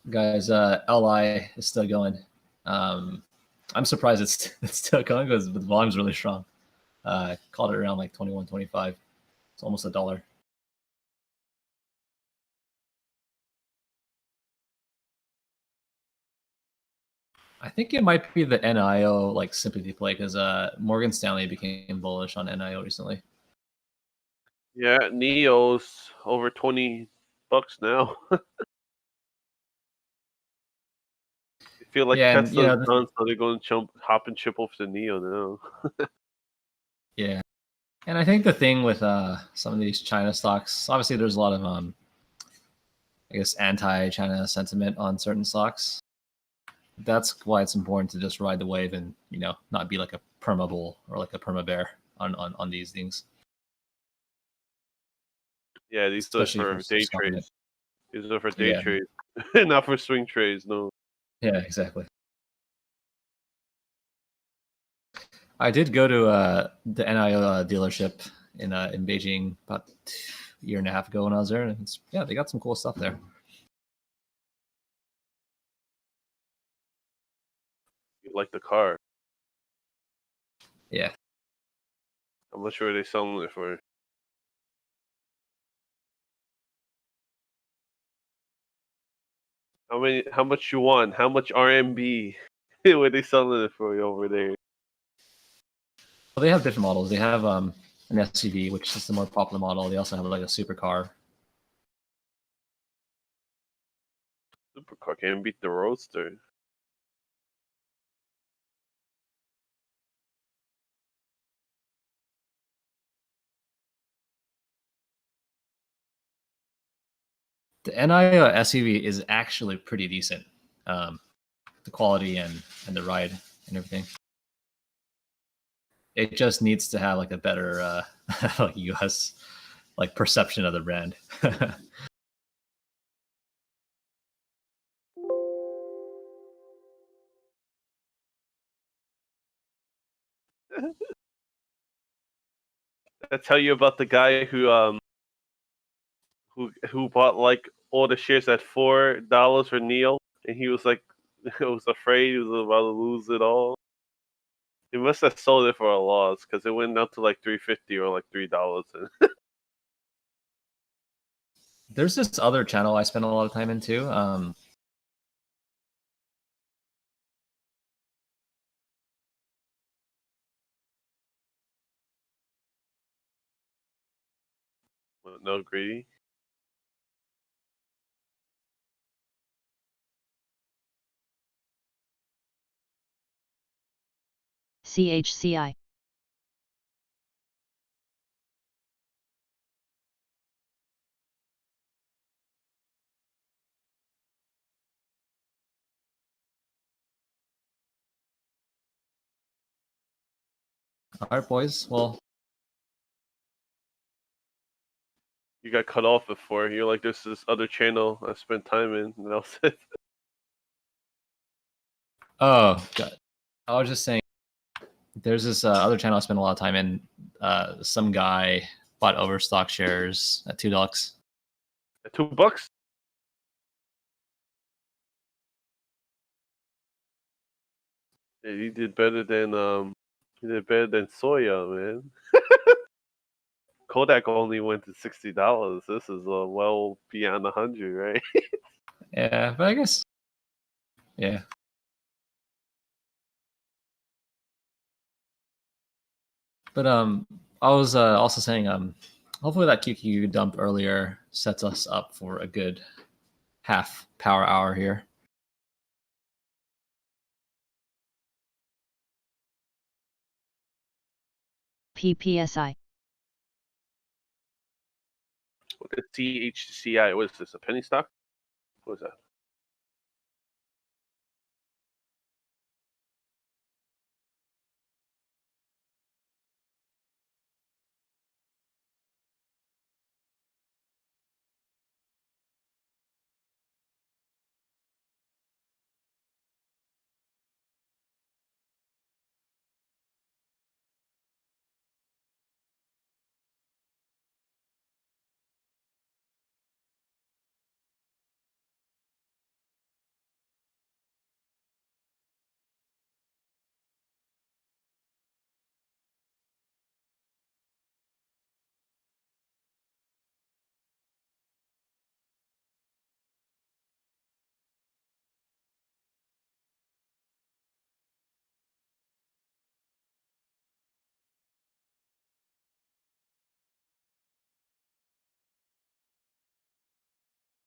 Guys, LI is still going. I'm surprised it's it's still going because the volume's really strong. Called it around like 21, 25. It's almost $1. I think it might be the NIO like sympathy play because Morgan Stanley became bullish on NIO recently. Yeah, Neo's over $20 now. I feel like Yeah, and, Tesla's you know, done, so they're going to hop and chip off the Neo now. Yeah, and I think the thing with some of these China stocks, obviously, there's a lot of I guess anti-China sentiment on certain stocks. That's why it's important to just ride the wave and not be like a perma bull or like a perma bear on these things. Yeah, these are Especially for day stock market. trades. These are for day Yeah. trades, not for swing trades. No. Yeah, exactly. I did go to the NIO dealership in Beijing about a year and a half ago when I was there, and they got some cool stuff there. You like the car? Yeah. How much were they selling it for? How much you want? How much RMB were they selling it for over there? Well, they have different models. They have an SUV, which is the more popular model. They also have like a supercar. Supercar can't beat the Roadster. The NIO SUV is actually pretty decent. The quality and the ride and everything. It just needs to have like a better like US like perception of the brand. 。I tell you about the guy who bought like all the shares at $4 for Neo, and he was like, he was afraid he was about to lose it all. He must have sold it for a loss because it went up to like 350 or like $3. There's this other channel I spend a lot of time in too. No greedy. CHCI. All right, boys. Well, You got cut off before. You're like, this is other channel I spent time in, and that was it. oh, God. I was just saying, there's this other channel I spend a lot of time in. Some guy bought Overstock shares at $2. At $2? Yeah, he did better than Soya, man. Kodak only went to $60. This is well beyond 100, right? Yeah, but I guess, yeah. But I was also saying hopefully that QQ dump earlier sets us up for a good half power hour here. PPSI. What the CHCI? What is this? A penny stock? What is that?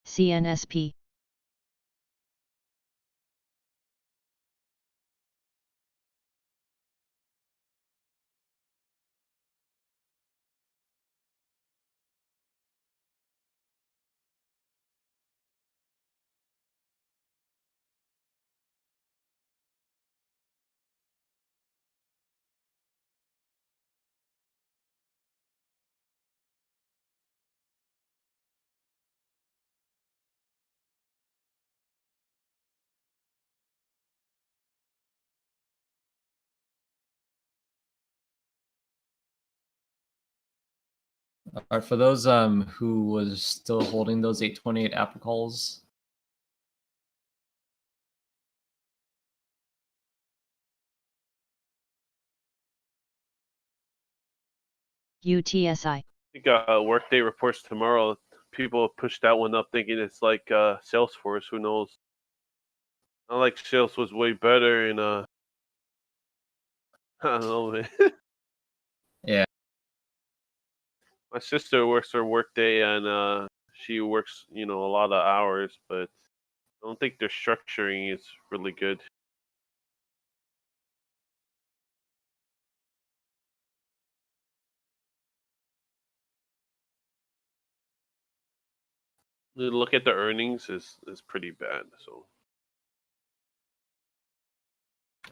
CNSP. All right, for those who was still holding those 828 Apple calls, UTSI. I think Workday reports tomorrow. People push that one up thinking it's like Salesforce. Who knows? I like Sales was way better, and I don't know, man. yeah. My sister works for Workday, and she works, a lot of hours, but I don't think their structuring is really good. The look at the earnings is pretty bad. So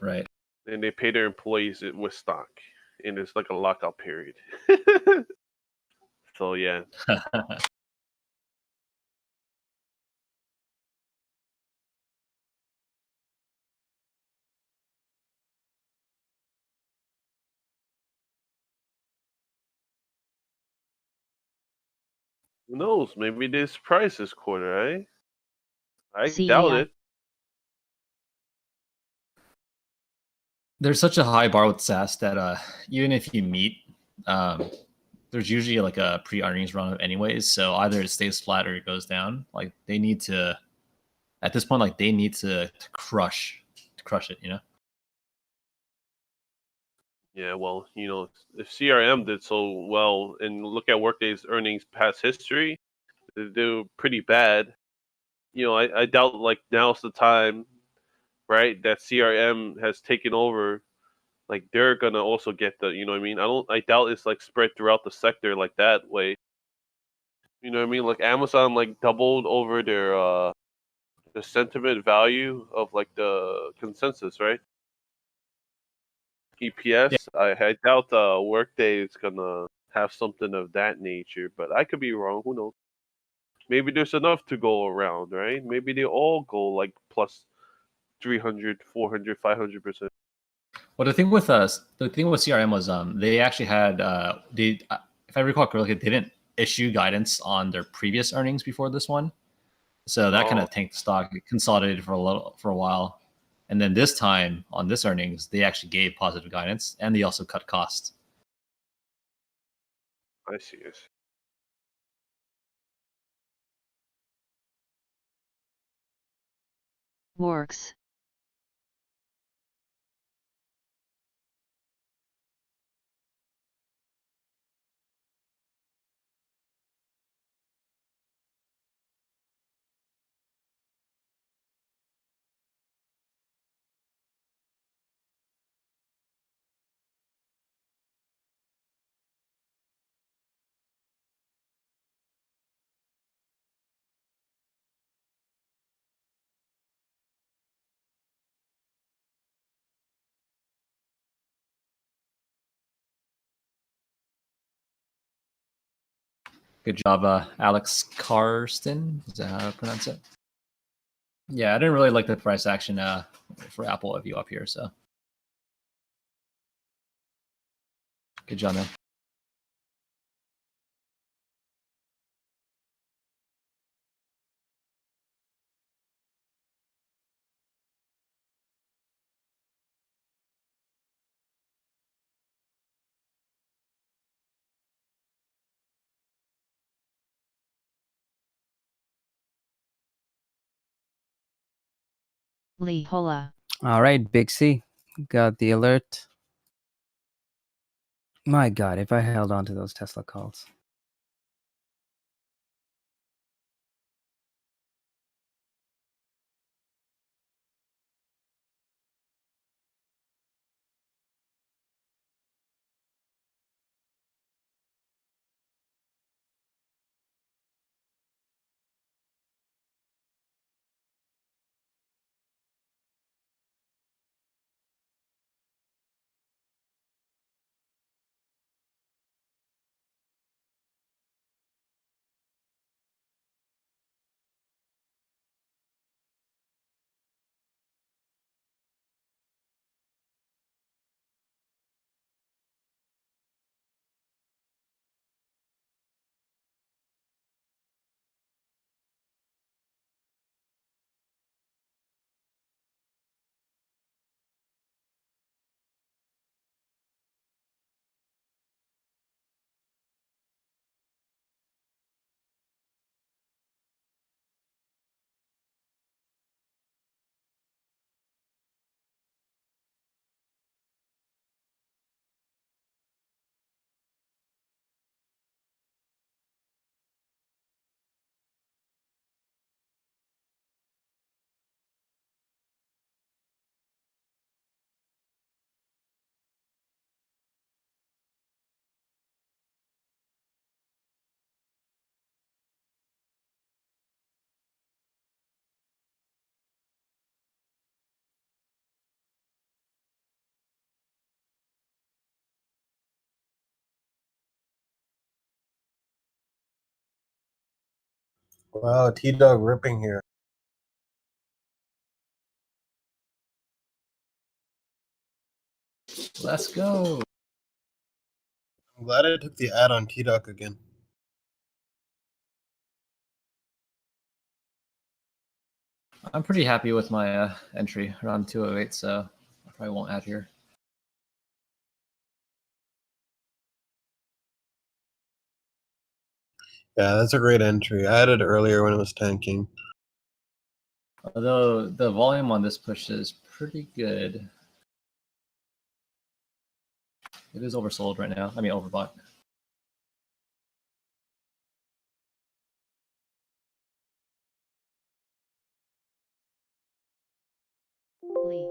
right. and they pay their employees with stock, and it's like a lockout period. So yeah. Who knows? Maybe they surprise this quarter, eh? I doubt CAI. it. There's such a high bar with SAS that even if you meet, there's usually like a pre-earnings run anyways. So either it stays flat or it goes down. Like they need to, at this point, like they need to crush it. You know. Yeah, well, if CRM did so well, and look at Workday's earnings past history, they do pretty bad. I doubt like now's the time, right? That CRM has taken over. Like they're gonna also get the, you know what I mean? I doubt it's like spread throughout the sector like that way. You know what I mean? Like Amazon like doubled over their the sentiment value of like the consensus, right? EPS. I doubt Workday is gonna have something of that nature, but I could be wrong. Who knows? Maybe there's enough to go around, right? Maybe they all go like plus 300, 400, 500%. Well, the thing with CRM was they actually had if I recall correctly, they didn't issue guidance on their previous earnings before this one, so that kind of tanked the stock. It consolidated for a while, and then this time on this earnings, they actually gave positive guidance and they also cut costs. I see it. Works. Good job, Alex Karsten. Is that how to pronounce it? Yeah, I didn't really like the price action for Apple view up here, so good job, man. Lee Hola. All right, Big C, got the alert. My God, if I held on to those Tesla calls. Wow, T-Dog ripping here. Let's go. I'm glad I took the ad on T-Dog again. I'm pretty happy with my entry around 208, so I probably won't add here. Yeah, that's a great entry. I had it earlier when it was tanking. Although the volume on this push is pretty good. It is oversold right now. I mean, overbought. Lee.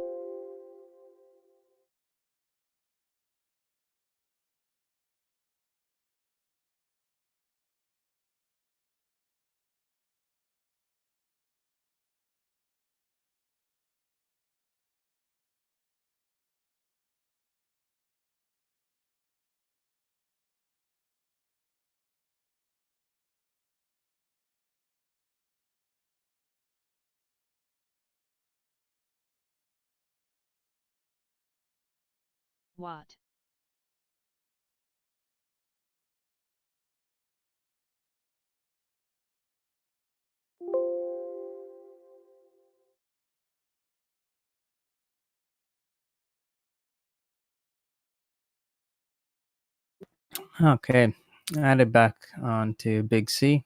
What? Okay, add it back onto Big C.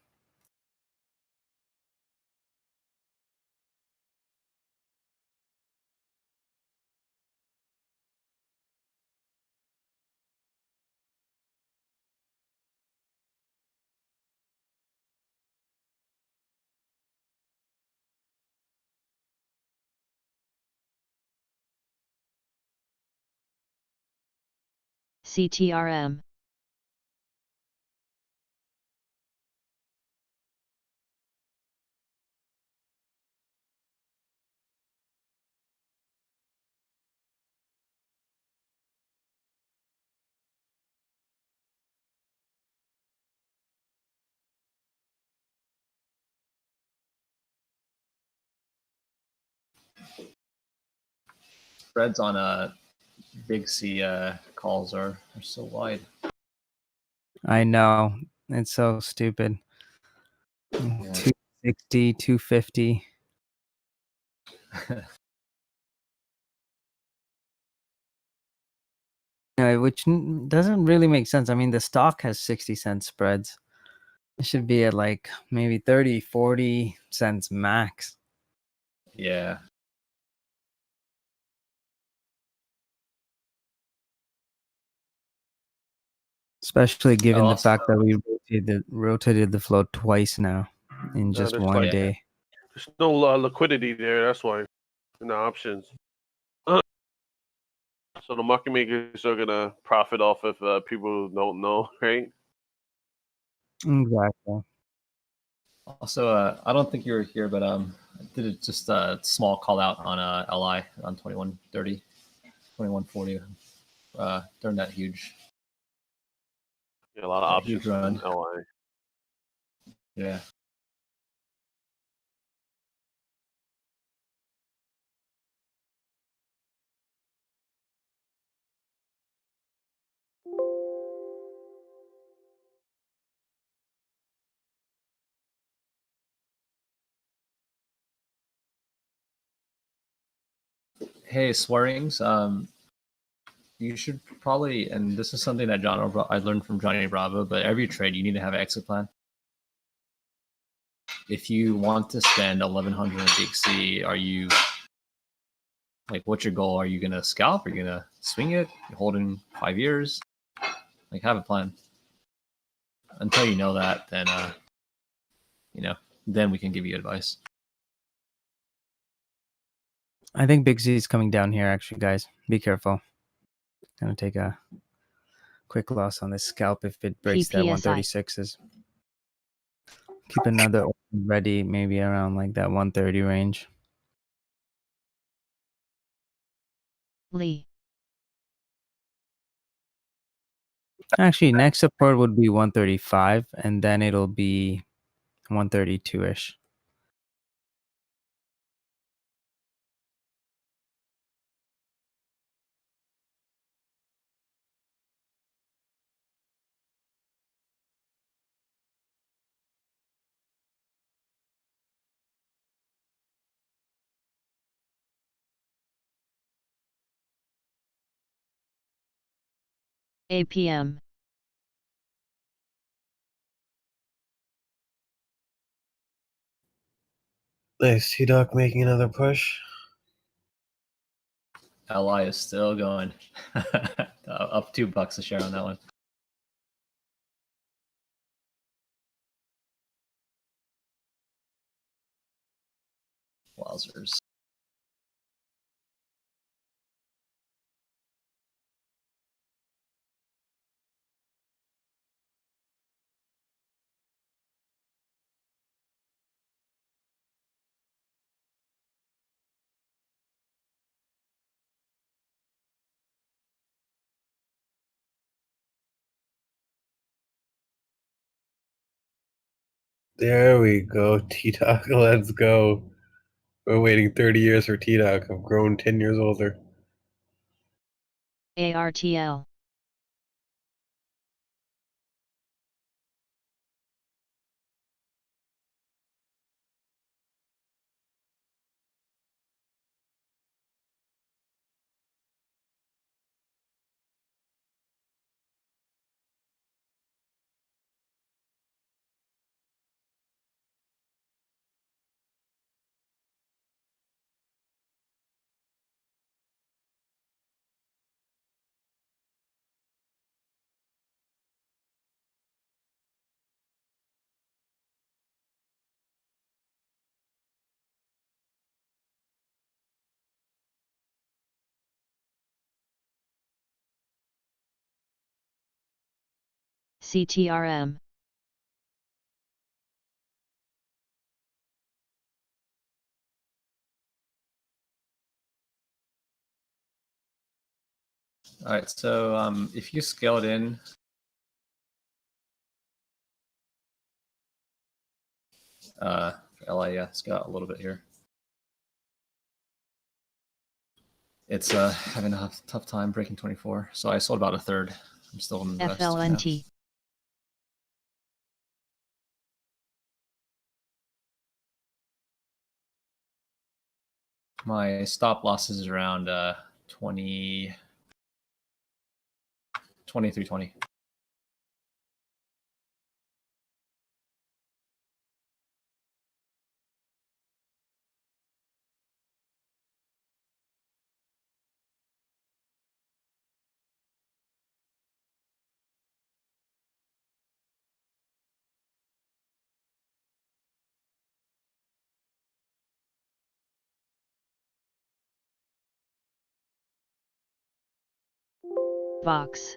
CTRM. Spreads on Big C calls are so wide. I know, it's so stupid. 260, 250. Which doesn't really make sense. I mean, the stock has 60-cent spreads. It should be at like maybe 30, 40 cents max. Yeah. Especially given the also- fact that we rotated the float twice now in just there's one like- day. There's no liquidity there. That's why in the options. So the market makers are gonna profit off if people don't know, right? Exactly. Also, I don't think you were here, but I did just a small call out on LI on 2130, 2140 during that huge. Yeah, a lot of huge options run. in LI. Yeah. Hey, Swearings, you should probably, and this is something that I learned from Johnny Bravo, but every trade you need to have an exit plan. If you want to spend 1100 in Big C, are you like, what's your goal? Are you gonna scalp? Are you gonna swing it? You're holding 5 years? Like, have a plan. Until you know that, then then we can give you advice. I think Big Z is coming down here, actually, guys. Be careful. Gonna take a quick loss on this scalp if it breaks that PPSI. 136s. Keep another open ready, maybe around like that 130 range. Lee. Actually, next support would be 135, and then it'll be 132-ish. APM. Nice. T-Doc making another push. LI is still going. Up $2 a share on that one. Wowzers. There we go, T-Doc. Let's go. We're waiting 30 years for T-Doc. I've grown 10 years older. ARTL. CTRM. All right, so if you scale it in, for LI, yeah, it's got a little bit here. It's having a tough time breaking 24, so I sold about a third. I'm still in the rest now. FLNT. My stop loss is around 23.20. Vox.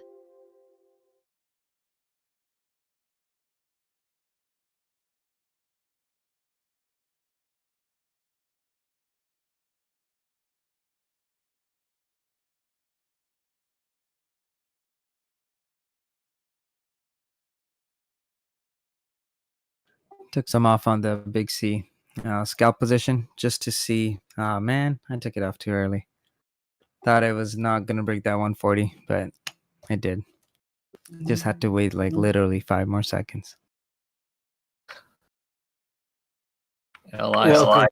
Took some off on the big C scalp position just to see. Man, I took it off too early. Thought it was not gonna break that 140, but it did. Just had to wait like literally 5 more seconds. LI. Welcome.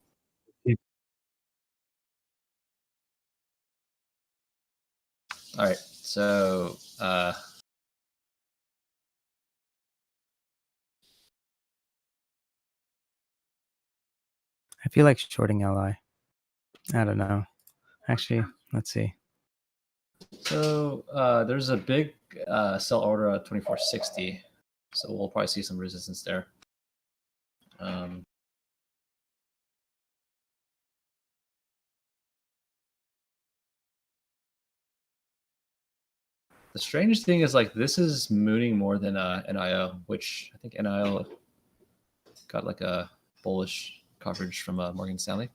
All right, so I feel like shorting LI. I don't know. Actually, let's see. So there's a big sell order at 24.60, so we'll probably see some resistance there. The strange thing is like this is mooning more than NIO, which I think NIO got like a bullish coverage from Morgan Stanley.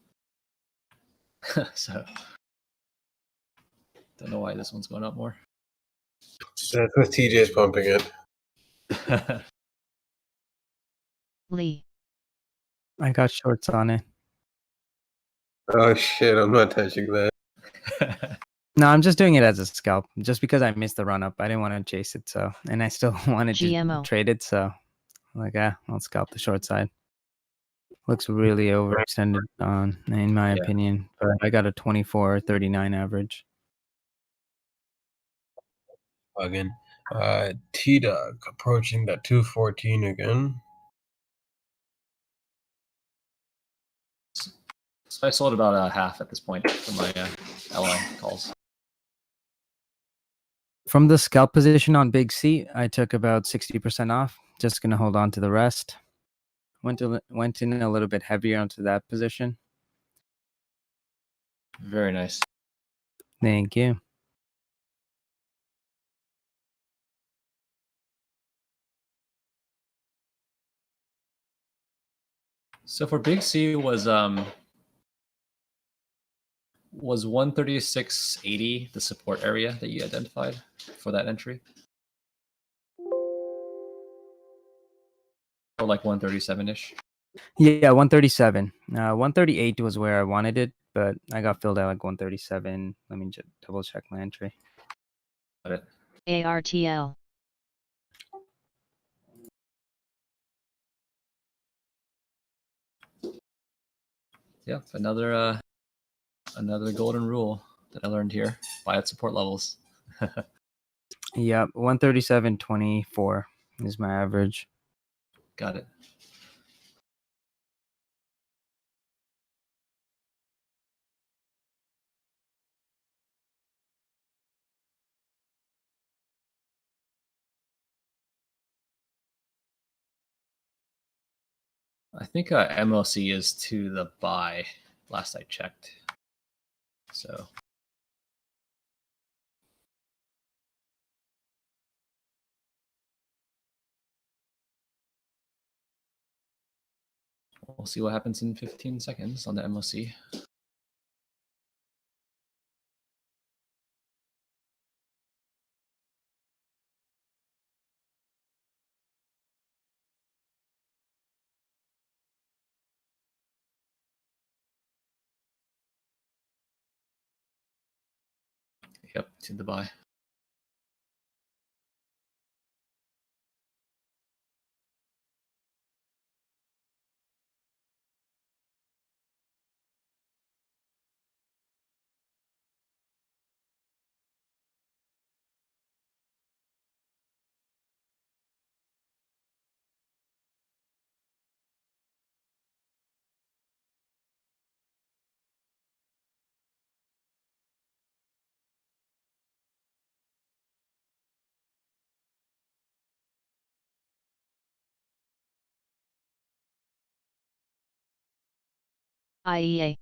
So don't know why this one's going up more. That's what TJ's pumping it. Lee. I got shorts on it. Oh shit, I'm not touching that. No, I'm just doing it as a scalp, just because I missed the run up. I didn't want to chase it, so, and I still wanted to GMO. trade it, so like, I'll scalp the short side. Looks really overextended on, in my opinion, but I got a 24.39 average. Again, T-Dog approaching that 214 again. So I sold about a half at this point for my LI calls. From the scalp position on Big C, I took about 60% off. Just gonna hold on to the rest. Went in a little bit heavier onto that position. Very nice. Thank you. So for Big C was 136.80 the support area that you identified for that entry? Or like 137-ish? Yeah, 137. 138 was where I wanted it, but I got filled at like 137. Let me just double check my entry. Got it. ARTL. Yep, another golden rule that I learned here. Buy at support levels. Yeah, 137.24 is my average. Got it. I think MLC is to the buy, last I checked. So we'll see what happens in 15 seconds on the MLC. Yep, to the buy. IEA.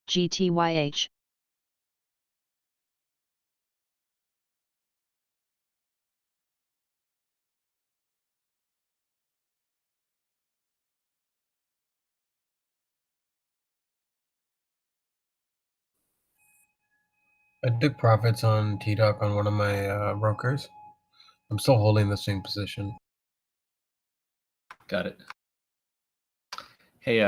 GTYH. I took profits on T-Dog on one of my brokers. I'm still holding the same position. Got it. Hey,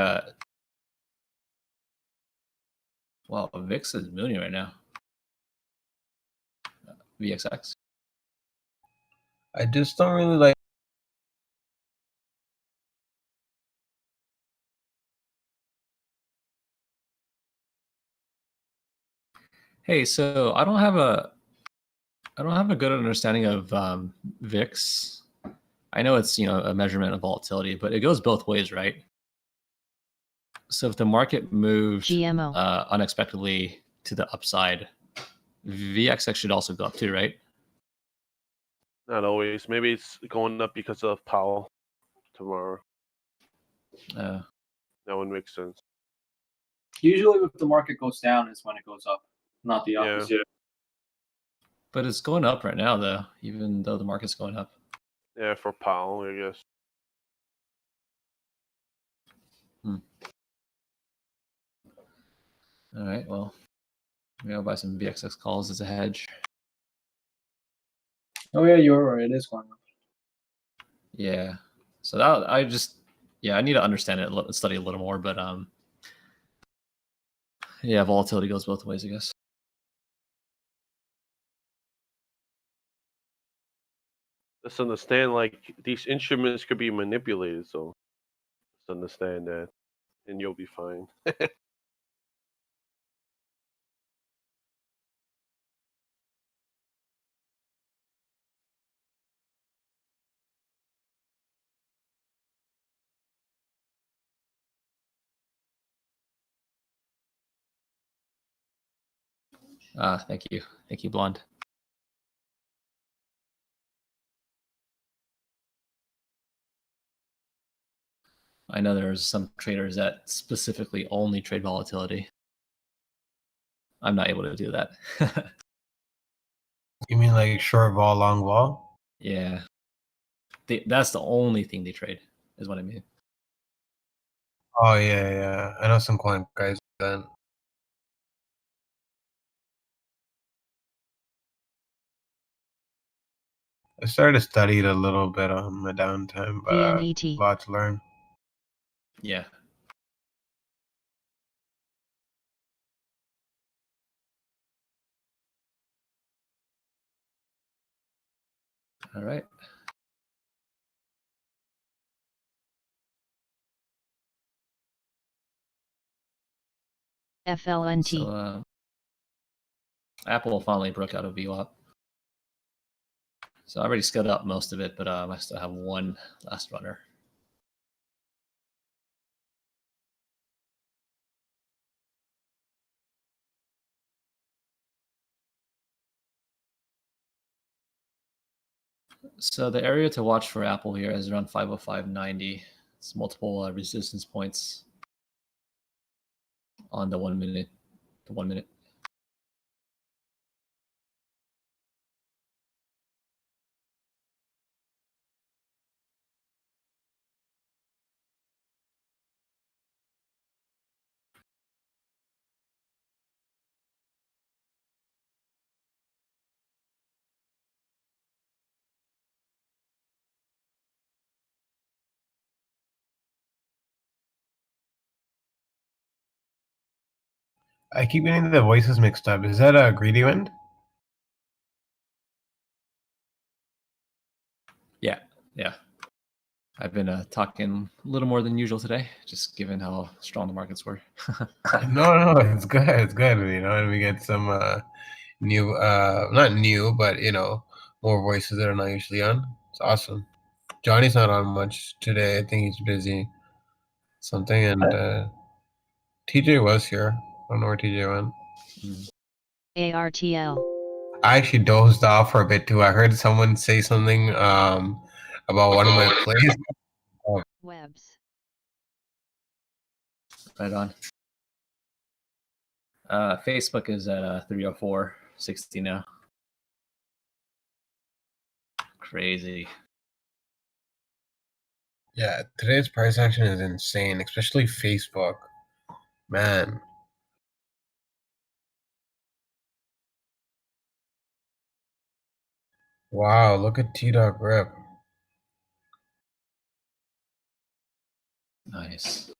well, VIX is mooning right now. VXX. I just don't really like. Hey, so I don't have a good understanding of VIX. I know it's a measurement of volatility, but it goes both ways, right? So if the market moves GMO. Unexpectedly to the upside, VXX should also go up too, right? Not always. Maybe it's going up because of Powell tomorrow. That would make sense. Usually, if the market goes down, is when it goes up, not the opposite. But it's going up right now, though, even though the market's going up. Yeah, for Powell, I guess. All right, well, maybe I'll buy some VXX calls as a hedge. Oh yeah, you're right. It is going up. Yeah. So that I need to understand it, study a little more, but yeah, volatility goes both ways, I guess. Just understand, like, these instruments could be manipulated, so just understand that, and you'll be fine. Thank you, Blonde. I know there's some traders that specifically only trade volatility. I'm not able to do that. You mean like short vol, long vol? Yeah. That's the only thing they trade, is what I mean. Oh yeah. I know some quant guys then. I started to study it a little bit on my downtime, but VNET. a lot to learn. Yeah. All right. FLNT. So Apple finally broke out of VWAP. So I already scaled up most of it, but I still have one last runner. So the area to watch for Apple here is around 505.90. It's multiple resistance points on the 1 minute. The 1 minute. I keep getting the voices mixed up. Is that a greedy wind? Yeah. I've been talking a little more than usual today, just given how strong the markets were. No, it's good. It's good. And we get some new, not new, but more voices that are not usually on. It's awesome. Johnny's not on much today. I think he's busy. Something, and TJ was here. I don't know where TJ went. ARTL. I actually dozed off for a bit too. I heard someone say something about one of my plays. Webs. Right on. Facebook is at 304.60 now. Crazy. Yeah, today's price action is insane, especially Facebook. Man. Wow, look at T-Dog rip. Nice.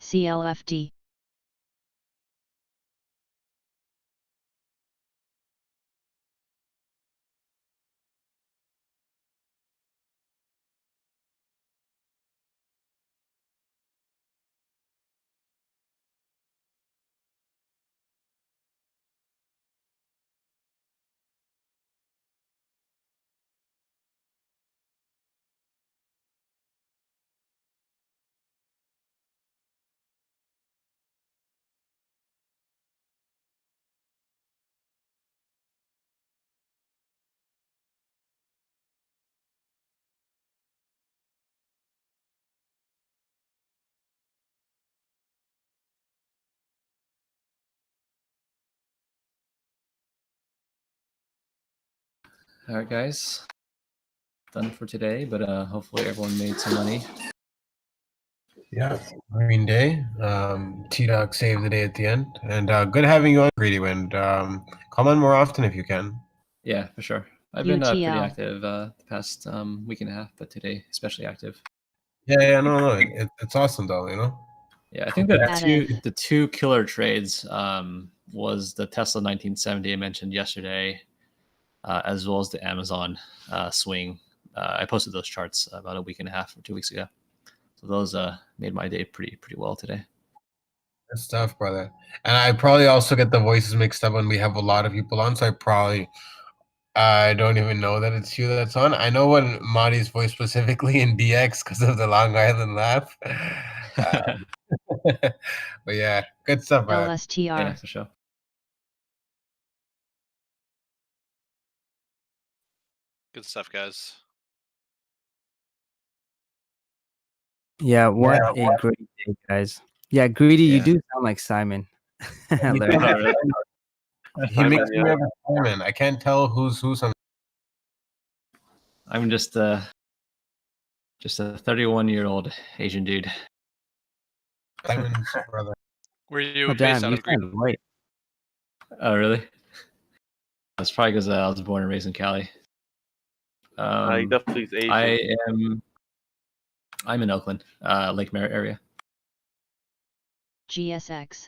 CLFD. All right, guys. Done for today, but hopefully everyone made some money. Yeah, Green Day. T-Dog saved the day at the end. And good having you on, Greedy Wind. Come on more often if you can. Yeah, for sure. I've been pretty UTL. active the past week and a half, but today especially active. Yeah, no. It's awesome though, you know? Yeah, I think the two killer trades was the Tesla 1970 I mentioned yesterday, as well as the Amazon swing. I posted those charts about a week and a half or 2 weeks ago. So those made my day pretty well today. Good stuff, brother. And I probably also get the voices mixed up when we have a lot of people on, so I don't even know that it's you that's on. I know when Marty's voice specifically in DX because of the Long Island laugh. But yeah, good stuff, brother. LSTR. Yeah, for sure. Good stuff, guys. Yeah, what a great day, guys. Yeah, Greedy, you Yeah. do sound like Simon. Larry. He makes me have a Simon. I can't tell who's who. I'm just a 31-year-old Asian dude. Simon's brother. Were you Oh, based damn, out you of Green? sound white. Oh, really? That's probably because I was born and raised in Cali. He definitely is Asian. I'm in Oakland, Lake Merritt area. GSX.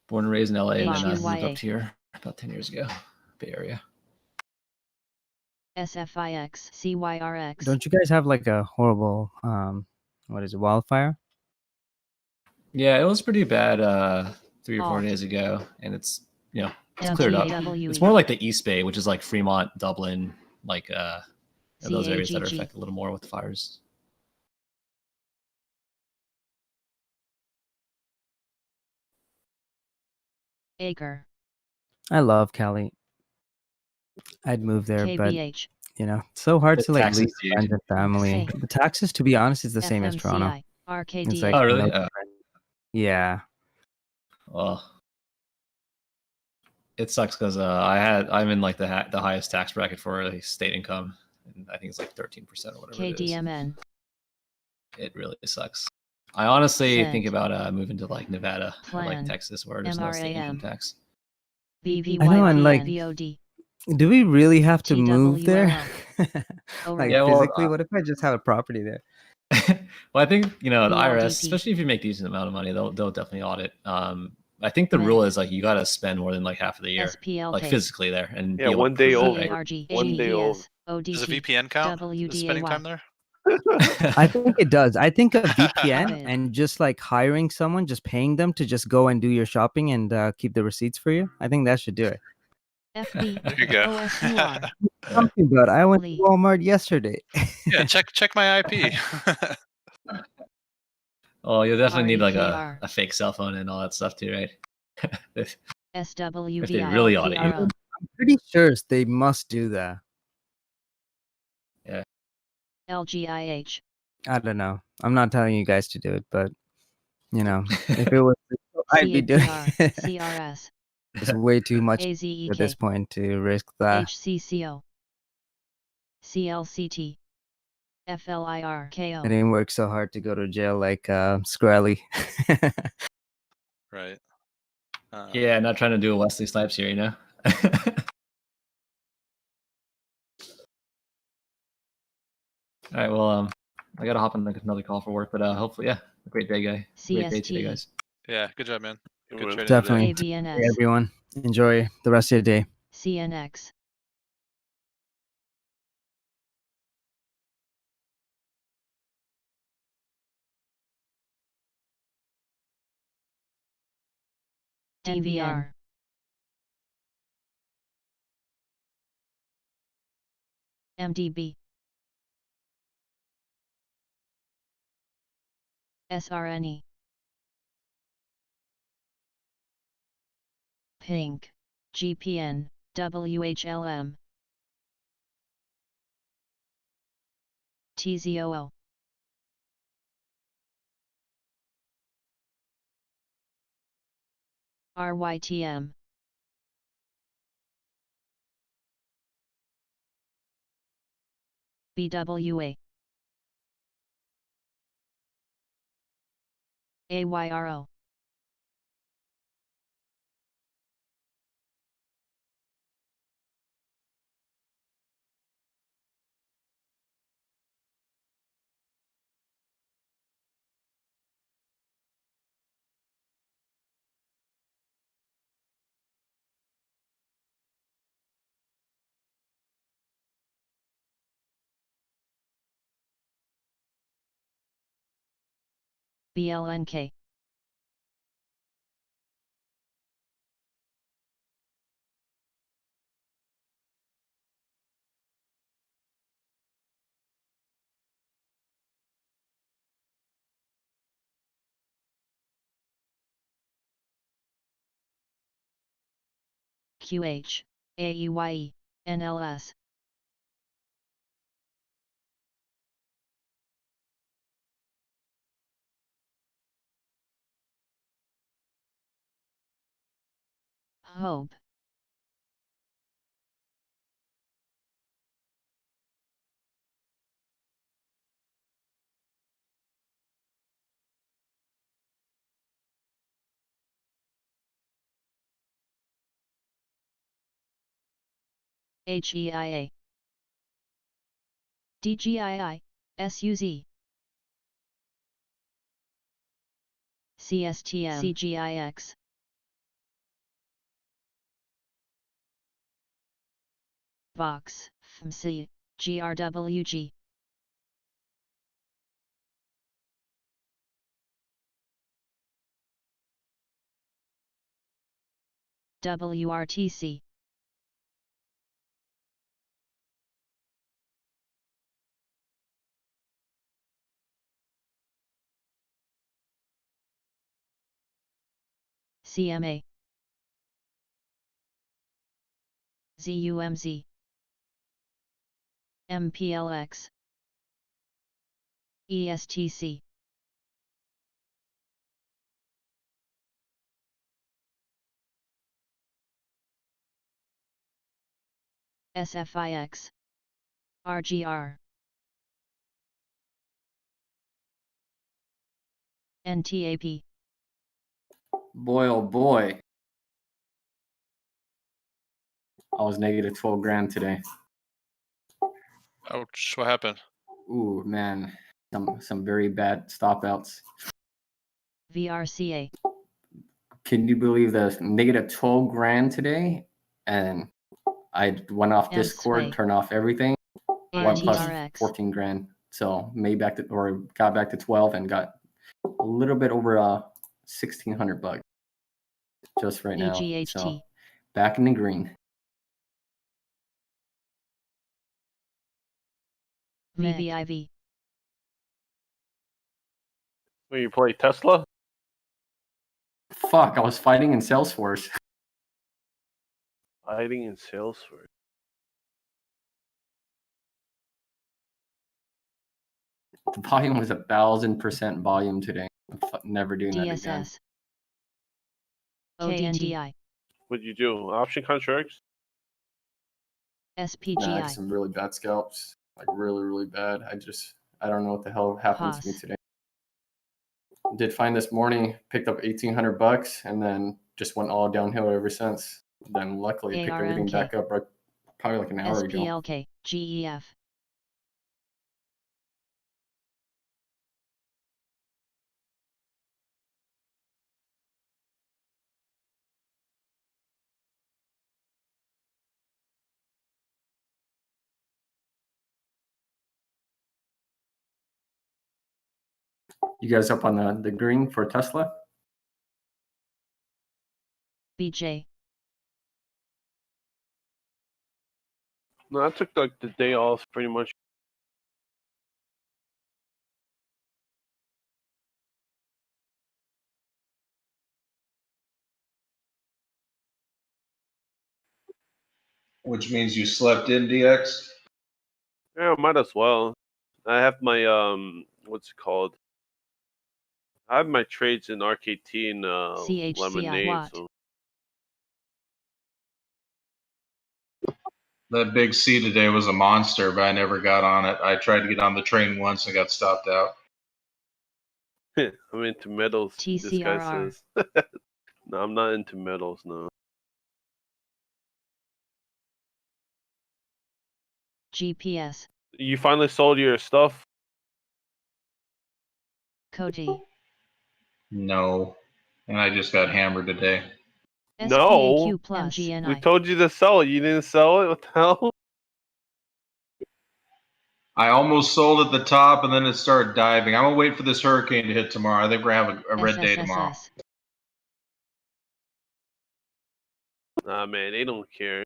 Born and raised in LA, and then moved HUYA. up here about 10 years ago. Bay Area. SFIX. CYRX. Don't you guys have like a horrible what is it, wildfire? Yeah, it was pretty bad 3 or 4 Alt. days ago, and it's it's cleared up. It's more like the East Bay, which is like Fremont, Dublin, like those areas that are CAGG. affected a little more with fires. Acre. I love Cali. I'd move there, but KBH. it's so hard The to like taxes, leave dude. friends and family. Hey. The taxes, to be honest, is the same as Toronto. FMCI. It's RKD. like Oh, really? no different. Yeah. Well, it sucks because I'm in like the highest tax bracket for like, state income, and I think it's like 13% or whatever it is. KDMN. It really sucks. I honestly Cent. think about moving to like Nevada or like Plan. Texas where there's no state income MRAM. tax. I know, and like, VOD. do we really have to move there? Oh, Like Yeah, well, physically, what if I just have a property there? Well, I think the IRS, VLDP. especially if you make decent amount of money, they'll definitely audit. I think the rule is like you got to spend more than like half of the year, SPLK. like physically there, and be Yeah, able one to day prove old. that, right? CARG. One day old. Does a ODT. VPN count? Is spending time there? I think it does. I think a VPN and just like hiring someone, just paying them to just go and do your shopping and keep the receipts for you. I think that should do it. FB. There you go. OSUR. Something about I went to Lee. Walmart yesterday. Yeah, check my IP. Oh, you'll definitely need like REKR. a fake cell phone and all that stuff too, right? if SWVI. they really audit you. PRL. I'm pretty sure they must do that. Yeah. LGIH. I don't know. I'm not telling you guys to do it, but if it was, I'd be doing CAPR. it. CRS. It's way too much AZEK. at this point to risk that. HCCO. CLCT. FLIRKO. I didn't work so hard to go to jail like Skrelly. Right. Yeah, not trying to do a Wesley Snipes here, you know. All right, well, I gotta hop on another call for work, but hopefully, yeah, a great day, guy. Great day today, CST. guys. Yeah, good job, man. Good trading Definitely. today. AVNS. Hey, everyone. Enjoy the rest of your day. CNX. DVR. MDB. SRNE. Pink. GPN. WHLM. TZOO. RYTM. BWA. AYRO. BLNK. QH. AEYE. NLS. Hope. HEIA. DGII. SUZ. CSTM. CGIX. Vox. FMC. GRWG. WRTC. CMA. ZUMZ. MPLX. ESTC. SFIX. RGR. NTAP. Boy, oh boy. I was negative 12 grand today. Ouch! What happened? Ooh, man. Some very bad stop outs. VRCA. Can you believe the negative 12 grand today? And I went off Discord, M-Sway. turned off everything, went plus RTRX. 14 grand. So made back to, or got back to 12 and got a little bit over $1,600 just right now. AGHT. So back in the green. VVIV. When you play Tesla? Fuck, I was fighting in Salesforce. Fighting in Salesforce. The volume was 1,000% volume today. I'm never doing that again. DSS. KNDI. What'd you do? Option contracts? Nah, SPGI. some really bad scalps. Like really, really bad. I just I don't know what the hell happened to me Pause. today. Did fine this morning, picked up $1,800, and then just went all downhill ever since. Then luckily picked everything ARMK. back up probably like an hour ago. SPLK, GEF. You guys up on the green for Tesla? BJ. No, I took like the day off pretty much. Which means you slept in, DX? Yeah, might as well. I have my what's it called? I have my trades in RKT and CHCI Lemonade. Watt. So That big C today was a monster, but I never got on it. I tried to get on the train once and got stopped out. I'm into metals. This guy TCRR. says. No, I'm not into metals. No. GPS. You finally sold your stuff? Cody. No. And I just got hammered today. No. SPAQ plus. We MGNI. told you to sell it. You didn't sell it. What the hell? I almost sold at the top and then it started diving. I'm gonna wait for this hurricane to hit tomorrow. I think we're having a red day tomorrow. SSSS. Nah, man, they don't care.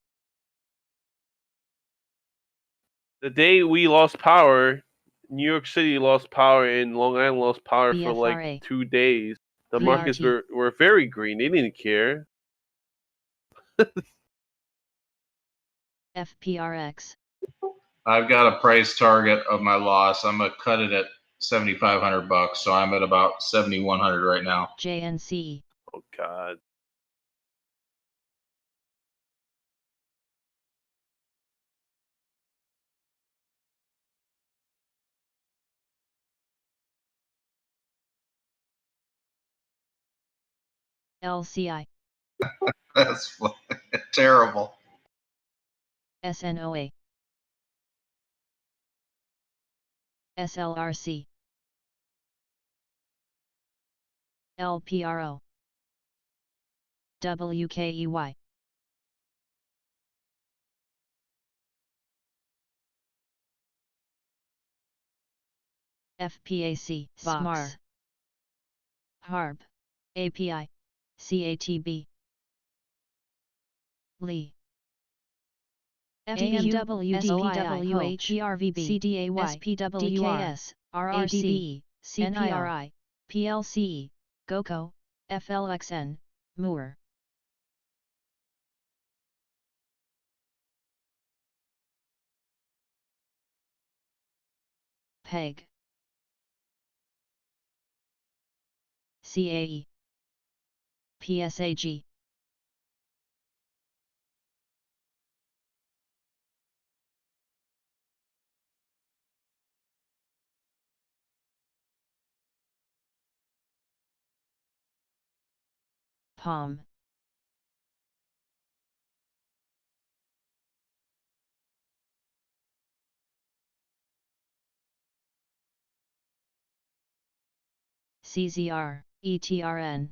The day we lost power, New York City lost power and Long Island lost power for like BFRA. 2 days. The markets VRT. were very green. They didn't care. FPRX. I've got a price target of my loss. I'm gonna cut it at $7,500, so I'm at about 7,100 right now. JNC. Oh God. LCI. That's terrible. SNOA. SLRC. LPRO. WKEY. FPAC. SMAR. HARB. API. CATB. Lee. AMW DPWH GRVB CDAY SPWR RRC CPRI PLC GOCO FLXN Moore. PEG. CAE. PSAG. Palm. CZR, ETRN.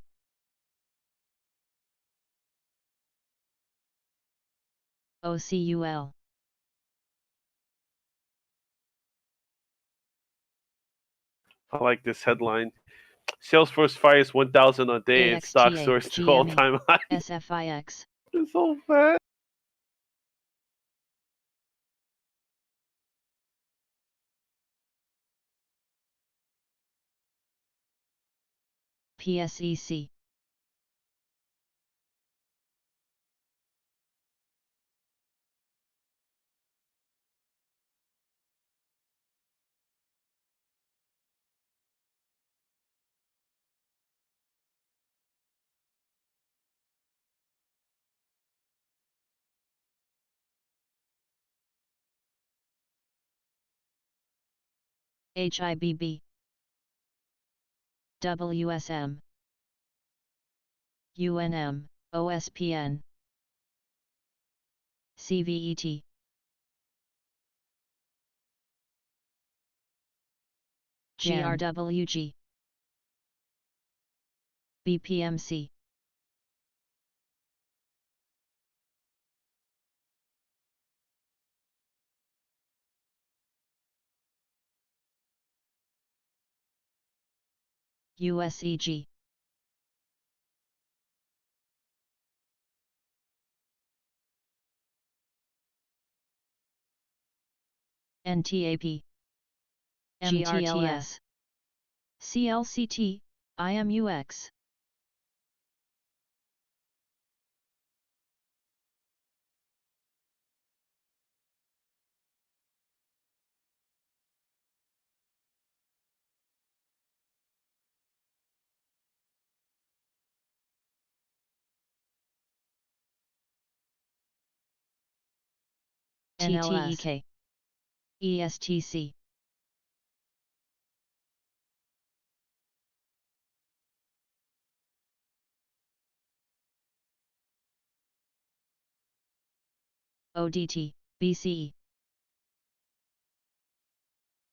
OCUL. I like this headline. Salesforce fires 1,000 a day and stock AXTA, soars to GME, all-time high. SFIX. It's so fast. PSEC. HIBB, WSM, UNM, OSPN, CVET, GRWG, BPMC, USEG, NTAP, GRTS, CLCT, IMUX. TTEK, ESTC, ODT, BCE,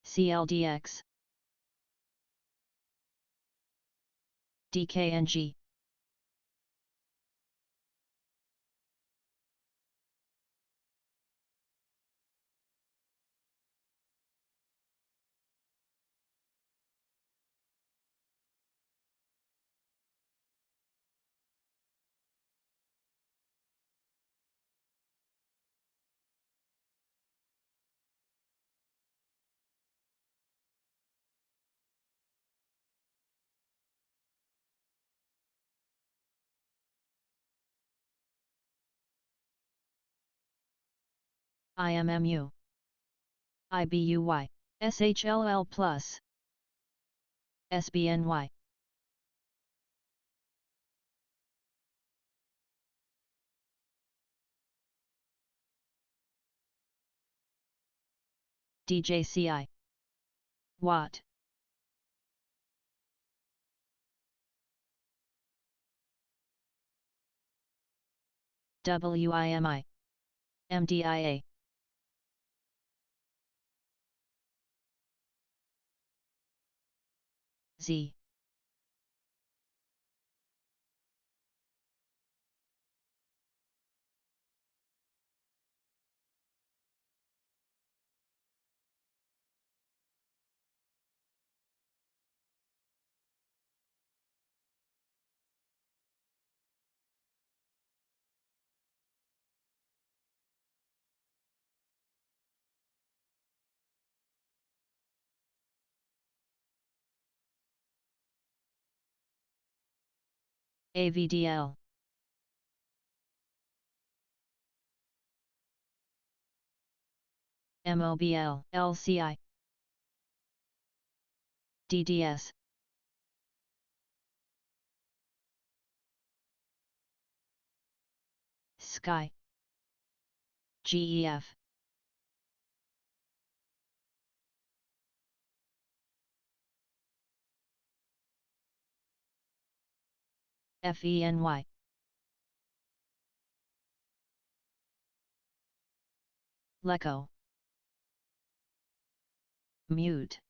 CLDX, DKNG, IMMU, IBUY, SHLL+, SBNY, DJCI, Watt, WIMI, MDIA, Z, AVDL, MOBL, LCI, DDS, Sky, GEF, FENY, LECO, Mute,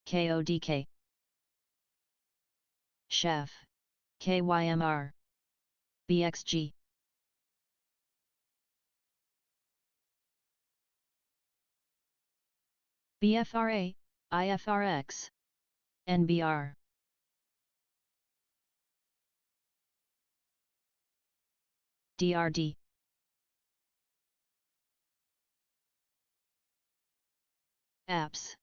KODK, Chef, KYMR, BXG, BFRA, IFRX, NBR, DRD, Apps,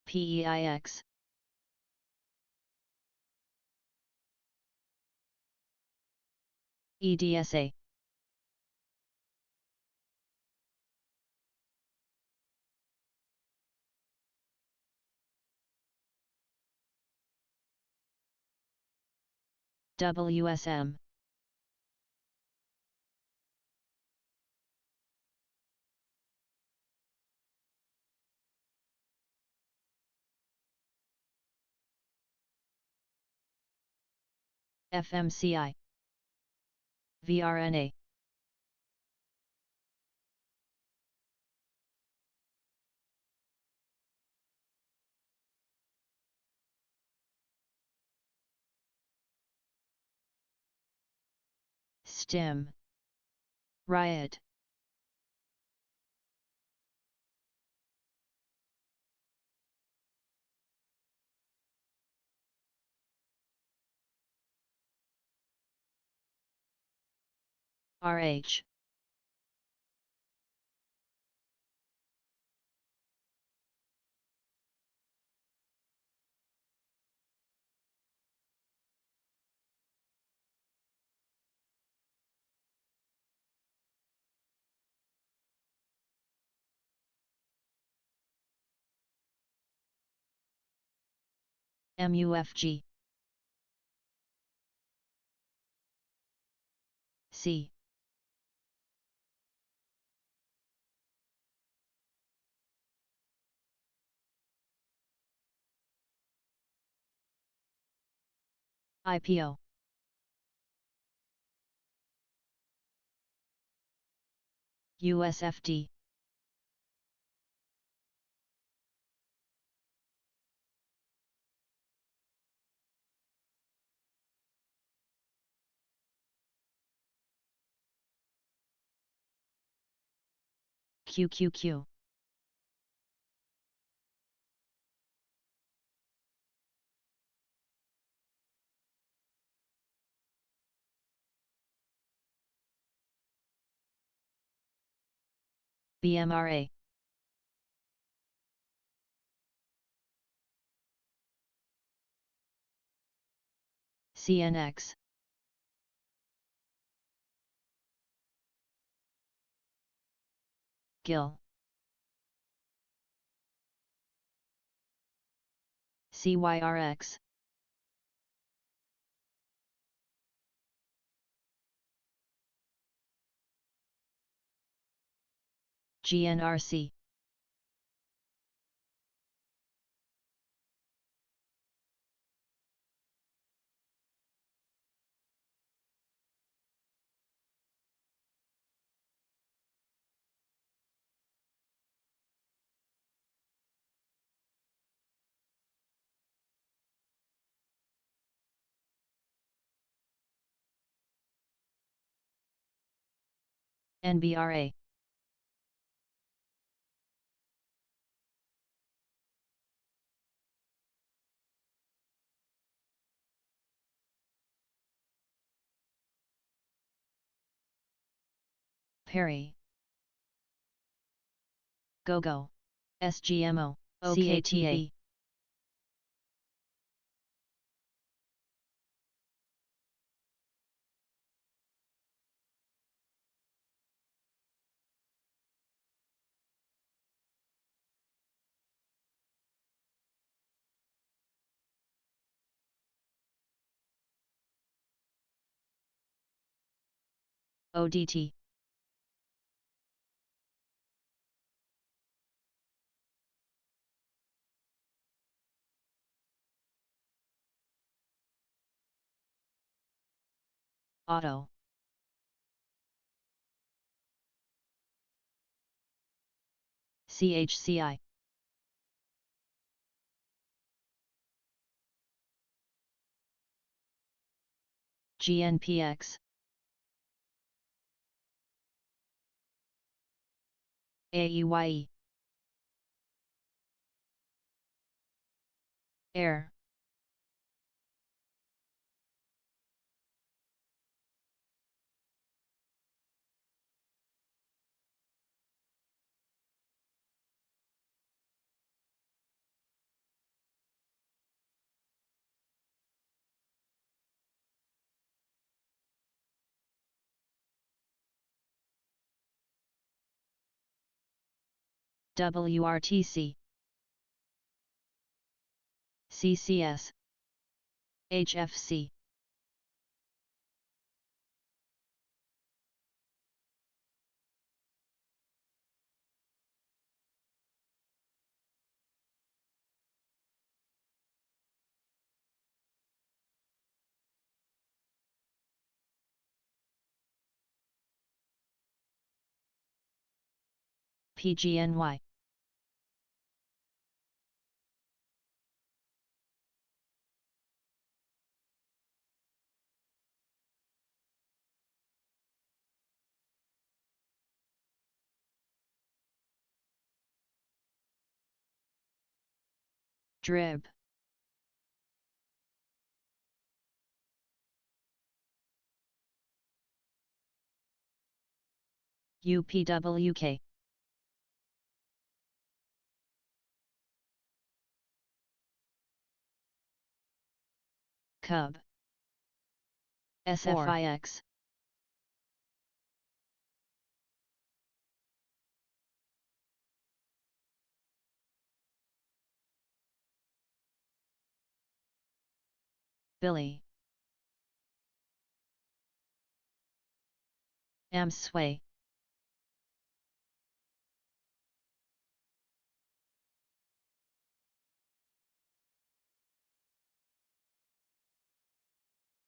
PEIX, EDSA, WSM. FMCI. VRNA. STIM. Riot. RH. MUFG. C. IPO. USFD. QQQ. BMRA. CNX. GIL. CYRX. GNRC. NBRA. Perry. GoGo. SGMO. OKTB. ODT. Auto. CHCI. GNPX. AEYE. Air. WRTC. CCS. HFC. PGNY. Drib. UPWK. Cub. SFIX. Billy. Amsway.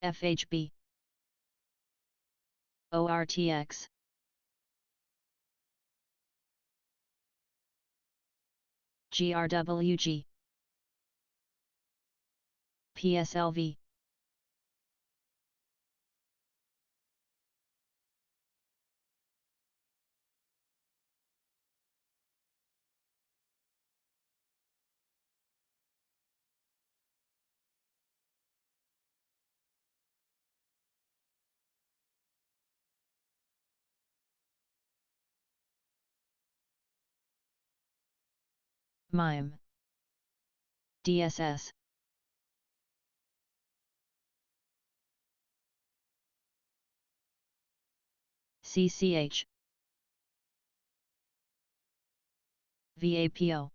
FHB. ORTX. GRWG. PSLV. MIME. DSS. CCH. VAPO.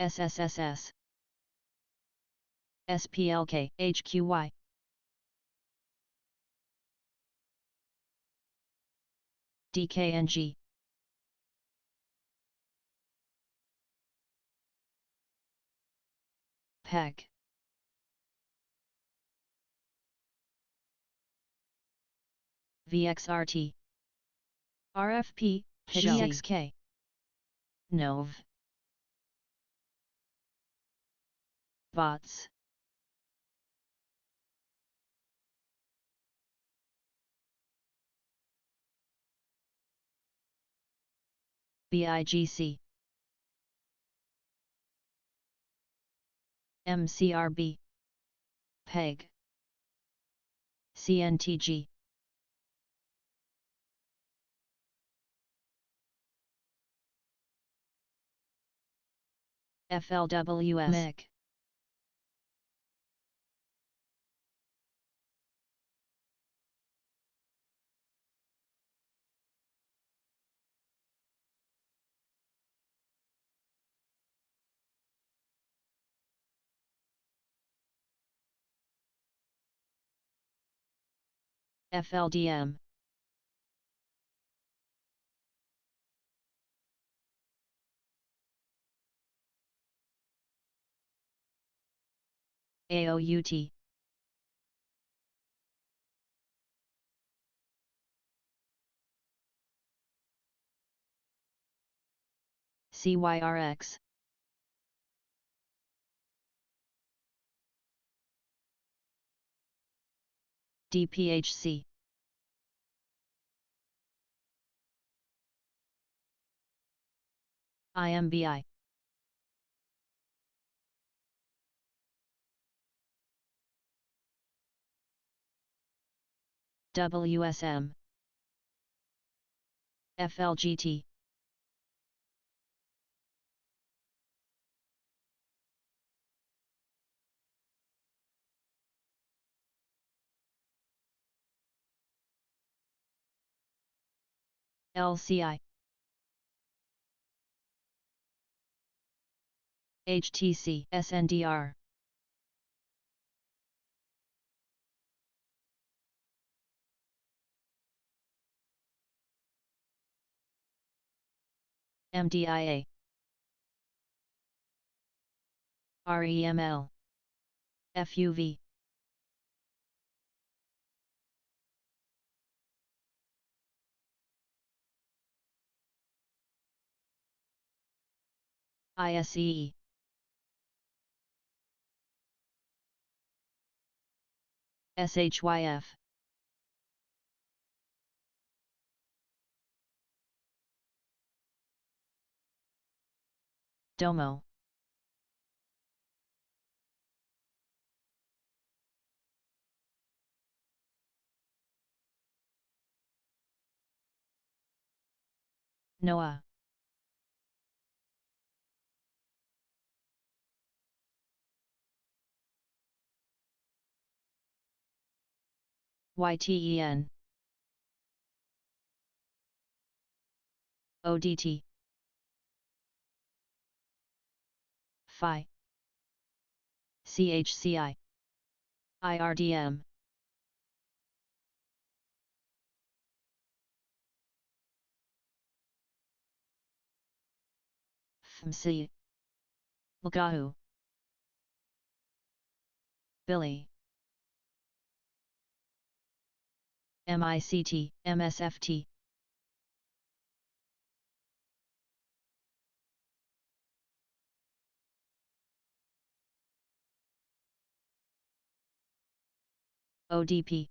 SSSS. SPLK, HQY. DKNG. PEG. VXRT. RFP, GXK. NOV. VOTS. BIGC. MCRB. PEG. CNTG. FLWS. MEC. FLDM. AOUT. CYRX. DPHC. IMBI. WSM. FLGT. LCI, HTC, SNDR, MDIA, REML, FUV, ISEE, SHYF, Domo, NOAA, YTEN, ODT, Phi, CHCI, IRDM, FMC, Lagahu, Billy, MICT, MSFT, ODP,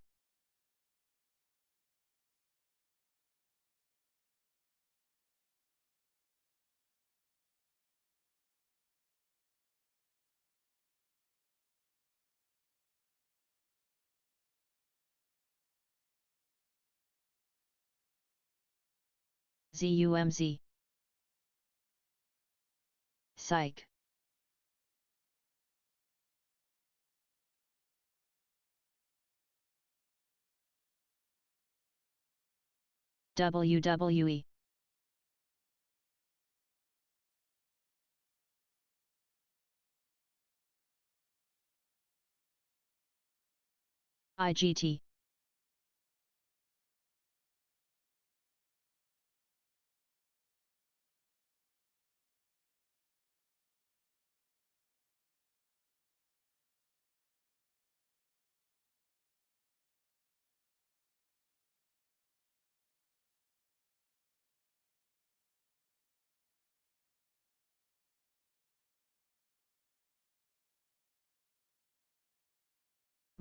ZUMZ, Psych, WWE, IGT,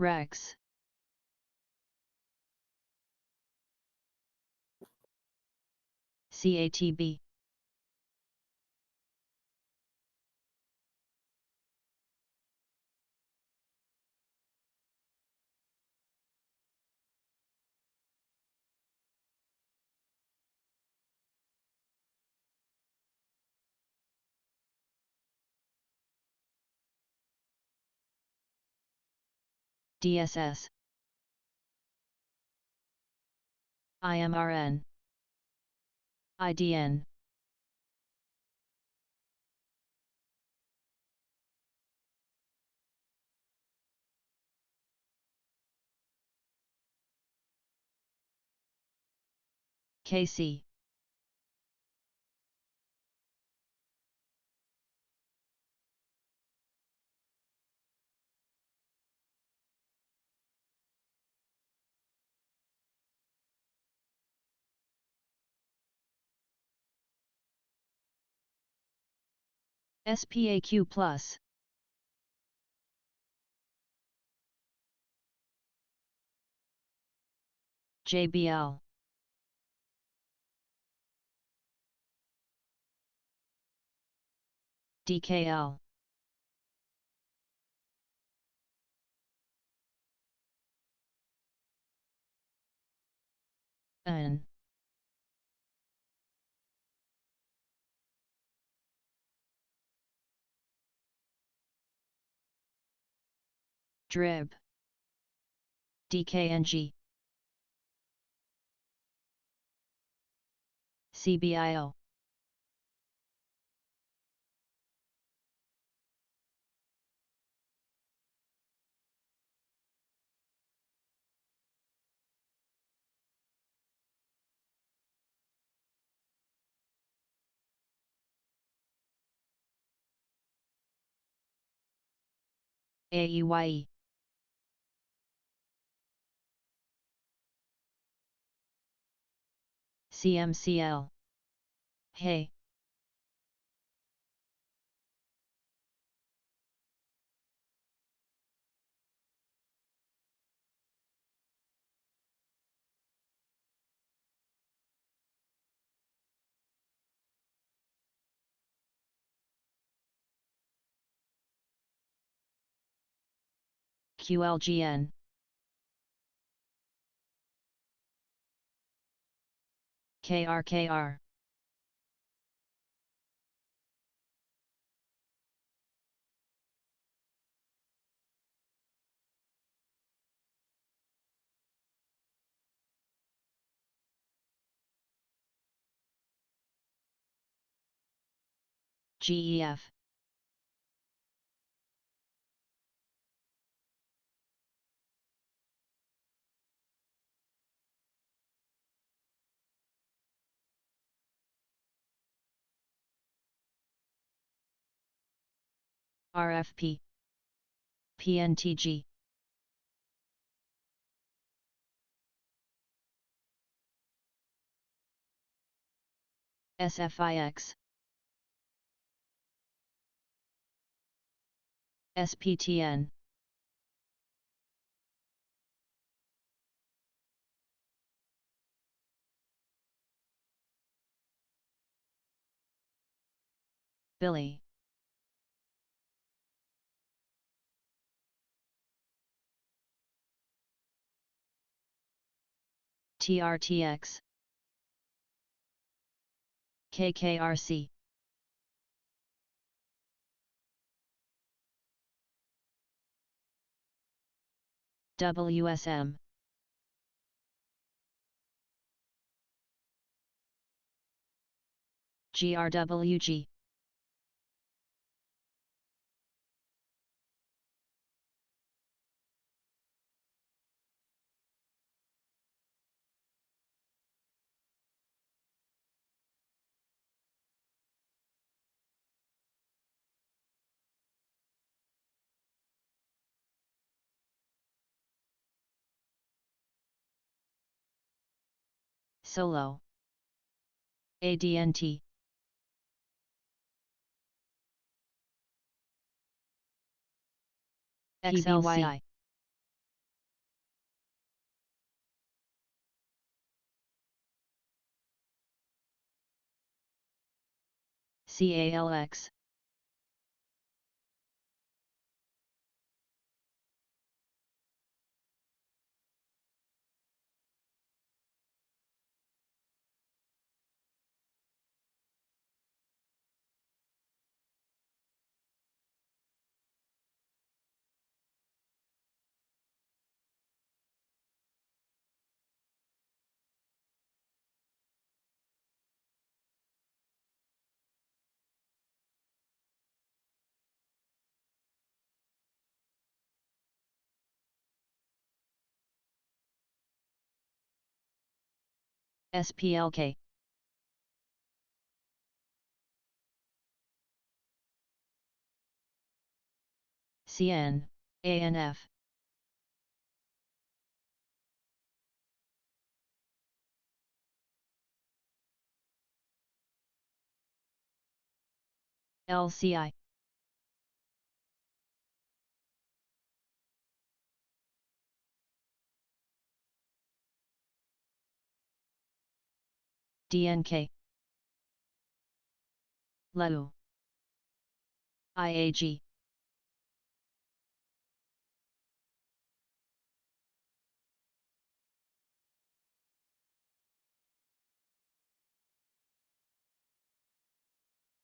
Rex, CATB, DSS, IMRN, IDN, KC, SPAQ+, JBL, DKL, N, Drib, DKNG, CBIO. AEYE. CMCL. Hey. QLGN. KRKR. GEF. RFP. PNTG. SFIX. SPTN. Billy. TRTX. KKRC. WSM. GRWG. Solo. ADNT. XLYI. CALX. SPLK. CN. ANF. LCI. DNK. LEU. IAG.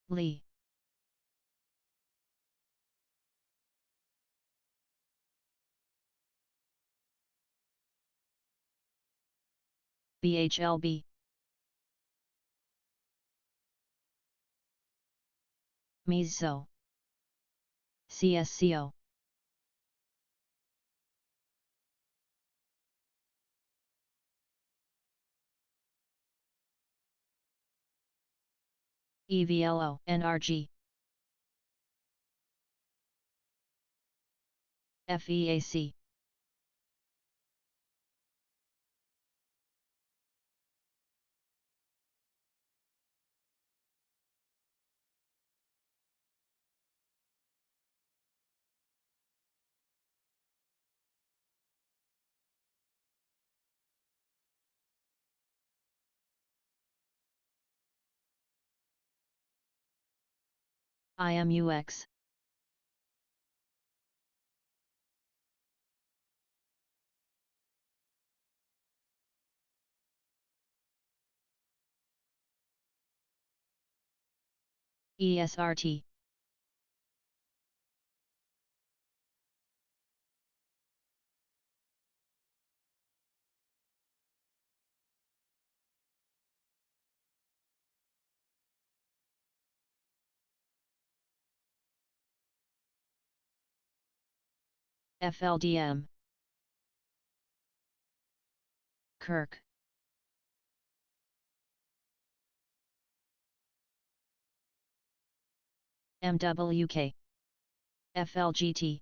Lee. BHLB. Miso. CSCO. EVLO, NRG. FEAC. IMUX. ESRT. FLDM. Kirk. MWK. FLGT.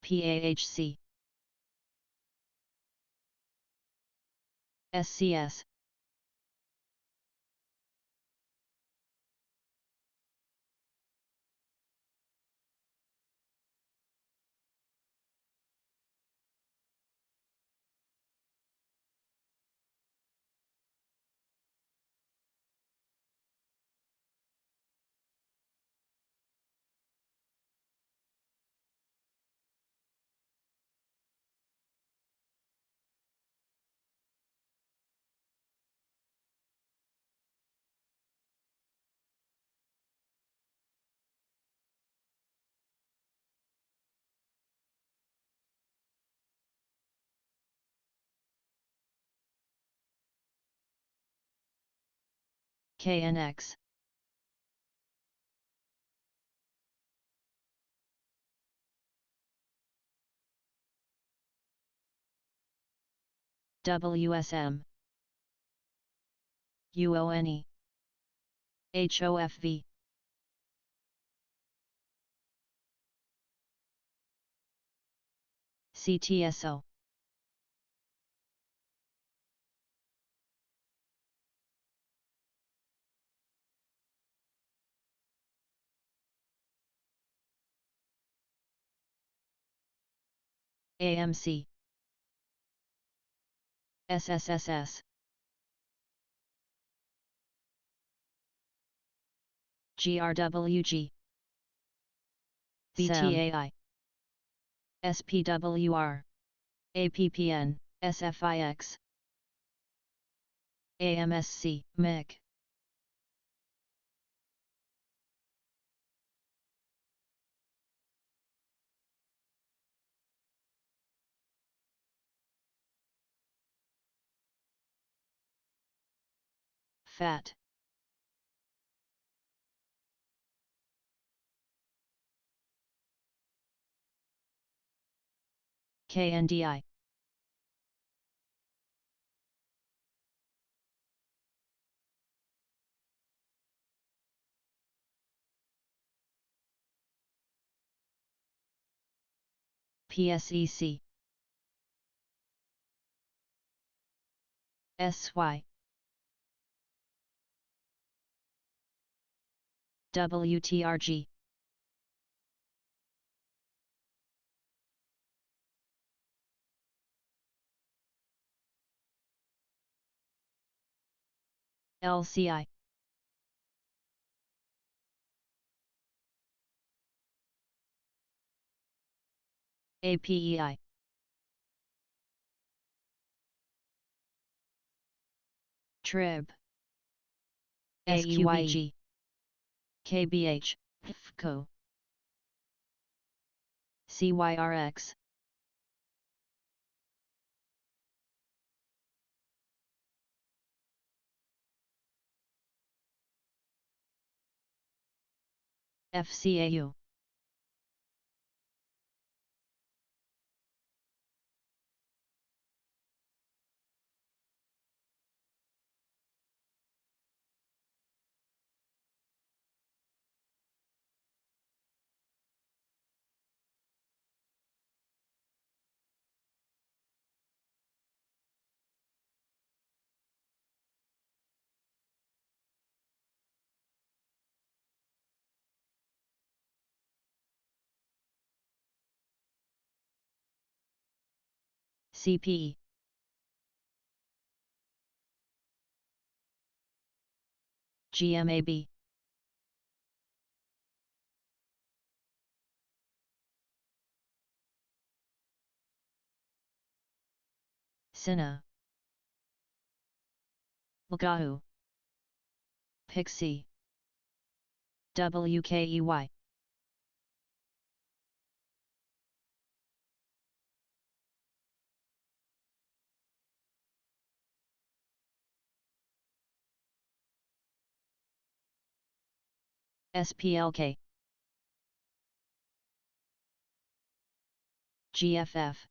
PAHC. SCS. KNX. WSM. UONE. HOFV. CTSO. AMC. SSSS. GRWG. BTAI. SPWR. APPN, SFIX. AMSC, MIG. FAT. KNDI. PSEC. SY. WTRG. LCI. APEI. TRIB. SQYG. KBH. FCO. CYRX. FCAU. CPE. GMAB. Sina. Lagahu. Pixie. WKEY. SPLK. GFF.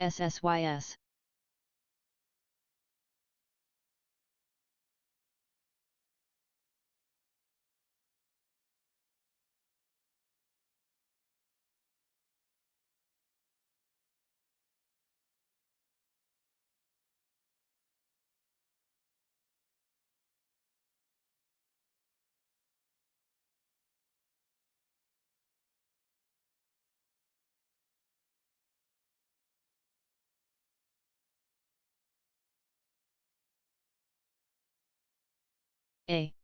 SSYS. A.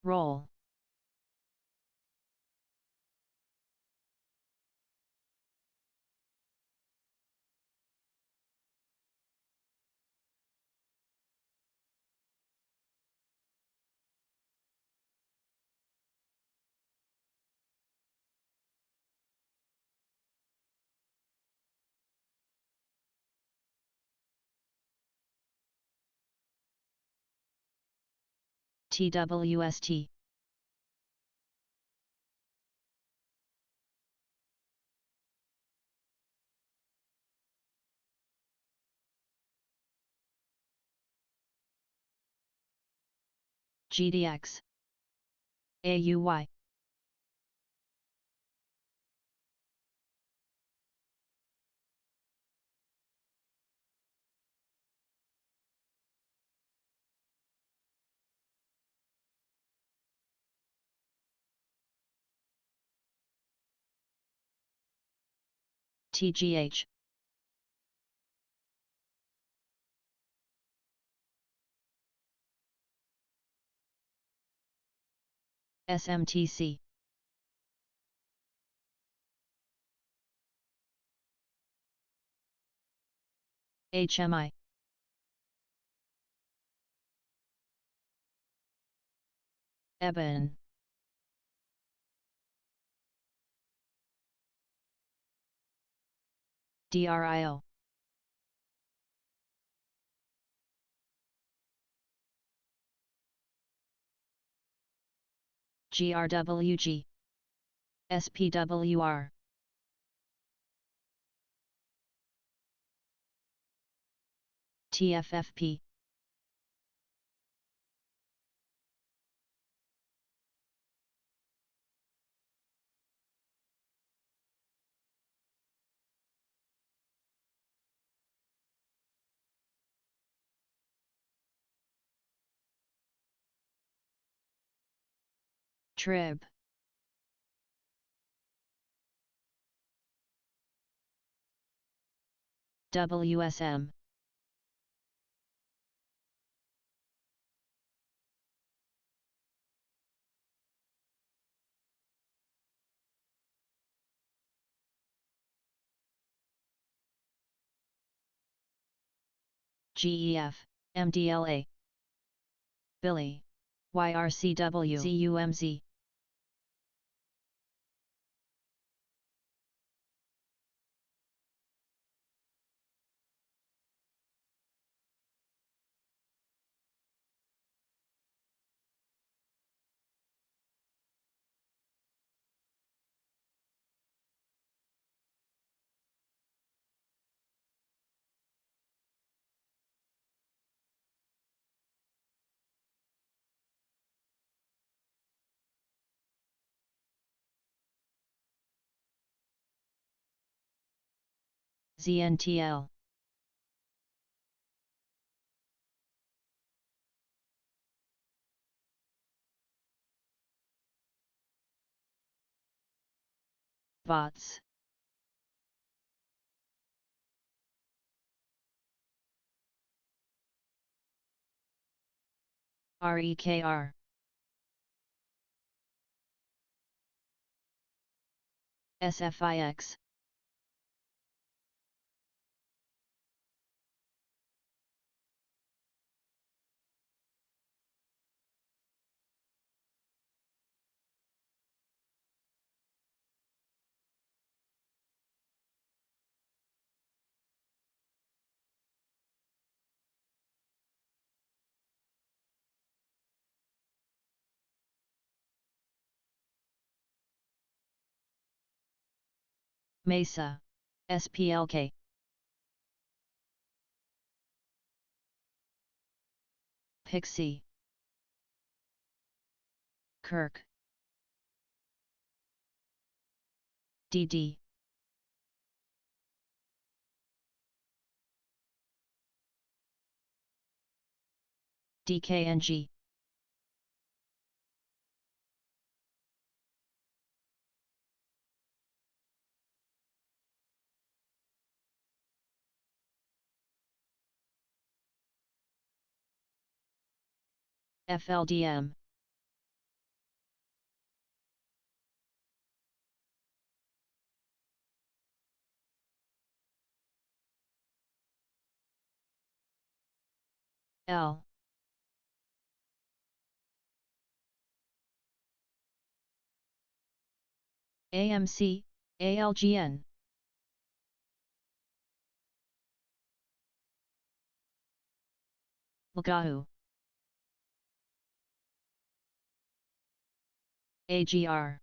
Roll. TWST. GDX. AUY. TGH. SMTC. HMI. Eben. DRIO. GRWG. SPWR. TFFP. Trib. WSM. GEF, MDLA. Billy. YRCW. CUMZ. ZNTL. Bots. REKR. SFIX. Mesa. SPLK. Pixie. Kirk. DD. DKNG. FLDM. L. AMC, ALGN. Lagahu. AGR.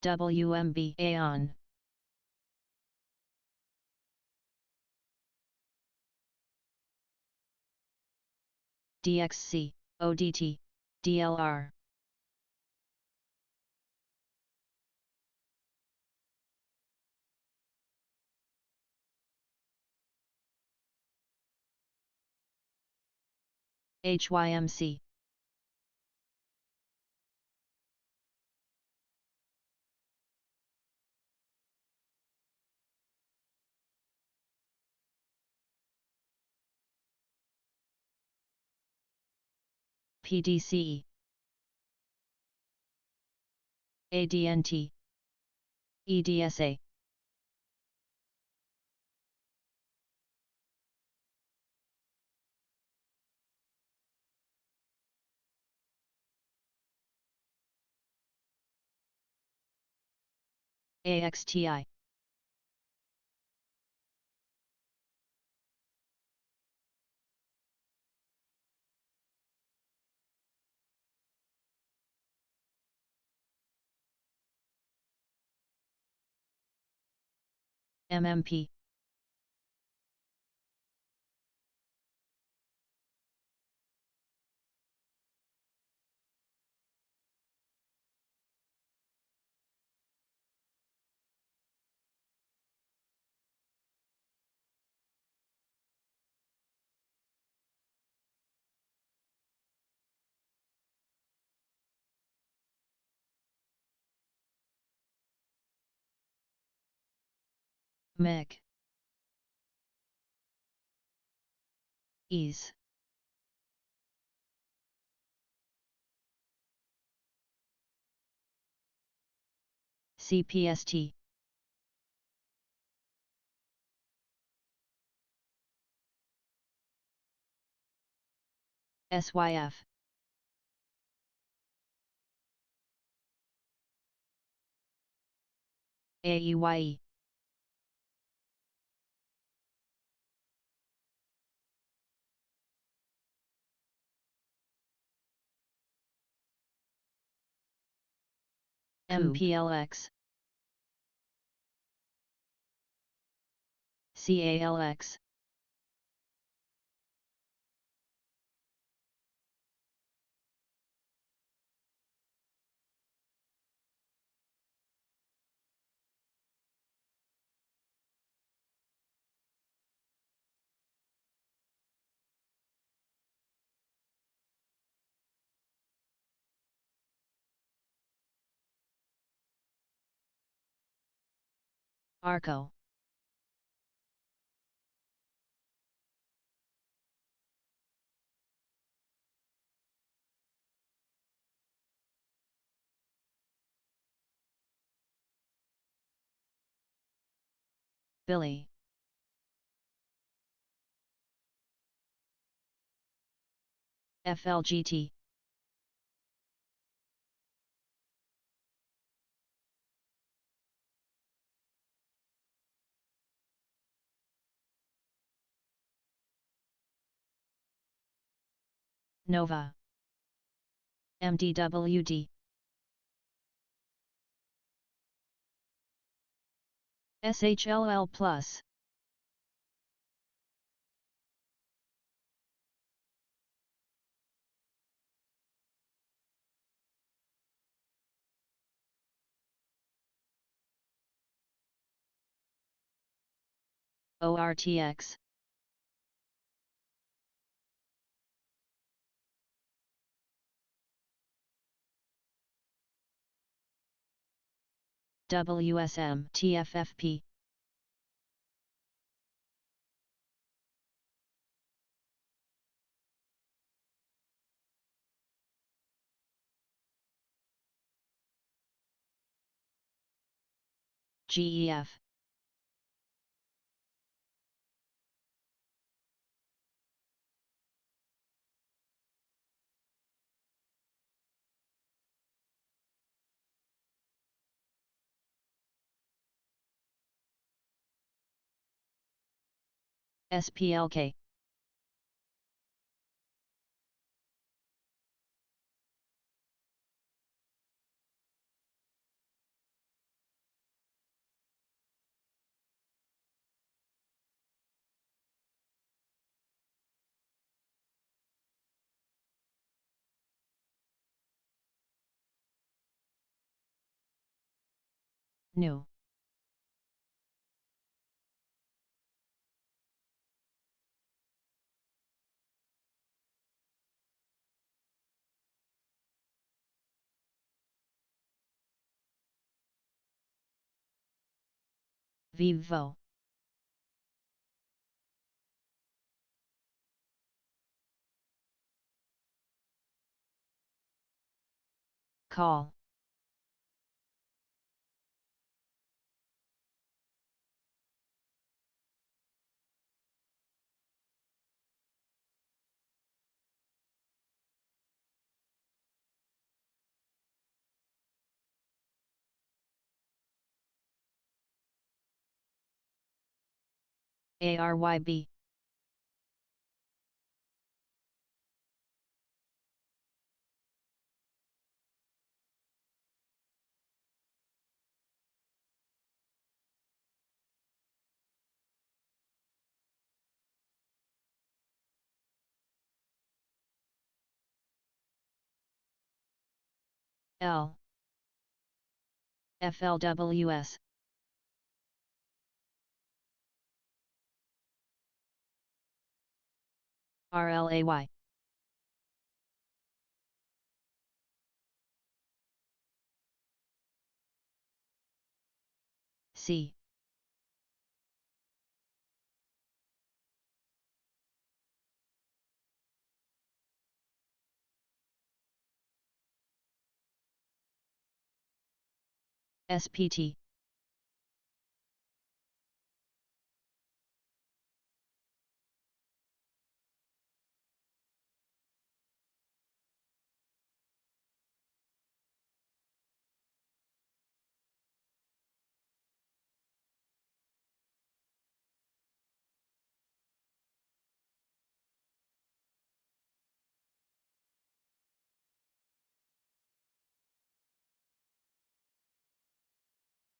WMB Aeon. DXC, ODT, DLR. HYMC. PDCE. ADNT. EDSA. AXTI. MMP. MEG. Ease. CPST. SYF. AEYE. MPLX. CALX. ARCO. Billy. FLGT. Nova. MDWD. SHLL Plus. ORTX. WSM TFFP. GEF. SPLK. New. Vivo. Call. ARYB. L. FLWS. RLAY. C. SPT.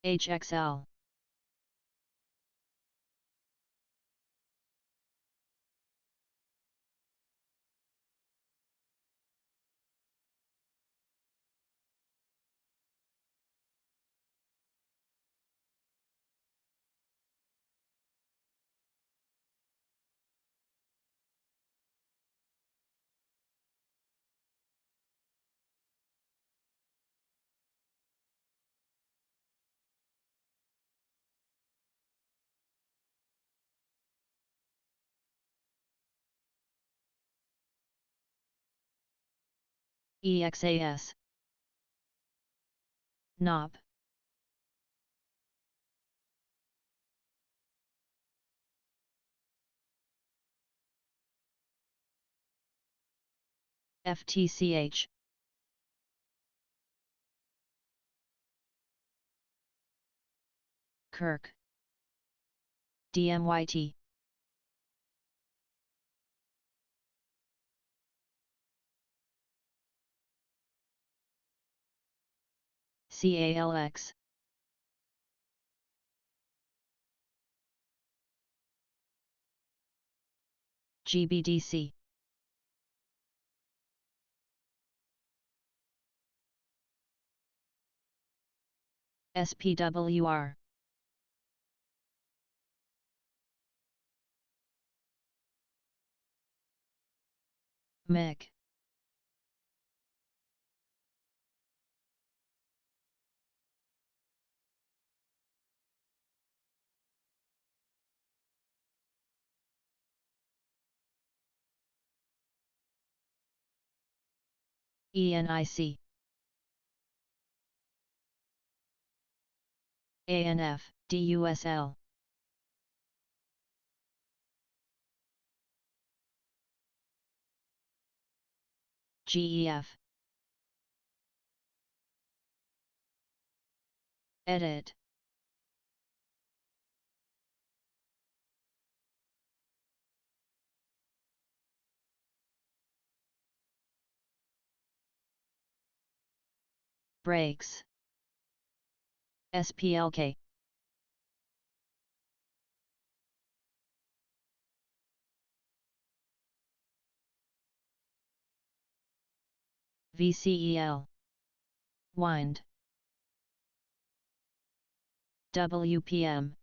HXL. EXAS. Knob. FTCH. Kirk. DMYT. CALX. GBDC. SPWR. MEC. ENIC. ANF, DUSL. GEF. Edit. Brakes. SPLK. VCEL. Wind. WPM.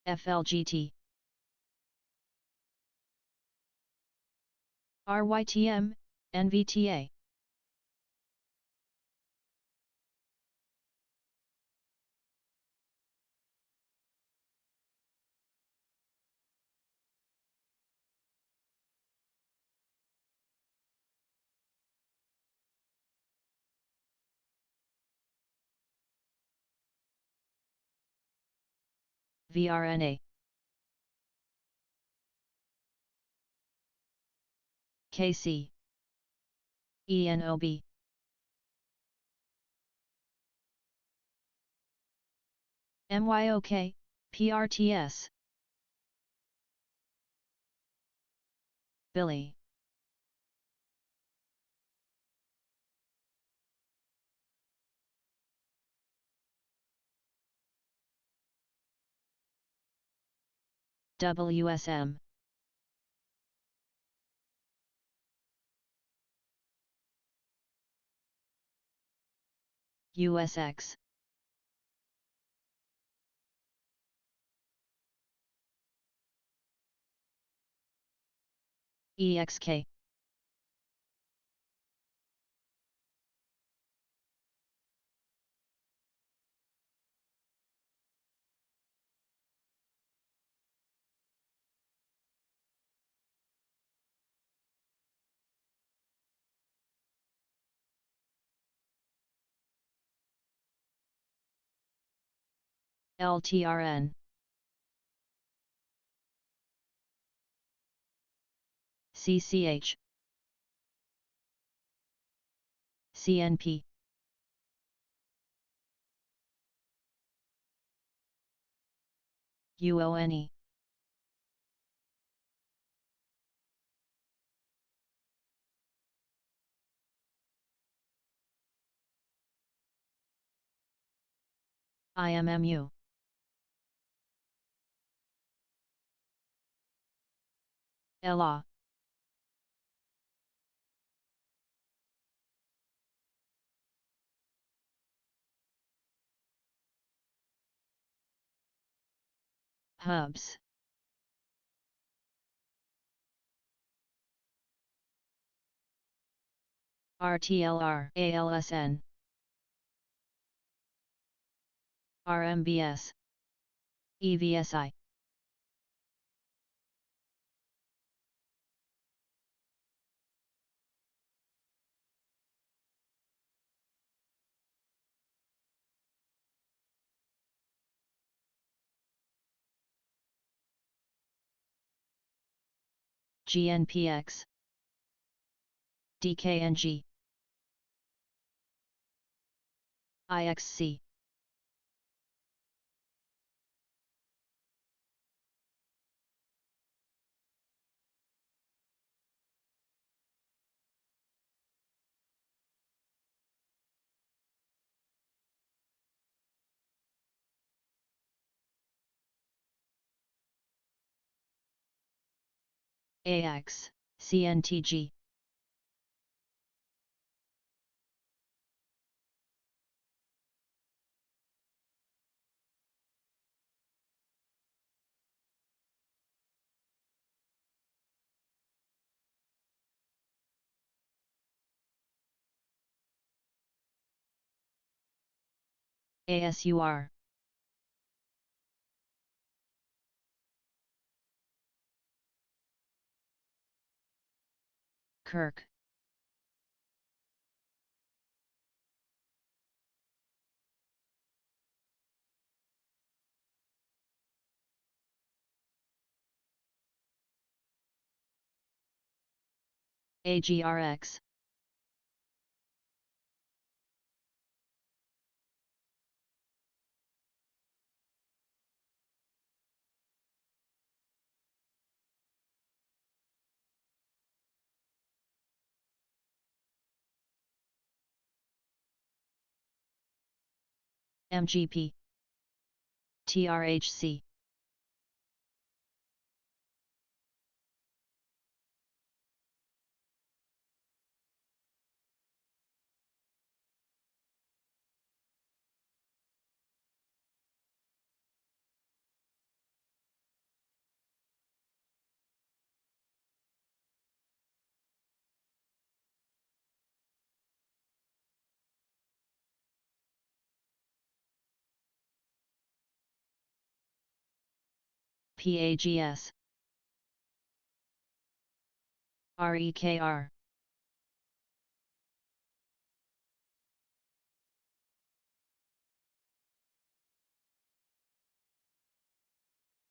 FLGT. RYTM, NVTA. VRNA. KC. ENOB. MYOK, PRTS. Billy. WSM. USX. EXK. LTRN. CCH. CNP. UONE. IMMU. Ella. Hubs. RTLR ALSN. RMBS. EVSI. GNPX. DKNG. IXC. AX, CNTG. ASUR. Kirk. AGRX. MGP. TRHC. PAGS. REKR.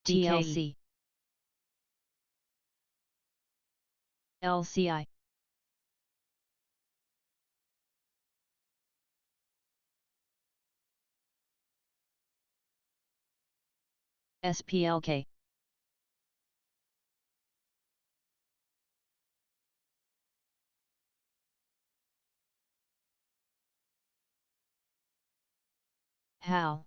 TLC. LCI. SPLK. HAL.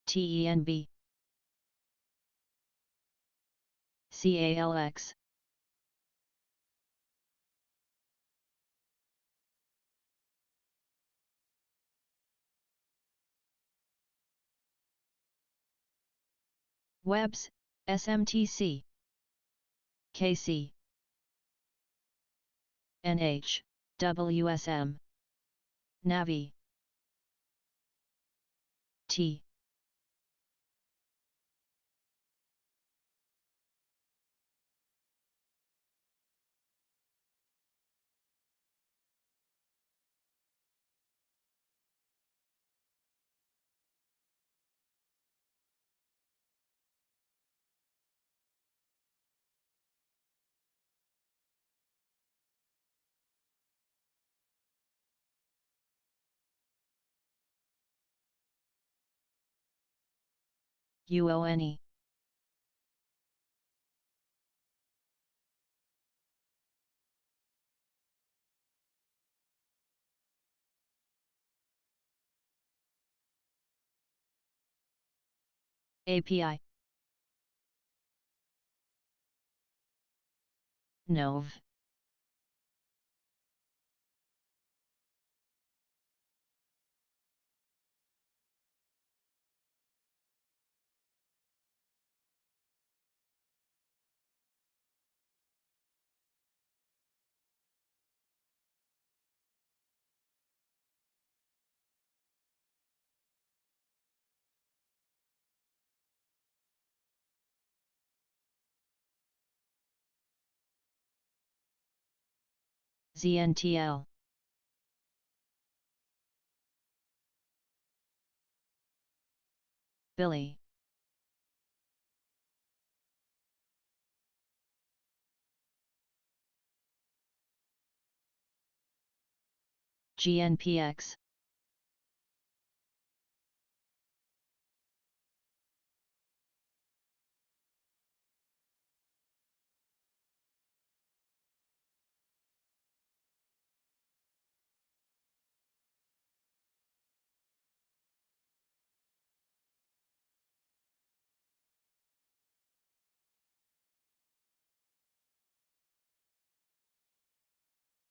TENB. CALX. Webs, SMTC. KC. NH, WSM. Navi. T. UONE. API. Nov. ZNTL. Billy. GNPX.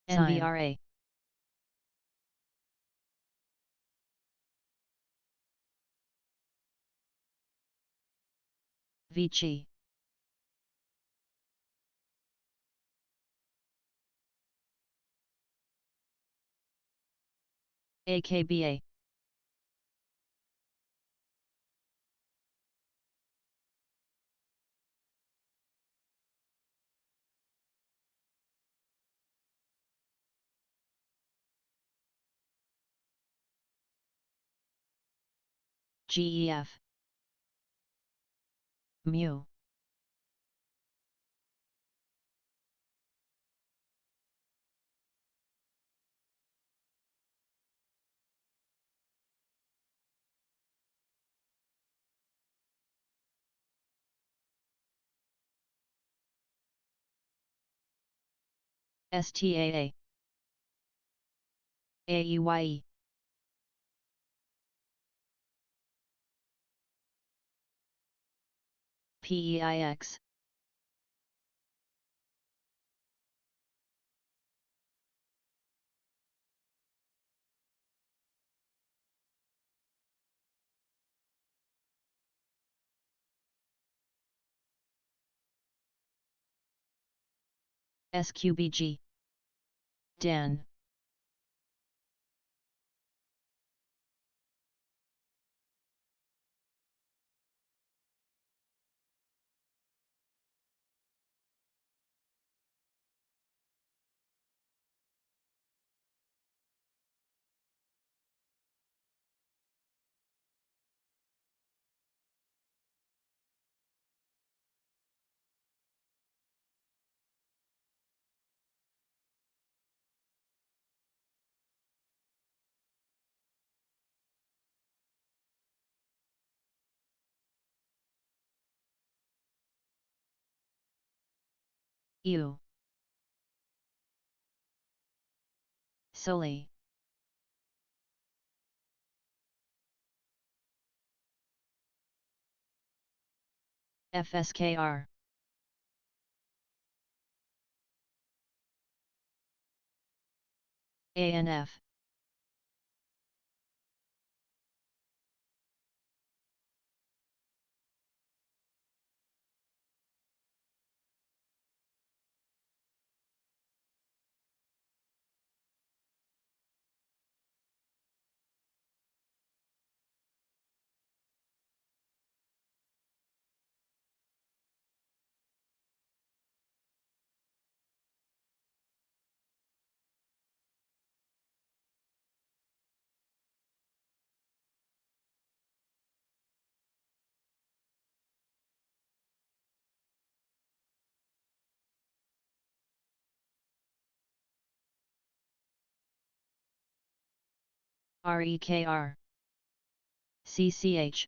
NVRA. Vici. AKBA. GEF. Mu. STAA. AUYE. PEIX. SQBG. Dan. EU. Soli. FSKR. ANF. REKR. CCH.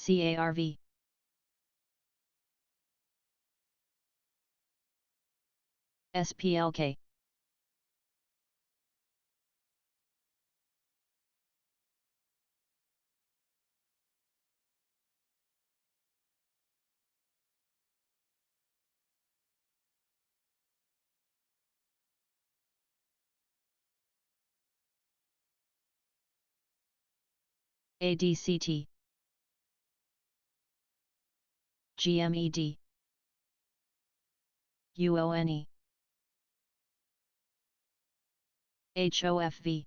CARV. SPLK. ADCT. GMED. UONE. HOFV.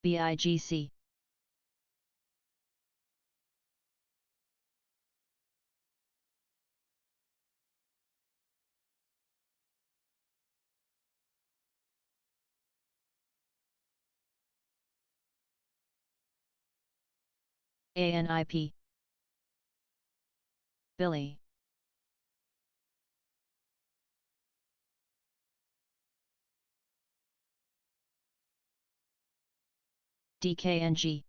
BIGC. ANIP. Billy. DKNG.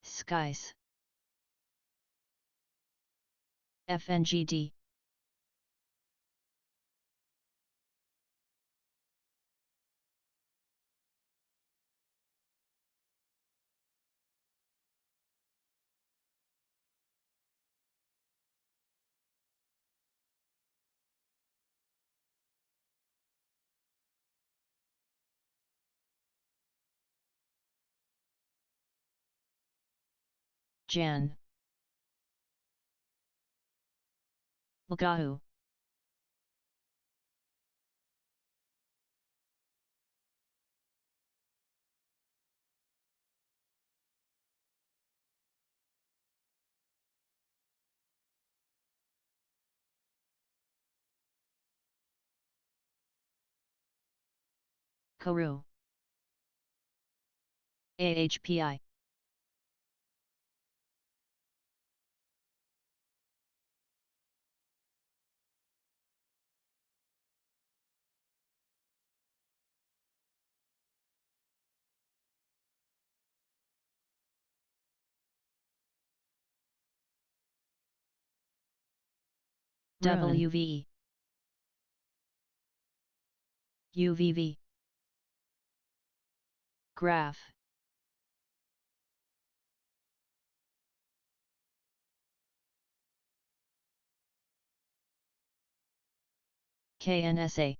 Skies. FNGD. Jan. Lagahu. Karu. AHPI. WVE. UVV. Graph. KNSA.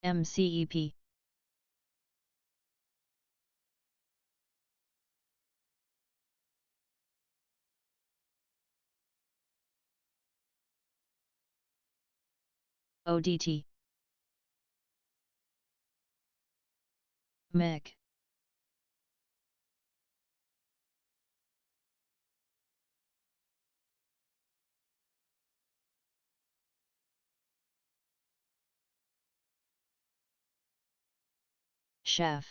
MCEP. ODT. MEC. Chef.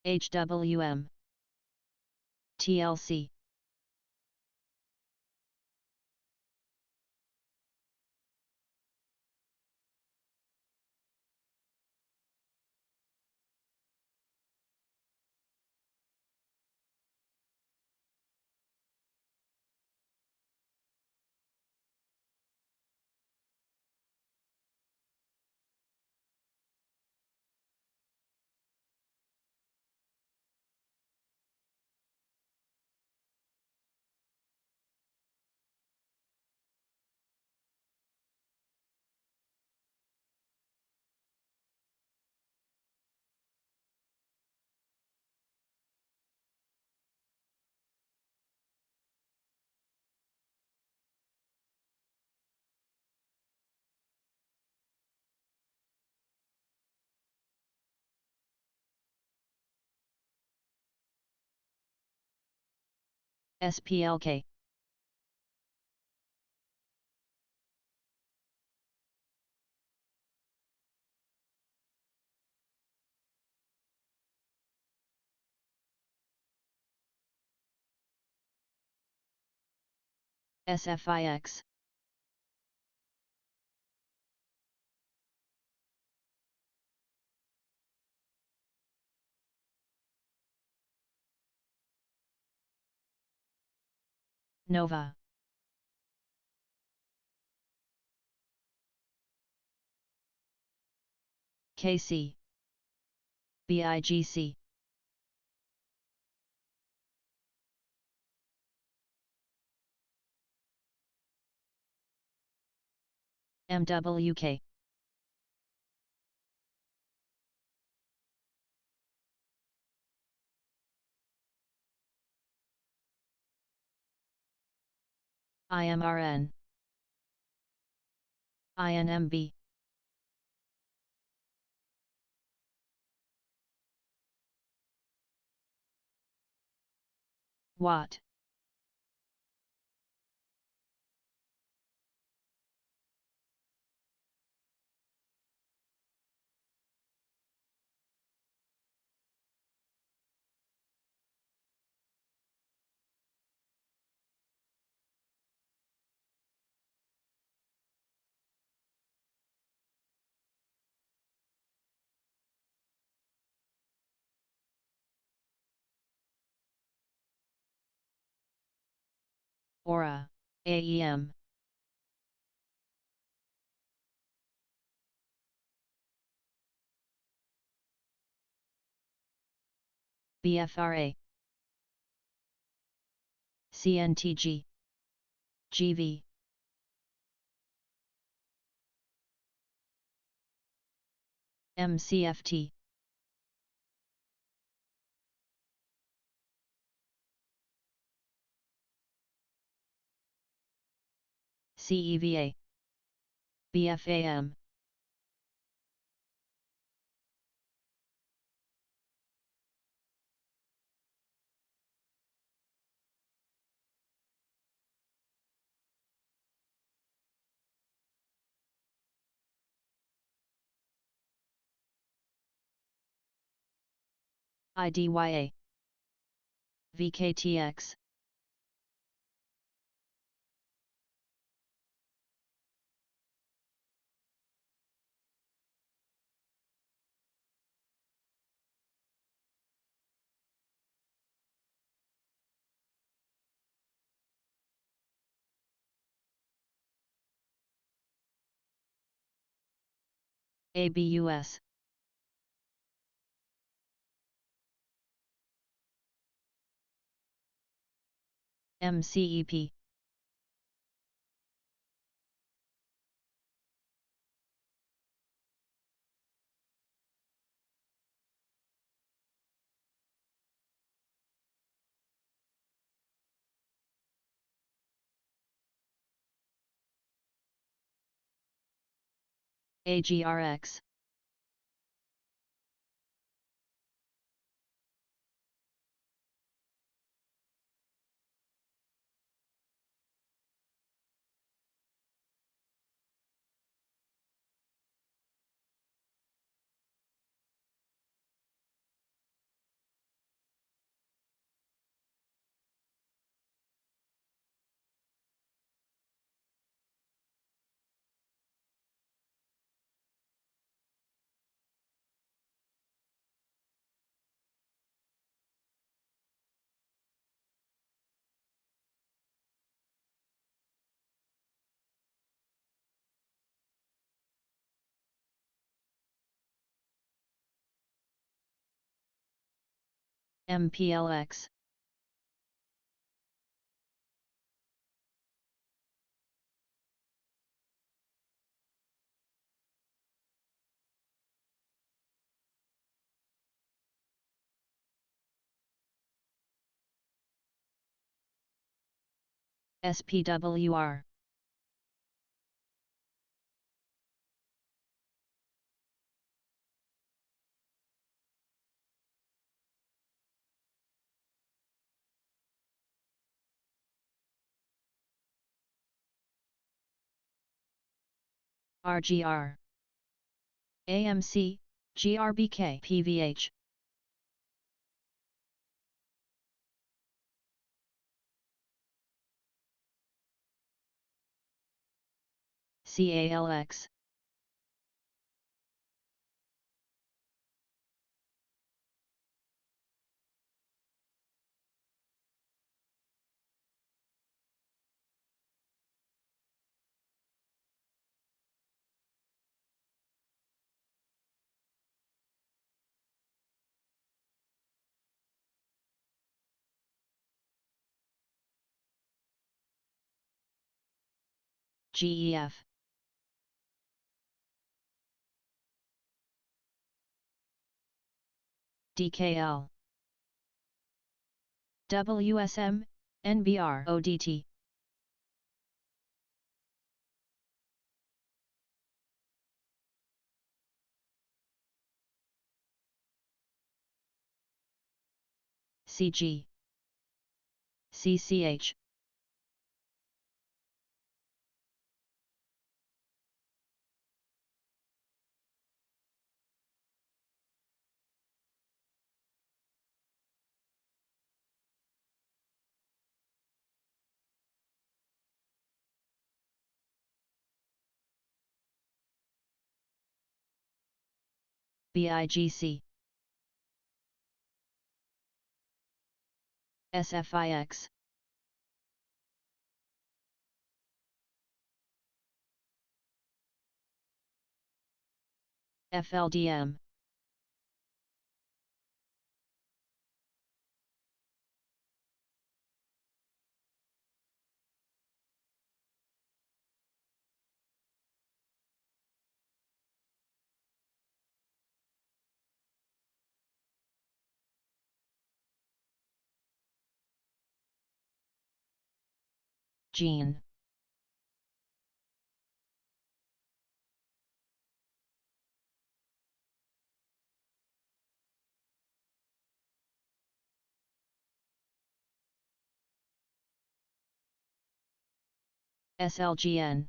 HWM. TLC. SPLK. SFIX. Nova. KC. BIGC. MWK. IMRN. INMB. Watt. Aura. AEM. BFRA. CNTG. GV. MCFT. CEVA. BFAM. IDYA. VKTX. ABUS. MCEP. AGRX. MPLX. SPWR. RGR, AMC, GRBK, PVH. CALX. GEF. DKL. WSM, NBR, ODT. CG. CCH. BIGC. SFIX. FLDM. Gene. SLGN.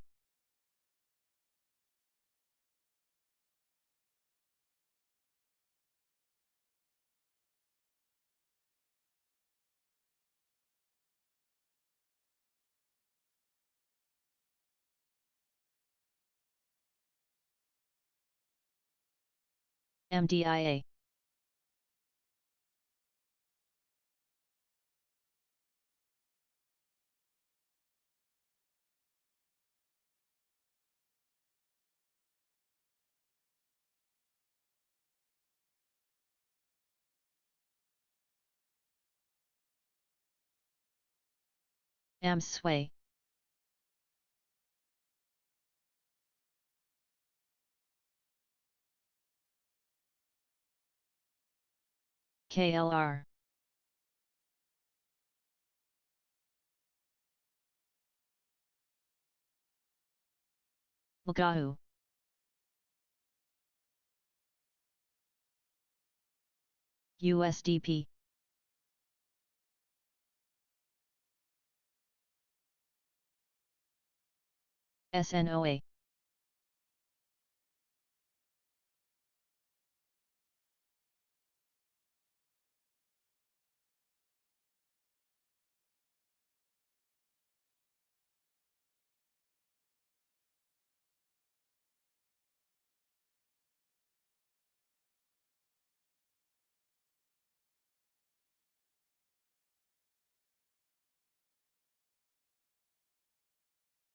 MDIA. AmSway. KLR. Lagahu. USDP. SNOA.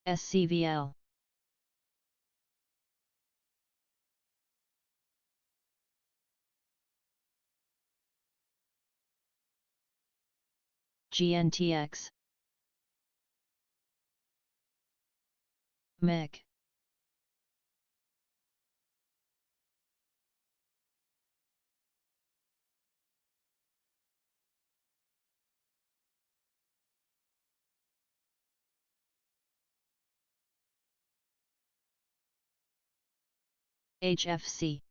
SCVL. GNTX. MEC. HFC.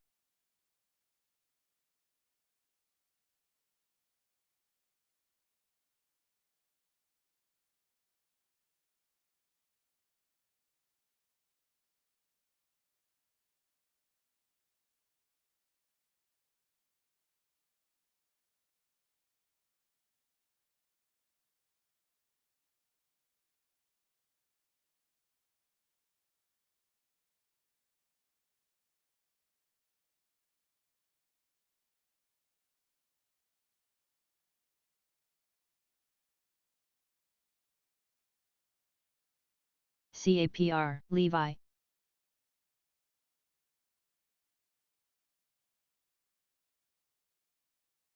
CAPR, Levi.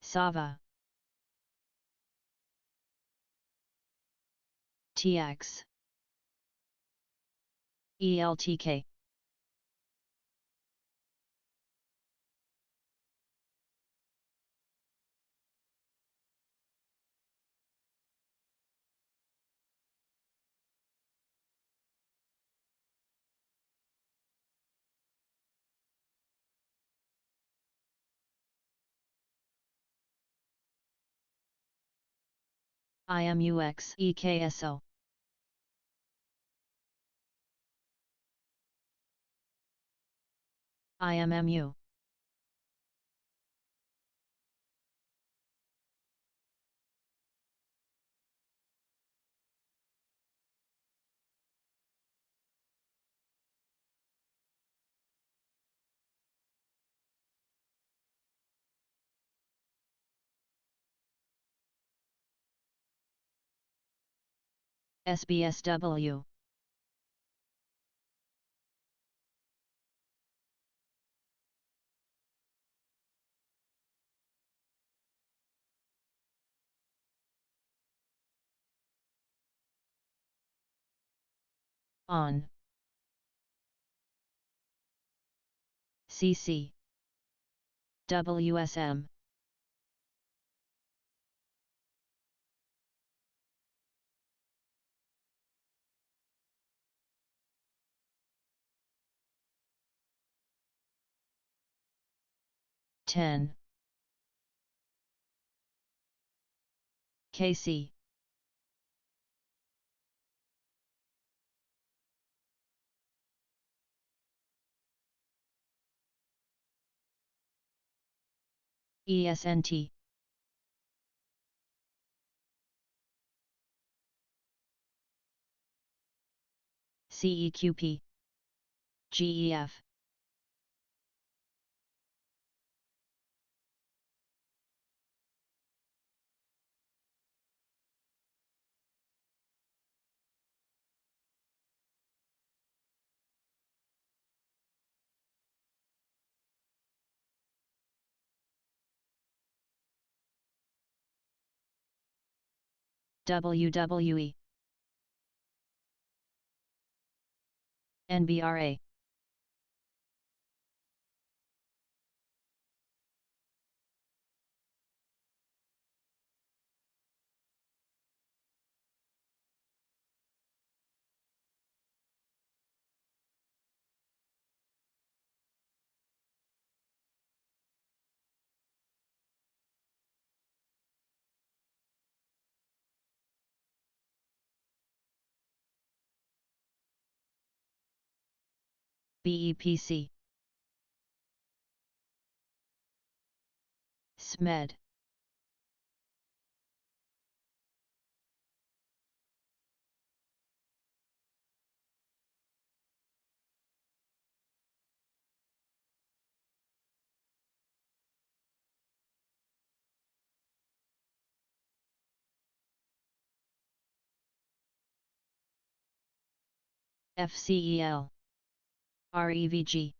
Sava. TX. ELTK. IMUX EKSO. IMMU. SBSW. On. CC. WSM. Ten. KC. ESNT. CEQP. GEF. WWE. NBRA. BEPC. SMED. FCEL. REVG.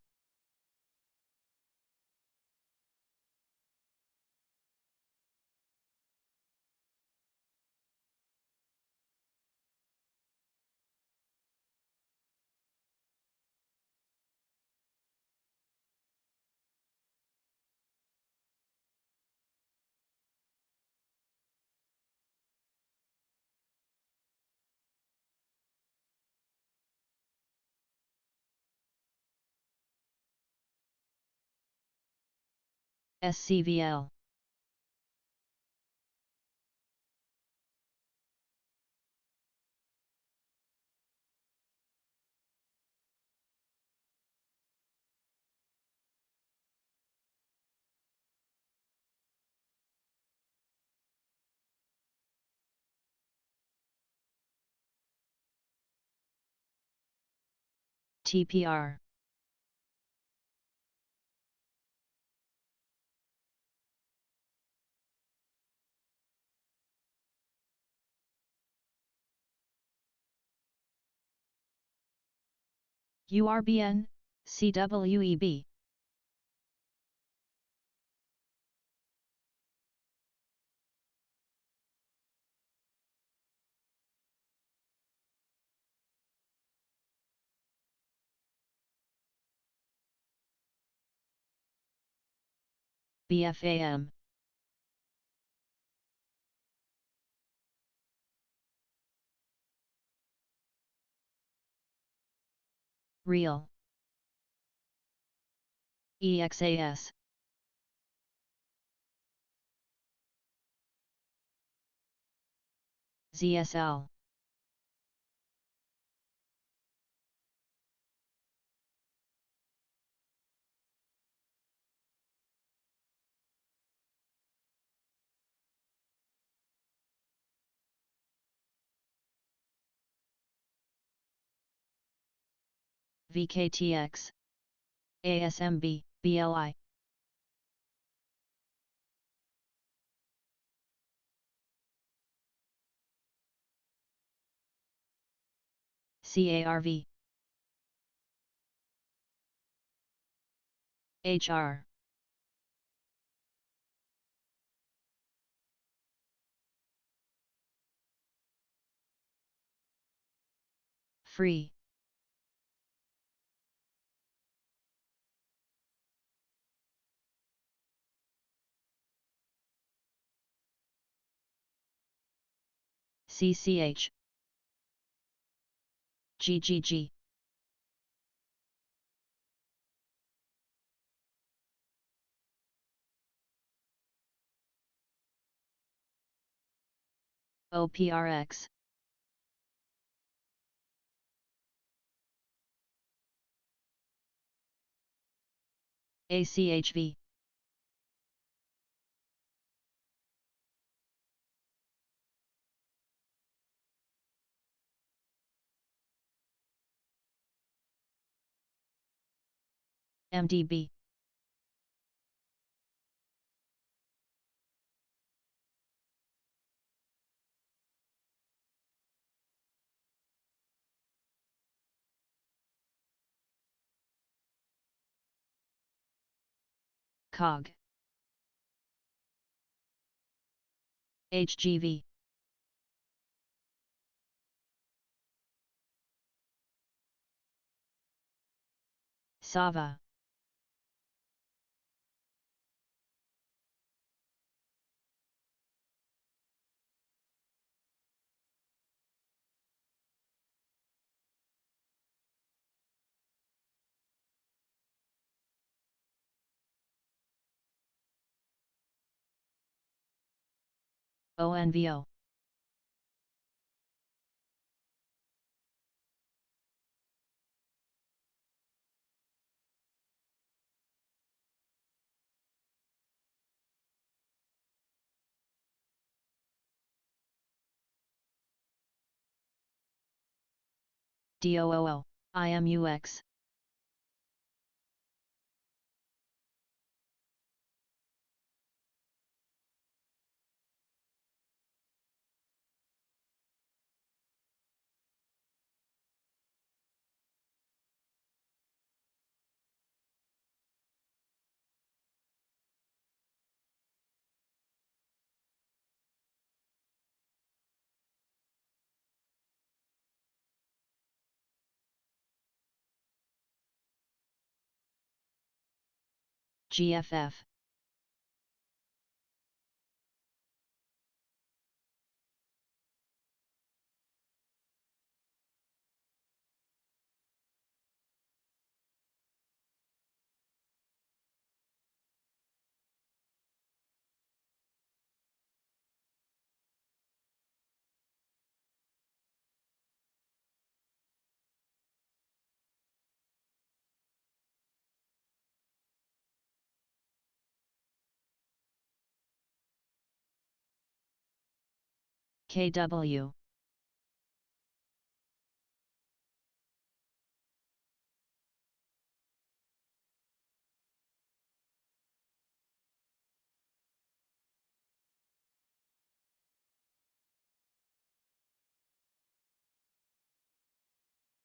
SCVL. TPR. URBN, CWEB. BFAM. Real. EXAS. ZSL. VKTX. ASMB, BLI. CARV. HR. Free. CCH. GGG. OPRX. ACHV. MDB. COG. HGV. SAVA. ONVO. DOOO. IMUX. GFF. KW.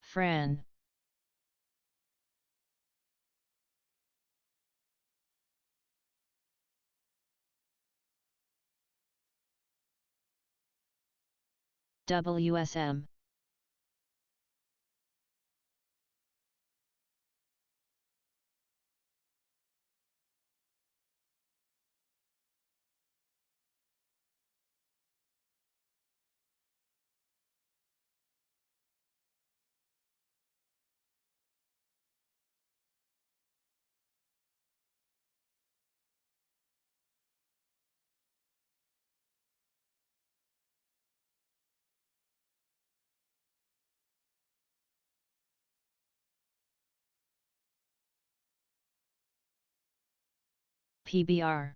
Fran. WSM. PBR.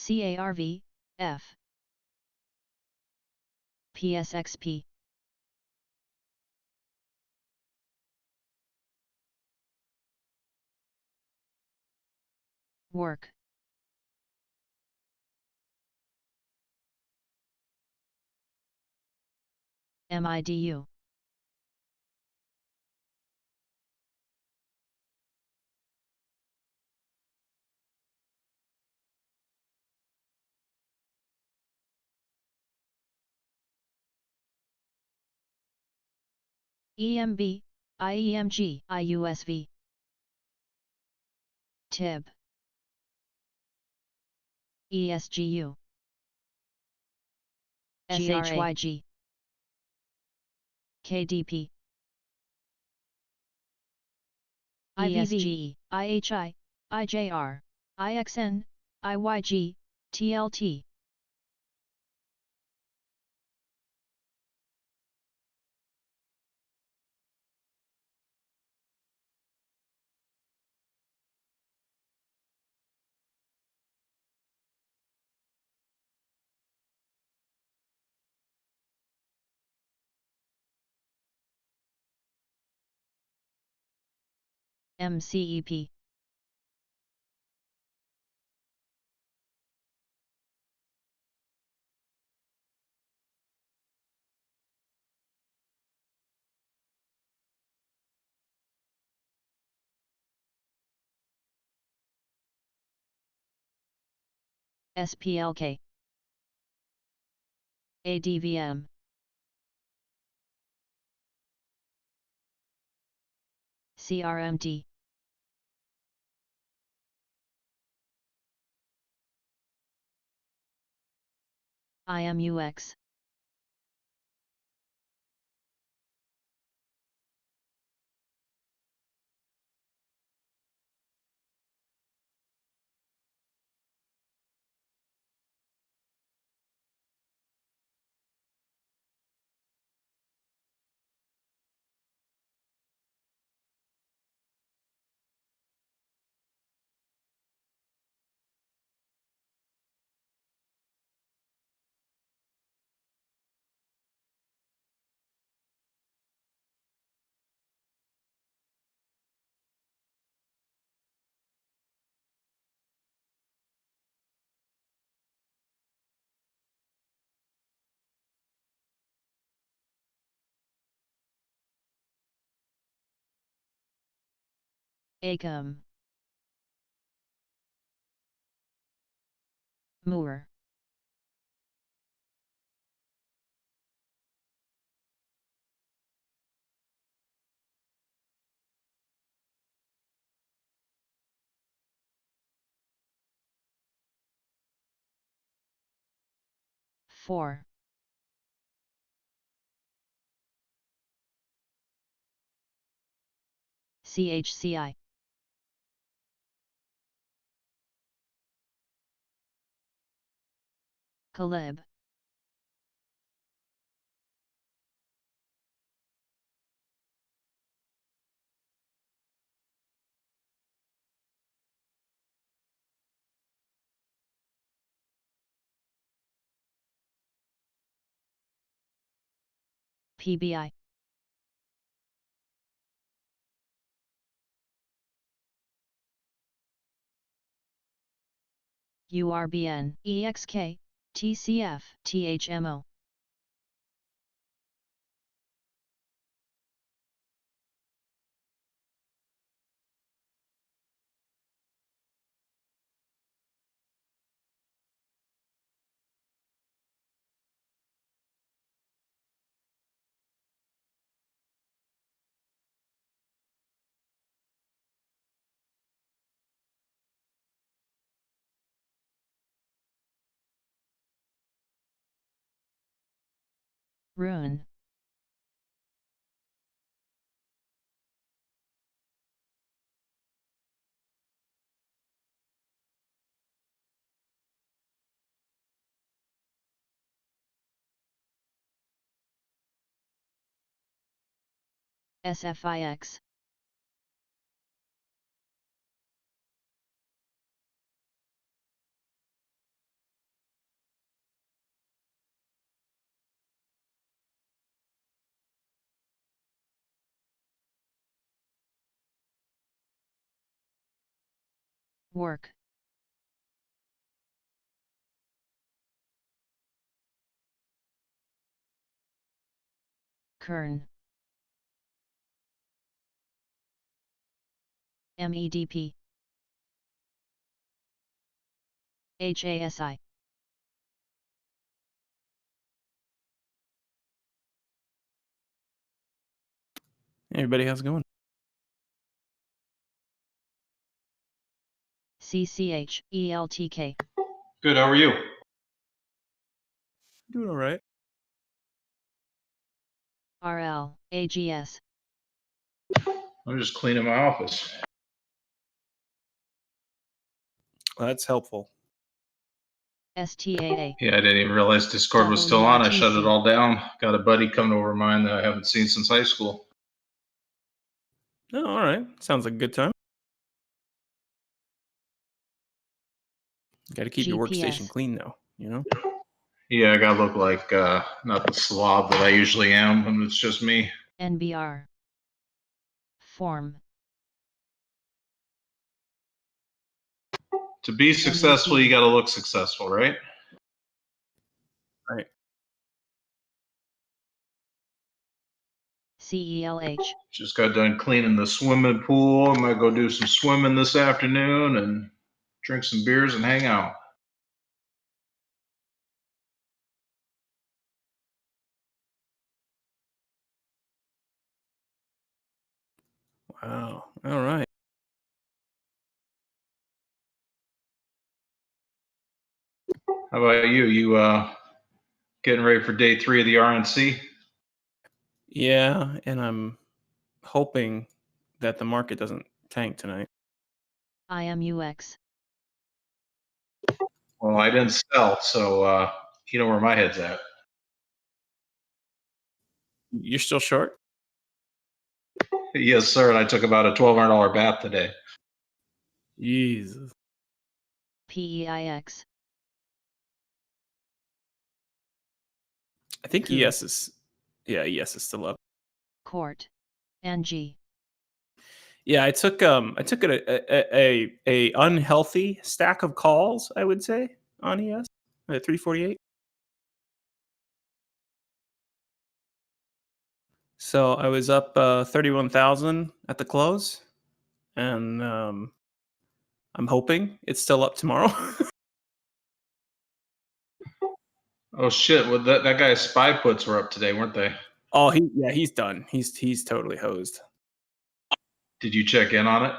CARV, F. PSXP. Work. MIDU. EMB, IEMG, IUSV. TIB. ESGU. SHYG. KDP. IVV, IHI, IJR, IXN, IYG, TLT. MCEP. SPLK. ADVM. CRMT. IMUX. ACOM. Moore. Four. CHCI. Caleb. PBI. URBN, EXK, TCF, THMO. Rune. SFIX. Work. Kern. MEDP. HASI. Hey everybody, how's it going? CCH, ELTK. Good. How are you? Doing all right. RL, AGS. I'm just cleaning my office. Well, that's helpful. STAA. Yeah, I didn't even realize Discord was still on. I shut it WRTC. all down. Got a buddy coming over mine that I haven't seen since high school. Oh, all right. Sounds like a good time. Got to keep your workstation GPS. clean, though. You know. Yeah, I gotta look like not the slob that I usually am when it's just me. NBR. Form. To be successful, you gotta look successful, right? Right. CELH. Just got done cleaning the swimming pool. I might go do some swimming this afternoon and drink some beers and hang out. Wow. All right. How about you? You getting ready for day 3 of the RNC? Yeah, and I'm hoping that the market doesn't tank tonight. IMUX. Well, I didn't sell, so you know where my head's at. You're still short? Yes, sir. And I took about a $1,200 bath today. Jesus. PEIX. I think Good. ES is. Yeah, ES is still up. Court. NG. Yeah, I took a unhealthy stack of calls, I would say, on ES at 348. So I was up 31,000 at the close, and I'm hoping it's still up tomorrow. Oh shit! Well, that guy's spy puts were up today, weren't they? Oh, he's done. He's totally hosed. Did you check in on it?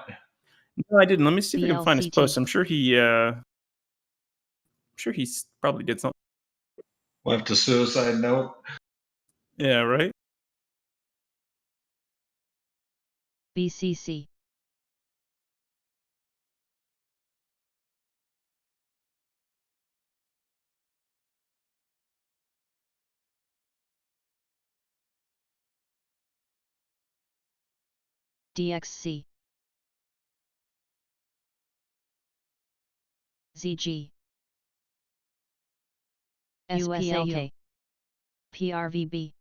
No, I didn't. Let me see if I can find his BLCT. post. I'm sure he's probably did something. Left a suicide note. Yeah, right. BCC. DXC. ZG. SPLK. PRVB.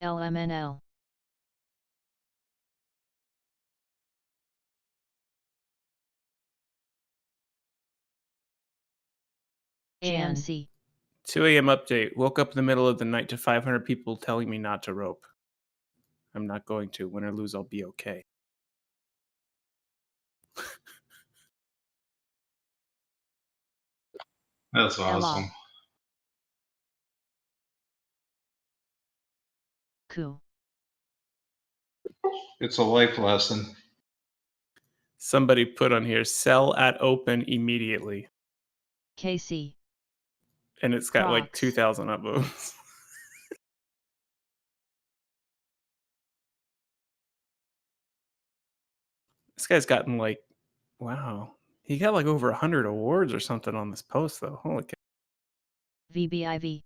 LMNL. AMC. 2 a.m. update. Woke up in the middle of the night to 500 people telling me not to rope. I'm not going to. Win or lose, I'll be okay. That's awesome. Cool. It's a life lesson. Somebody put on here, sell at open immediately. KC. And it's got like Crocs. 2,000 upvotes. This guy's gotten like, wow. He got like over 100 awards or something on this post, though. Holy cow. VBIV.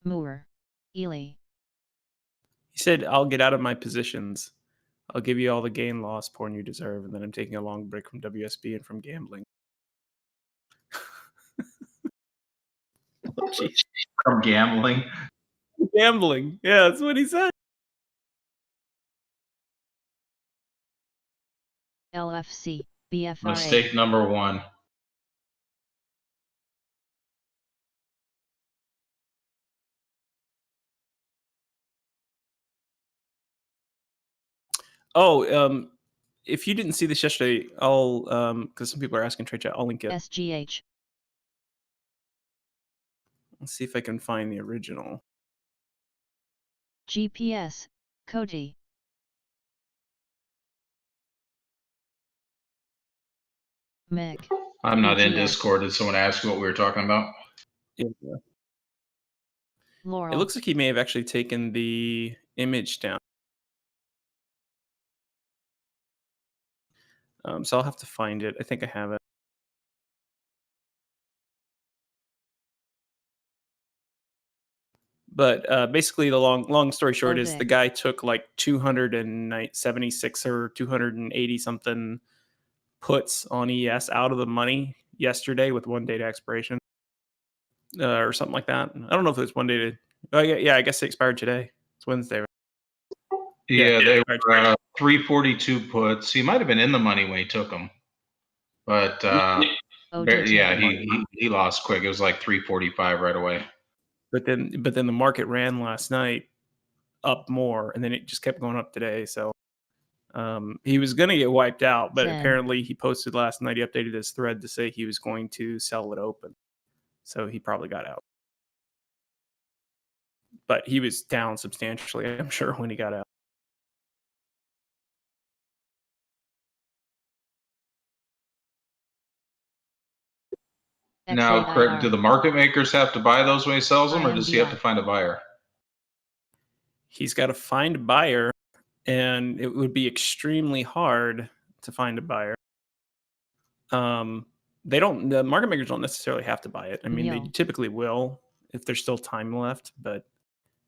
Moore. Ely. He said, I'll get out of my positions. I'll give you all the gain loss porn you deserve, and then I'm taking a long break from WSB and from gambling. Jeez. From gambling. Gambling. Yeah, that's what he said. LFC. BFRA. Mistake number 1. Oh, if you didn't see this yesterday, I'll because some people are asking trade chat, I'll link it. SGH. Let's see if I can find the original. GPS. Cody. Meg. I'm not in BGS. Discord. Did someone ask you what we were talking about? Yeah. Laurel. It looks like he may have actually taken the image down. So I'll have to find it. I think I have it. But basically, the long story short is the guy took like 276 or 280 something puts on ES out of the money yesterday with 1 day to expiration or something like that. I don't know if it was 1 day to. Oh yeah, I guess it expired today. It's Wednesday. Right? Yeah, they were 342 puts. He might have been in the money when he took them, but yeah, he lost quick. It was like 345 right away. But then the market ran last night up more, and then it just kept going up today. So he was going to get wiped out, but apparently he posted last night. He updated his thread to say he was going to sell it open, so he probably got out. But he was down substantially, I'm sure, when he got out. Now, Craig, do the market makers have to buy those when he sells them, or does he have to find a buyer? He's got to find a buyer, and it would be extremely hard to find a buyer. The market makers don't necessarily have to buy it. I mean, they typically will if there's still time left, but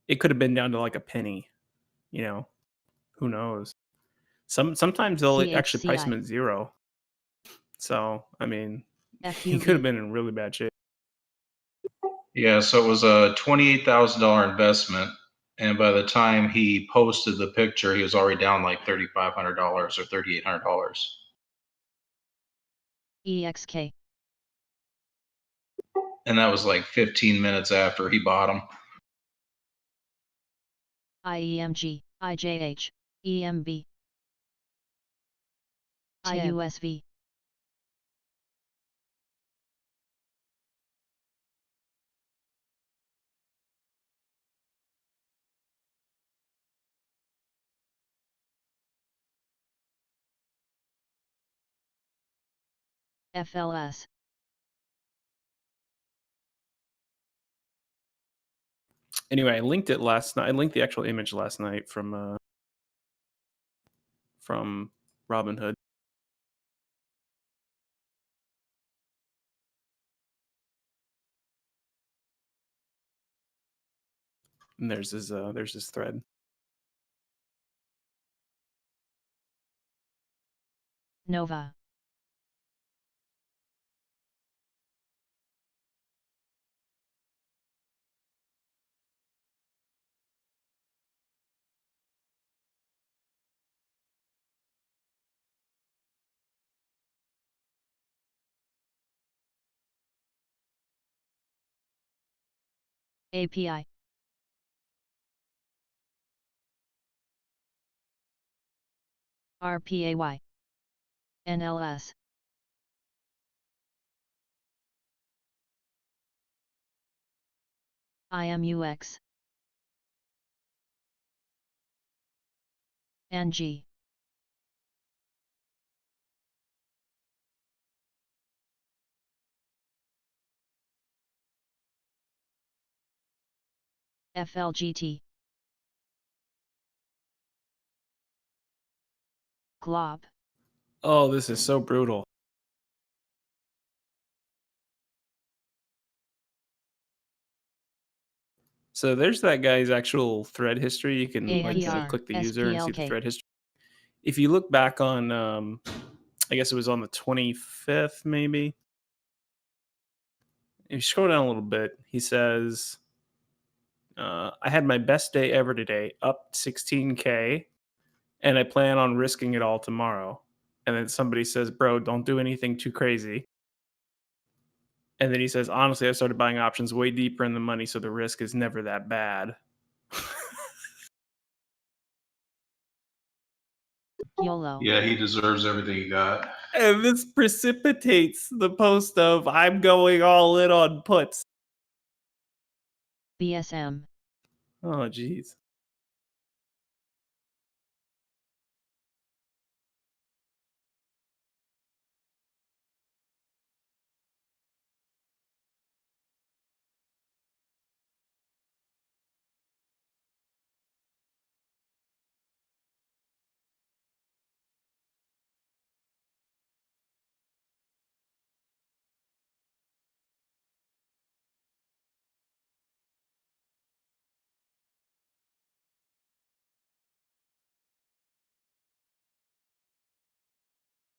it could have been down to like a penny, who knows? Sometimes they'll actually price them at 0. So, I mean, he could have been in really bad shape. Yeah, so it was a $28,000 investment, and by the time he posted the picture, he was already down like $3,500 or $3,800. EXK. And that was like 15 minutes after he bought them. IEMG, IJH, EMB, IUSV. FLS. Anyway, I linked it last night. I linked the actual image last night from Robinhood. And there's his thread. Nova. API. RPAY. NLS. IMUX. NG. FLGT. Glob. Oh, this is so brutal. So there's that guy's actual thread history. You can APR, click the user and see the SPLK. thread history. If you look back on, I guess it was on the 25th, maybe. If you scroll down a little bit, he says, I had my best day ever today, up 16K, and I plan on risking it all tomorrow. And then somebody says, bro, don't do anything too crazy. And then he says, honestly, I started buying options way deeper in the money, so the risk is never that bad. YOLO. Yeah, he deserves everything he got. And this precipitates the post of I'm going all in on puts. BSM. Oh, geez.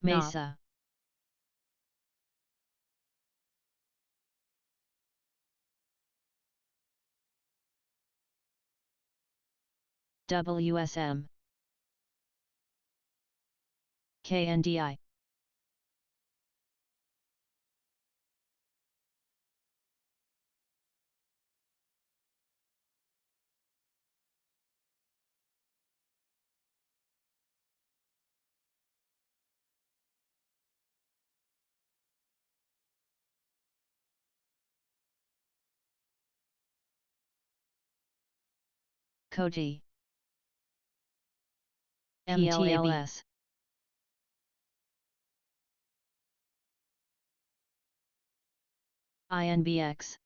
Mesa. WSM. KNDI. Cody. MTLS. INBX.